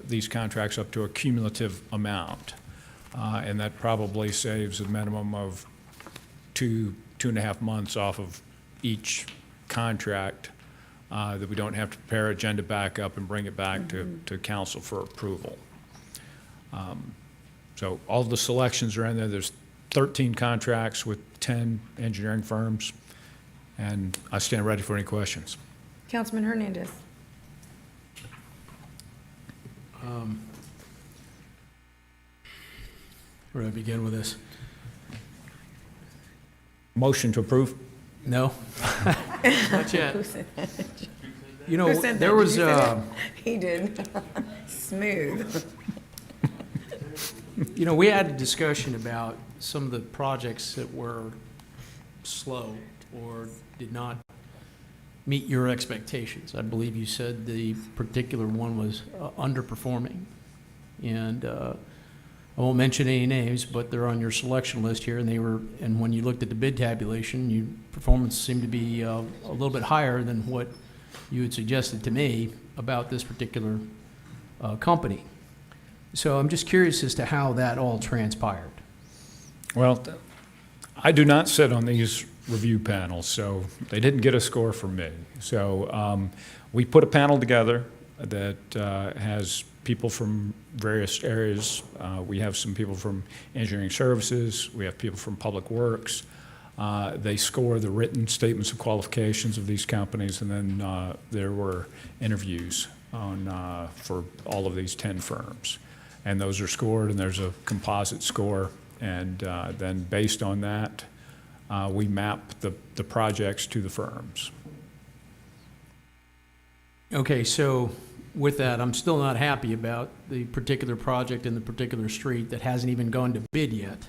these contracts up to a cumulative amount. And that probably saves a minimum of 2.5 months off of each contract that we don't have to prepare agenda back up and bring it back to council for approval. So all the selections are in there. There's 13 contracts with 10 engineering firms, and I stand ready for any questions. Councilman Hernandez. Where do I begin with this? Motion to approve? No. Not yet. Who said that? You know, Who said there that? was, Did you say that? He did. Smooth. you know, we had a discussion about some of the projects that were slow or did not meet your expectations. I believe you said the particular one was underperforming. And I won't mention any names, but they're on your selection list here, and and when you looked at the bid tabulation, performance seemed to be a little bit higher than what you had suggested to me about this particular company. So I'm just curious as to how that all transpired. Well, I do not sit on these review panels, so they didn't get a score from me. So we put a panel together that has people from various areas. We have some people from engineering services. We have people from public works. They score the written statements of qualifications of these companies, and then there were interviews for all of these 10 firms. And those are scored, and there's a composite score. And then based on that, we map the projects to the firms. Okay, so with that, I'm still not happy about the particular project in the particular street that hasn't even gone to bid yet.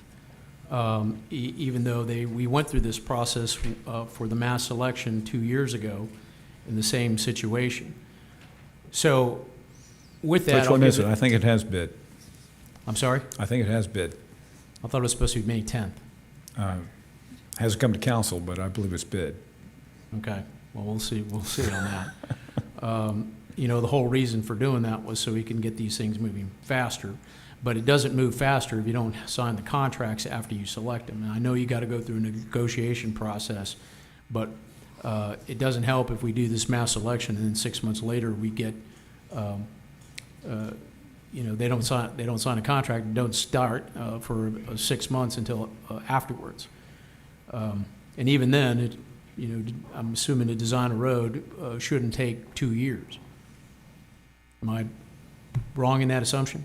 Even though we went through this process for the mass selection 2 years ago in the same situation. So with that, Which one is it? I think it has bid. I'm sorry? I think it has bid. I thought it was supposed to be May 10th. Hasn't come to council, but I believe it's bid. Okay, well, we'll see on that. You know, the whole reason for doing that was so we can get these things moving faster. But it doesn't move faster if you don't sign the contracts after you select them. And I know you got to go through a negotiation process, but it doesn't help if we do this mass selection and then 6 months later we get, you know, they don't sign a contract and don't start for 6 months until afterwards. And even then, you know, I'm assuming to design a road shouldn't take 2 years. Am I wrong in that assumption?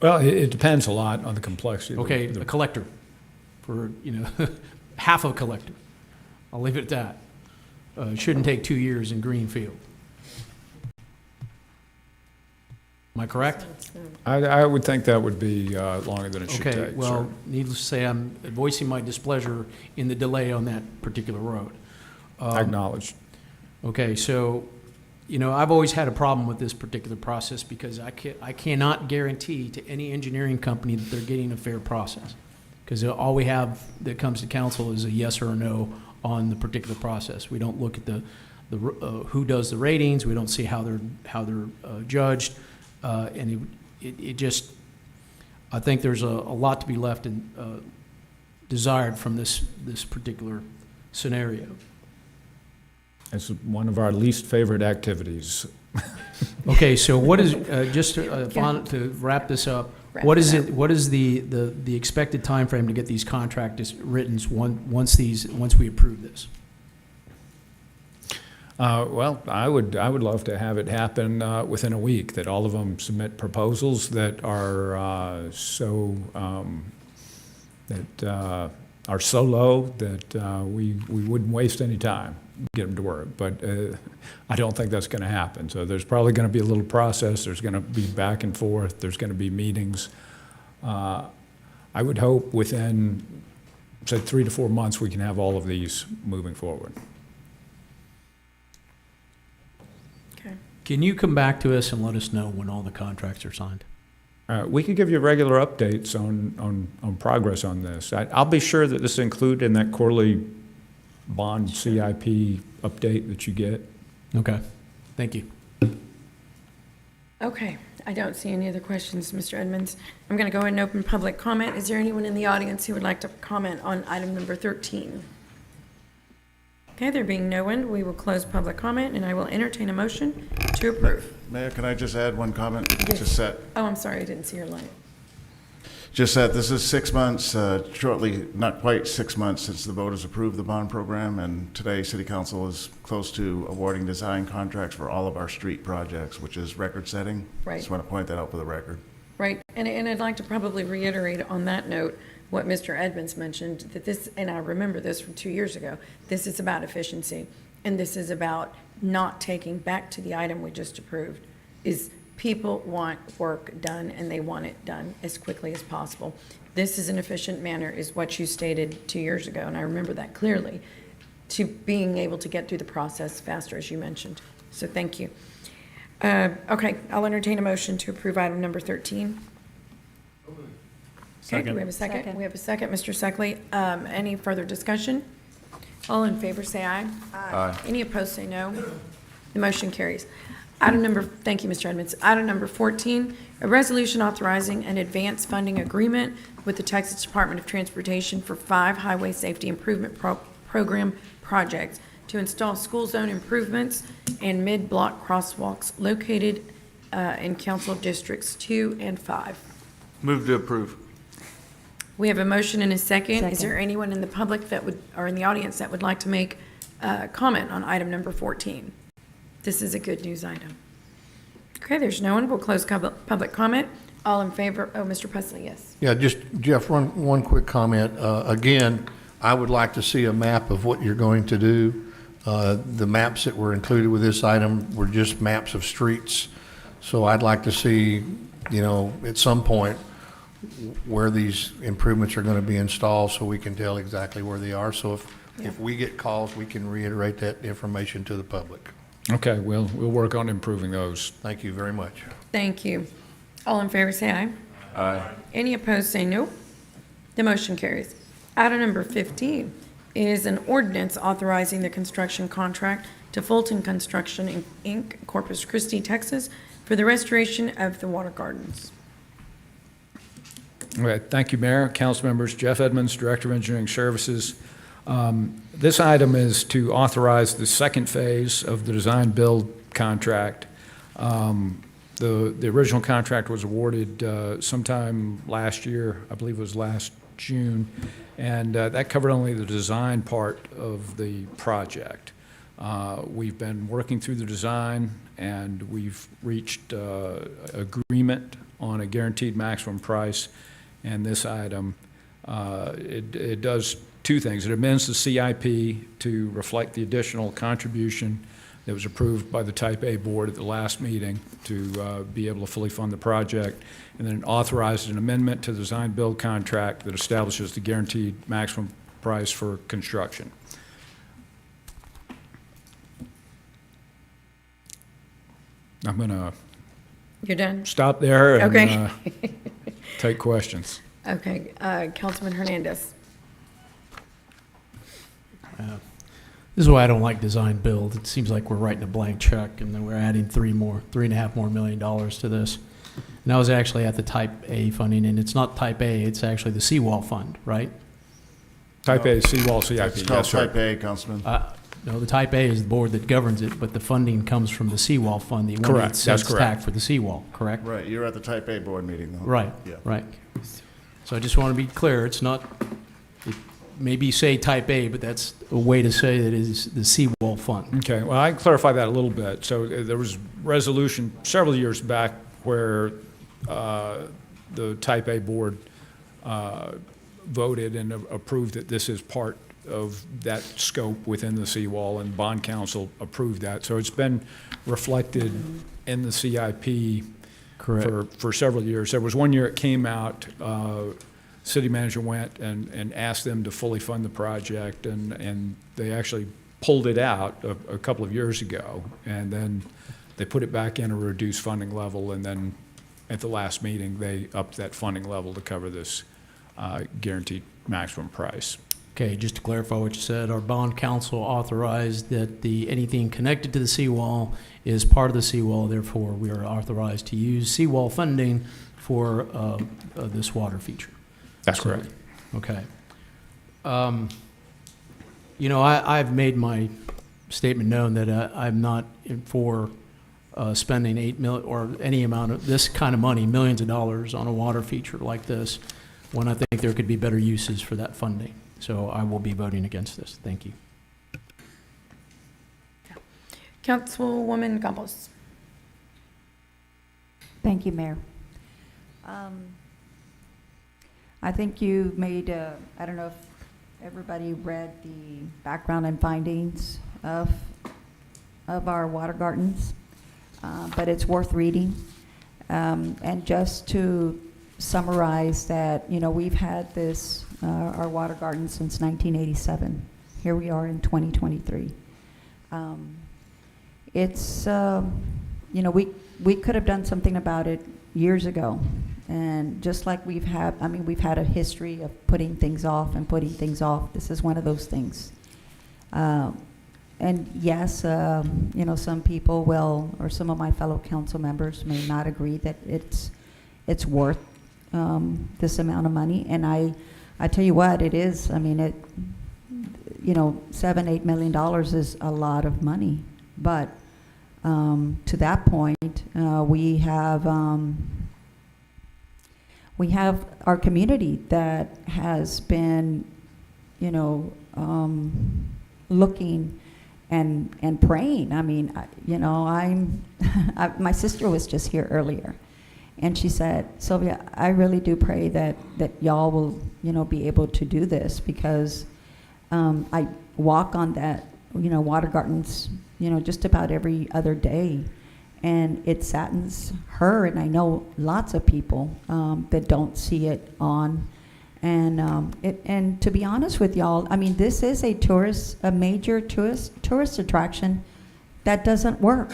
Well, it depends a lot on the complexity. Okay, a collector, for, you know, half a collector. I'll leave it at that. Shouldn't take 2 years in Greenfield. Am I correct? I would think that would be longer than it should take. Okay, well, sir. needless to say, I'm voicing my displeasure in the delay on that particular road. Acknowledged. Okay, so, you know, I've always had a problem with this particular process because I cannot guarantee to any engineering company that they're getting a fair process. Because all we have that comes to council is a yes or a no on the particular process. We don't look at the who does the ratings. We don't see how they're judged, and it just, I think there's a lot to be left and desired from this particular scenario. It's one of our least favorite activities. Okay, so what is, just to wrap this up, what is the expected time frame to get these contracts written once we approve this? Well, I would love to have it happen within a week, that all of them submit proposals that are are so low that we wouldn't waste any time getting them to work. But I don't think that's going to happen. So there's probably going to be a little process. There's going to be back and forth. There's going to be meetings. I would hope within, say, 3 to 4 months, we can have all of these moving forward. Can you come back to us and let us know when all the contracts are signed? We could give you regular updates on progress on this. I'll be sure that this is included in that quarterly bond CIP update that you get. Okay, thank you. Okay, I don't see any other questions, Mr. Edmonds. I'm going to go ahead and open public comment. Is there anyone in the audience who would like to comment on item number 13? Okay, there being no one, we will close public comment, and I will entertain a motion to approve. Mayor, can I just add one comment? Yes. Just that. Oh, I'm sorry, I didn't see your light. Just that this is 6 months, shortly, not quite 6 months since the voters approved the bond program, and today City Council is close to awarding design contracts for all of our street projects, which is record-setting. Right. Just want to point that out for the record. Right, and I'd like to probably reiterate on that note what Mr. Edmonds mentioned, that this, and I remember this from 2 years ago, this is about efficiency, and this is about not taking back to the item we just approved, is people want work done, and they want it done as quickly as possible. This is an efficient manner, is what you stated 2 years ago, and I remember that clearly, to being able to get through the process faster, as you mentioned. So thank you. Okay, I'll entertain a motion to approve item number 13. Okay, do we have a second? Second. We have a second, Mr. Suckley. Any further discussion? All in favor, say aye. Aye. Any opposed, say no. The motion carries. Thank you, Mr. Edmonds. Item number 14, a resolution authorizing an advance funding agreement with the Texas Department of Transportation for 5 highway safety improvement program projects to install school zone improvements and mid-block crosswalks located in council districts 2 and 5. Move to approve. We have a motion and a second. Is Second. there anyone in the public that would, or in the audience that would like to make a comment on item number 14? This is a good news item. Okay, there's no one. We'll close public comment. All in favor? Oh, Mr. Presley, yes. Yeah, just, Jeff, one quick comment. Again, I would like to see a map of what you're going to do. The maps that were included with this item were just maps of streets. So I'd like to see, at some point, where these improvements are going to be installed so we can tell exactly where they are. So if we get calls, we can reiterate that information to the public. Okay, we'll work on improving those. Thank you very much. Thank you. All in favor, say aye. Aye. Any opposed, say no. The motion carries. Item number 15 is an ordinance authorizing the construction contract to Fulton Construction, Inc., Corpus Christi, Texas, for the restoration of the water gardens. All right, thank you, Mayor, council members. Jeff Edmonds, Director of Engineering Services. This item is to authorize the second phase of the design-build contract. The original contract was awarded sometime last year, I believe it was last June, and that covered only the design part of the project. We've been working through the design, and we've reached agreement on a guaranteed maximum price. And this item, it does two things. It amends the CIP to reflect the additional contribution that was approved by the Type A board at the last meeting to be able to fully fund the project. And then it authorizes an amendment to the design-build contract that establishes the guaranteed maximum price for construction. I'm going to You're done? stop there and Okay. take questions. Okay, Councilman Hernandez. This is why I don't like design build. It seems like we're writing a blank check and then we're adding $3.5 million to this. And I was actually at the Type A funding, and it's not Type A, it's actually the seawall fund, right? Type A, seawall CIP. It's called Yes, sir. Type A, Councilman. No, the Type A is the board that governs it, but the funding comes from the seawall fund, the Correct. That's correct. tax for the seawall, correct? Right, you were at the Type A board meeting, though. Right, Yeah. right. So I just want to be clear, it's not, maybe say Type A, but that's a way to say that it is the seawall fund. Okay, well, I can clarify that a little bit. So there was resolution several years back where the Type A board voted and approved that this is part of that scope within the seawall, and bond council approved that. So it's been reflected in the CIP for several years. There was one year it came out, city manager went and asked them to fully fund the project, and they actually pulled it out a couple of years ago, and then they put it back in a reduced funding level, and then at the last meeting, they upped that funding level to cover this guaranteed maximum price. Okay, just to clarify what you said, our bond council authorized that anything connected to the seawall is part of the seawall, therefore we are authorized to use seawall funding for this water feature. That's correct. Okay. You know, I've made my statement known that I'm not for spending $8 million or any amount of this kind of money, millions of dollars, on a water feature like this, when I think there could be better uses for that funding. So I will be voting against this. Thank you. Councilwoman Campos. Thank you, Mayor. I think you made, I don't know if everybody read the background and findings of our water gardens, but it's worth reading. And just to summarize that, you know, we've had this, our water garden since 1987. Here we are in 2023. It's, you know, we could have done something about it years ago. And just like we've had a history of putting things off and putting things off. This is one of those things. And yes, you know, some people will, or some of my fellow council members may not agree that it's worth this amount of money. And I tell you what, it is. I mean, you know, $7-8 million is a lot of money. But to that point, we have our community that has been, you know, looking and praying. I mean, you know, my sister was just here earlier, and she said, Sylvia, I really do pray that y'all will, you know, be able to do this, because I walk on that, you know, water gardens, you know, just about every other day. And it saddens her, and I know lots of people that don't see it on. And to be honest with y'all, I mean, this is a major tourist attraction that doesn't work.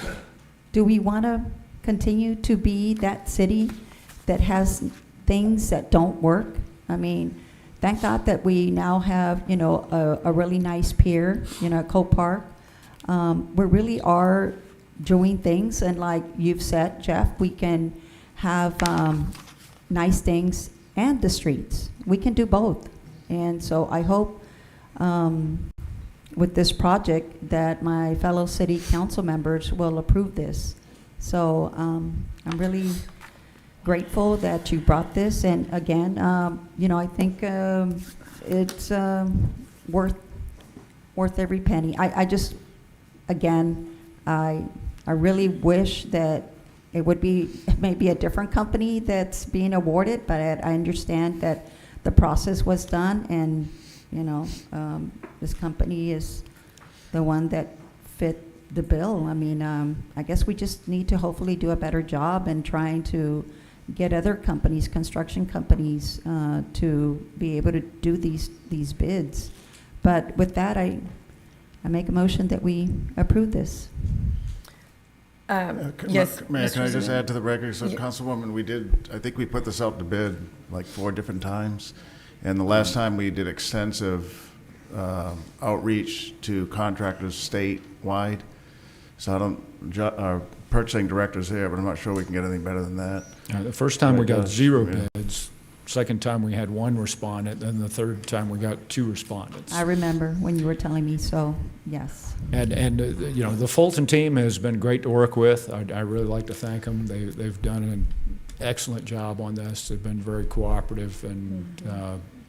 Do we want to continue to be that city that has things that don't work? I mean, thank God that we now have, you know, a really nice pier, you know, at Cole Park. We really are doing things, and like you've said, Jeff, we can have nice things and the streets. We can do both. And so I hope with this project that my fellow city council members will approve this. So I'm really grateful that you brought this, and again, you know, I think it's worth every penny. I just, again, I really wish that it would be maybe a different company that's being awarded, but I understand that the process was done, and, you know, this company is the one that fit the bill. I mean, I guess we just need to hopefully do a better job in trying to get other companies, construction companies, to be able to do these bids. But with that, I make a motion that we approve this. Yes, Mayor, can I just Smith? add to the record? So, Yeah. Councilwoman, I think we put this out to bid like 4 different times. And the last time we did extensive outreach to contractors statewide. So our purchasing director's here, but I'm not sure we can get anything better than that. The first time we got But, 0 yeah. bids. Second time we had 1 respondent, then the third time we got 2 respondents. I remember when you were telling me, so yes. And you know, the Fulton team has been great to work with. I really like to thank them. They've done an excellent job on this. They've been very cooperative, and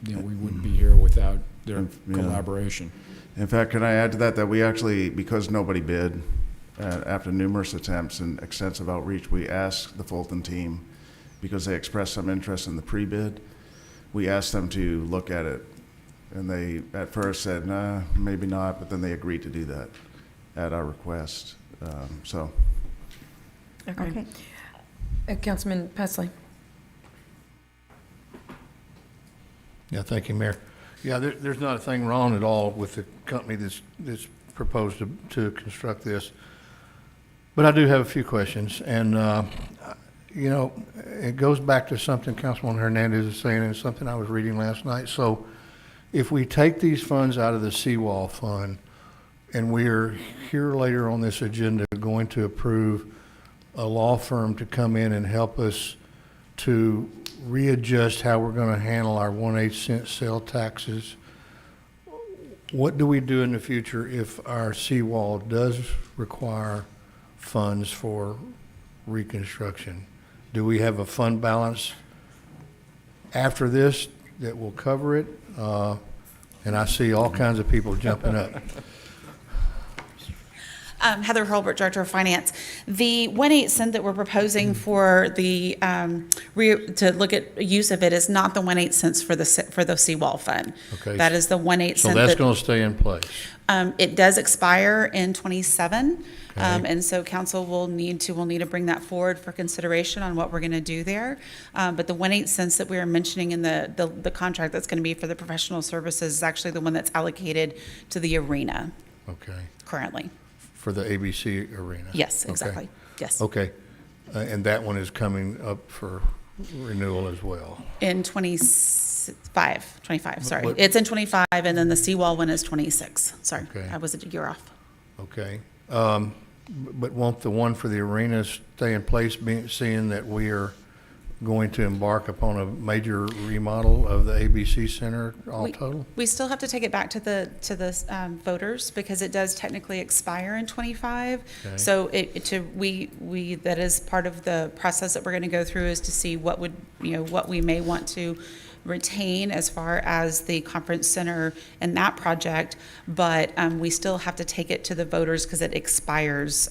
you know, we wouldn't be here without their collaboration. In fact, can I add to that we actually, because nobody bid, after numerous attempts and extensive outreach, we asked the Fulton team, because they expressed some interest in the pre-bid, we asked them to look at it. And they at first said, nah, maybe not, but then they agreed to do that at our request. So. Okay. Councilman Pesley. Yeah, thank you, Mayor. Yeah, there's not a thing wrong at all with the company that's proposed to construct this. But I do have a few questions. And, you know, it goes back to something Councilman Hernandez is saying, and something I was reading last night. So if we take these funds out of the seawall fund, and we are here later on this agenda going to approve a law firm to come in and help us to readjust how we're going to handle our 1/8 cent sale taxes, what do we do in the future if our seawall does require funds for reconstruction? Do we have a fund balance after this that will cover it? And I see all kinds of people jumping up. Heather Hurlbert, Director of Finance. The 1/8 cent that we're proposing for the to look at use of it is not the 1/8 cents for the seawall fund. Okay. That is the 1/8 cent. So that's going to stay in place. It does expire in 27, Okay. and so council will need to bring that forward for consideration on what we're going to do there. But the 1/8 cents that we are mentioning in the contract that's going to be for the professional services is actually the one that's allocated to the arena. Okay. Currently. For the ABC arena? Yes, Okay. exactly. Yes. Okay. And that one is coming up for renewal as well? In 25, sorry. What- It's in 25, and then the seawall one is 26. Sorry, Okay. I was a year off. Okay. But won't the one for the arena stay in place, seeing that we are going to embark upon a major remodel of the ABC Center all total? We still have to take it back to the voters because it does technically expire in 25. Okay. So we that is part of the process that we're going to go through is to see what we may want to retain as far as the conference center and that project, but we still have to take it to the voters because it expires.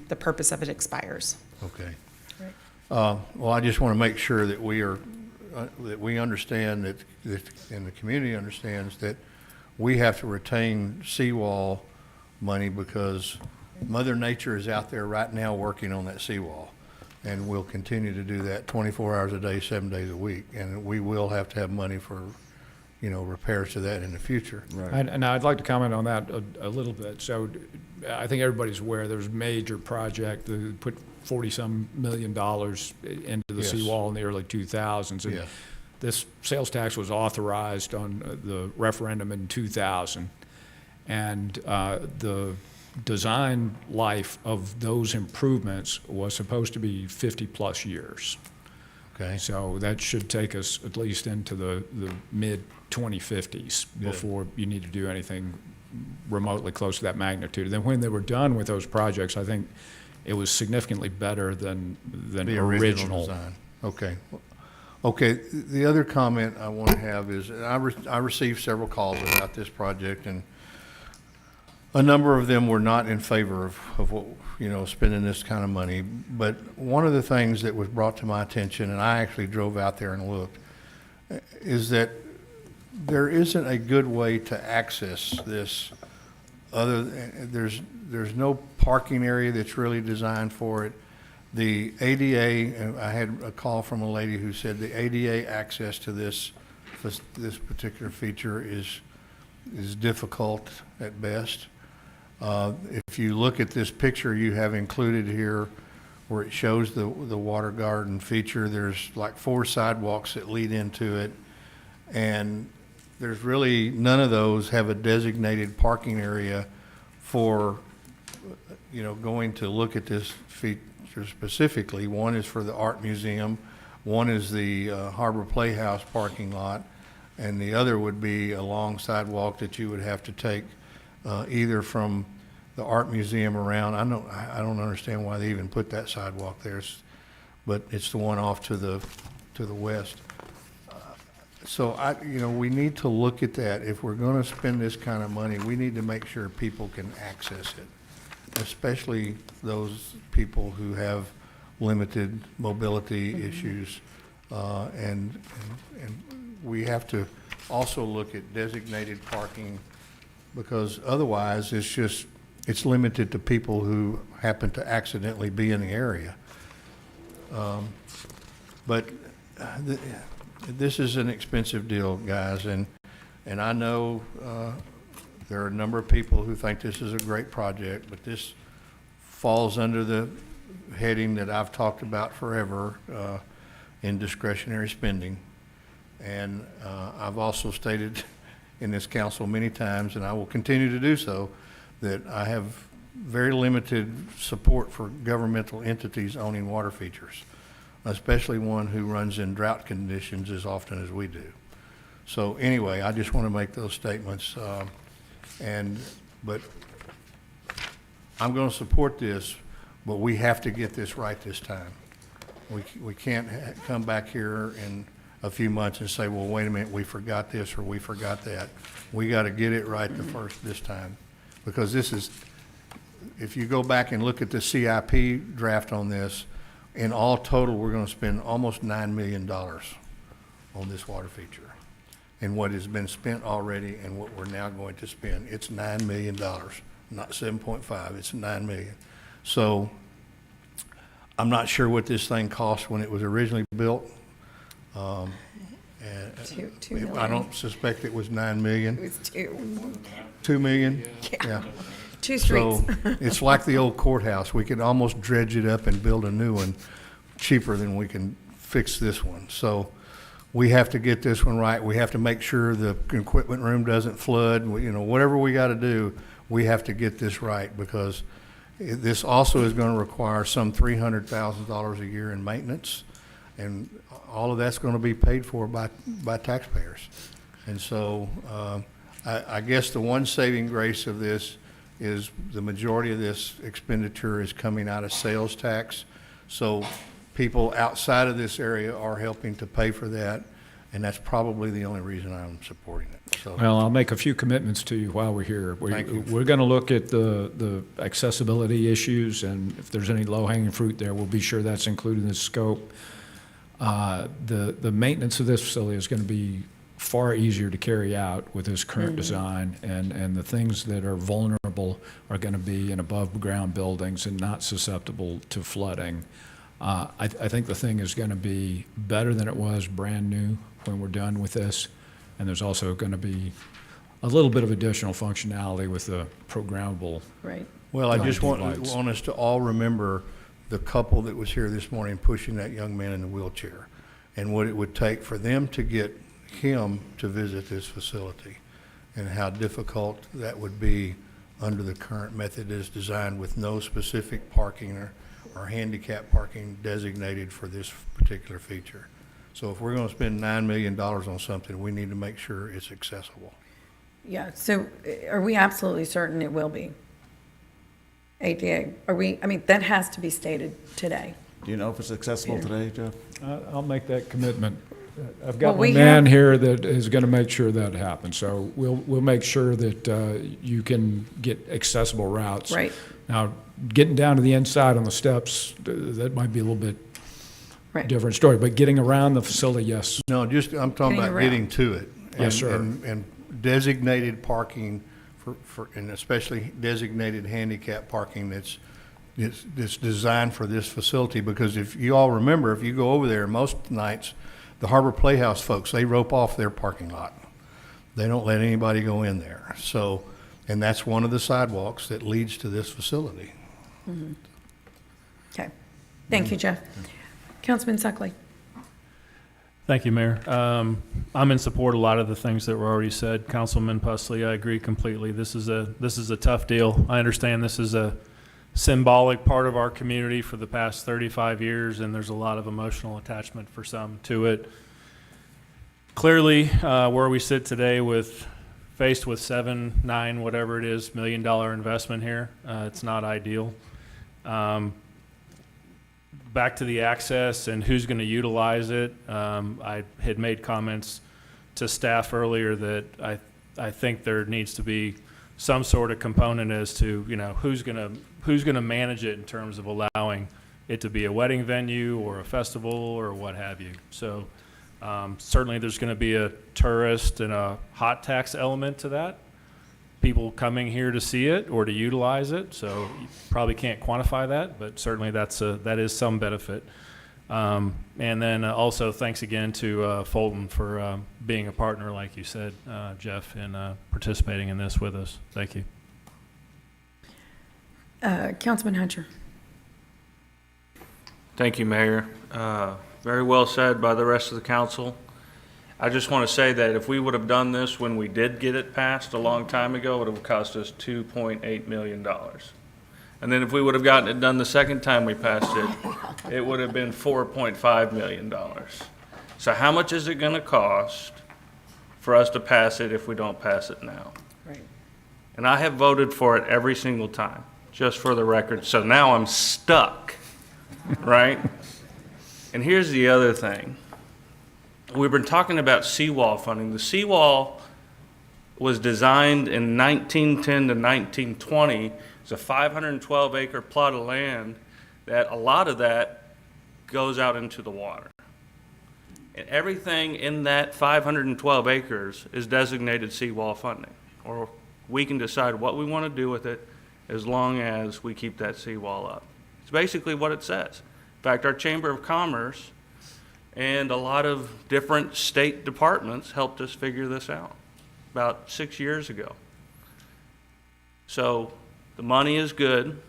The purpose of it expires. Okay. Well, I just want to make sure that we understand that, and the community understands that we have to retain seawall money because Mother Nature is out there right now working on that seawall. And we'll continue to do that 24 hours a day, 7 days a week. And we will have to have money for, repairs to that in the future. Right. And I'd like to comment on that a little bit. So I think everybody's aware there's a major project that put $40-some million into the Yes. seawall in the early 2000s. And Yes. this sales tax was authorized on the referendum in 2000. And the design life of those improvements was supposed to be 50-plus years. Okay. So that should take us at least into the mid-2050s before you need to do anything remotely close to that magnitude. And then when they were done with those projects, I think it was significantly better than The original design. Okay. Okay, the other comment I want to have is, I received several calls about this project, and a number of them were not in favor of what, spending this kind of money. But one of the things that was brought to my attention, and I actually drove out there and looked, is that there isn't a good way to access this there's no parking area that's really designed for it. The ADA, and I had a call from a lady who said the ADA access to this particular feature is difficult at best. If you look at this picture you have included here, where it shows the water garden feature, there's like 4 sidewalks that lead into it, and there's really none of those have a designated parking area for, going to look at this feature specifically. One is for the art museum, one is the Harbor Playhouse parking lot, and the other would be a long sidewalk that you would have to take either from the art museum around. I don't understand why they even put that sidewalk there, but it's the one off to the west. So we need to look at that. If we're going to spend this kind of money, we need to make sure people can access it, especially those people who have limited mobility issues. And we have to also look at designated parking, because otherwise it's limited to people who happen to accidentally be in the area. But this is an expensive deal, guys, and I know there are a number of people who think this is a great project, but this falls under the heading that I've talked about forever, in discretionary spending. And I've also stated in this council many times, and I will continue to do so, that I have very limited support for governmental entities owning water features, especially one who runs in drought conditions as often as we do. So anyway, I just want to make those statements. But I'm going to support this, but we have to get this right this time. We can't come back here in a few months and say, well, wait a minute, we forgot this or we forgot that. We got to get it right this time, because this is, if you go back and look at the CIP draft on this, in all total, we're going to spend almost $9 million on this water feature. And what has been spent already and what we're now going to spend, it's $9 million, not 7.5, it's $9 million. So I'm not sure what this thing cost when it was originally built. And $2 million. I don't suspect it was $9 million. It was $2. $2 million? Yeah. 2 streets. So it's like the old courthouse. We could almost dredge it up and build a new one cheaper than we can fix this one. So we have to get this one right. We have to make sure the equipment room doesn't flood. Whatever we got to do, we have to get this right, because this also is going to require some $300,000 a year in maintenance, and all of that's going to be paid for by taxpayers. And so I guess the one saving grace of this is the majority of this expenditure is coming out of sales tax. So people outside of this area are helping to pay for that, and that's probably the only reason I'm supporting it. So, Well, I'll make a few commitments to you while we're here. Thank you. We're going to look at the accessibility issues, and if there's any low-hanging fruit there, we'll be sure that's included in the scope. The maintenance of this facility is going to be far easier to carry out with this current design, and the things that are vulnerable are going to be in above-ground buildings and not susceptible to flooding. I think the thing is going to be better than it was brand new when we're done with this, and there's also going to be a little bit of additional functionality with the programmable. Right. Well, I just want lights. us to all remember the couple that was here this morning pushing that young man in the wheelchair, and what it would take for them to get him to visit this facility, and how difficult that would be under the current method as designed, with no specific parking or handicap parking designated for this particular feature. So if we're going to spend $9 million on something, we need to make sure it's accessible. Yeah, so are we absolutely certain it will be ADA? That has to be stated today. Do you know if it's accessible today, Jeff? I'll make that commitment. I've got Well, we one man have- here that is going to make sure that happens. So we'll make sure that you can get accessible routes. Right. Now, getting down to the inside on the steps, that might be a little bit Right. different story. But getting around the facility, yes. No, I'm talking Getting about around. getting to it. Yes, sir. And designated parking and especially designated handicap parking that's designed for this facility. Because if you all remember, if you go over there most nights, the Harbor Playhouse folks, they rope off their parking lot. They don't let anybody go in there. So, and that's one of the sidewalks that leads to this facility. Okay. Thank you, Jeff. Councilman Suckley. Thank you, Mayor. I'm in support of a lot of the things that were already said. Councilman Pusley, I agree completely. This is a tough deal. I understand this is a symbolic part of our community for the past 35 years, and there's a lot of emotional attachment for some to it. Clearly, where we sit today faced with $7, $9, whatever it is, $1 million investment here, it's not ideal. Back to the access and who's going to utilize it. I had made comments to staff earlier that I think there needs to be some sort of component as to who's going to manage it in terms of allowing it to be a wedding venue or a festival or what have you. So certainly there's going to be a tourist and a hot tax element to that. People coming here to see it or to utilize it. So you probably can't quantify that, but certainly that is some benefit. And then also thanks again to Fulton for being a partner, like you said, Jeff, and participating in this with us. Thank you. Councilman Hunter. Thank you, Mayor. Very well said by the rest of the council. I just want to say that if we would have done this when we did get it passed a long time ago, it would have cost us $2.8 million. And then if we would have gotten it done the second time we passed it, it would have been $4.5 million. So how much is it going to cost for us to pass it if we don't pass it now? Right. And I have voted for it every single time, just for the record. So now I'm stuck, right? And here's the other thing. We've been talking about seawall funding. The seawall was designed in 1910 to 1920. It's a 512-acre plot of land that a lot of that goes out into the water. And everything in that 512 acres is designated seawall funding. Or we can decide what we want to do with it as long as we keep that seawall up. It's basically what it says. In fact, our Chamber of Commerce and a lot of different state departments helped us figure this out about 6 years ago. So the money is good.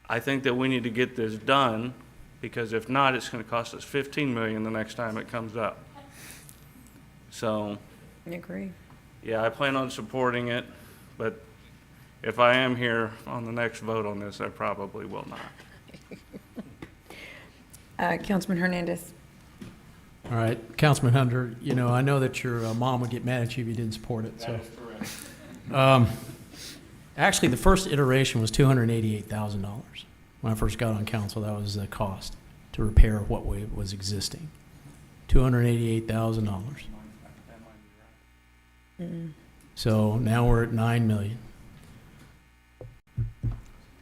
I think that we need to get this done, because if not, it's going to cost us $15 million the next time it comes up. So, I agree. yeah, I plan on supporting it, but if I am here on the next vote on this, I probably will not. Councilman Hernandez. All right, Councilman Hunter, you know, I know that your mom would get mad at you if you didn't support it. So, actually, the first iteration was $288,000. When I first got on council, that was the cost to repair what was existing. $288,000. So now we're at $9 million.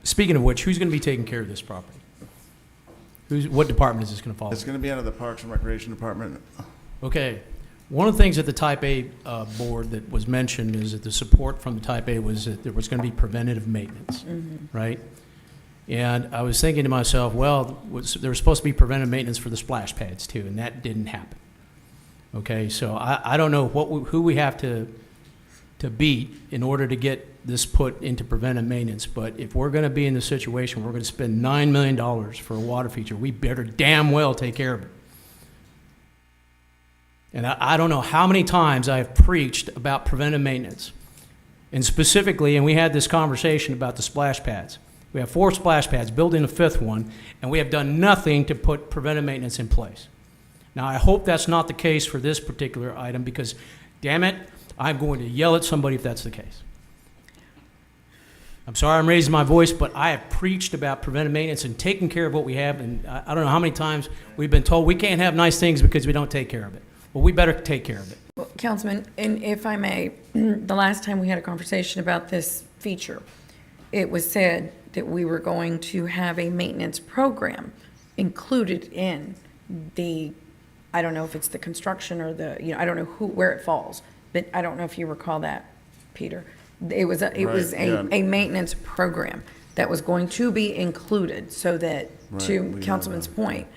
Speaking of which, who's going to be taking care of this property? What department is this going to fall? It's going to be under the Parks and Recreation Department. Okay. One of the things at the Type A board that was mentioned is that the support from the Type A was that there was going to be preventative maintenance, right? And I was thinking to myself, well, there was supposed to be preventive maintenance for the splash pads too, and that didn't happen. Okay, so I don't know who we have to beat in order to get this put into preventive maintenance, but if we're going to be in the situation where we're going to spend $9 million for a water feature, we better damn well take care of it. And I don't know how many times I've preached about preventive maintenance. And specifically, and we had this conversation about the splash pads. We have 4 splash pads, building a 5th one, and we have done nothing to put preventive maintenance in place. Now, I hope that's not the case for this particular item, because, damn it, I'm going to yell at somebody if that's the case. I'm sorry I'm raising my voice, but I have preached about preventive maintenance and taking care of what we have, and I don't know how many times we've been told we can't have nice things because we don't take care of it. Well, we better take care of it. Well, Councilman, and if I may, the last time we had a conversation about this feature, it was said that we were going to have a maintenance program included in the, I don't know if it's the construction or the, I don't know where it falls, but I don't know if you recall that, Peter. It was a maintenance program that was going to be included so that, to Councilman's point,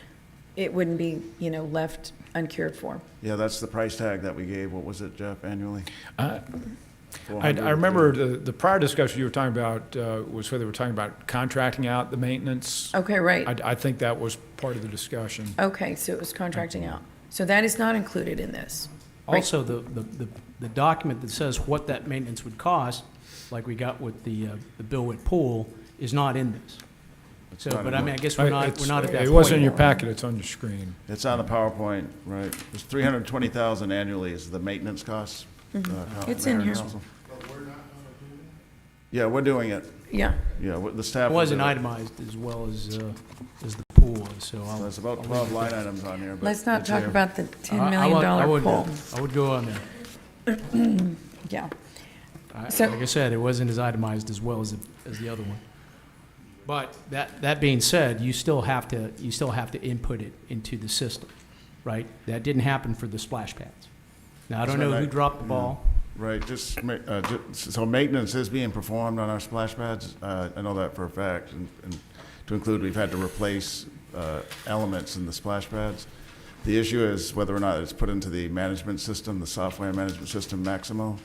it wouldn't be, left uncared for. Yeah, that's the price tag that we gave. What was it, Jeff, annually? I remember the prior discussion you were talking about was whether we were talking about contracting out the maintenance. Okay, right. I think that was part of the discussion. Okay, so it was contracting out. So that is not included in this. Also, the document that says what that maintenance would cost, like we got with the Billwood pool, is not in this. So, but I mean, I guess we're not at that point. It wasn't in your packet, it's on your screen. It's on the PowerPoint, right? It's $320,000 annually is the maintenance costs. It's in here. Yeah, we're doing it. Yeah. Yeah, the staff. It wasn't itemized as well as the pool was, so there's about 12 line items on here. But let's not talk about the $10 million pool. I would go on there. Yeah. Like I said, it wasn't as itemized as well as the other one. But that being said, you still have to input it into the system, right? That didn't happen for the splash pads. Now, I don't know who dropped the ball. Right, so maintenance is being performed on our splash pads. I know that for a fact, and to include, we've had to replace elements in the splash pads. The issue is whether or not it's put into the management system, the software management system, Maximo.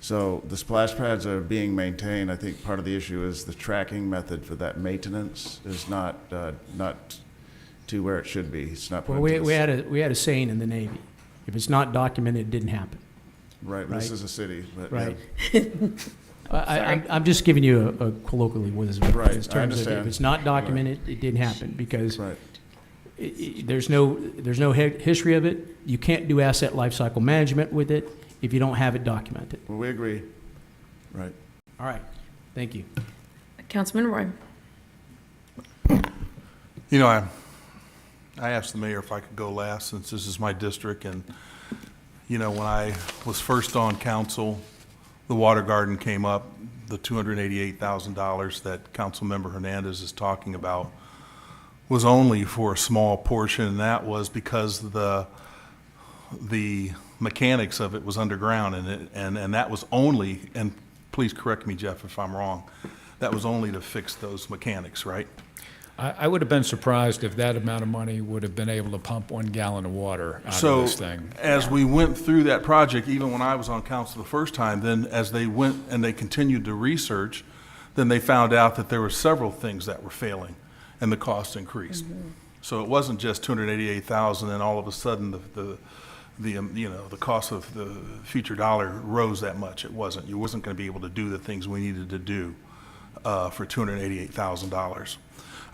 So the splash pads are being maintained. I think part of the issue is the tracking method for that maintenance is not to where it should be. It's not. Well, we had a saying in the Navy: if it's not documented, it didn't happen. Right. This is a city. But right. Yeah. I'm just giving you a colloquially wisdom. Right. In terms I understand. of if it's not documented, it didn't happen because right. There's no history of it. You can't do asset lifecycle management with it if you don't have it documented. Well, we agree. Right. All right. Thank you. Councilman Roy. You know, I asked the mayor if I could go last since this is my district, and you know, when I was first on council, the water garden came up, the $288,000 that Councilmember Hernandez is talking about was only for a small portion, and that was because the mechanics of it was underground, and that was only, and please correct me, Jeff, if I'm wrong, that was only to fix those mechanics, right? I would have been surprised if that amount of money would have been able to pump 1 gallon of water out of this thing. So, as we went through that project, even when I was on council the first time, then as they went and they continued to research, then they found out that there were several things that were failing, and the cost increased. Mm-hmm. So it wasn't just $288,000, and all of a sudden the cost of the future dollar rose that much. It wasn't. You wasn't going to be able to do the things we needed to do for $288,000.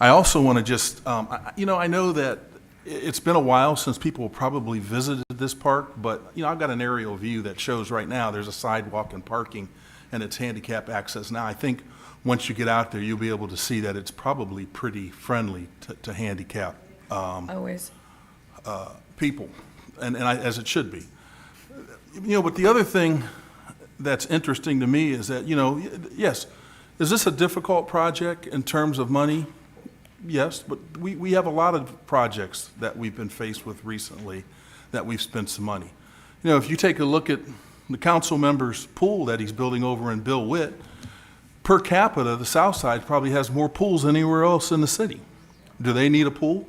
I also want to just, I know that it's been a while since people probably visited this park, but, I've got an aerial view that shows right now there's a sidewalk and parking, and it's handicap access. Now, I think once you get out there, you'll be able to see that it's probably pretty friendly to handicap Always. people, and as it should be. But the other thing that's interesting to me is that, yes, is this a difficult project in terms of money? Yes, but we have a lot of projects that we've been faced with recently that we've spent some money. If you take a look at the council member's pool that he's building over in Bill Witt, per capita, the South Side probably has more pools than anywhere else in the city. Do they need a pool?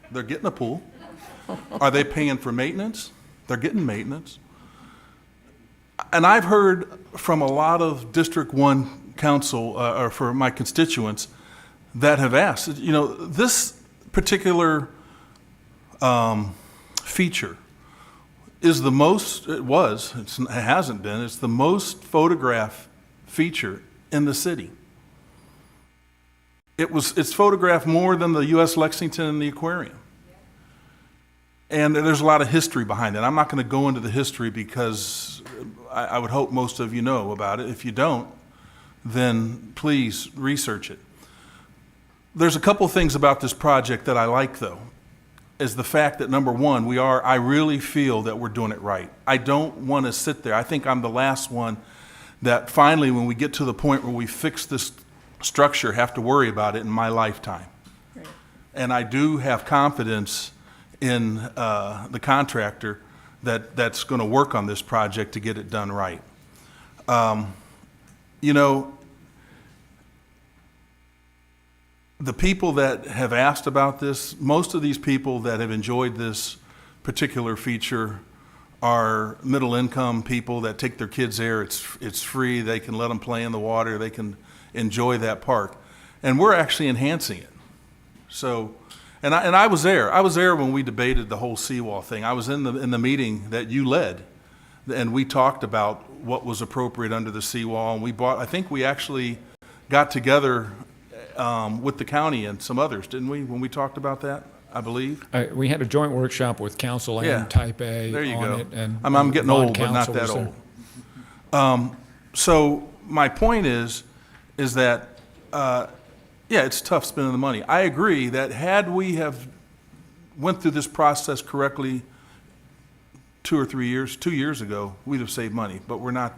They're getting a pool. Are they paying for maintenance? They're getting maintenance. And I've heard from a lot of District 1 council, or for my constituents, that have asked, this particular feature is the most, it hasn't been, it's the most photographed feature in the city. It's photographed more than the U.S. Lexington and the aquarium. And there's a lot of history behind it. I'm not going to go into the history because I would hope most of you know about it. If you don't, then please research it. There's a couple things about this project that I like, though, is the fact that, number one, I really feel that we're doing it right. I don't want to sit there. I think I'm the last one that finally, when we get to the point where we fix this structure, have to worry about it in my lifetime. Right. And I do have confidence in the contractor that's going to work on this project to get it done right. The people that have asked about this, most of these people that have enjoyed this particular feature are middle income people that take their kids there. It's free. They can let them play in the water. They can enjoy that park. And we're actually enhancing it. So, and I was there. I was there when we debated the whole seawall thing. I was in the meeting that you led, and we talked about what was appropriate under the seawall. And I think we actually got together with the county and some others, didn't we, when we talked about that, I believe? We had a joint workshop with council and Type A there you on go. it. And I'm getting old, but not that old. So my point is that, it's tough spending the money. I agree that had we have went through this process correctly 2 years ago, we'd have saved money, but we're not.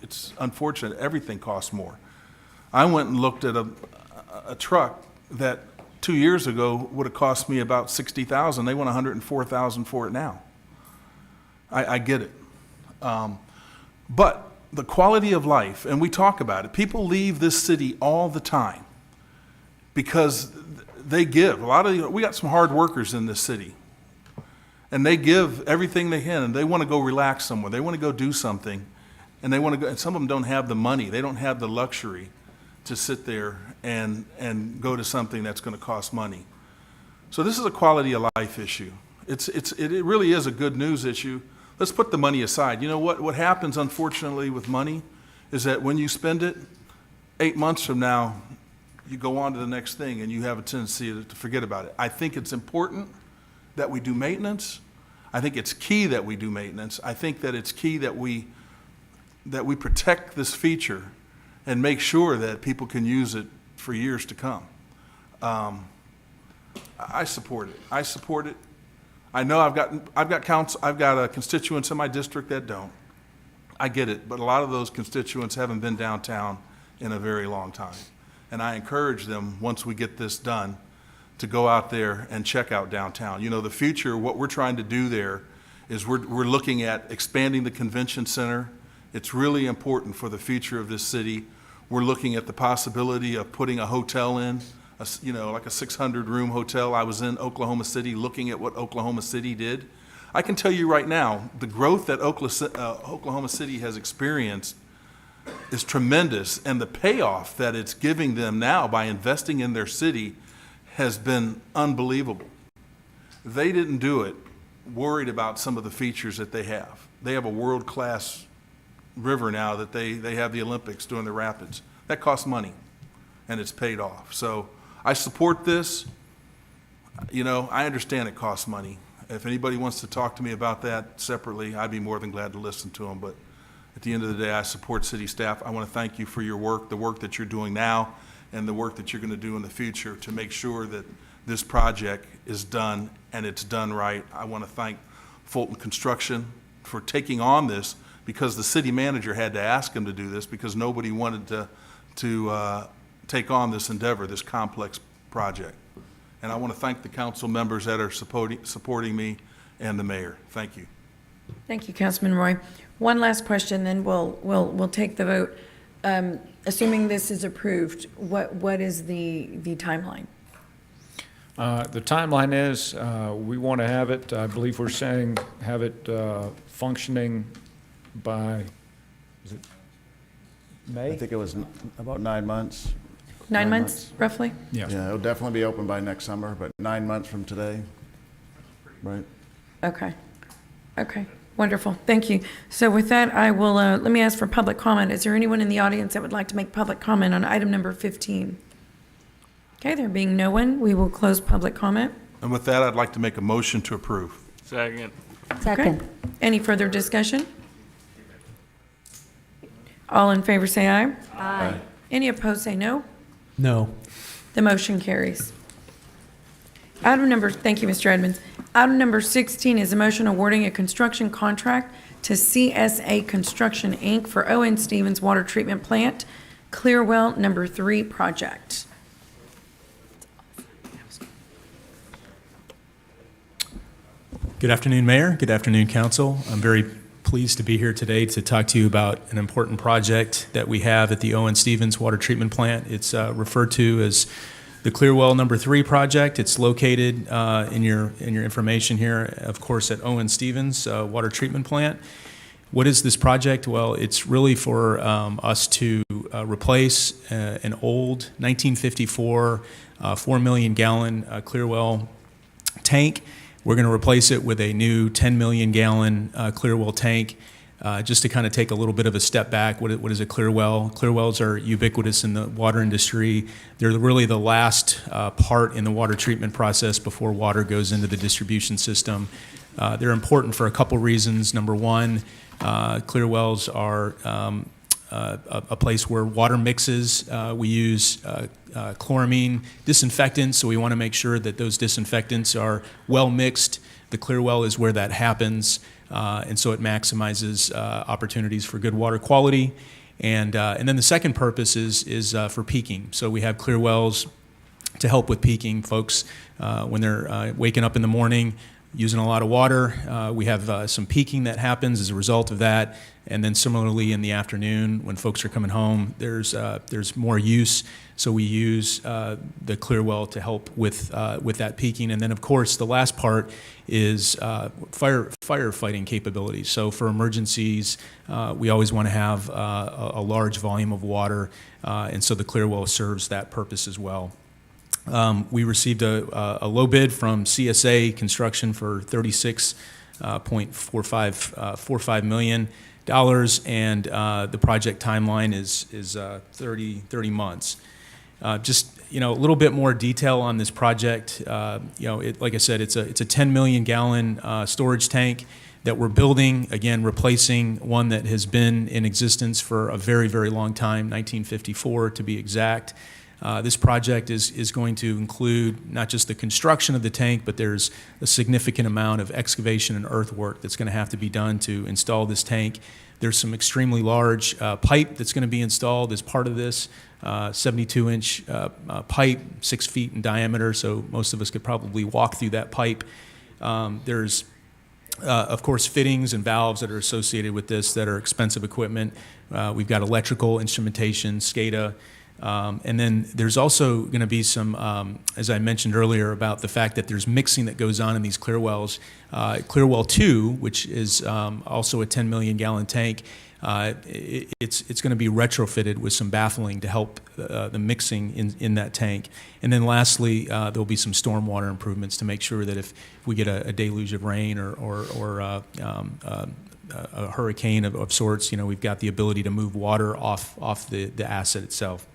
It's unfortunate. Everything costs more. I went and looked at a truck that 2 years ago would have cost me about $60,000. They want $104,000 for it now. I get it. But the quality of life, and we talk about it, people leave this city all the time because they give. We got some hard workers in this city, and they give everything they can, and they want to go relax somewhere. They want to go do something, and they want to go, and some of them don't have the money. They don't have the luxury to sit there and go to something that's going to cost money. So this is a quality of life issue. It really is a good news issue. Let's put the money aside. You know what happens, unfortunately, with money is that when you spend it, 8 months from now, you go on to the next thing and you have a tendency to forget about it. I think it's important that we do maintenance. I think it's key that we do maintenance. I think that it's key that we protect this feature and make sure that people can use it for years to come. I support it. I support it. I know I've got constituents in my district that don't. I get it, but a lot of those constituents haven't been downtown in a very long time. And I encourage them, once we get this done, to go out there and check out downtown. You know, the future, what we're trying to do there is we're looking at expanding the convention center. It's really important for the future of this city. We're looking at the possibility of putting a hotel in, like a 600-room hotel. I was in Oklahoma City looking at what Oklahoma City did. I can tell you right now, the growth that Oklahoma City has experienced is tremendous, and the payoff that it's giving them now by investing in their city has been unbelievable. They didn't do it worried about some of the features that they have. They have a world-class river now that they have the Olympics doing the rapids. That costs money, and it's paid off. So I support this. You know, I understand it costs money. If anybody wants to talk to me about that separately, I'd be more than glad to listen to them. But at the end of the day, I support city staff. I want to thank you for your work, the work that you're doing now, and the work that you're going to do in the future to make sure that this project is done and it's done right. I want to thank Fulton Construction for taking on this, because the city manager had to ask him to do this because nobody wanted to take on this endeavor, this complex project. And I want to thank the council members that are supporting me and the mayor. Thank you. Thank you, Councilman Roy. One last question, then we'll take the vote. Assuming this is approved, what is the timeline? The timeline is, we want to have it, I believe we're saying, have it functioning by, is it May? I think it was about 9 months. 9 months, roughly? Yeah. Yeah, it'll definitely be open by next summer, but 9 months from today, right? Okay. Okay. Wonderful. Thank you. So with that, I will, let me ask for public comment. Is there anyone in the audience that would like to make public comment on item number 15? Okay, there being no one, we will close public comment. And with that, I'd like to make a motion to approve. Second. Second. Okay. Any further discussion? All in favor say aye. Aye. Any opposed say no. No. The motion carries. Thank you, Mr. Edmonds. Item number 16 is a motion awarding a construction contract to CSA Construction, Inc. for O.N. Stevens Water Treatment Plant, Clearwell Number 3 project. Good afternoon, Mayor. Good afternoon, Council. I'm very pleased to be here today to talk to you about an important project that we have at the O.N. Stevens Water Treatment Plant. It's referred to as the Clearwell Number 3 project. It's located in your information here, of course, at O.N. Stevens Water Treatment Plant. What is this project? Well, it's really for us to replace an old 1954 4 million gallon Clearwell tank. We're going to replace it with a new 10 million gallon Clearwell tank. Just to kind of take a little bit of a step back, what is a Clearwell? Clearwells are ubiquitous in the water industry. They're really the last part in the water treatment process before water goes into the distribution system. They're important for a couple reasons. Number one, Clearwells are a place where water mixes. We use chloramine disinfectants, so we want to make sure that those disinfectants are well mixed. The Clearwell is where that happens, and so it maximizes opportunities for good water quality. And then the second purpose is for peaking. So we have clear wells to help with peaking. Folks, when they're waking up in the morning, using a lot of water, we have some peaking that happens as a result of that. And then similarly in the afternoon, when folks are coming home, there's more use. So we use the clear well to help with that peaking. And then of course the last part is firefighting capabilities. So for emergencies, we always want to have a large volume of water, and so the clear well serves that purpose as well. We received a low bid from CSA Construction for $36.45 million, and the project timeline is 30 months. Just a little bit more detail on this project. Like I said, it's a 10 million gallon storage tank that we're building, again, replacing one that has been in existence for a very, very long time, 1954 to be exact. This project is going to include not just the construction of the tank, but there's a significant amount of excavation and earthwork that's going to have to be done to install this tank. There's some extremely large pipe that's going to be installed as part of this, 72-inch pipe, 6 feet in diameter, so most of us could probably walk through that pipe. There's of course, fittings and valves that are associated with this that are expensive equipment. We've got electrical instrumentation, SCADA. And then there's also going to be some, as I mentioned earlier, about the fact that there's mixing that goes on in these clear wells. Clear well 2, which is also a 10 million gallon tank, it's going to be retrofitted with some baffling to help the mixing in that tank. And then lastly, there'll be some stormwater improvements to make sure that if we get a deluge of rain or a hurricane of sorts, we've got the ability to move water off the asset itself.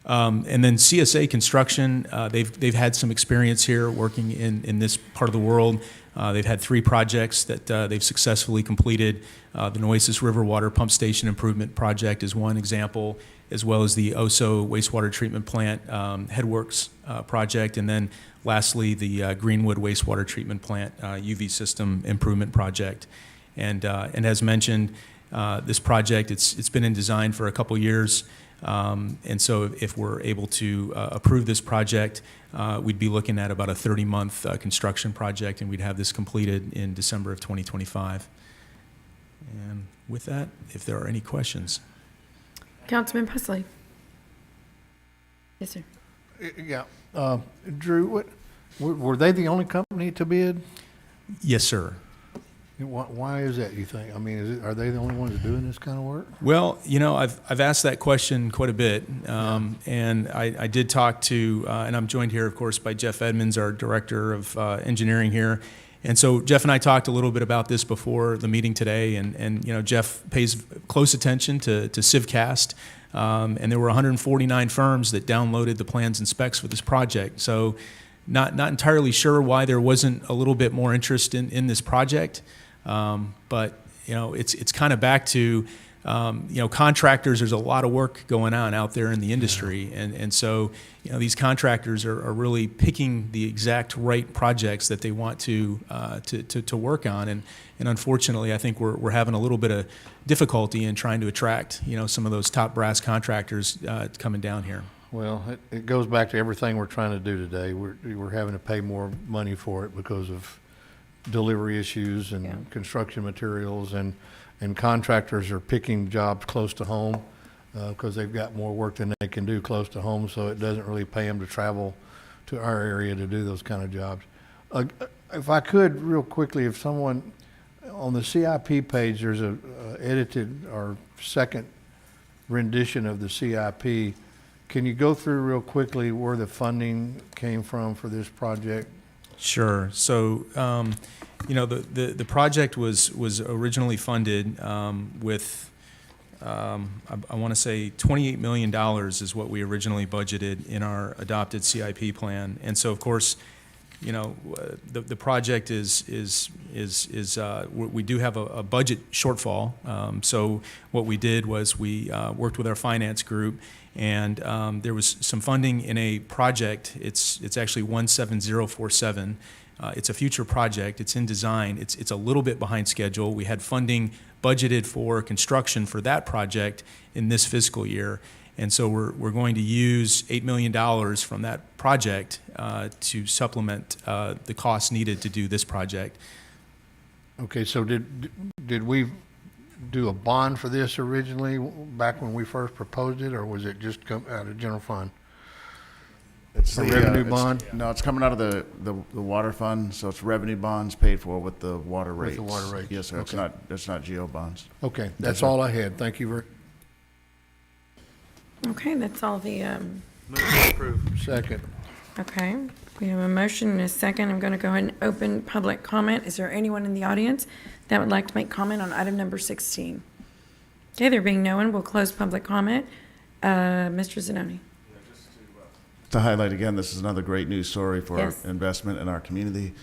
And then CSA Construction, they've had some experience here working in this part of the world. They've had 3 projects that they've successfully completed. The Nueces River Water Pump Station Improvement Project is one example, as well as the Oso Wastewater Treatment Plant Headworks project, and then lastly the Greenwood Wastewater Treatment Plant UV System Improvement Project. And as mentioned, this project, it's been in design for a couple years. And so if we're able to approve this project, we'd be looking at about a 30-month construction project, and we'd have this completed in December of 2025. And with that, if there are any questions. Councilman Pusley. Yes, sir. Yeah. Drew, were they the only company to bid? Yes, sir. Why is that, you think? I mean, are they the only ones doing this kind of work? Well, I've asked that question quite a bit, and I did talk to, and I'm joined here, of course, by Jeff Edmonds, our Director of Engineering here. And so Jeff and I talked a little bit about this before the meeting today, and Jeff pays close attention to CivCast, and there were 149 firms that downloaded the plans and specs for this project. So not entirely sure why there wasn't a little bit more interest in this project. But it's kind of back to contractors. There's a lot of work going on out there in the industry, and so these contractors are really picking the exact right projects that they want to work on, and unfortunately, I think we're having a little bit of difficulty in trying to attract some of those top brass contractors coming down here. Well, it goes back to everything we're trying to do today. We're having to pay more money for it because of delivery issues and construction materials, and contractors are picking jobs close to home because they've got more work than they can do close to home, so it doesn't really pay them to travel to our area to do those kind of jobs. If I could, real quickly, if someone, on the CIP page, there's a edited or second rendition of the CIP. Can you go through real quickly where the funding came from for this project? Sure. So, the project was originally funded with, I want to say $28 million is what we originally budgeted in our adopted CIP plan. And so, of course, the project we do have a budget shortfall. So what we did was we worked with our finance group, and there was some funding in a project. It's actually 17047. It's a future project. It's in design. It's a little bit behind schedule. We had funding budgeted for construction for that project in this fiscal year. And so we're going to use $8 million from that project to supplement the costs needed to do this project. Okay, so did we do a bond for this originally back when we first proposed it, or was it just come out of general fund? It's a the revenue bond? No, it's coming out of the water fund, so it's revenue bonds paid for with the water rates. With the water rates. Yes, sir. Okay. It's not geo bonds. Okay, Yes, that's sir. all I had. Thank you very. Okay, that's all the, Second. okay. We have a motion and a second. I'm going to go ahead and open public comment. Is there anyone in the audience that would like to make comment on item number 16? Okay, there being no one, we'll close public comment. Mr. Zanoni. To highlight again, this is another great news story for Yes. investment in our community.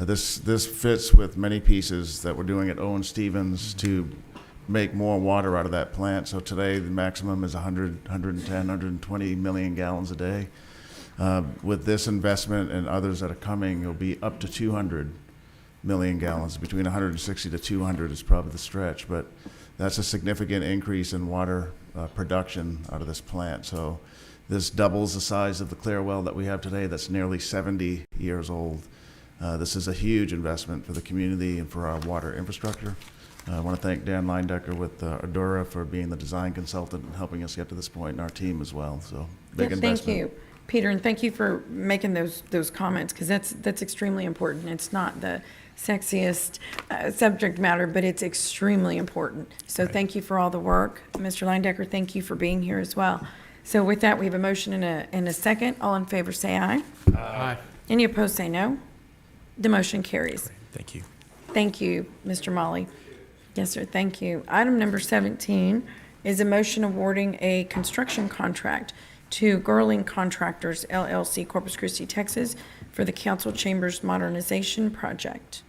This fits with many pieces that we're doing at Owen Stevens to make more water out of that plant. So today, the maximum is 100, 110, 120 million gallons a day. With this investment and others that are coming, it'll be up to 200 million gallons. Between 160 to 200 is probably the stretch, but that's a significant increase in water production out of this plant. So this doubles the size of the clear well that we have today that's nearly 70 years old. This is a huge investment for the community and for our water infrastructure. I want to thank Dan Leindecker with Adora for being the design consultant and helping us get to this point, and our team as well. So big investment. Thank you, Peter, and thank you for making those comments, because that's extremely important. It's not the sexiest subject matter, but it's extremely important. So thank you for all the work. Mr. Leindecker, thank you for being here as well. So with that, we have a motion and a second. All in favor say aye. Aye. Any opposed say no. The motion carries. Thank you. Thank you, Mr. Molly. Yes, sir, thank you. Item number 17 is a motion awarding a construction contract to Gerling Contractors LLC, Corpus Christi, Texas, for the council chambers modernization project.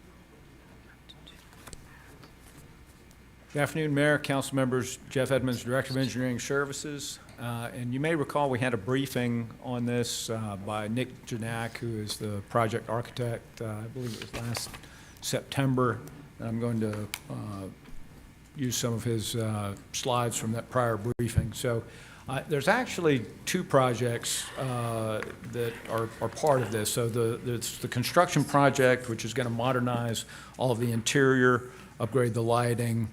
Good afternoon, Mayor, council members. Jeff Edmonds, Director of Engineering Services. And you may recall we had a briefing on this by Nick Janak, who is the project architect. I believe it was last September. I'm going to use some of his slides from that prior briefing. So there's actually two projects that are part of this. So it's the construction project, which is going to modernize all of the interior, upgrade the lighting,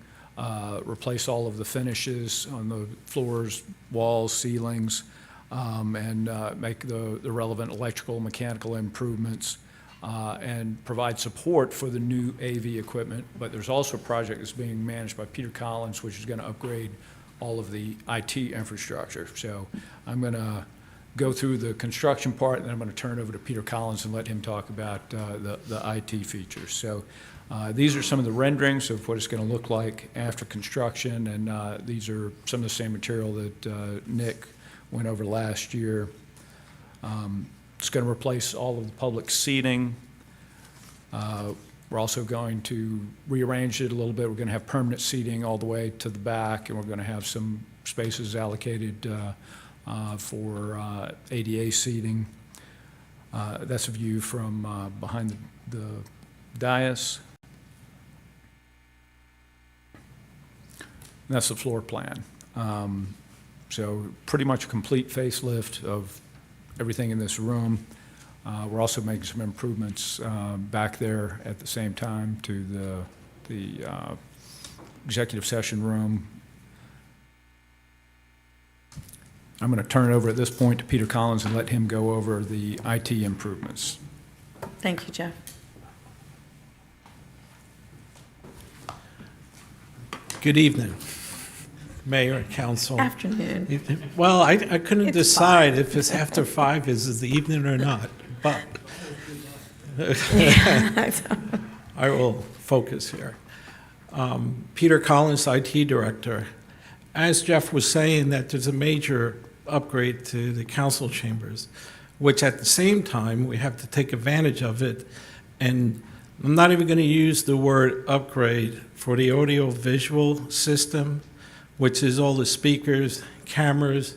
replace all of the finishes on the floors, walls, ceilings, and make the relevant electrical, mechanical improvements, and provide support for the new AV equipment. But there's also a project that's being managed by Peter Collins, which is going to upgrade all of the IT infrastructure. So I'm going to go through the construction part, and then I'm going to turn it over to Peter Collins and let him talk about the IT features. So these are some of the renderings of what it's going to look like after construction, and these are some of the same material that Nick went over last year. It's going to replace all of the public seating. We're also going to rearrange it a little bit. We're going to have permanent seating all the way to the back, and we're going to have some spaces allocated for ADA seating. That's a view from behind the dais. And that's the floor plan. So pretty much a complete facelift of everything in this room. We're also making some improvements back there at the same time to the executive session room. I'm going to turn it over at this point to Peter Collins and let him go over the IT improvements. Thank you, Jeff. Good evening, Mayor and Council. Afternoon. Well, I couldn't It's decide 5. if it's after 5 is the evening or not, but I will focus here. Peter Collins, IT Director. As Jeff was saying, that there's a major upgrade to the council chambers. which at the same time, we have to take advantage of it. And I'm not even going to use the word upgrade for the audio-visual system, which is all the speakers, cameras,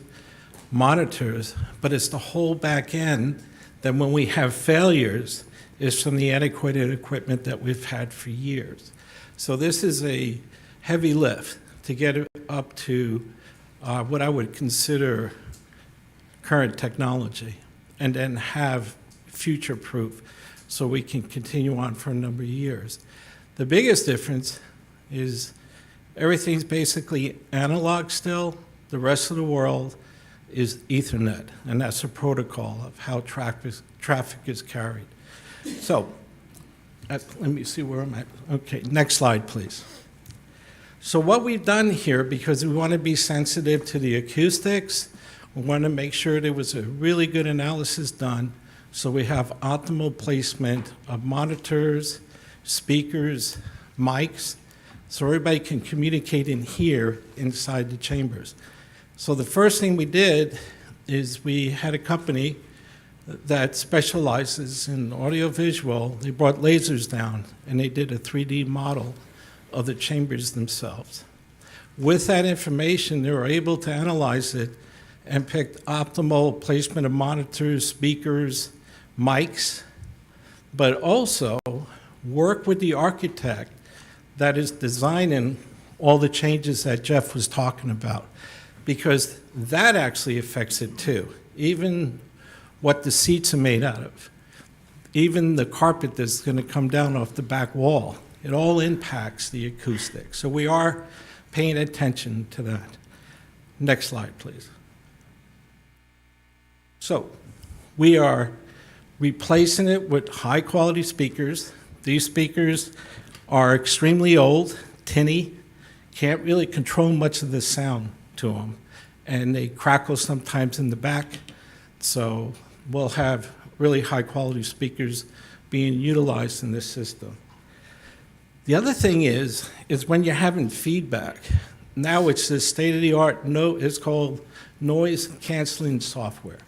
monitors, but it's the whole back end that when we have failures is from the antiquated equipment that we've had for years. So this is a heavy lift to get it up to what I would consider current technology, and then have future-proof so we can continue on for a number of years. The biggest difference is everything's basically analog still. The rest of the world is Ethernet, and that's a protocol of how traffic is carried. So, let me see where I'm at. Okay, next slide, please. So what we've done here, because we want to be sensitive to the acoustics, we want to make sure there was a really good analysis done, so we have optimal placement of monitors, speakers, mics, so everybody can communicate in here inside the chambers. So the first thing we did is we had a company that specializes in audiovisual. They brought lasers down and they did a 3D model of the chambers themselves. With that information, they were able to analyze it and pick optimal placement of monitors, speakers, mics, but also work with the architect that is designing all the changes that Jeff was talking about, because that actually affects it too. Even what the seats are made out of, even the carpet that's going to come down off the back wall, it all impacts the acoustics. So we are paying attention to that. Next slide, please. So we are replacing it with high-quality speakers. These speakers are extremely old, tinny, can't really control much of the sound to them, and they crackle sometimes in the back. So we'll have really high-quality speakers being utilized in this system. The other thing is when you're having feedback, now it's the state-of-the-art, it's called noise canceling software.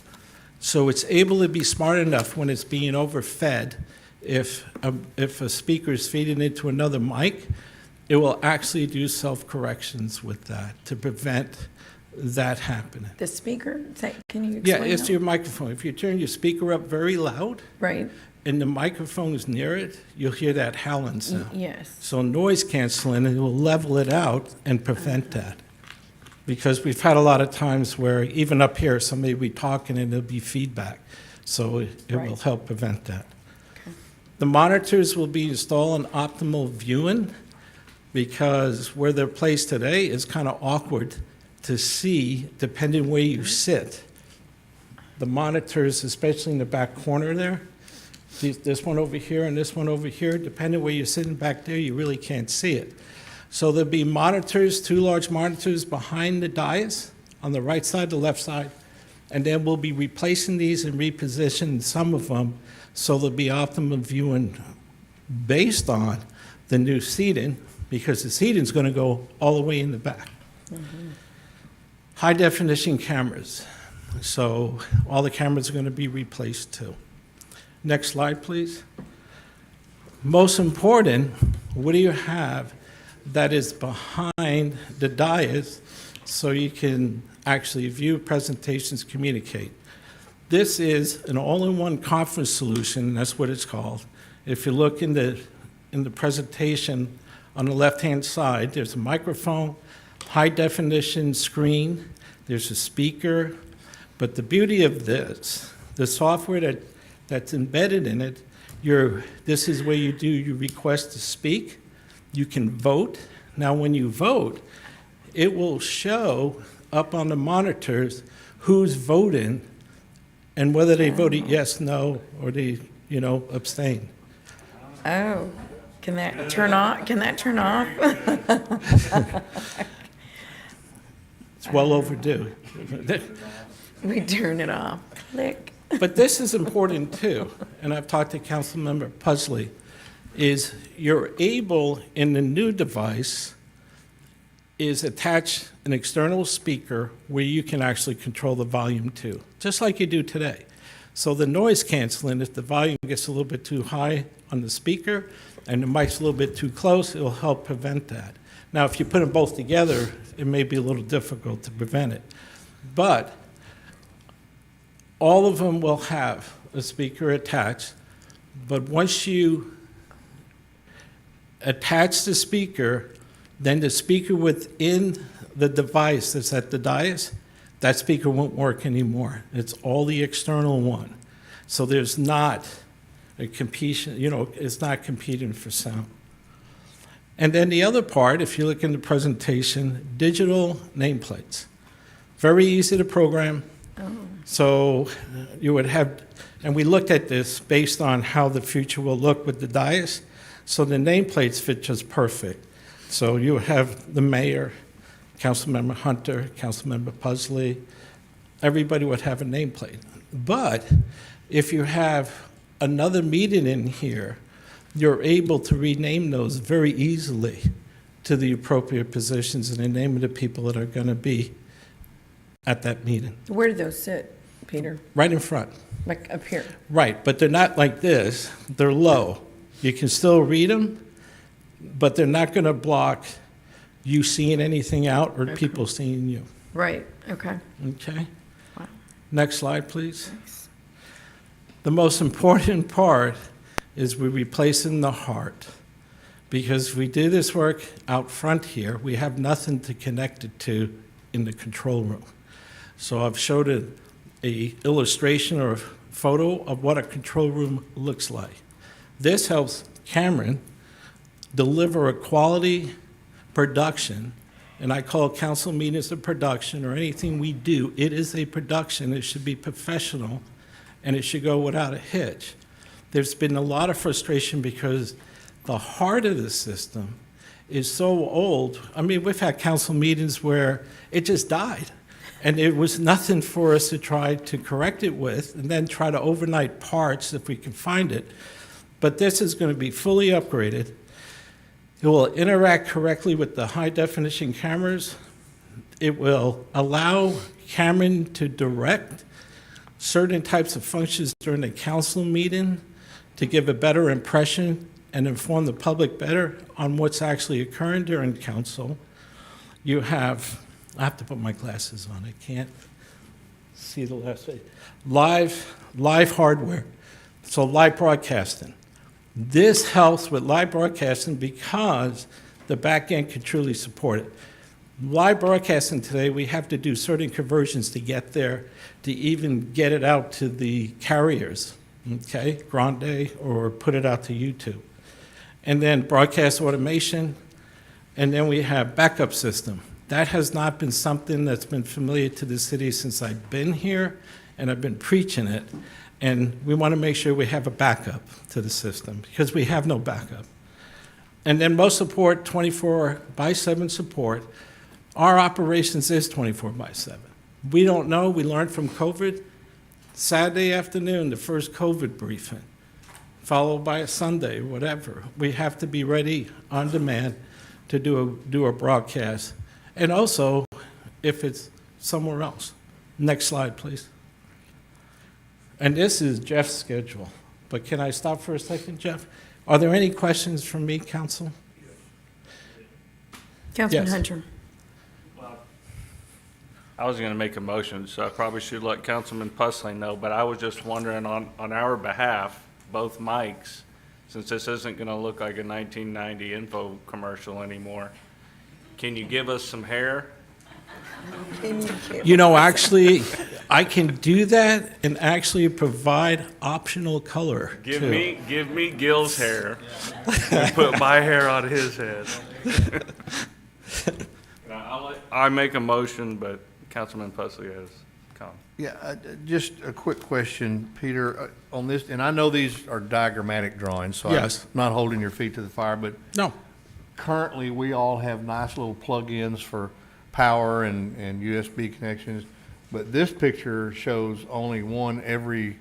So it's able to be smart enough when it's being overfed. If a speaker is feeding into another mic, it will actually do self-corrections with that to prevent that happening. The speaker, can you explain Yeah, it's that? your microphone. If you turn your speaker up very loud, Right, and the microphone is near it, you'll hear that howling sound. yes. So noise canceling, it will level it out and prevent that. Because we've had a lot of times where even up here, somebody will be talking and there'll be feedback. So it will Right. help prevent that. The monitors will be installed on optimal viewing, because where they're placed today is kind of awkward to see depending where you sit. The monitors, especially in the back corner there, this one over here and this one over here, depending where you're sitting back there, you really can't see it. So there'll be monitors, 2 large monitors behind the dais on the right side, the left side, and then we'll be replacing these and repositioning some of them so there'll be optimum viewing based on the new seating, because the seating's going to go all the way in the back. High definition cameras. So all the cameras are going to be replaced too. Next slide, please. Most important, what do you have that is behind the dais so you can actually view presentations, communicate? This is an all-in-one conference solution, that's what it's called. If you look in the presentation on the left-hand side, there's a microphone, high-definition screen, there's a speaker, but the beauty of this, the software that's embedded in it, this is where you request to speak, you can vote. Now when you vote, it will show up on the monitors who's voting and whether they voted yes, no, or they, abstain. Oh, can that turn off? Can that turn off? It's well overdue. We turn it off. Click. But this is important too, and I've talked to Councilmember Pusley, is you're able, in the new device, is attach an external speaker where you can actually control the volume to, just like you do today. So the noise canceling, if the volume gets a little bit too high on the speaker and the mic's a little bit too close, it'll help prevent that. Now, if you put them both together, it may be a little difficult to prevent it. But all of them will have a speaker attached, but once you attach the speaker, then the speaker within the device that's at the dais, that speaker won't work anymore. It's all the external one. So there's not a competition, it's not competing for sound. And then the other part, if you look in the presentation, digital nameplates. Very easy to program. So you would have, and we looked at this based on how the future will look with the dais. So the nameplates fit just perfect. So you have the mayor, Councilmember Hunter, Councilmember Pusley, everybody would have a nameplate. But if you have another meeting in here, you're able to rename those very easily to the appropriate positions and the name of the people that are going to be at that meeting. Where do those sit, Peter? Right in front. Like up here? Right, but they're not like this. They're low. You can still read them, but they're not going to block you seeing anything out or people seeing you. Right, okay. Okay? Wow. Next slide, please. Nice. The most important part is we're replacing the heart. Because if we do this work out front here, we have nothing to connect it to in the control room. So I've showed a illustration or a photo of what a control room looks like. This helps Cameron deliver a quality production, and I call council meetings a production, or anything we do, it is a production. It should be professional, and it should go without a hitch. There's been a lot of frustration because the heart of the system is so old. I mean, we've had council meetings where it just died, and it was nothing for us to try to correct it with, and then try to overnight parts if we can find it. But this is going to be fully upgraded. It will interact correctly with the high-definition cameras. It will allow Cameron to direct certain types of functions during the council meeting to give a better impression and inform the public better on what's actually occurring during council. You have, I have to put my glasses on, I can't see the last page. Live hardware, so live broadcasting. This helps with live broadcasting because the back end can truly support it. Live broadcasting today, we have to do certain conversions to get there, to even get it out to the carriers, okay, Grande, or put it out to YouTube. And then broadcast automation, and then we have backup system. That has not been something that's been familiar to the city since I've been here, and I've been preaching it. And we want to make sure we have a backup to the system because we have no backup. And then most support, 24/7 support. Our operations is 24/7. We don't know, we learned from COVID. Saturday afternoon, the first COVID briefing, followed by a Sunday, whatever. We have to be ready on demand to do a broadcast. And also, if it's somewhere else. Next slide, please. And this is Jeff's schedule. But can I stop for a second, Jeff? Are there any questions from me, council? Councilman Yes. Hunter. I was going to make a motion, so I probably should let Councilman Pusley know, but I was just wondering on our behalf, both mics, since this isn't going to look like a 1990 info commercial anymore, can you give us some hair? You know, actually, I can do that and actually provide optional color, Give too. me Gil's hair and put my hair on his head. I make a motion, but Councilman Pusley has come. Yeah, just a quick question, Peter, on this, and I know these are diagrammatic drawings, so Yes. I'm not holding your feet to the fire, but No. currently, we all have nice little plug-ins for power and USB connections, but this picture shows only one every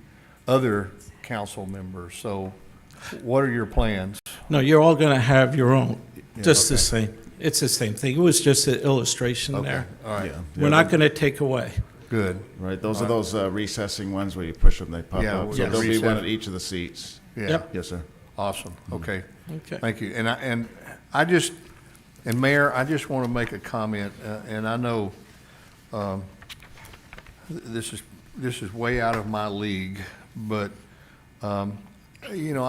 other council member. So what are your plans? No, you're all going to have your own, Yeah, just the okay. same. It's the same thing. It was just an illustration Okay, there. all right. Yeah. We're not going to take away. Good. Right, those are those recessing ones where you push them, they pop Yeah, up. with So the there'll be one recess. at each of the seats. Yeah. Yep. Yes, sir. Awesome. Okay. Okay. Thank you. And Mayor, I just want to make a comment, and I know this is way out of my league, but I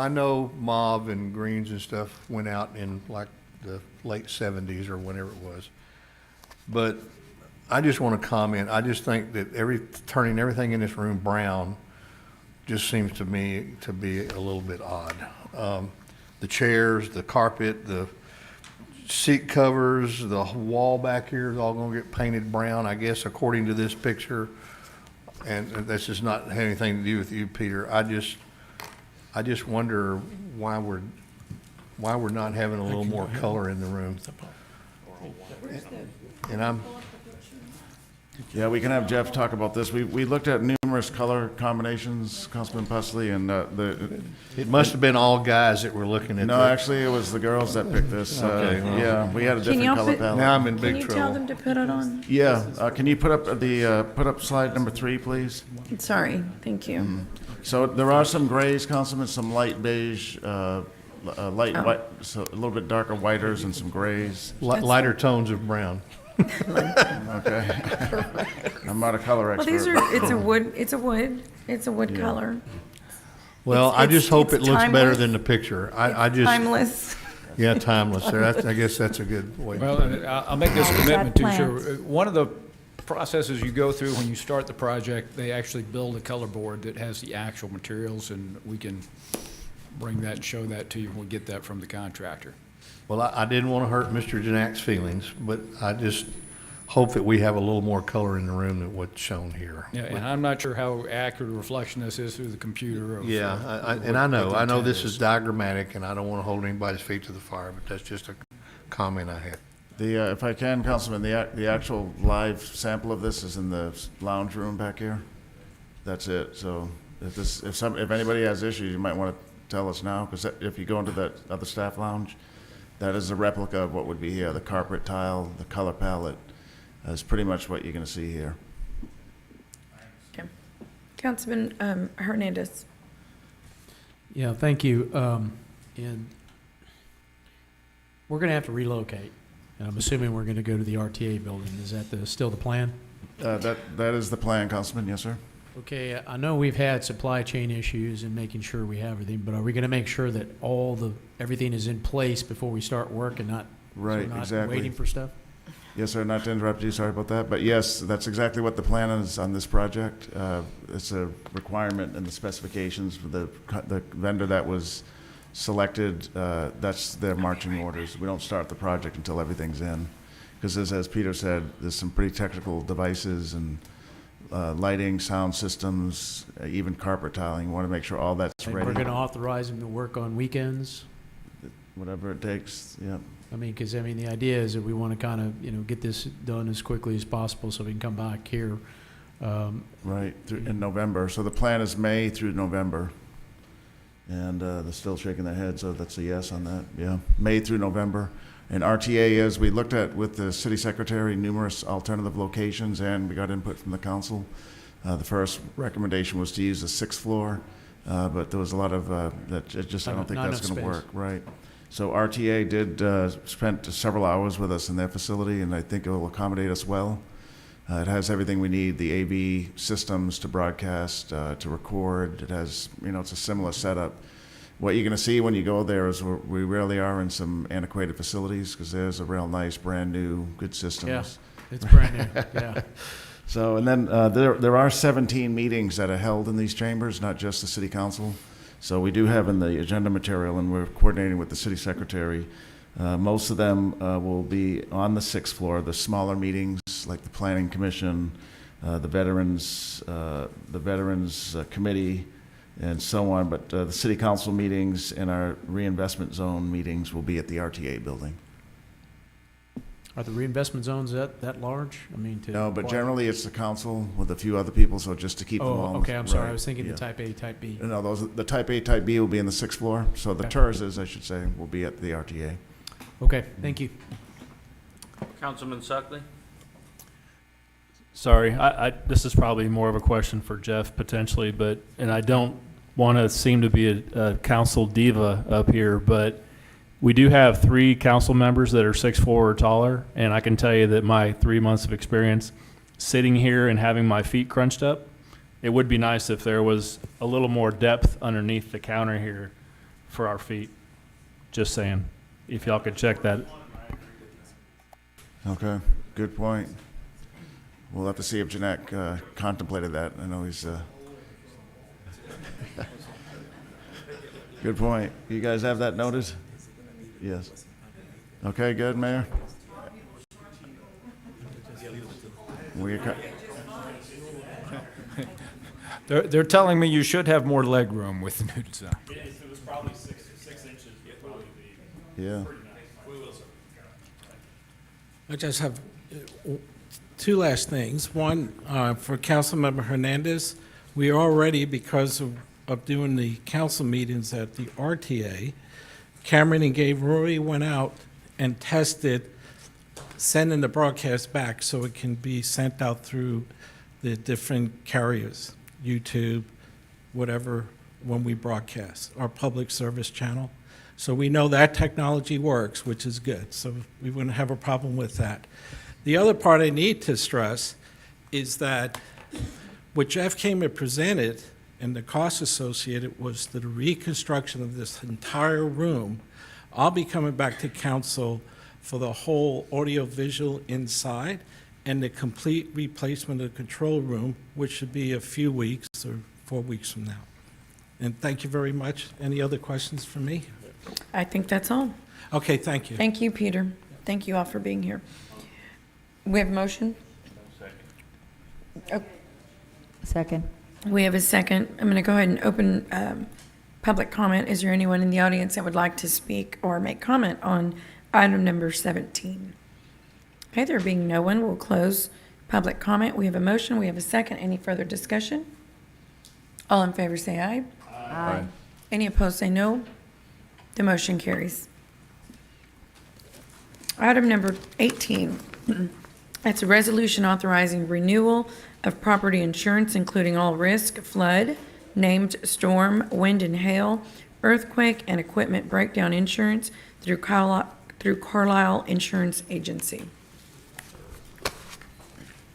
know Mauve and Greens and stuff went out in like the late 70s or whenever it was. But I just want to comment, I just think that turning everything in this room brown just seems to me to be a little bit odd. The chairs, the carpet, the seat covers, the wall back here is all going to get painted brown, I guess, according to this picture. And this does not have anything to do with you, Peter. I just wonder why we're not having a little more color in the room. And Yeah, we can have Jeff talk about this. We looked at numerous color combinations, Councilman Pusley, and it must have been all guys that were looking at no, this. actually, it was the girls that picked this. Okay, well. Yeah, we had a different color palette. Now I'm in big Can you trouble. tell them to put it on? Yeah, can you put up slide number 3, please? Sorry, thank you. So there are some grays, Councilman, some light beige, light white, so a little bit darker whiters and some grays. Lighter tones of brown. Okay. I'm not a color Well, expert. these are, it's a wood color. Well, I just hope it it's looks better timeless. than the picture. I just. Timeless. Yeah, timeless. I guess that's a good way. Well, I'll make this commitment to plans. sure. One of the processes you go through when you start the project, they actually build a color board that has the actual materials, and we can bring that and show that to you when we get that from the contractor. Well, I didn't want to hurt Mr. Janak's feelings, but I just hope that we have a little more color in the room than what's shown here. Yeah, and I'm not sure how accurate a reflection this is through the computer. Of, Yeah, what and I know the this intent is diagrammatic, and I don't want to hold anybody's feet to the fire, but that's just a comment I had. If I can, Councilman, the actual live sample of this is in the lounge room back here. That's it. So if anybody has issues, you might want to tell us now, because if you go into that other staff lounge, that is a replica of what would be here. The carpet tile, the color palette is pretty much what you're going to see here. Okay. Councilman Hernandez. Yeah, thank you. And we're going to have to relocate. And I'm assuming we're going to go to the RTA building. Is that still the plan? That is the plan, Councilman. Yes, sir. Okay, I know we've had supply chain issues in making sure we have everything, but are we going to make sure that everything is in place before we start work and not, Right, so we're not exactly. waiting for stuff? Yes, sir. Not to interrupt you. Sorry about that. But yes, that's exactly what the plan is on this project. It's a requirement in the specifications for the vendor that was selected. That's their marching orders. We don't start the project until everything's in. Because as Peter said, there's some pretty technical devices and lighting, sound systems, even carpet tiling. You want to make sure all that's And ready. we're going to authorize them to work on weekends? Whatever it takes, yeah. I mean, because, the idea is that we want to kind of, get this done as quickly as possible so we can come back here. Right, in November. So the plan is May through November. And they're still shaking their heads, so that's a yes on that, yeah. May through November. And RTA is, we looked at with the city secretary numerous alternative locations, and we got input from the council. The first recommendation was to use the 6th floor, but there was a lot of, I don't think that's going to work, right? So RTA did spent several hours with us in their facility, and I think it will accommodate us well. It has everything we need, the AV systems to broadcast, to record. It has, it's a similar setup. What you're going to see when you go there is we really are in some antiquated facilities, because there's a real nice, brand new, good systems. Yeah, it's brand new, yeah. So, and then there are 17 meetings that are held in these chambers, not just the city council. So we do have in the agenda material, and we're coordinating with the city secretary. Most of them will be on the 6th floor, the smaller meetings like the planning commission, the veterans committee, and so on. But the city council meetings and our reinvestment zone meetings will be at the RTA building. Are the reinvestment zones that large? No, but generally it's the council with a few other people, so just to keep them all. Oh, okay, I'm sorry. right, I was thinking yeah. the type A, type B. No, the type A, type B will be in the 6th floor. So the Okay. TERSs, I should say, will be at the RTA. Okay, thank you. Councilman Suckley? Sorry, this is probably more of a question for Jeff potentially, and I don't want to seem to be a council diva up here, but we do have 3 council members that are 6'4" or taller, and I can tell you that my 3 months of experience sitting here and having my feet crunched up, it would be nice if there was a little more depth underneath the counter here for our feet. Just saying, if y'all could check that. Okay, good point. We'll have to see if Janek contemplated that. I know he's... Good point. You guys have that noted? Yes. Okay, good, Mayor? They're telling me you should have more leg room with the new design. If it was probably 6 inches, it'd probably be Yeah. pretty nice. I just have 2 last things. One, for Councilmember Hernandez, we already, because of doing the council meetings at the RTA, Cameron and Gabe Rory went out and tested sending the broadcast back so it can be sent out through the different carriers, YouTube, whatever, when we broadcast, our public service channel. So we know that technology works, which is good. So we wouldn't have a problem with that. The other part I need to stress is that what Jeff came and presented and the cost associated was the reconstruction of this entire room. I'll be coming back to council for the whole audio-visual inside and the complete replacement of the control room, which should be a few weeks or 4 weeks from now. And thank you very much. Any other questions for me? I think that's all. Okay, thank you. Thank you, Peter. Thank you all for being here. We have a motion? Oh, Second. we have a second. I'm going to go ahead and open public comment. Is there anyone in the audience that would like to speak or make comment on item number 17? Okay, there being no one, we'll close public comment. We have a motion. We have a second. Any further discussion? All in favor say aye. Aye. Any opposed say no. The motion carries. Item number 18. That's a resolution authorizing renewal of property insurance, including all risk, flood, named storm, wind and hail, earthquake, and equipment breakdown insurance through Carlisle Insurance Agency.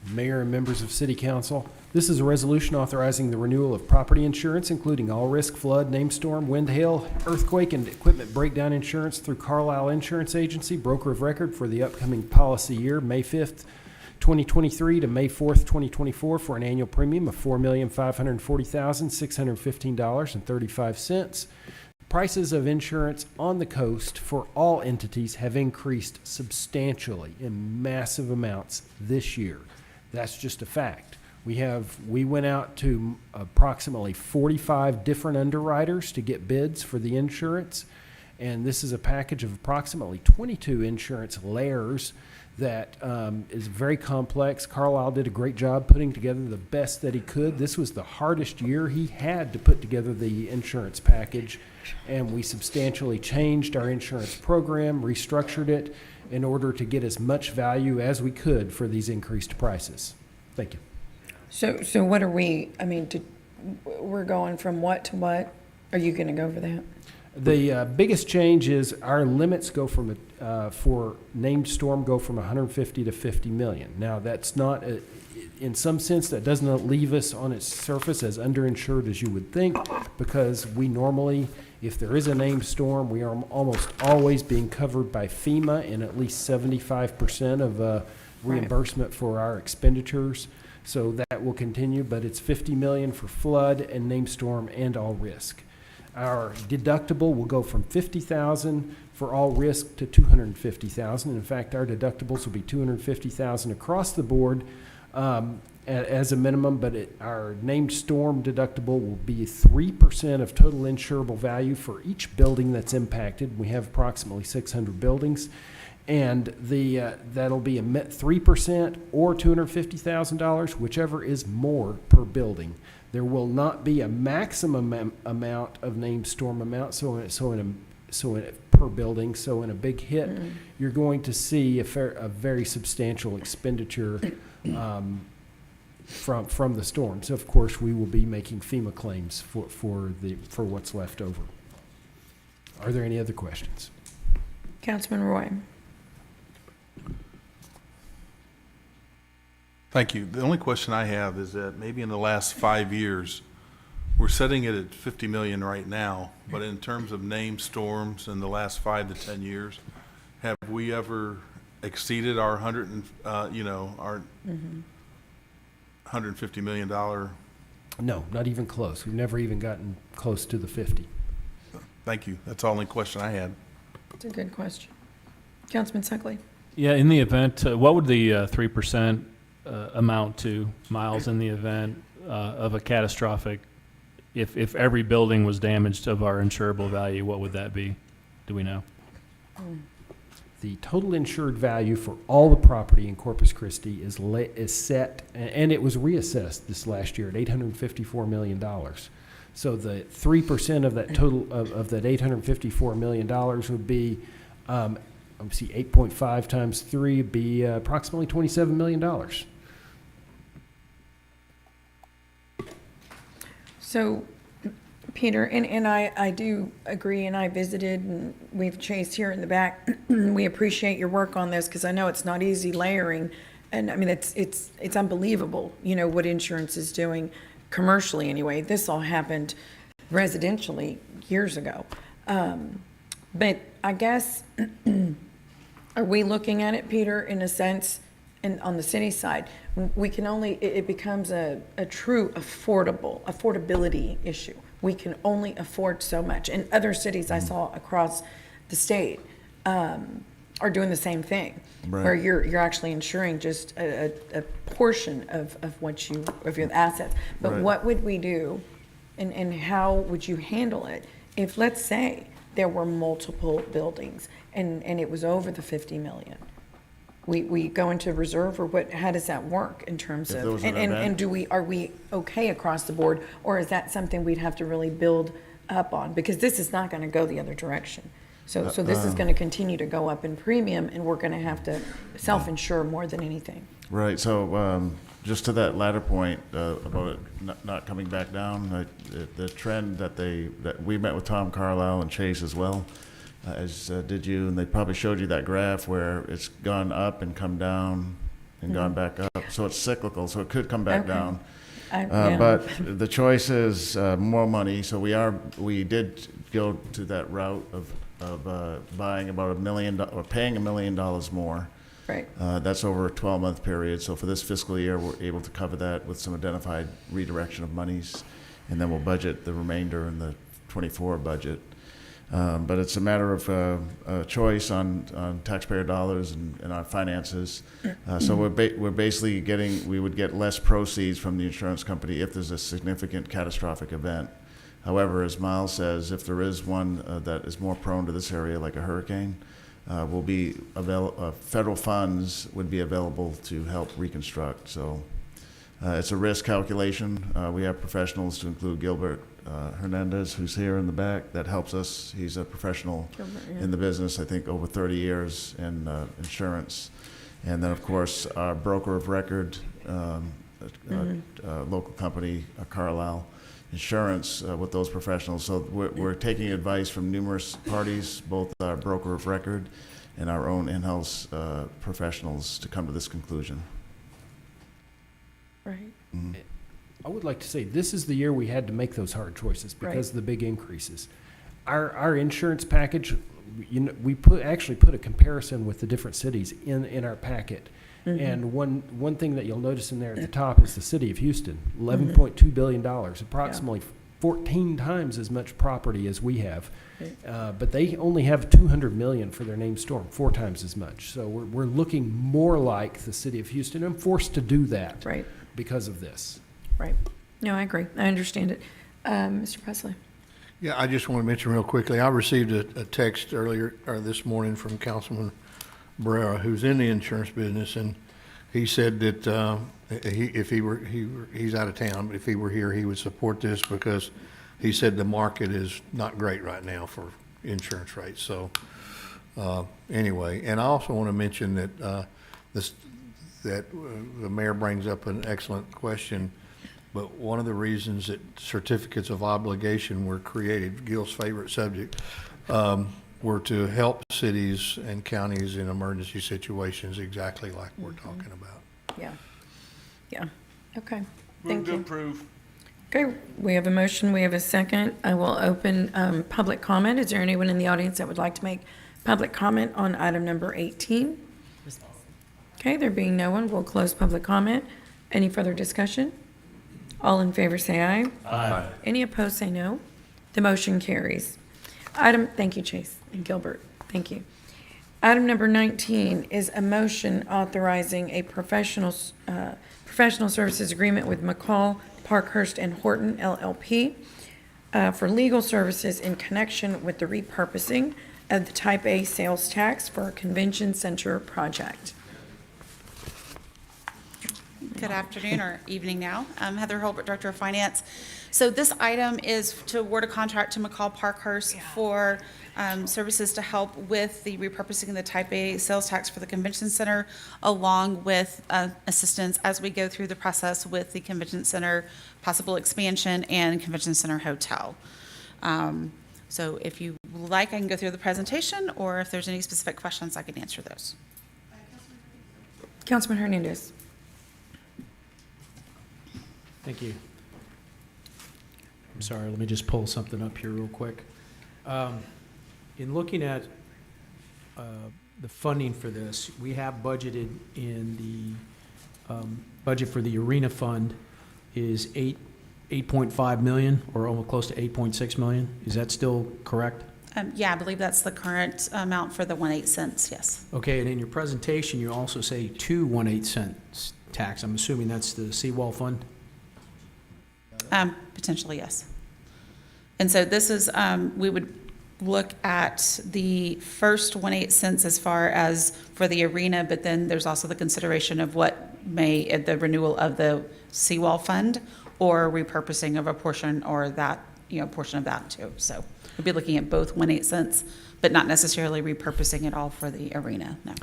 Mayor and members of City Council, this is a resolution authorizing the renewal of property insurance, including all risk, flood, named storm, wind, hail, earthquake, and equipment breakdown insurance through Carlisle Insurance Agency, broker of record for the upcoming policy year, May 5th, 2023 to May 4th, 2024, for an annual premium of $4,540,615.35. Prices of insurance on the coast for all entities have increased substantially in massive amounts this year. That's just a fact. We went out to approximately 45 different underwriters to get bids for the insurance, and this is a package of approximately 22 insurance layers that is very complex. Carlisle did a great job putting together the best that he could. This was the hardest year he had to put together the insurance package, and we substantially changed our insurance program, restructured it in order to get as much value as we could for these increased prices. Thank you. So what are we, we're going from what to what? Are you going to go over that? The biggest change is our limits go from, for named storm, go from 150 to 50 million. Now, that's not, in some sense, that doesn't leave us on its surface as underinsured as you would think, because we normally, if there is a named storm, we are almost always being covered by FEMA in at least 75% of reimbursement for our expenditures. So that will continue, but it's 50 million for flood and named storm and all risk. Our deductible will go from 50,000 for all risk to 250,000. In fact, our deductibles will be 250,000 across the board as a minimum, but our named storm deductible will be 3% of total insurable value for each building that's impacted. We have approximately 600 buildings. And that'll be a 3% or $250,000, whichever is more per building. There will not be a maximum amount of named storm amount, per building. So in a big hit, you're going to see a very substantial expenditure from the storms. Of course, we will be making FEMA claims for what's left over. Are there any other questions? Councilman Roy. Thank you. The only question I have is that maybe in the last 5 years, we're setting it at 50 million right now, but in terms of named storms in the last 5 to 10 years, have we ever exceeded our our $150 million? No, not even close. We've never even gotten close to the 50. Thank you. That's the only question I had. It's a good question. Councilman Suckley. Yeah, in the event, what would the 3% amount to, Miles, in the event of a catastrophic, if every building was damaged of our insurable value, what would that be? Do we know? The total insured value for all the property in Corpus Christi is set, and it was reassessed this last year at $854 million. So the 3% of that total of that $854 million would be, let's see, 8.5 times 3 would be approximately $27 million. So, Peter, and I do agree, and I visited, and we've chased here in the back. We appreciate your work on this, because I know it's not easy layering, and I mean, it's unbelievable, you know, what insurance is doing commercially anyway. This all happened residentially years ago. But I guess, are we looking at it, Peter, in a sense, and on the city side, we can only, it becomes a true affordability issue. We can only afford so much. And other cities I saw across the state are doing the same thing, Right. where you're actually insuring just a portion of of your assets. But Right. what would we do, and how would you handle it if, let's say, there were multiple buildings and it was over the 50 million? We go into reserve, or what? How does that work in terms If of? there was an And event? are we okay across the board, or is that something we'd have to really build up on? Because this is not going to go the other direction. So this is going to continue to go up in premium, and we're going to have to self-insure more than anything. Right, so just to that latter point about it not coming back down, the trend that we met with Tom Carlisle and Chase as well, as did you, and they probably showed you that graph where it's gone up and come down and gone back up. So it's cyclical, so it could come back Okay. down. Yeah. But the choice is more money, so we did go to that route of buying about $1 million, or paying $1 million more. Right. That's over a 12-month period. So for this fiscal year, we're able to cover that with some identified redirection of monies, and then we'll budget the remainder in the '24 budget. But it's a matter of choice on taxpayer dollars and our finances. So we're basically we would get less proceeds from the insurance company if there's a significant catastrophic event. However, as Miles says, if there is one that is more prone to this area, like a hurricane, federal funds would be available to help reconstruct. So it's a risk calculation. We have professionals, to include Gilbert Hernandez, who's here in the back, that helps us. He's a professional in the business, I think over 30 years in insurance. And then, of course, our broker of record, local company, Carlisle Insurance, with those professionals. So we're taking advice from numerous parties, both our broker of record and our own in-house professionals, to come to this conclusion. Right. Mhm. I would like to say this is the year we had to make those hard choices because of the big increases. Our insurance package, we actually put a comparison with the different cities in our packet. And one thing that you'll notice in there at the top is the city of Houston, $11.2 billion, approximately 14 times as much property as we have. But they only have $200 million for their named storm, 4 times as much. So we're looking more like the city of Houston, and forced to do that because of this. Right. No, I agree. I understand it. Mr. Presley. Yeah, I just want to mention real quickly, I received a text earlier, or this morning, from Councilman Barrera, who's in the insurance business, and he said that he's out of town, but if he were here, he would support this, because he said the market is not great right now for insurance rates. So anyway, and I also want to mention that that the mayor brings up an excellent question, but one of the reasons that certificates of obligation were created, Gil's favorite subject, were to help cities and counties in emergency situations, exactly like we're talking about. Yeah. Yeah. Okay. Move Thank to you. approve. Okay, we have a motion, we have a second. I will open public comment. Is there anyone in the audience that would like to make public comment on item number 18? Okay, there being no one, we'll close public comment. Any further discussion? All in favor say aye. Aye. Any opposed say no. The motion carries. Thank you, Chase and Gilbert. Thank you. Item number 19 is a motion authorizing a professional services agreement with McCall, Parkhurst, and Horton LLP for legal services in connection with the repurposing of the Type A sales tax for a convention center project. Good afternoon or evening now. I'm Heather Holbert, Director of Finance. So this item is to award a contract to McCall Parkhurst for services to help with the repurposing of the Type A sales tax for the convention center, along with assistance as we go through the process with the convention center, possible expansion, and convention center hotel. So if you like, I can go through the presentation, or if there's any specific questions, I can answer those. Councilman Hernandez. Thank you. I'm sorry, let me just pull something up here real quick. In looking at the funding for this, we have budgeted in the budget for the arena fund is 8.5 million, or almost close to 8.6 million. Is that still correct? Yeah, I believe that's the current amount for the 1/8 cents, yes. Okay, and in your presentation, you also say 2 1/8 cents tax. I'm assuming that's the seawall fund? Potentially, yes. And so this is, we would look at the first 1/8 cents as far as for the arena, but then there's also the consideration of what may, the renewal of the seawall fund or repurposing of a portion or that, portion of that too. So we'll be looking at both 1/8 cents, but not necessarily repurposing it all for the arena, no.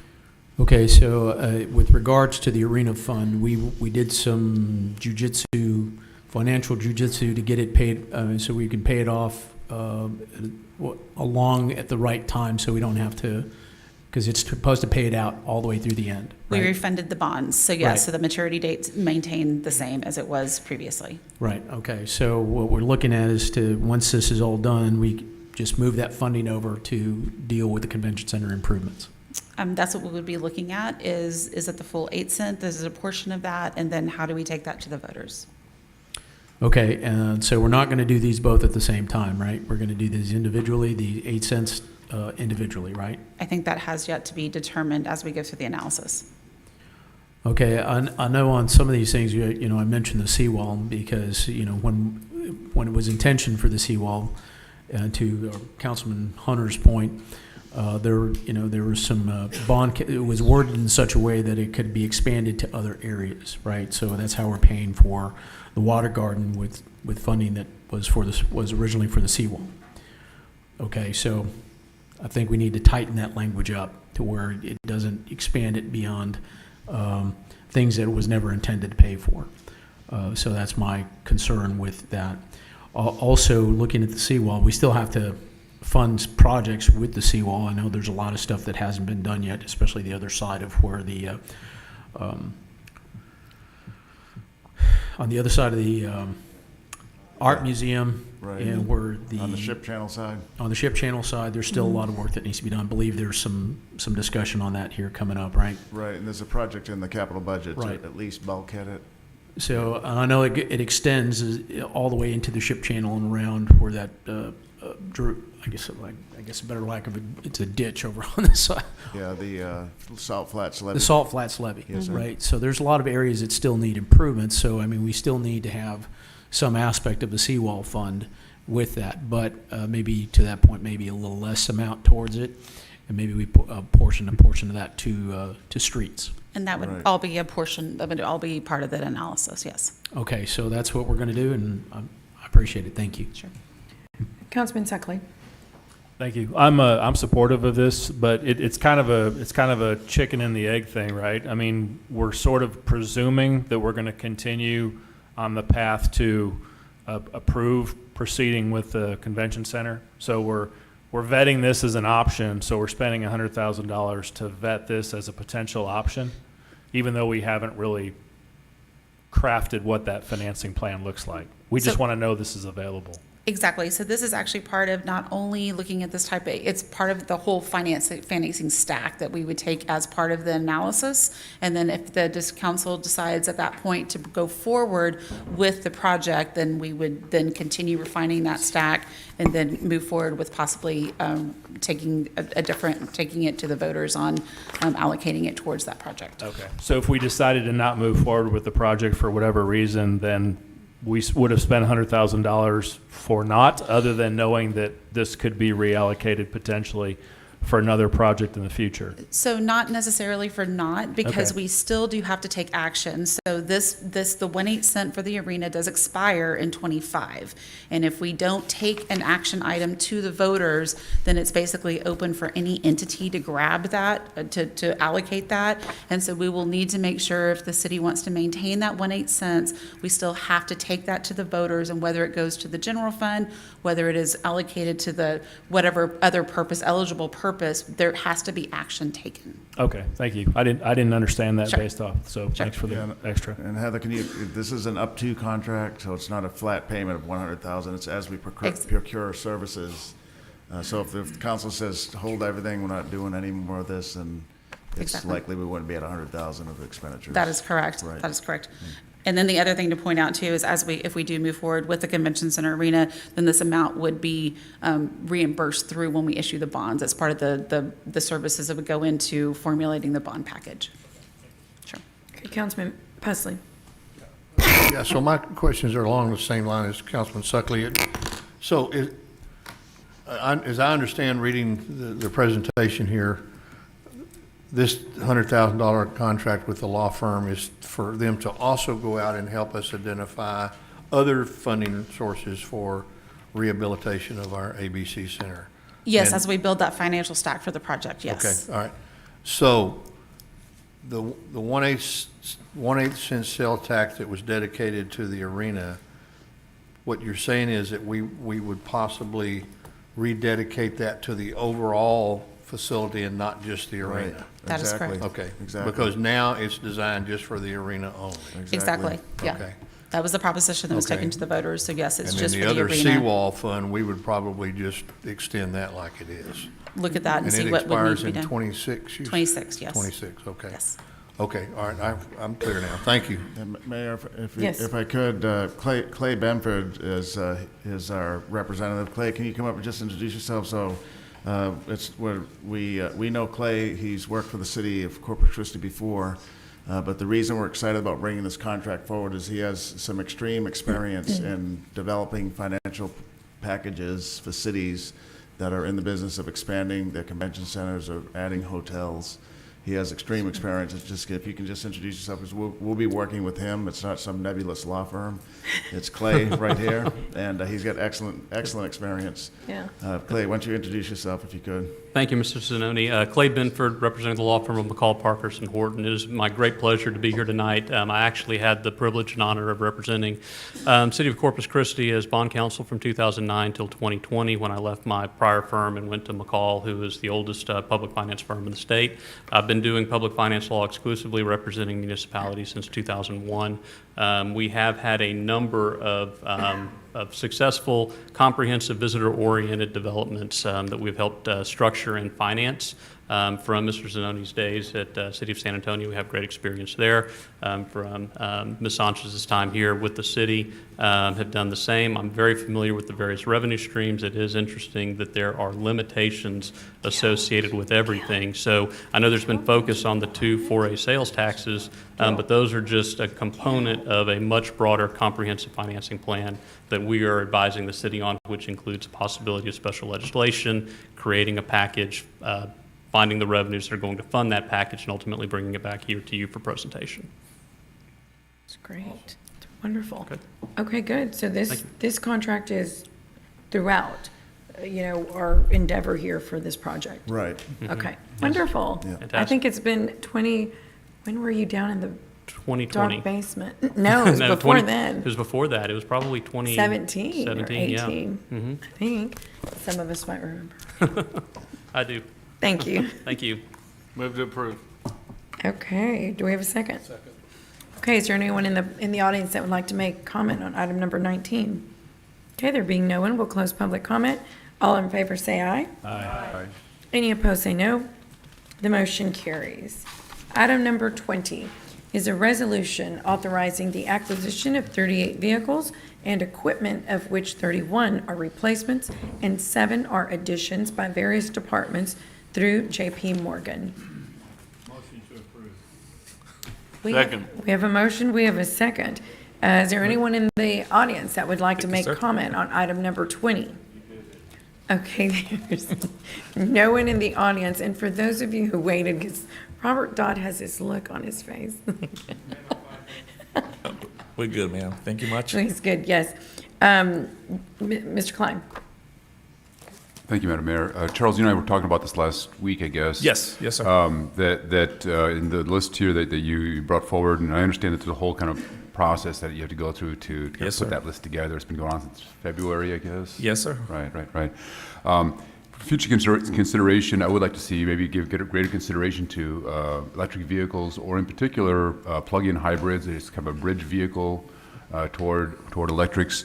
Okay, so with regards to the arena fund, we did some jujitsu, financial jujitsu to get it paid, so we can pay it off along at the right time, so we don't have to, because it's supposed to pay it out all the way through the end. We right? refunded the bonds, so yes, Right. so the maturity date's maintained the same as it was previously. Right, okay, so what we're looking at is to, once this is all done, we just move that funding over to deal with the convention center improvements. That's what we would be looking at, is it the full 8 cent, is it a portion of that, and then how do we take that to the voters? Okay, and so we're not going to do these both at the same time, right? We're going to do these individually, the 8 cents individually, right? I think that has yet to be determined as we go through the analysis. Okay, I know on some of these things, I mentioned the seawall because, when it was intentioned for the seawall, to Councilman Hunter's point, there was some bond, it was worded in such a way that it could be expanded to other areas, right? So that's how we're paying for the water garden with funding that was originally for the seawall. Okay, so I think we need to tighten that language up to where it doesn't expand it beyond things that it was never intended to pay for. So that's my concern with that. Also, looking at the seawall, we still have to fund projects with the seawall. I know there's a lot of stuff that hasn't been done yet, especially the other side of where the on the other side of the art museum, Right. and where On the ship channel side. on the ship channel side, there's still a lot of work that needs to be done. I believe there's some discussion on that here coming up, right? Right, and there's a project in the capital budget to Right. at least bulkhead it. So and I know it extends all the way into the ship channel and around where that I guess a better lack of it's a ditch over on the side. Yeah, the Salt Flats levee. The Salt Flats levee, Yes, sir. right? So there's a lot of areas that still need improvements. So I mean, we still need to have some aspect of the seawall fund with that, but maybe to that point, maybe a little less amount towards it, and maybe we portion of that to streets. And that would Right. all be a portion, that would all be part of that analysis, yes. Okay, so that's what we're going to do, and I appreciate it. Thank you. Sure. Councilman Suckley. Thank you. I'm supportive of this, but it's kind of a chicken and the egg thing, right? I mean, we're sort of presuming that we're going to continue on the path to approve proceeding with the convention center. So we're vetting this as an option. So we're spending $100,000 to vet this as a potential option, even though we haven't really crafted what that financing plan looks like. We just want to know this is available. Exactly. So this is actually part of not only looking at this type of, it's part of the whole financing stack that we would take as part of the analysis. And then if the council decides at that point to go forward with the project, then we would then continue refining that stack and then move forward with possibly taking it to the voters on allocating it towards that project. Okay. So if we decided to not move forward with the project for whatever reason, then we would have spent $100,000 for naught, other than knowing that this could be reallocated potentially for another project in the future. So not necessarily for naught, because Okay. we still do have to take action. So the 1/8 cent for the arena does expire in '25. And if we don't take an action item to the voters, then it's basically open for any entity to grab that, to allocate that. And so we will need to make sure, if the city wants to maintain that 1/8 cents, we still have to take that to the voters, and whether it goes to the general fund, whether it is allocated to the whatever other purpose, eligible purpose, there has to be action taken. Okay, thank you. I didn't understand that Sure. based off, so thanks for the extra. And Heather, this is an up-to contract, so it's not a flat payment of 100,000. It's as we procure services. So if the council says, hold everything, we're not doing any more of this, and it's Exactly. likely we wouldn't be at 100,000 of expenditures. That is correct. Right. That is correct. And then the other thing to point out too is, if we do move forward with the convention center arena, then this amount would be reimbursed through when we issue the bonds. It's part of the services that would go into formulating the bond package. Sure. Okay, Councilman Pusley. Yeah, so my questions are along the same line as Councilman Suckley. So as I understand reading the presentation here, this $100,000 contract with the law firm is for them to also go out and help us identify other funding sources for rehabilitation of our ABC Center. Yes, And- as we build that financial stack for the project, yes. Okay, all right. So the 1/8 cent sales tax that was dedicated to the arena, what you're saying is that we would possibly rededicate that to the overall facility and not just the Right. arena? That is Exactly. correct. Okay. Exactly. Because now it's designed just for the arena only. Exactly, yeah. Okay. That was the proposition that was Okay. taken to the voters, so yes, it's And just then for the the other arena. seawall fund, we would probably just extend that like it is. Look at that and And see it what would need expires to be in done. 26? 26, yes. 26, okay. Yes. Okay, all right, I'm clear now. Thank you. And Mayor, Yes. if I could, Clay Benford is our representative. Clay, can you come up and just introduce yourself? So it's where we know Clay. He's worked for the city of Corpus Christi before, but the reason we're excited about bringing this contract forward is he has some extreme experience in developing financial packages for cities that are in the business of expanding their convention centers or adding hotels. He has extreme experience. It's just, if you can just introduce yourself, because we'll be working with him. It's not some nebulous law firm. It's Clay right here, and he's got excellent experience. Yeah. Clay, why don't you introduce yourself if you could? Thank you, Mr. Zanoni. Clay Benford, representing the law firm of McCall, Parkhurst, and Horton. It is my great pleasure to be here tonight. I actually had the privilege and honor of representing City of Corpus Christi as bond counsel from 2009 till 2020, when I left my prior firm and went to McCall, who is the oldest public finance firm in the state. I've been doing public finance law exclusively, representing municipalities since 2001. We have had a number of successful, comprehensive, visitor-oriented developments that we've helped structure and finance. From Mr. Zanoni's days at City of San Antonio, we have great experience there. From Ms. Sanchez's time here with the city, have done the same. I'm very familiar with the various revenue streams. It is interesting that there are limitations associated with everything. So I know there's been focus on the 2 4A sales taxes, but those are just a component of a much broader comprehensive financing plan that we are advising the city on, which includes the possibility of special legislation, creating a package, finding the revenues that are going to fund that package, and ultimately bringing it back here to you for presentation. It's great. It's wonderful. Okay, good. So this contract is throughout our endeavor here for this project. Right. Okay, wonderful. Yeah. I think it's been 20, when were you down in the 2020. dark basement? No, it was No, before 20 then. It was before that. It was probably 17 or 17, yeah. 18, Mhm. I think. Some of us might remember. I do. Thank you. Thank you. Move to approve. Okay, do we have a second? Second. Okay, is there anyone in the audience that would like to make comment on item number 19? Okay, there being no one, we'll close public comment. All in favor say aye. Aye. Any opposed say no. The motion carries. Item number 20 is a resolution authorizing the acquisition of 38 vehicles and equipment, of which 31 are replacements and 7 are additions by various departments through J.P. Morgan. Motion to approve. Second. We have a motion, we have a second. Is there anyone in the audience that would like to make comment on item number 20? Okay, there's no one in the audience, and for those of you who waited, because Robert Dodd has this look on his face. We're good, ma'am. Thank you much. He's good, yes. Mr. Klein? Thank you, Madam Mayor. Charles, you and I were talking about this last week, I guess. Yes, yes, sir. That in the list here that you brought forward, and I understand that there's a whole kind of process that you have to go through to kind of Yes, put sir. that list together. It's been going on since February, I guess. Yes, sir. Right. For future consideration, I would like to see maybe give greater consideration to electric vehicles, or in particular plug-in hybrids. It's kind of a bridge vehicle toward electrics.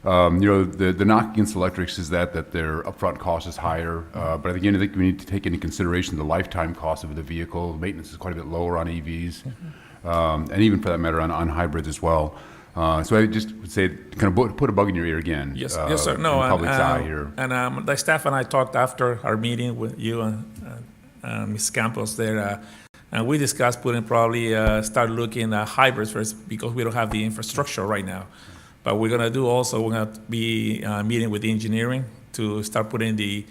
The knock against electrics is that their upfront cost is higher, but again, I think we need to take into consideration the lifetime cost of the vehicle. Maintenance is quite a bit lower on EVs, and even for that matter on hybrids as well. So I just would say, kind of put a bug in your ear again. Yes, yes, sir. No, in the public's eye here. and the staff and I talked after our meeting with you and Ms. Campos there, and we discussed putting probably start looking at hybrids first, because we don't have the infrastructure right now. But we're gonna do also, we're gonna be meeting with engineering to start putting the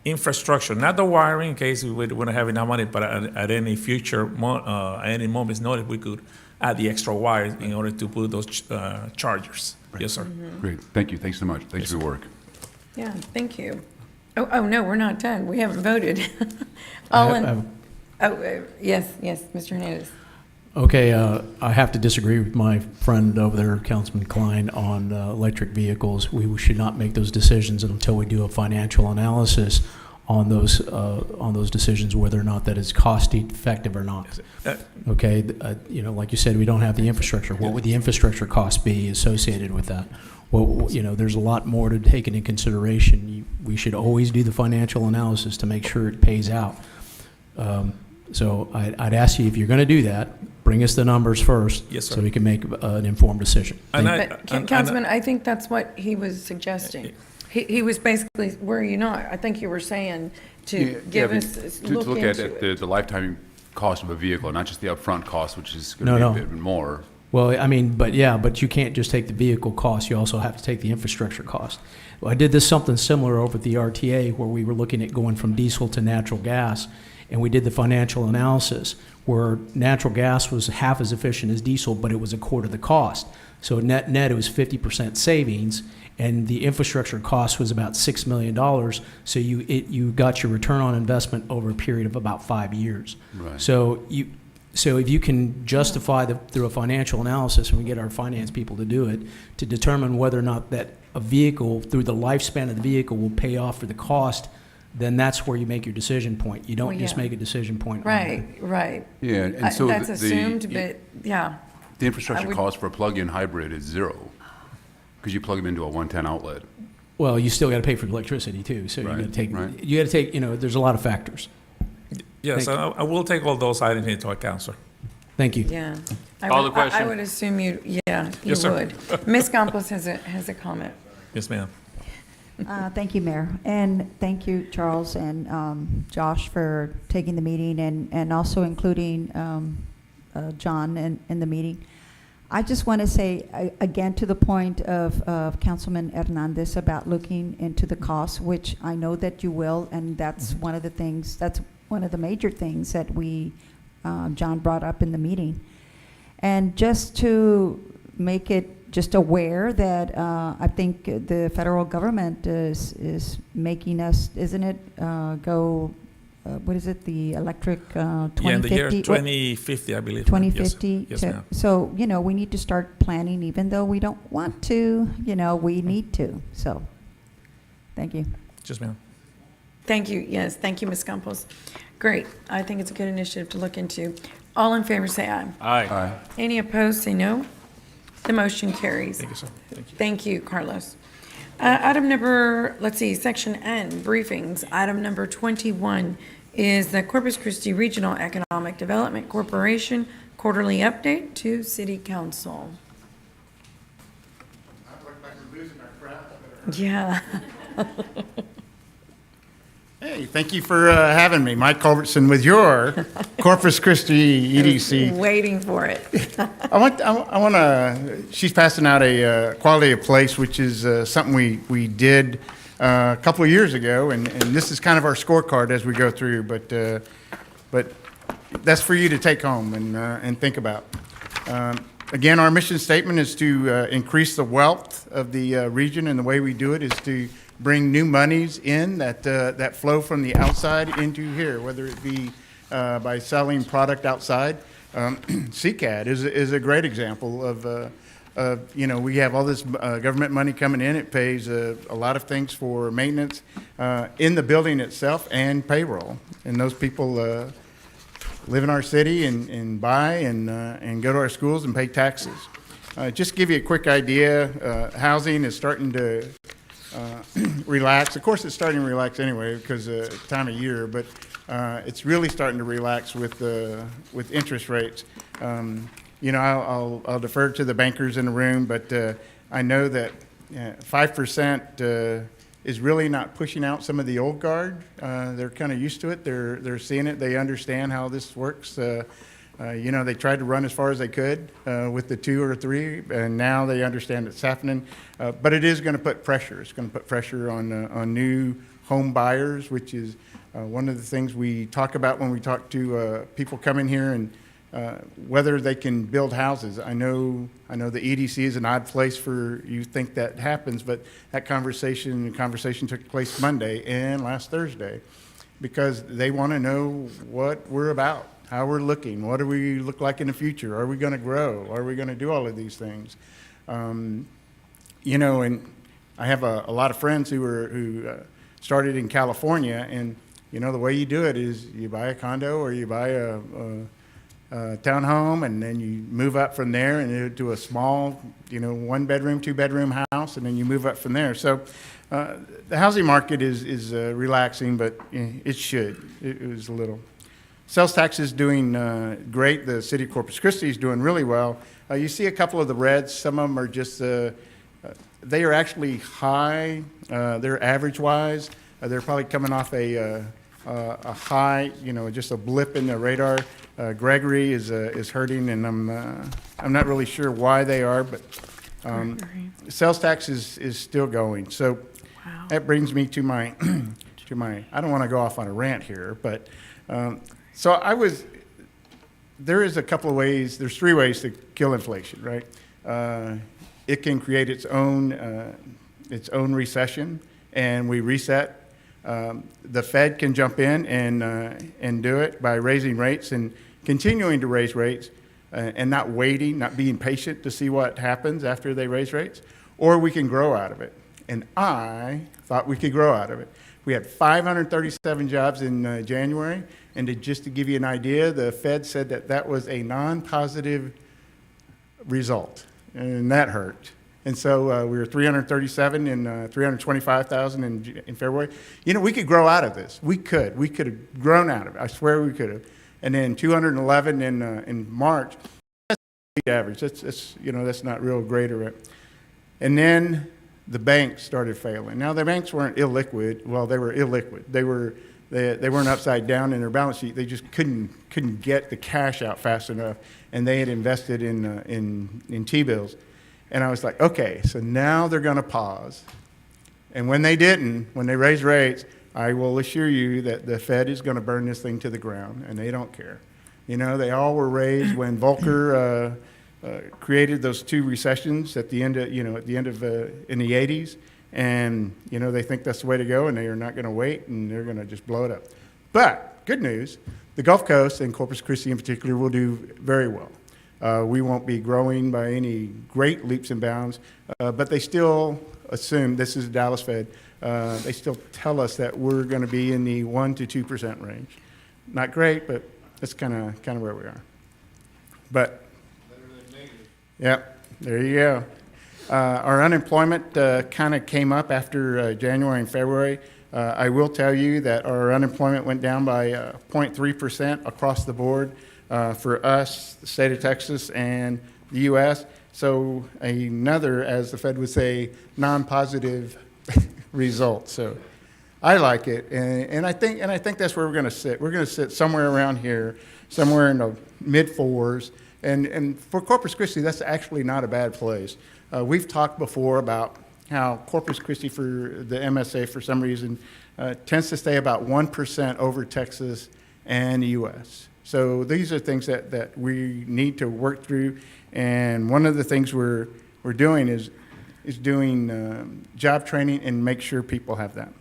infrastructure, not the wiring, in case we don't have enough money, but at any future, at any moment's notice, we could add the extra wires in order to put those chargers. Right. Yes, sir. Great, thank you, thanks so much, thanks for your work. Yeah, thank you. Oh, no, we're not done. We haven't voted. Yes, Mr. Hernandez. Okay, I have to disagree with my friend over there, Councilman Klein, on electric vehicles. We should not make those decisions until we do a financial analysis on those decisions, whether or not that is cost effective or not. Okay, like you said, we don't have the infrastructure. What would the infrastructure cost be associated with that? Well, there's a lot more to take into consideration. We should always do the financial analysis to make sure it pays out. So I'd ask you, if you're going to do that, bring us the numbers first. Yes, sir. So we can make an informed decision. Councilman, I think that's what he was suggesting. He was basically, were you not? I think you were saying to give us, to look look into at it. the lifetime cost of a vehicle, not just the upfront cost, which is going to be a bit more. Well, I mean, but you can't just take the vehicle cost. You also have to take the infrastructure cost. Well, I did something similar over at the RTA, where we were looking at going from diesel to natural gas, and we did the financial analysis where natural gas was half as efficient as diesel, but it was a quarter the cost. So net, it was 50% savings, and the infrastructure cost was about $6 million. So you got your return on investment over a period of about 5 years. Right. So if you can justify through a financial analysis, and we get our finance people to do it, to determine whether or not that a vehicle, through the lifespan of the vehicle, will pay off for the cost, then that's where you make your decision point. You don't just make a decision point. Right. Yeah, and so that's assumed, but yeah. The infrastructure cost for a plug-in hybrid is zero, because you plug them into a 110 outlet. Well, you still got to pay for the electricity too. So you got to take. There's a lot of factors. Yes, I will take all those items into account, sir. Thank you. Yeah. Call the question. I would assume you Yes, sir. would. Ms. Campos has a comment. Yes, ma'am. Thank you, Mayor. And thank you, Charles and Josh, for taking the meeting and also including John in the meeting. I just want to say, again, to the point of Councilman Hernandez about looking into the costs, which I know that you will, and that's one of the things, that's one of the major things that John brought up in the meeting. And just to make it just aware that I think the federal government is making us, isn't it, go, what is it, the electric 2050? Yeah, in the year 2050, I believe. 2050. Yes, ma'am. So, you know, we need to start planning, even though we don't want to, you know, we need to. So, thank you. Yes, ma'am. Thank you. Yes, thank you, Ms. Campos. Great. I think it's a good initiative to look into. All in favor, say aye. Aye. Any opposed, say no. The motion carries. Thank you, sir. Thank you. Thank you, Carlos. Item number, let's see, section N, briefings. Item number 21 is the Corpus Christi Regional Economic Development Corporation quarterly update to City Council. Yeah. Hey, thank you for having me. Mike Culbertson with your Corpus Christi EDC. Waiting for it. I want to, she's passing out a quality of place, which is something we did a couple of years ago, and this is kind of our scorecard as we go through, but that's for you to take home and think about. Again, our mission statement is to increase the wealth of the region, and the way we do it is to bring new monies in that flow from the outside into here, whether it be by selling product outside. CCAD is a great example of, you know, we have all this government money coming in. It pays a lot of things for maintenance in the building itself and payroll. And those people live in our city and buy and go to our schools and pay taxes. Just to give you a quick idea, housing is starting to relax. Of course, it's starting to relax anyway because time of year, but it's really starting to relax with interest rates. You know, I'll defer to the bankers in the room, but I know that 5% is really not pushing out some of the old guard. They're kind of used to it. They're seeing it. They understand how this works. You know, they tried to run as far as they could with the 2 or 3, and now they understand it's happening. But it is going to put pressure. It's going to put pressure on new home buyers, which is one of the things we talk about when we talk to people coming here and whether they can build houses. I know the EDC is an odd place for you think that happens, but that conversation took place Monday and last Thursday because they want to know what we're about. How we're looking, what do we look like in the future? Are we going to grow? Are we going to do all of these things? You know, and I have a lot of friends who started in California, and you know the way you do it is you buy a condo or you buy a townhome, and then you move up from there and to a small, you know, 1-bedroom, 2-bedroom house, and then you move up from there. So the housing market is relaxing, but it should. It was a little. Sales tax is doing great. The city of Corpus Christi is doing really well. You see a couple of the reds. Some of them are just, they are actually high. They're average-wise. They're probably coming off a high, you know, just a blip in the radar. Gregory is hurting, and I'm not really sure why they are, but sales tax is still going. So that brings me to my, I don't want to go off on a rant here, but so there is a couple of ways, there's 3 ways to kill inflation, right? It can create its own recession, and we reset. The Fed can jump in and do it by raising rates and continuing to raise rates and not waiting, not being patient to see what happens after they raise rates, or we can grow out of it. And I thought we could grow out of it. We had 537 jobs in January, and just to give you an idea, the Fed said that was a non-positive result, and that hurt. And so we were 337 and 325,000 in February. You know, we could grow out of this. We could have grown out of it. I swear we could have. And then 211 in March. That's the average. That's you know, that's not real great. And then the banks started failing. Now the banks weren't illiquid. Well, they were illiquid. They weren't upside down in their balance sheet. They just couldn't get the cash out fast enough, and they had invested in T-bills. And I was like, okay, so now they're going to pause. And when they didn't, when they raised rates, I will assure you that the Fed is going to burn this thing to the ground, and they don't care. You know, they all were raised when Volcker created those two recessions at the end of, in the 80s. And, they think that's the way to go, and they are not going to wait, and they're going to just blow it up. But good news, the Gulf Coast and Corpus Christi in particular will do very well. We won't be growing by any great leaps and bounds, but they still assume, this is Dallas Fed, they still tell us that we're going to be in the 1% to 2% range. Not great, but that's kind of where we are. But, yeah, there you go. Our unemployment kind of came up after January and February. I will tell you that our unemployment went down by 0.3% across the board for us, the state of Texas, and the U.S. So another, as the Fed would say, non-positive result. So I like it, and I think that's where we're going to sit. We're going to sit somewhere around here, somewhere in the mid-4s. And for Corpus Christi, that's actually not a bad place. We've talked before about how Corpus Christi for the MSA, for some reason, tends to stay about 1% over Texas and the U.S. So these are things that we need to work through. And one of the things we're doing is doing job training and make sure people have that.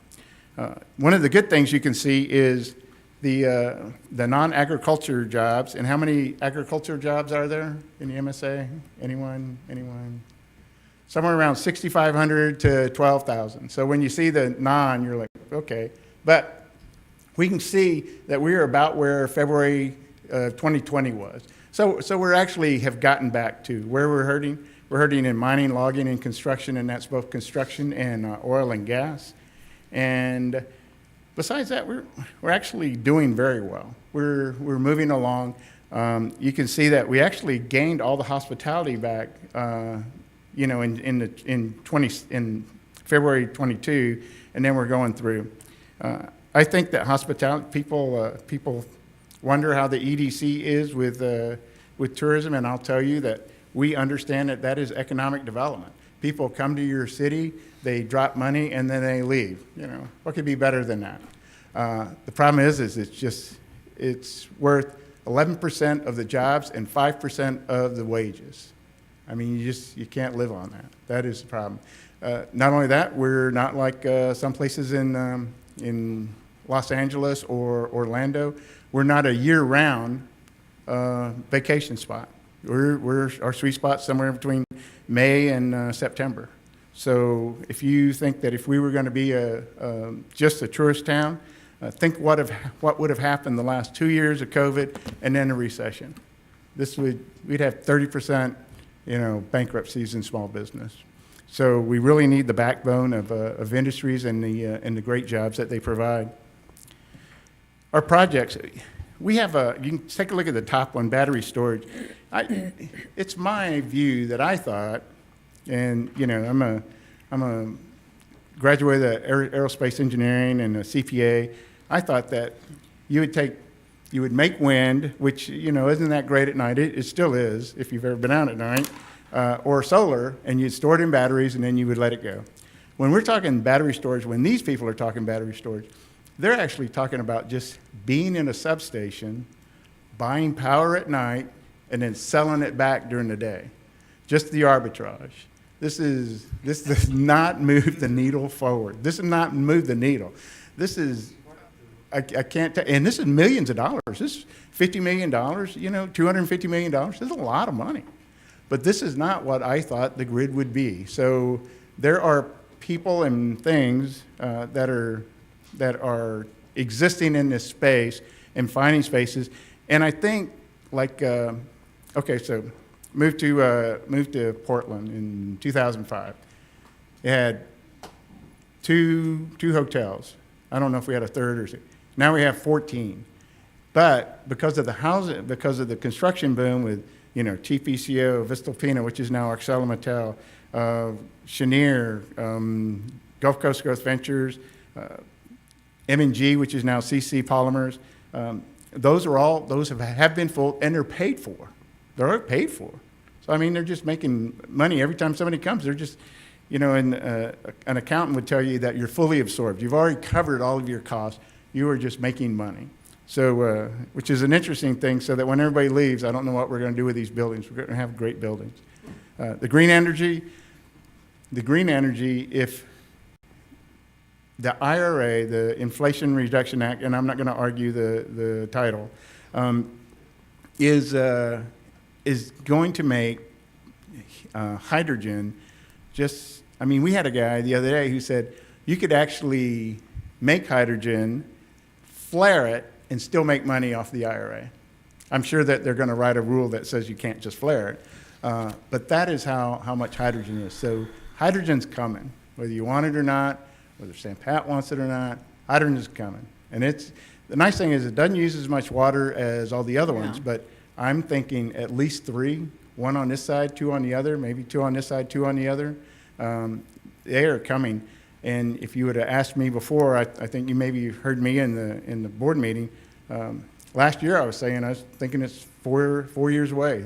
One of the good things you can see is the non-agriculture jobs. And how many agriculture jobs are there in the MSA? Anyone? Somewhere around 6,500 to 12,000. So when you see the non, you're like, okay. But we can see that we are about where February 2020 was. So we're actually have gotten back to where we're hurting. We're hurting in mining, logging, and construction, and that's both construction and oil and gas. And besides that, we're actually doing very well. We're moving along. You can see that we actually gained all the hospitality back. In February 22, and then we're going through. I think that hospitality people wonder how the EDC is with tourism, and I'll tell you that we understand that is economic development. People come to your city, they drop money, and then they leave. What could be better than that? The problem is it's worth 11% of the jobs and 5% of the wages. I mean, you can't live on that. That is the problem. Not only that, we're not like some places in Los Angeles or Orlando. We're not a year-round vacation spot. Our sweet spot somewhere between May and September. So if you think that if we were going to be just a tourist town, think what would have happened the last 2 years of COVID and then a recession. We'd have 30%. Bankruptcies in small business. So we really need the backbone of industries and the great jobs that they provide. Our projects, we have you can take a look at the top one, battery storage. It's my view that I thought, and I'm a graduate of aerospace engineering and a CPA. I thought that you would make wind, which, isn't that great at night. It still is, if you've ever been out at night, or solar, and you'd store it in batteries, and then you would let it go. When we're talking battery storage, when these people are talking battery storage, they're actually talking about just being in a substation, buying power at night, and then selling it back during the day. Just the arbitrage. This does not move the needle forward. This does not move the needle. This is... I can't tell, and this is millions of dollars. This is $50 million, $250 million. This is a lot of money. But this is not what I thought the grid would be. So there are people and things that are existing in this space and finding spaces. And I think, so moved to Portland in 2005. It had two hotels. I don't know if we had a third or something. Now we have 14. But because of the housing, because of the construction boom with, Chief ECO, Vistalpina, which is now ArcelorMittal, Cheniere, Gulf Coast Growth Ventures, M&G, which is now CC Polymers, those have been full, and they're paid for. They're paid for. So, I mean, they're just making money every time somebody comes. They're just, an accountant would tell you that you're fully absorbed. You've already covered all of your costs. You are just making money. So, which is an interesting thing, so that when everybody leaves, I don't know what we're going to do with these buildings. We're going to have great buildings. The green energy, if the IRA, the Inflation Reduction Act, and I'm not going to argue the title, is going to make hydrogen just, I mean, we had a guy the other day who said you could actually make hydrogen, flare it, and still make money off the IRA. I'm sure that they're going to write a rule that says you can't just flare it. But that is how much hydrogen is. So hydrogen's coming, whether you want it or not, whether St. Pat wants it or not, hydrogen is coming. And the nice thing is it doesn't use as much water as all the other ones, but I'm thinking at least 3, 1 on this side, 2 on the other, maybe 2 on this side, 2 on the other. They are coming. And if you would have asked me before, I think you maybe heard me in the board meeting. Last year I was thinking it's 4 years away.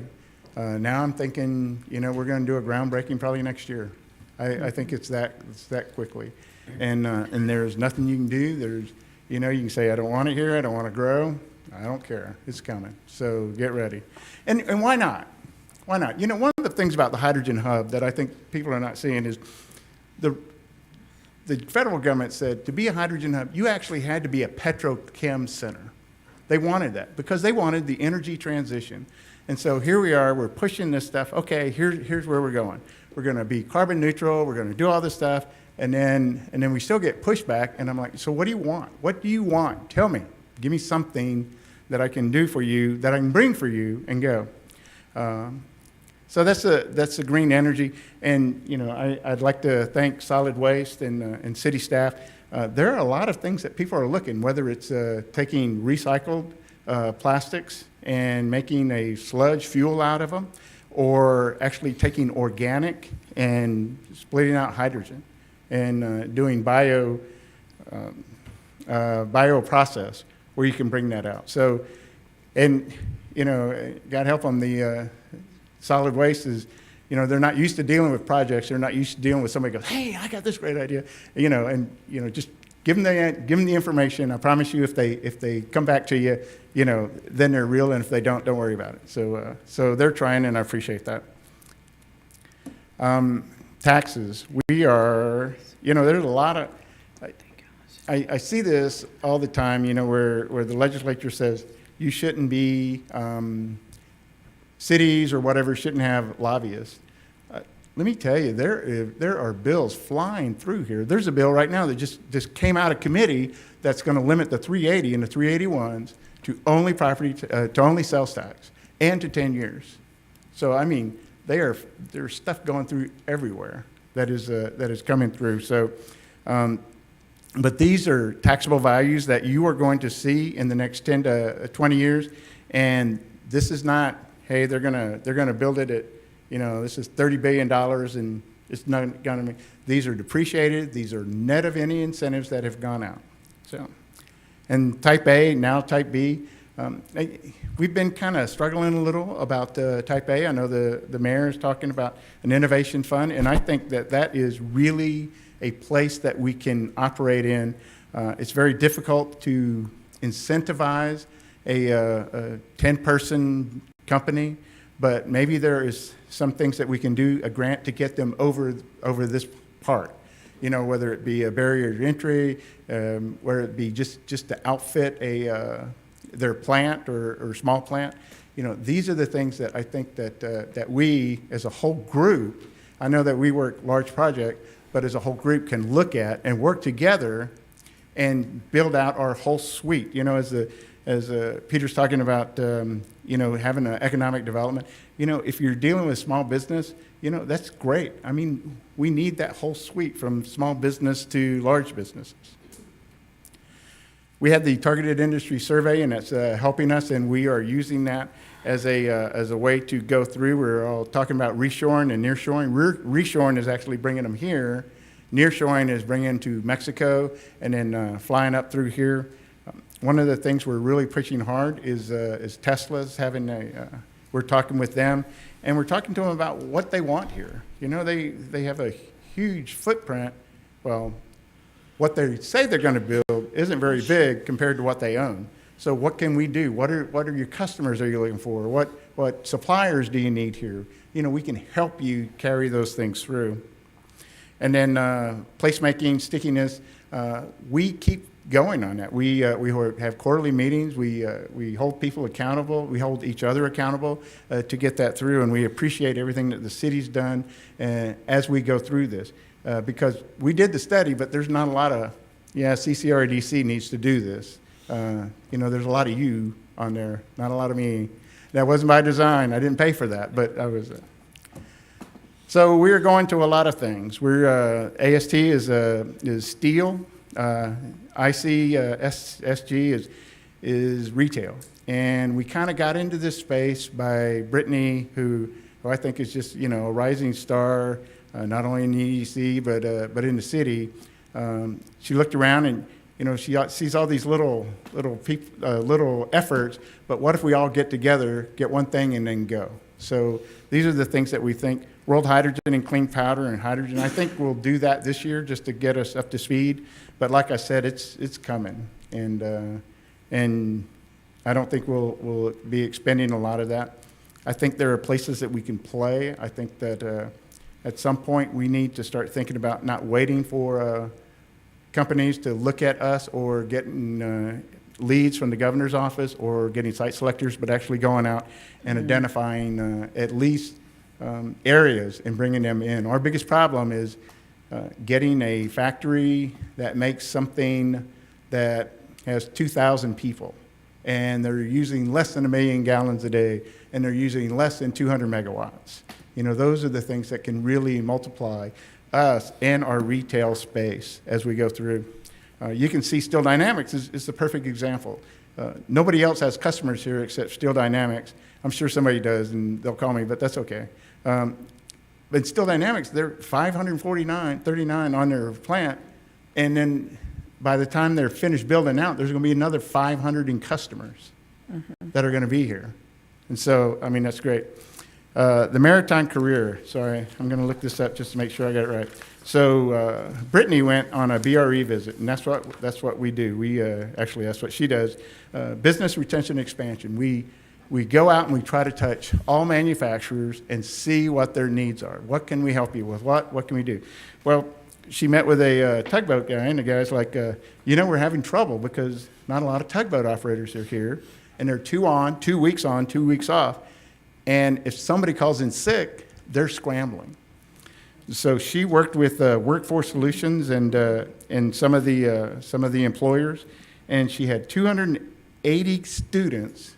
Now I'm thinking, we're going to do a groundbreaking probably next year. I think it's that quickly. And there's nothing you can do. You can say, I don't want it here, I don't want to grow. I don't care. It's coming. So get ready. And why not? Why not? One of the things about the hydrogen hub that I think people are not seeing is the federal government said to be a hydrogen hub, you actually had to be a petrochem center. They wanted that because they wanted the energy transition. And so here we are, we're pushing this stuff. Okay, here's where we're going. We're going to be carbon neutral, we're going to do all this stuff, and then we still get pushback, and I'm like, so what do you want? What do you want? Tell me. Give me something that I can do for you, that I can bring for you, and go. So that's the green energy, and I'd like to thank Solid Waste and city staff. There are a lot of things that people are looking, whether it's taking recycled plastics and making a sludge fuel out of them, or actually taking organic and splitting out hydrogen and doing bioprocess where you can bring that out. So, and God help them, the solid waste is, they're not used to dealing with projects. They're not used to dealing with somebody who goes, hey, I got this great idea, just give them the information. I promise you, if they come back to you, then they're real, and if they don't worry about it. So they're trying, and I appreciate that. Taxes, we are, there's a lot of, I see this all the time, where the legislature says you shouldn't be, cities or whatever shouldn't have lobbyists. Let me tell you, there are bills flying through here. There's a bill right now that just came out of committee that's going to limit the 380 and the 381s to only to only sales tax and to 10 years. So I mean, there's stuff going through everywhere that is coming through. So, but these are taxable values that you are going to see in the next 10 to 20 years, and this is not, hey, they're gonna build it at, this is $30 billion and it's not gonna be. These are depreciated. These are net of any incentives that have gone out. So, and Type A, now Type B. We've been kind of struggling a little about Type A. I know the mayor is talking about an innovation fund, and I think that is really a place that we can operate in. It's very difficult to incentivize a 10-person company, but maybe there is some things that we can do, a grant to get them over this part. Whether it be a barrier to entry, whether it be just to outfit their plant or small plant. These are the things that I think that we as a whole group, I know that we work large project, but as a whole group can look at and work together and build out our whole suite. As Peter's talking about, having an economic development. If you're dealing with small business, that's great. I mean, we need that whole suite from small business to large businesses. We had the targeted industry survey, and that's helping us, and we are using that as a way to go through. We're all talking about reshoring and nearshoring. Reshoring is actually bringing them here. Nearshoring is bringing them to Mexico and then flying up through here. One of the things we're really pushing hard is Tesla's having we're talking with them, and we're talking to them about what they want here. They have a huge footprint. Well, what they say they're going to build isn't very big compared to what they own. So what can we do? What are your customers are you looking for? What suppliers do you need here? You know, we can help you carry those things through. And then placemaking, stickiness, we keep going on that. We have quarterly meetings. We hold people accountable. We hold each other accountable to get that through, and we appreciate everything that the city's done as we go through this. Because we did the study, but there's not a lot of, CCRDC needs to do this. There's a lot of you on there, not a lot of me. That wasn't by design. I didn't pay for that, but I was. So we're going to a lot of things. We're AST is steel. SG is retail, and we kind of got into this space by Brittany, who I think is just a rising star, not only in the EDC but in the city. She looked around and she sees all these little efforts, but what if we all get together, get one thing, and then go? So these are the things that we think. World Hydrogen and Clean Powder and Hydrogen, I think we'll do that this year just to get us up to speed. But like I said, it's coming, and I don't think we'll be expending a lot of that. I think there are places that we can play. I think that at some point we need to start thinking about not waiting for companies to look at us or getting leads from the governor's office or getting site selectors, but actually going out and identifying at least areas and bringing them in. Our biggest problem is getting a factory that makes something that has 2,000 people, and they're using less than 1 million gallons a day, and they're using less than 200 megawatts. Those are the things that can really multiply us and our retail space as we go through. You can see Steel Dynamics is the perfect example. Nobody else has customers here except Steel Dynamics. I'm sure somebody does, and they'll call me, but that's okay. But Steel Dynamics, they're 39 on their plant, and then by the time they're finished building out, there's going to be another 500 in customers that are going to be here. And so, that's great. The maritime career, sorry, I'm going to look this up just to make sure I got it right. So Brittany went on a BRE visit, and that's what we do. Actually, that's what she does. Business retention expansion. We go out and we try to touch all manufacturers and see what their needs are. What can we help you with? What can we do? Well, she met with a tugboat guy, and the guy's like, we're having trouble because not a lot of tugboat operators are here, and they're 2 weeks on, 2 weeks off. And if somebody calls in sick, they're scrambling. So she worked with Workforce Solutions and some of the employers, and she had 280 students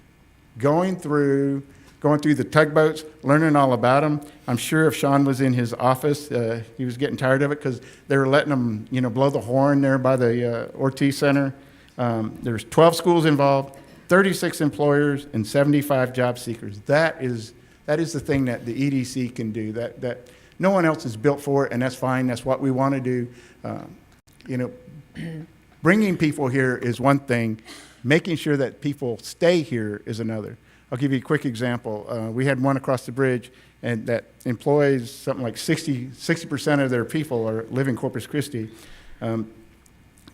going through the tugboats, learning all about them. I'm sure if Sean was in his office, he was getting tired of it because they were letting them, blow the horn there by the Ortiz Center. There's 12 schools involved, 36 employers, and 75 job seekers. That is the thing that the EDC can do. That no one else is built for it, and that's fine. That's what we want to do. Bringing people here is one thing. Making sure that people stay here is another. I'll give you a quick example. We had one across the bridge, and that employs something like 60% of their people live in Corpus Christi.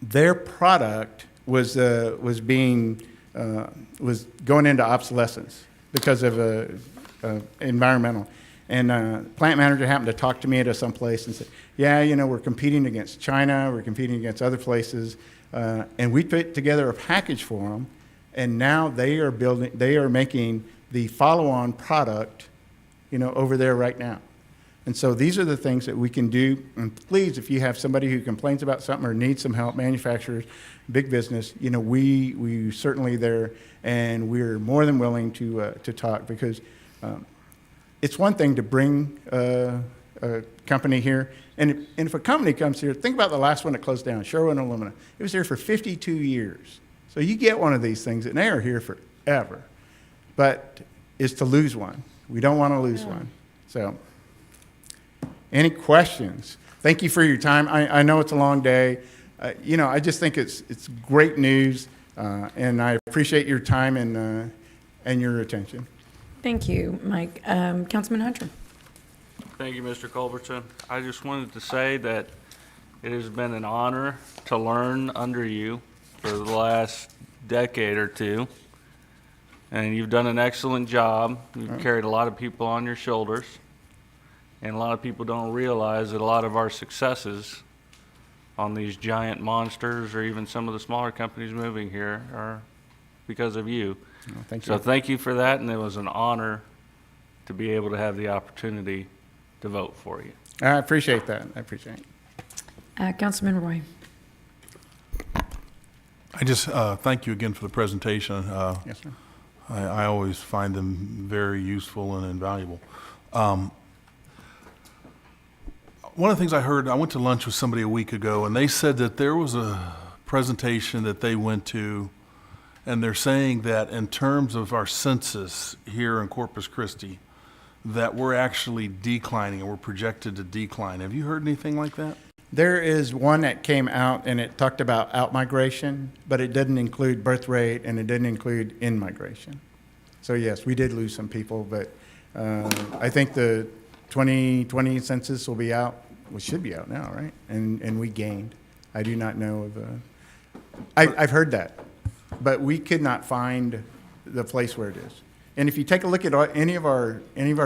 Their product was going into obsolescence because of environmental. And plant manager happened to talk to me at some place and said, we're competing against China, we're competing against other places. And we put together a package for them, and now they are making the follow-on product, over there right now. And so these are the things that we can do. And please, if you have somebody who complains about something or needs some help, manufacturers, big business, we certainly there, and we're more than willing to talk, because it's one thing to bring a company here. And if a company comes here, think about the last one that closed down, Sherwin Aluminum. It was here for 52 years. So you get one of these things, and they are here forever. But it's to lose one. We don't want to lose one. So any questions? Thank you for your time. I know it's a long day. I just think it's great news, and I appreciate your time and your attention. Thank you, Mike. Councilman Hunter. Thank you, Mr. Culbertson. I just wanted to say that it has been an honor to learn under you for the last decade or two. And you've done an excellent job. You've carried a lot of people on your shoulders. And a lot of people don't realize that a lot of our successes on these giant monsters or even some of the smaller companies moving here are because of you. Thank you. So thank you for that, and it was an honor to be able to have the opportunity to vote for you. I appreciate that. I appreciate it. Councilman Roy. I just thank you again for the presentation. Yes, sir. I always find them very useful and invaluable. One of the things I heard, I went to lunch with somebody a week ago, and they said that there was a presentation that they went to, and they're saying that in terms of our census here in Corpus Christi, that we're actually declining, and we're projected to decline. Have you heard anything like that? There is one that came out and it talked about out-migration, but it didn't include birth rate and it didn't include in-migration. So yes, we did lose some people, but I think the 2020 census will be out, well, should be out now, right? And we gained. I do not know of I've heard that, but we could not find the place where it is. And if you take a look at any of our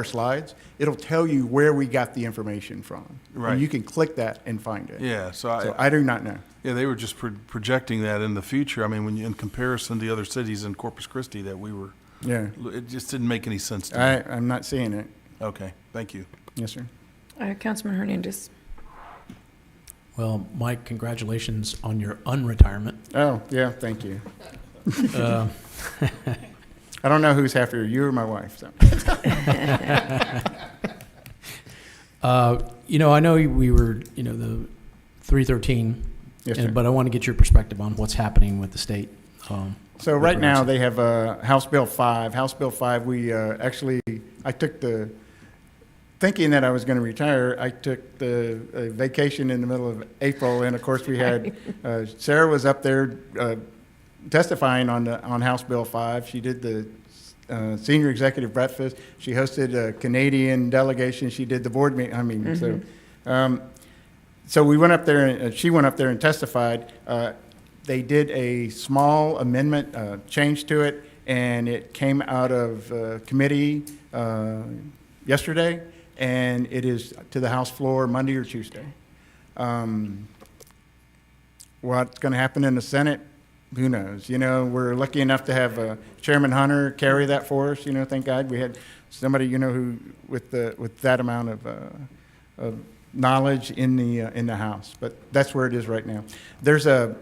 slides, it'll tell you where we got the information from. Right. And you can click that and find it. Yeah, So I do not know. Yeah, they were just projecting that in the future. I mean, when you, in comparison to the other cities in Corpus Christi, that we were. Yeah. It just didn't make any sense to me. I'm not seeing it. Okay, thank you. Yes, sir. Councilman Hernandez. Well, Mike, congratulations on your unretirement. Oh, yeah, thank you. I don't know who's happier, you or my wife. So. I know we were, the 313, Yes, sir. but I want to get your perspective on what's happening with the state. So right now they have House Bill 5. House Bill 5, I took thinking that I was going to retire, I took the vacation in the middle of April, and of course we had, Sarah was up there testifying on House Bill 5. She did the senior executive breakfast. She hosted a Canadian delegation. She did the board meeting. I mean, so we went up there, and she went up there and testified. They did a small amendment change to it, and it came out of committee yesterday, and it is to the House floor Monday or Tuesday. What's going to happen in the Senate? Who knows? We're lucky enough to have Chairman Hunter carry that for us. Thank God we had somebody who with that amount of knowledge in the House. But that's where it is right now. There's a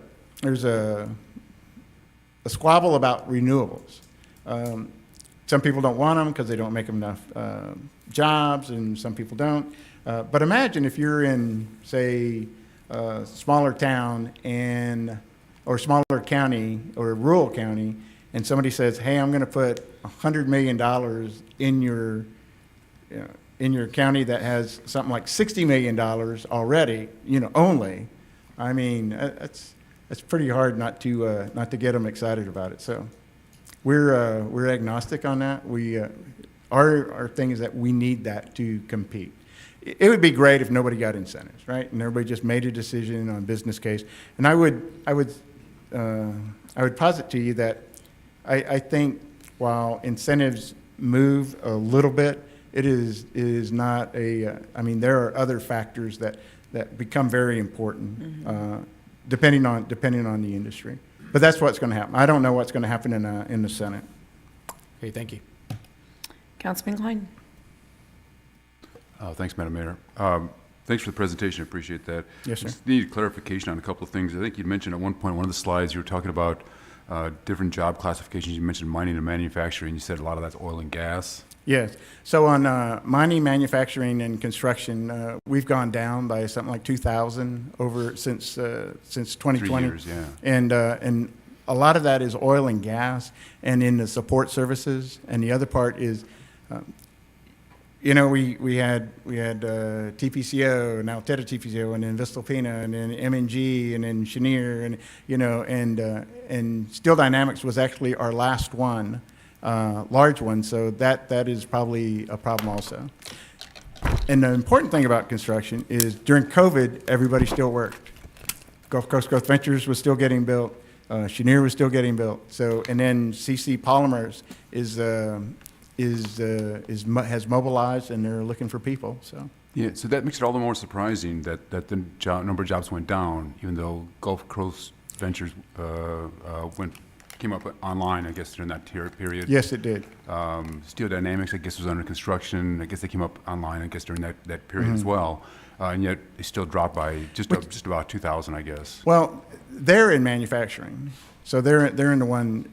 squabble about renewables. Some people don't want them because they don't make enough jobs, and some people don't. But imagine if you're in, say, a smaller town or smaller county or a rural county, and somebody says, "Hey, I'm going to put $100 million in your county that has something like $60 million already, only." I mean, that's pretty hard not to get them excited about it. So we're agnostic on that. Our thing is that we need that to compete. It would be great if nobody got incentives, right? And everybody just made a decision on business case. And I would posit to you that I think while incentives move a little bit, it is not there are other factors that become very important, depending on the industry. But that's what's going to happen. I don't know what's going to happen in the Senate. Okay, thank you. Councilman Klein. Thanks, Madam Mayor. Thanks for the presentation. I appreciate that. Yes, sir. Just need clarification on a couple of things. I think you mentioned at one point, one of the slides, you were talking about different job classifications. You mentioned mining and manufacturing. You said a lot of that's oil and gas. Yes. So on mining, manufacturing, and construction, we've gone down by something like 2,000 since 2020. 3 years, yeah. And a lot of that is oil and gas, and in the support services. And the other part is, we had TPCO, now Teta TPCO, and then Vistalpina, and then MNG, and then Cheniere, and Steel Dynamics was actually our last one. Large one, so that is probably a problem also. And the important thing about construction is during COVID, everybody still worked. Gulf Coast Growth Ventures was still getting built. Cheniere was still getting built. So, and then CC Polymers has mobilized, and they're looking for people, so. Yeah, so that makes it all the more surprising that the number of jobs went down, even though Gulf Coast Ventures came up online, I guess, during that period. Yes, it did. Steel Dynamics, I guess, was under construction. I guess they came up online, I guess, during that period as well. And yet they still dropped by just about 2,000, I guess. Well, they're in manufacturing, so they're in the one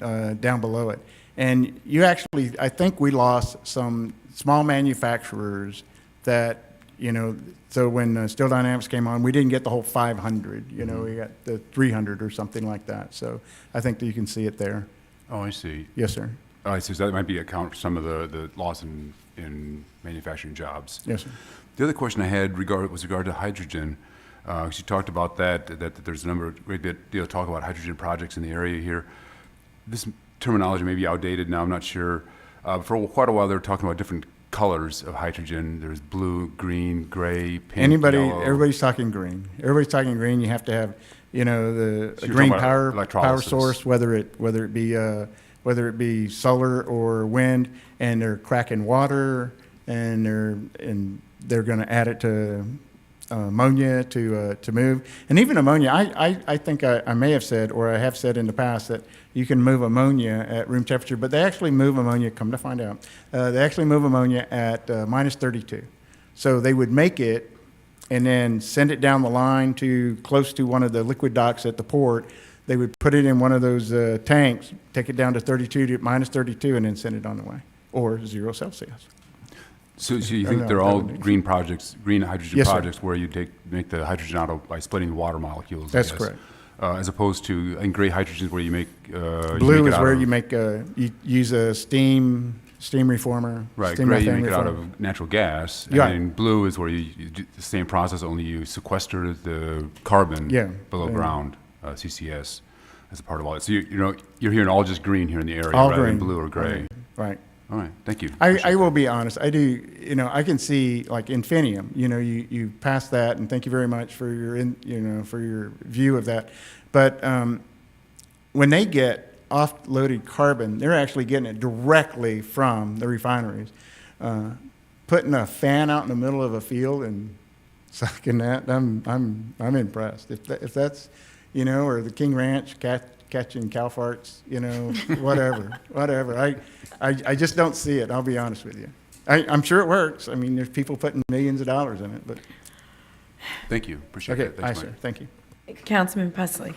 down below it. And you actually, I think we lost some small manufacturers that, you know, so when Steel Dynamics came on, we didn't get the whole 500, you know, we got the 300 or something like that. So I think that you can see it there. Oh, I see. Yes, sir. Oh, I see. So that might be account for some of the loss in manufacturing jobs. Yes, sir. The other question I had was regard to hydrogen. You talked about that there's a great deal of talk about hydrogen projects in the area here. This terminology may be outdated now, I'm not sure. For quite a while, they were talking about different colors of hydrogen. There's blue, green, gray, pink, yellow. Everybody's talking green. Everybody's talking green. You have to have, you know, So the you're green talking about power electrolysis. source, whether it be solar or wind, and they're cracking water, and they're going to add it to ammonia to move. And even ammonia, I think I may have said, or I have said in the past, that you can move ammonia at room temperature, but they actually move ammonia, come to find out, they actually move ammonia at minus 32. So they would make it and then send it down the line to close to one of the liquid docks at the port. They would put it in one of those tanks, take it down to 32 to minus 32, and then send it on the way, or 0 Celsius. So you think they're all green hydrogen Yes, sir. projects where you make the hydrogen out by splitting water molecules? I That's guess. correct. As opposed to in gray hydrogen where you make Blue is where you use a steam reformer. Right, steam gray you methane make it out reformer. of natural gas, Yeah. and then blue is where you do the same process, only you sequester the carbon below ground, CCS, as a part of all it. So you're hearing all just green here in the area, All rather than green. blue or gray. Right. All right, thank you. I will be honest. I do, you know, I can see like Infinium, you know, you pass that, and thank you very much for for your view of that. But when they get offloaded carbon, they're actually getting it directly from the refineries. Putting a fan out in the middle of a field and sucking that, I'm impressed. If that's, you know, or the King Ranch catching cow farts, you know, whatever. I just don't see it. I'll be honest with you. I'm sure it works. I mean, there's people putting millions of dollars in it, but. Thank you. Appreciate it. Okay, sir. Thank you. Councilman Pusley.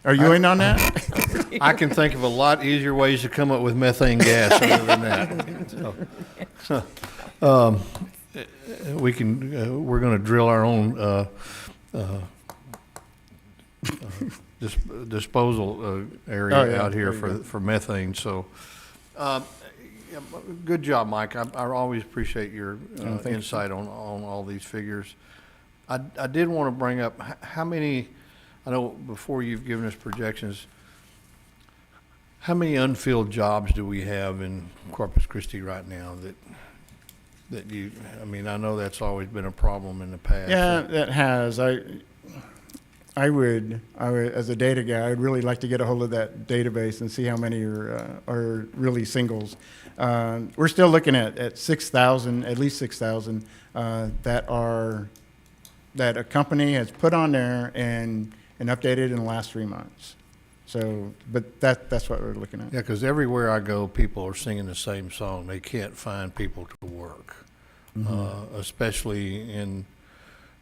Are you in on that? I can think of a lot easier ways to come up with methane gas other than that. We're going to drill our own disposal area out here for methane. So, good job, Mike. I always appreciate your insight on all these figures. I did want to bring up how many. I know before you've given us projections, how many unfilled jobs do we have in Corpus Christi right now that you, I mean, I know that's always been a problem in the past. Yeah, that has. I would, as a data guy, I'd really like to get a hold of that database and see how many are really singles. We're still looking at 6,000, at least 6,000, that a company has put on there and updated in the last 3 months. So, but that's what we're looking at. Yeah, because everywhere I go, people are singing the same song. They can't find people to work, especially in,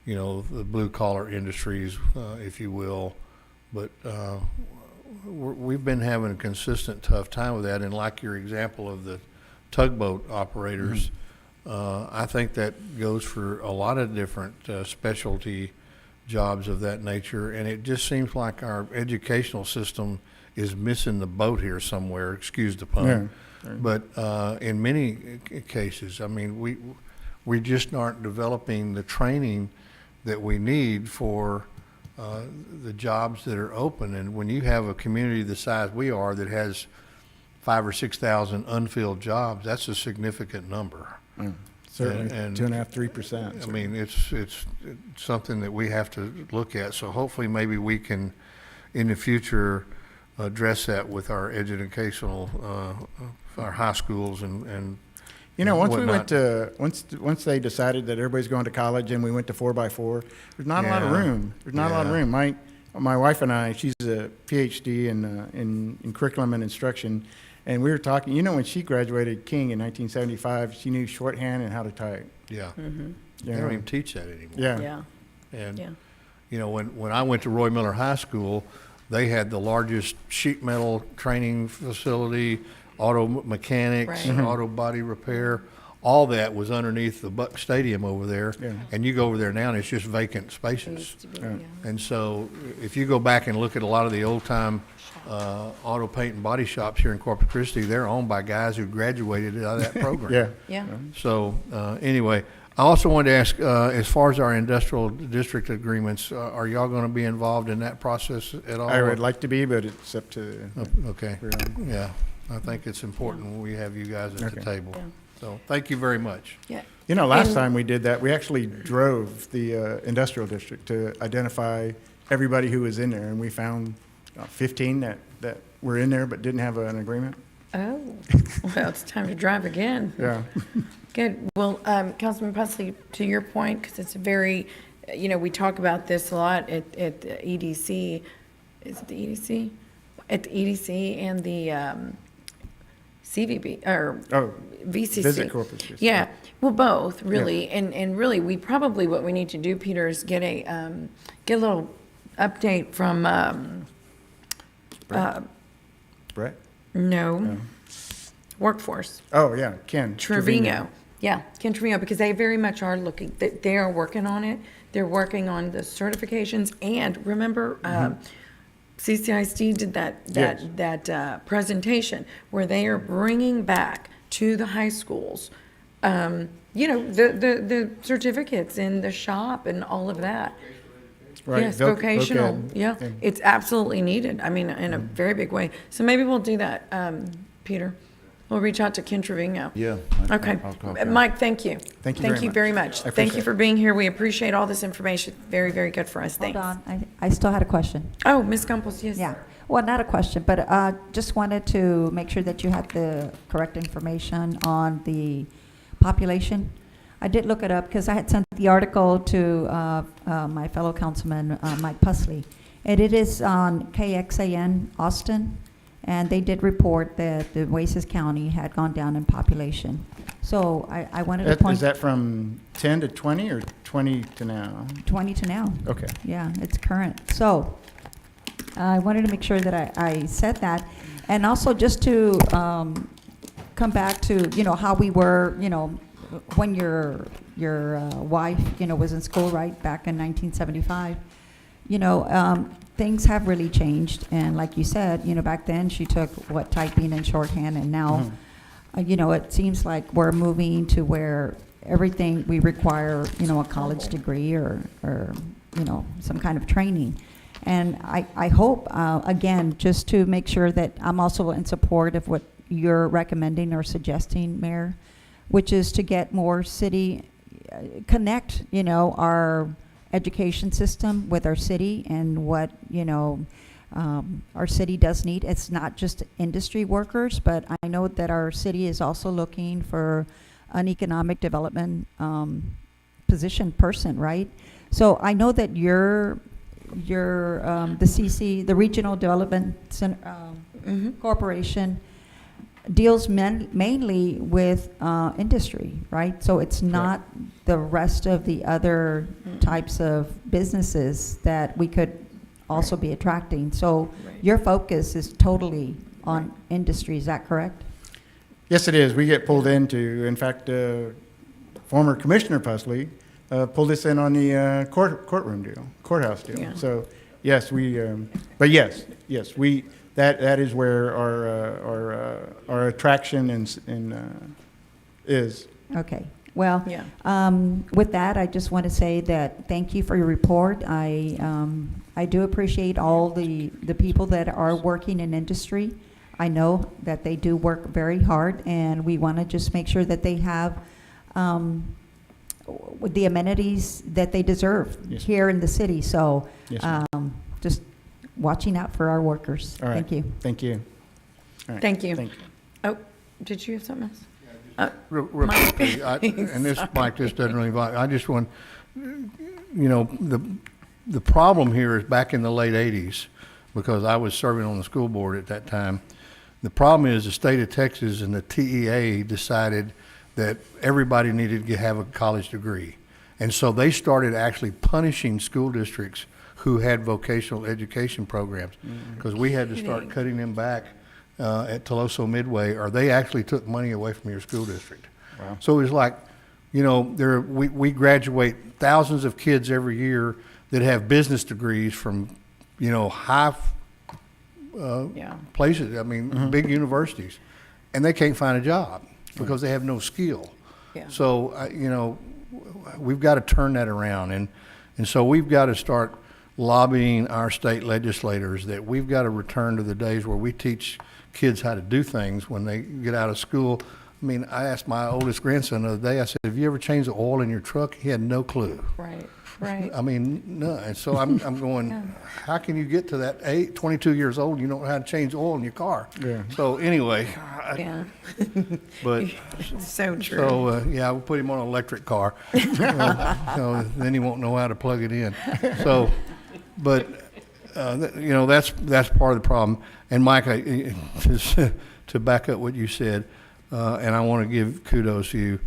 you know, the blue collar industries, if you will. But we've been having a consistent tough time with that. And like your example of the tugboat operators, I think that goes for a lot of different specialty jobs of that nature. And it just seems like our educational system is missing the boat here somewhere, excuse the pun. Yeah. But in many cases, I mean, we just aren't developing the training that we need for the jobs that are open. And when you have a community the size we are that has 5,000 or 6,000 unfilled jobs, that's a significant number. Certainly, and 2.5%, 3%. I mean, it's something that we have to look at. So hopefully, maybe we can in the future, address that with our educational, our high schools and You know, once we whatnot. went to, once they decided that everybody's going to college and we went to 4x4, there's not a lot of Yeah. room. There's not a lot of Yeah. room. My wife and I, she's a PhD in curriculum and instruction, and we were talking, you know, when she graduated King in 1975, she knew shorthand and how to type. Yeah. You They know? don't even teach that anymore. Yeah. Yeah. And, Yeah. you know, when I went to Roy Miller High School, they had the largest sheet metal training facility, auto mechanics, Right. auto body repair. All that was underneath the Buck Stadium over there. Yeah. And you go over there now and it's just vacant It spaces. used to be, Yeah. yeah. And so if you go back and look at a lot of the old time auto paint and body shops here in Corpus Christi, they're owned by guys who graduated out of that program. Yeah. Yeah. So, anyway, I also wanted to ask, as far as our industrial district agreements, are y'all going to be involved in that process at all? I would like to be, but it's up to. Okay, yeah, I think it's important we have you guys at the Okay. table. Yeah. So, thank you very much. Yeah. You know, last And- time we did that, we actually drove the industrial district to identify everybody who was in there, and we found 15 that were in there but didn't have an agreement. Oh, well, it's time to drive again. Yeah. Good. Well, Councilman Pusley, to your point, because it's a very, you know, we talk about this a lot at the EDC. Is it the EDC? At the EDC and the CVB, or Oh, VCC. Visit Corpus Christi. Yeah, well, both, really. And really, we probably, what we need to do, Peter, is get a little update from, Brett? no, Workforce. Oh, yeah, Ken. Trevino. Yeah, Ken Trevino, because they very much are looking, they are working on it. They're working on the certifications, and remember, CCISD did that presentation where they are bringing back to the high schools, you know, the certificates in the shop and all of that. Right, Yes, vocational, vocab, yeah, thing. it's absolutely needed, I mean, in a very big way. So maybe we'll do that, Peter. We'll reach out to Ken Trevino. Yeah. Okay. I'll call Ken. Mike, thank you. Thank you very much. I Thank appreciate you it. for being here. We appreciate all this information. Very, very good for us. Hold Thanks. on, I still had a question. Oh, Ms. Campos, yes. Yeah, well, not a question, but just wanted to make sure that you had the correct information on the population. I did look it up because I had sent the article to my fellow councilman, Mike Pusley. And it is on KXAN Austin, and they did report that the Oasis County had gone down in population. So I wanted to point. Is that from 10 to 20 or 20 to now? 20 to now. Okay. Yeah, it's current. So I wanted to make sure that I said that. And also just to come back to, you know, how we were, you know, when your wife, you know, was in school, right, back in 1975, you know, things have really changed. And like you said, you know, back then she took, typing and shorthand, and now, you know, it seems like we're moving to where everything we require, you know, a college degree or you know, some kind of training. And I hope, again, just to make sure that I'm also in support of what you're recommending or suggesting, Mayor, which is to get more city, connect, you know, our education system with our city and what, you know, our city does need. It's not just industry workers, but I know that our city is also looking for an economic development person, right? So I know that you're the CC, the Regional Development Corporation, deals mainly with industry, right? So it's not the rest of the other types of businesses that we could also be attracting. So your focus is totally on industry, is that correct? Yes, it is. We get pulled into, in fact, former Commissioner Pusley pulled us in on the courthouse deal. Yeah. So, yes, but yes, we, that is where our attraction is. Okay. Well, Yeah. with that, I just want to say that thank you for your report. I do appreciate all the people that are working in industry. I know that they do work very hard, and we want to just make sure that they have the amenities that they deserve Yes. here in the city. So Yes, ma'am. just watching out for our workers. All right. Thank you. Thank you. All right. Thank you. Thank you. Oh, did you have something else? Real Mike. quickly, and this, Mike, this doesn't really, I just want, the problem here is back in the late 80s, because I was serving on the school board at that time. The problem is the state of Texas and the TEA decided that everybody needed to have a college degree. And so they started actually punishing school districts who had vocational education programs, because we had to start cutting them back at Toloso Midway, or they actually took money away from your school district. Wow. So it was like, we graduate thousands of kids every year that have business degrees from, high places, big universities, and they can't find a job because they have no skill. Yeah. So, we've got to turn that around, and so we've got to start lobbying our state legislators that we've got to return to the days where we teach kids how to do things when they get out of school. I asked my oldest grandson the other day, I said, have you ever changed the oil in your truck? He had no clue. Right, right. No. And so I'm going, how can you get to that 22 years old, you don't know how to change oil in your car? Yeah. So anyway. Yeah. But. So true. So, we'll put him on an electric car. Then he won't know how to plug it in. So, but, that's part of the problem. And Mike, to back up what you said, and I want to give kudos to you.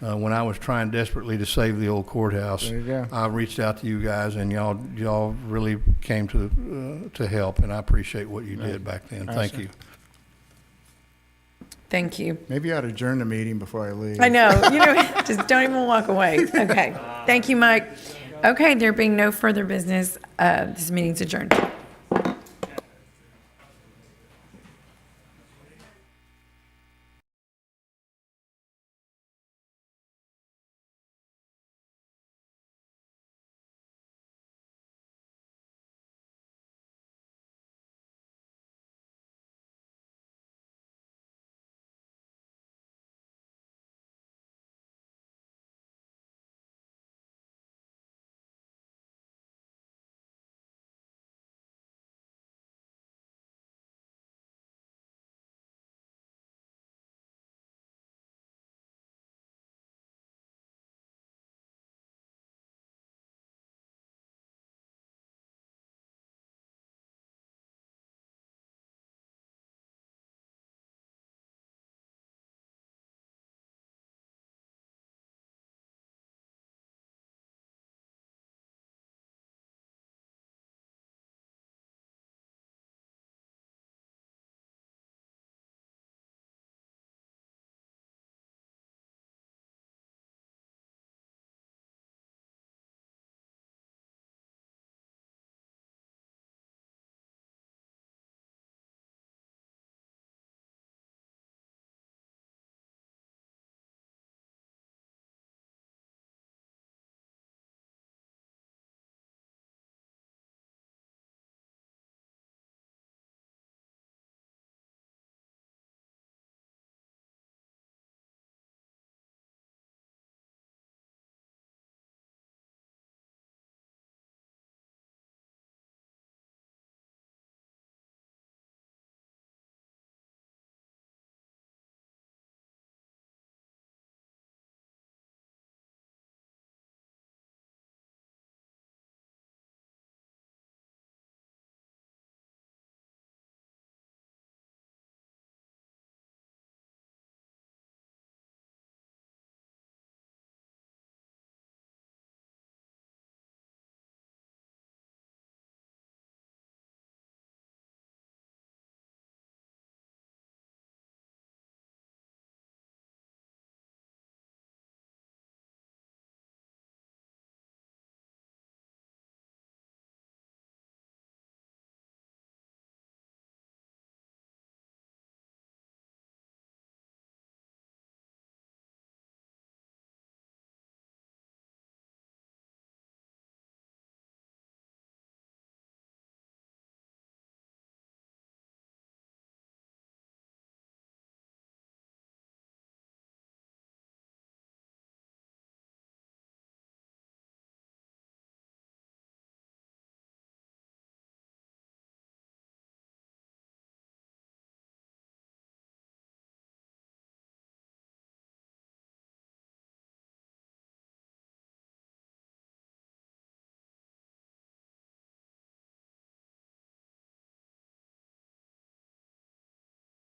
When I was trying desperately to save the old courthouse, There you go. I reached out to you guys, and y'all really came to help, and I appreciate what you did back then. Thank you. Thank you. Maybe I ought to adjourn the meeting before I leave. I know. Just don't even walk away. Okay. Thank you, Mike. Okay, there being no further business, this meeting's adjourned.